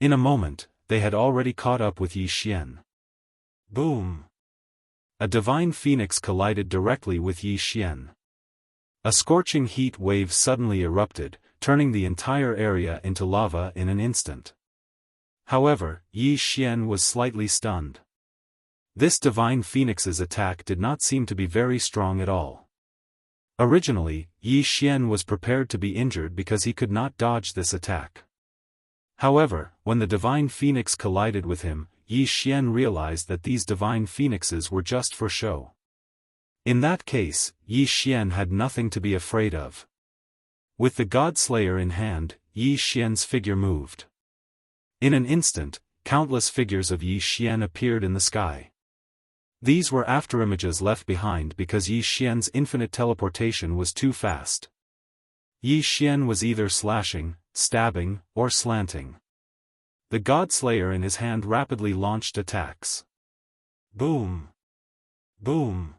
In a moment, they had already caught up with Yi Xian. Boom! A divine phoenix collided directly with Yi Xian. A scorching heat wave suddenly erupted, turning the entire area into lava in an instant. However, Yi Xian was slightly stunned. This divine phoenix's attack did not seem to be very strong at all. Originally, Yi Xian was prepared to be injured because he could not dodge this attack. However, when the divine phoenix collided with him, Yi Xian realized that these divine phoenixes were just for show. In that case, Yi Xian had nothing to be afraid of. With the God Slayer in hand, Yi Xian's figure moved. In an instant, countless figures of Yi Xian appeared in the sky. These were afterimages left behind because Yi Xian's infinite teleportation was too fast. Yi Xian was either slashing, stabbing, or slanting. The God Slayer in his hand rapidly launched attacks. Boom! Boom!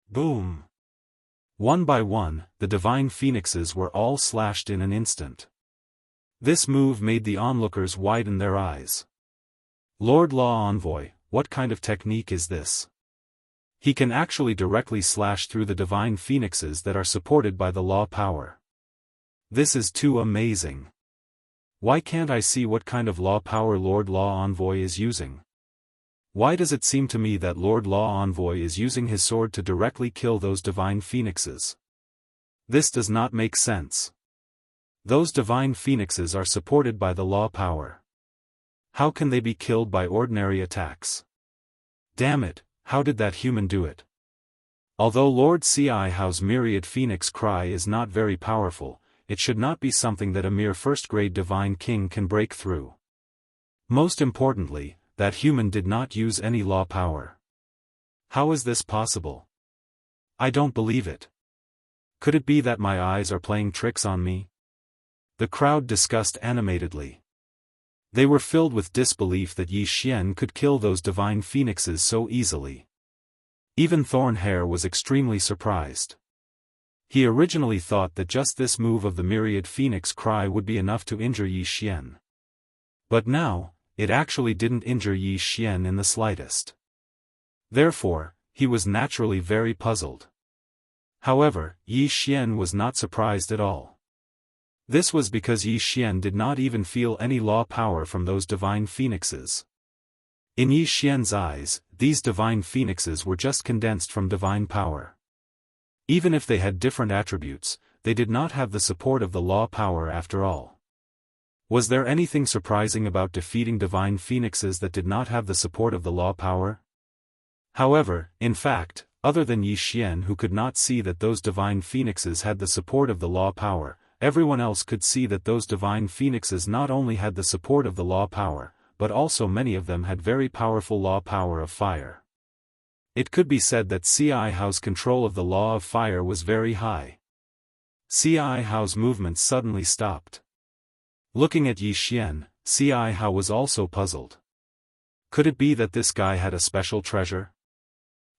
Boom! One by one, the divine phoenixes were all slashed in an instant. This move made the onlookers widen their eyes. Lord Law Envoy, what kind of technique is this? He can actually directly slash through the divine phoenixes that are supported by the law power. This is too amazing. Why can't I see what kind of law power Lord Law Envoy is using? Why does it seem to me that Lord Law Envoy is using his sword to directly kill those divine phoenixes? This does not make sense. Those divine phoenixes are supported by the law power. How can they be killed by ordinary attacks? Damn it, how did that human do it? Although Lord Ci Hao's myriad phoenix cry is not very powerful, it should not be something that a mere first-grade divine king can break through. Most importantly, that human did not use any law power. How is this possible? I don't believe it. Could it be that my eyes are playing tricks on me? The crowd discussed animatedly. They were filled with disbelief that Yi Xian could kill those divine phoenixes so easily. Even Thornhair was extremely surprised. He originally thought that just this move of the myriad phoenix cry would be enough to injure Yi Xian. But now, it actually didn't injure Yi Xian in the slightest. Therefore, he was naturally very puzzled. However, Yi Xian was not surprised at all. This was because Yi Xian did not even feel any law power from those divine phoenixes. In Yi Xian's eyes, these divine phoenixes were just condensed from divine power. Even if they had different attributes, they did not have the support of the law power after all. Was there anything surprising about defeating divine phoenixes that did not have the support of the law power? However, in fact, other than Yi Xian who could not see that those divine phoenixes had the support of the law power, everyone else could see that those divine phoenixes not only had the support of the law power, but also many of them had very powerful law power of fire. It could be said that Ci Hao's control of the law of fire was very high. Ci Hao's movements suddenly stopped. Looking at Yi Xian, Ci Hao was also puzzled. Could it be that this guy had a special treasure?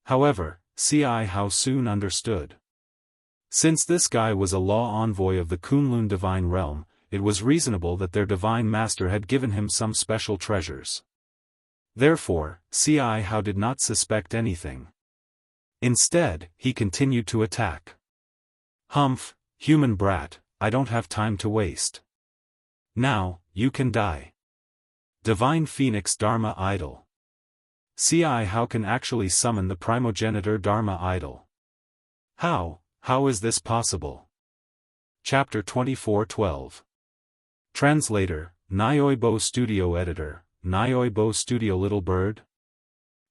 However, Ci Hao soon understood. Since this guy was a law envoy of the Kunlun divine realm, it was reasonable that their divine master had given him some special treasures. Therefore, Ci Hao did not suspect anything. Instead, he continued to attack. Humph, human brat, I don't have time to waste. Now, you can die. Divine Phoenix Dharma Idol. Ci Hao can actually summon the primogenitor Dharma Idol. How is this possible? Chapter 24:12. Translator, Nyoibo Studio Editor, Nyoibo Studio Little Bird.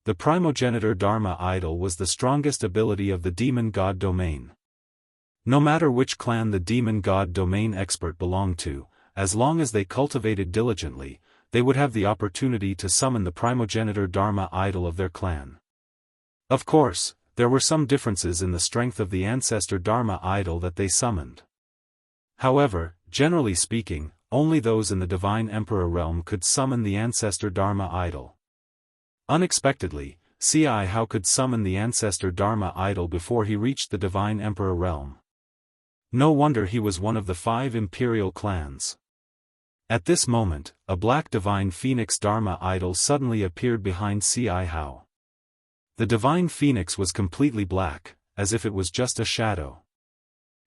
The primogenitor Dharma idol was the strongest ability of the demon god domain. No matter which clan the demon god domain expert belonged to, as long as they cultivated diligently, they would have the opportunity to summon the primogenitor Dharma idol of their clan. Of course, there were some differences in the strength of the ancestor Dharma idol that they summoned. However, generally speaking, only those in the Divine Emperor realm could summon the ancestor Dharma idol. Unexpectedly, Xianxia could summon the ancestor Dharma idol before he reached the Divine Emperor realm. No wonder he was one of the 5 imperial clans. At this moment, a black divine phoenix Dharma idol suddenly appeared behind Xianxia. The divine phoenix was completely black, as if it was just a shadow.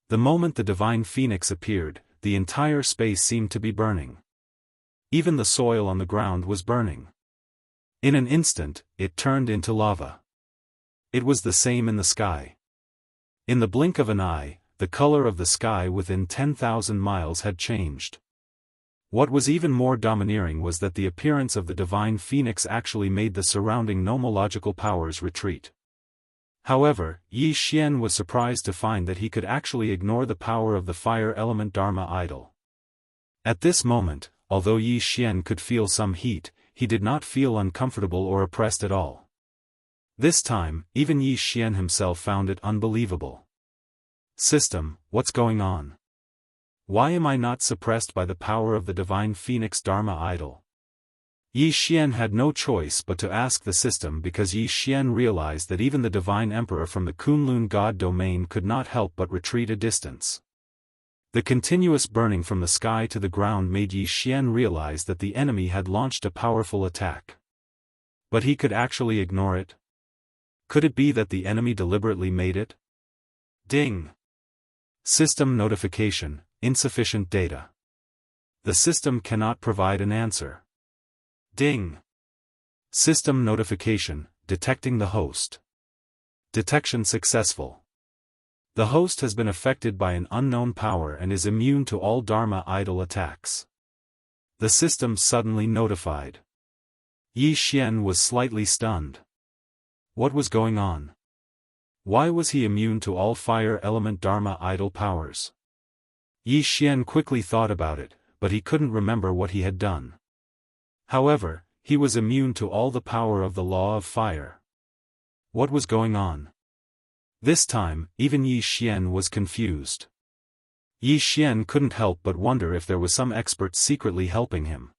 The moment the divine phoenix appeared, the entire space seemed to be burning. Even the soil on the ground was burning. In an instant, it turned into lava. It was the same in the sky. In the blink of an eye, the color of the sky within 10,000 miles had changed. What was even more domineering was that the appearance of the divine phoenix actually made the surrounding nomological powers retreat. However, Yi Xian was surprised to find that he could actually ignore the power of the fire element Dharma idol. At this moment, although Yi Xian could feel some heat, he did not feel uncomfortable or oppressed at all. This time, even Yi Xian himself found it unbelievable. System, what's going on? Why am I not suppressed by the power of the divine phoenix Dharma idol? Yi Xian had no choice but to ask the system, because Yi Xian realized that even the divine emperor from the Kunlun god domain could not help but retreat a distance. The continuous burning from the sky to the ground made Yi Xian realize that the enemy had launched a powerful attack. But he could actually ignore it? Could it be that the enemy deliberately made it? Ding! System notification, insufficient data. The system cannot provide an answer. Ding! System notification, detecting the host. Detection successful. The host has been affected by an unknown power and is immune to all Dharma idol attacks. The system suddenly notified. Yi Xian was slightly stunned. What was going on? Why was he immune to all fire element Dharma idol powers? Yi Xian quickly thought about it, but he couldn't remember what he had done. However, he was immune to all the power of the law of fire. What was going on? This time, even Yi Xian was confused. Yi Xian couldn't help but wonder if there was some expert secretly helping him.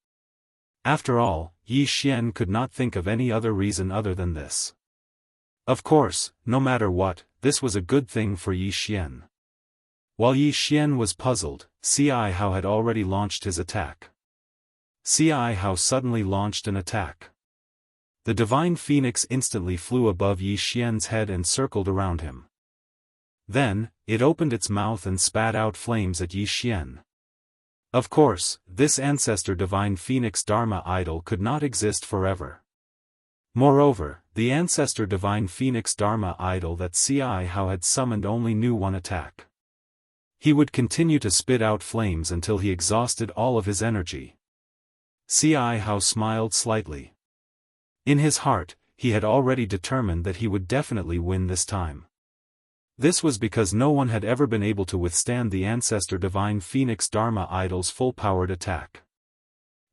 After all, Yi Xian could not think of any other reason other than this. Of course, no matter what, this was a good thing for Yi Xian. While Yi Xian was puzzled, Xianxia had already launched his attack. Xianxia suddenly launched an attack. The divine phoenix instantly flew above Yi Xian's head and circled around him. Then, it opened its mouth and spat out flames at Yi Xian. Of course, this ancestor divine phoenix Dharma idol could not exist forever. Moreover, the ancestor divine phoenix Dharma idol that Xianxia had summoned only knew one attack. He would continue to spit out flames until he exhausted all of his energy. Xianxia smiled slightly. In his heart, he had already determined that he would definitely win this time. This was because no one had ever been able to withstand the ancestor divine phoenix Dharma idol's full-powered attack.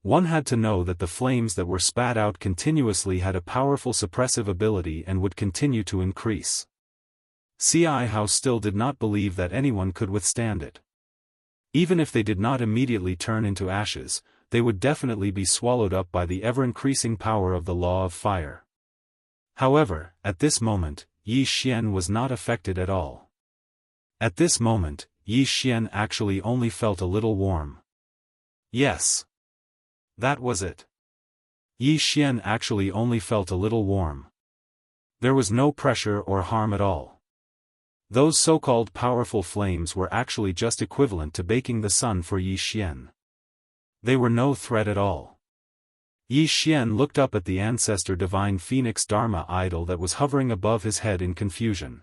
One had to know that the flames that were spat out continuously had a powerful suppressive ability and would continue to increase. Xianxia still did not believe that anyone could withstand it. Even if they did not immediately turn into ashes, they would definitely be swallowed up by the ever-increasing power of the law of fire. However, at this moment, Yi Xian was not affected at all. At this moment, Yi Xian actually only felt a little warm. Yes. That was it. Yi Xian actually only felt a little warm. There was no pressure or harm at all. Those so-called powerful flames were actually just equivalent to baking the sun for Yi Xian. They were no threat at all. Yi Xian looked up at the ancestor divine phoenix Dharma idol that was hovering above his head in confusion.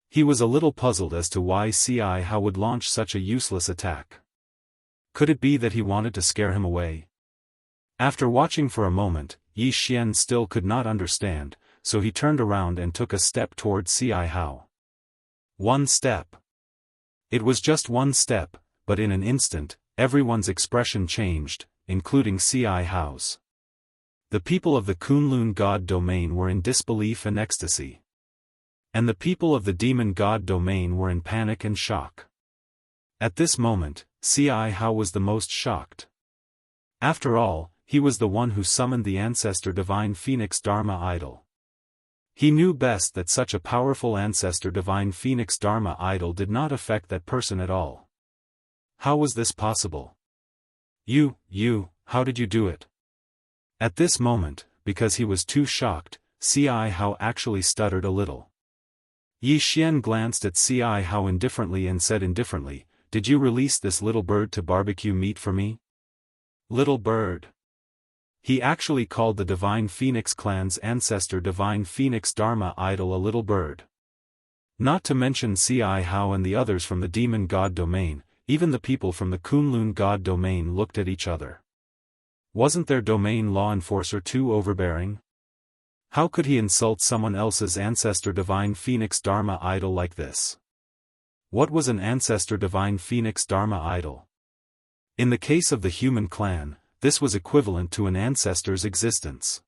He was a little puzzled as to why Xianxia would launch such a useless attack. Could it be that he wanted to scare him away? After watching for a moment, Yi Xian still could not understand, so he turned around and took a step toward Siyai Hao. One step. It was just one step, but in an instant, everyone's expression changed, including Siyai Hao's. The people of the Kunlun god domain were in disbelief and ecstasy. And the people of the demon god domain were in panic and shock. At this moment, Siyai Hao was the most shocked. After all, he was the one who summoned the ancestor divine Phoenix Dharma idol. He knew best that such a powerful ancestor divine Phoenix Dharma idol did not affect that person at all. How was this possible? How did you do it? At this moment, because he was too shocked, Siyai Hao actually stuttered a little. Yi Xian glanced at Siyai Hao indifferently and said indifferently, "Did you release this little bird to barbecue meat for me?" Little bird. He actually called the Divine Phoenix clan's ancestor Divine Phoenix Dharma idol a little bird. Not to mention Siyai Hao and the others from the demon god domain, even the people from the Kunlun god domain looked at each other. Wasn't their domain law enforcer too overbearing? How could he insult someone else's ancestor Divine Phoenix Dharma idol like this? What was an ancestor Divine Phoenix Dharma idol? In the case of the human clan, this was equivalent to an ancestor's existence.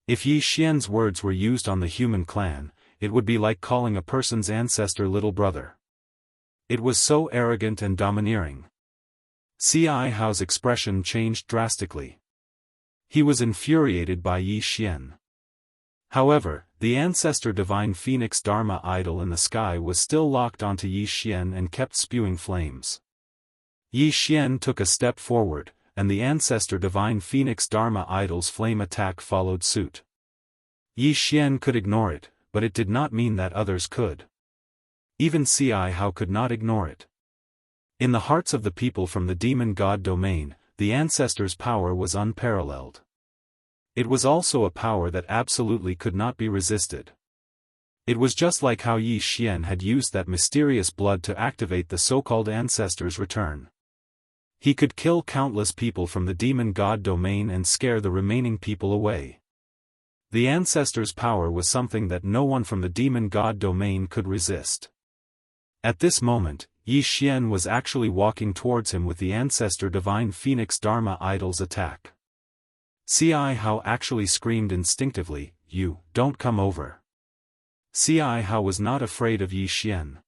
If Yi Xian's words were used on the human clan, it would be like calling a person's ancestor little brother. It was so arrogant and domineering. Siyai Hao's expression changed drastically. He was infuriated by Yi Xian. However, the ancestor divine Phoenix Dharma idol in the sky was still locked onto Yi Xian and kept spewing flames. Yi Xian took a step forward, and the ancestor divine Phoenix Dharma idol's flame attack followed suit. Yi Xian could ignore it, but it did not mean that others could. Even Siyai Hao could not ignore it. In the hearts of the people from the demon god domain, the ancestor's power was unparalleled. It was also a power that absolutely could not be resisted. It was just like how Yi Xian had used that mysterious blood to activate the so-called ancestor's return. He could kill countless people from the demon god domain and scare the remaining people away. The ancestor's power was something that no one from the demon god domain could resist. At this moment, Yi Xian was actually walking towards him with the ancestor divine Phoenix Dharma idol's attack. Siyai Hao actually screamed instinctively, "You, don't come over." Siyai Hao was not afraid of Yi Xian.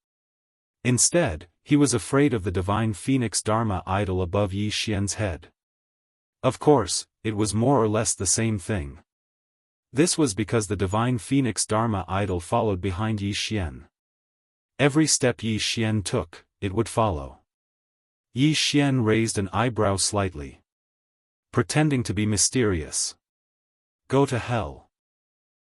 Instead, he was afraid of the divine Phoenix Dharma idol above Yi Xian's head. Of course, it was more or less the same thing. This was because the divine Phoenix Dharma idol followed behind Yi Xian. Every step Yi Xian took, it would follow. Yi Xian raised an eyebrow slightly, pretending to be mysterious. "Go to hell."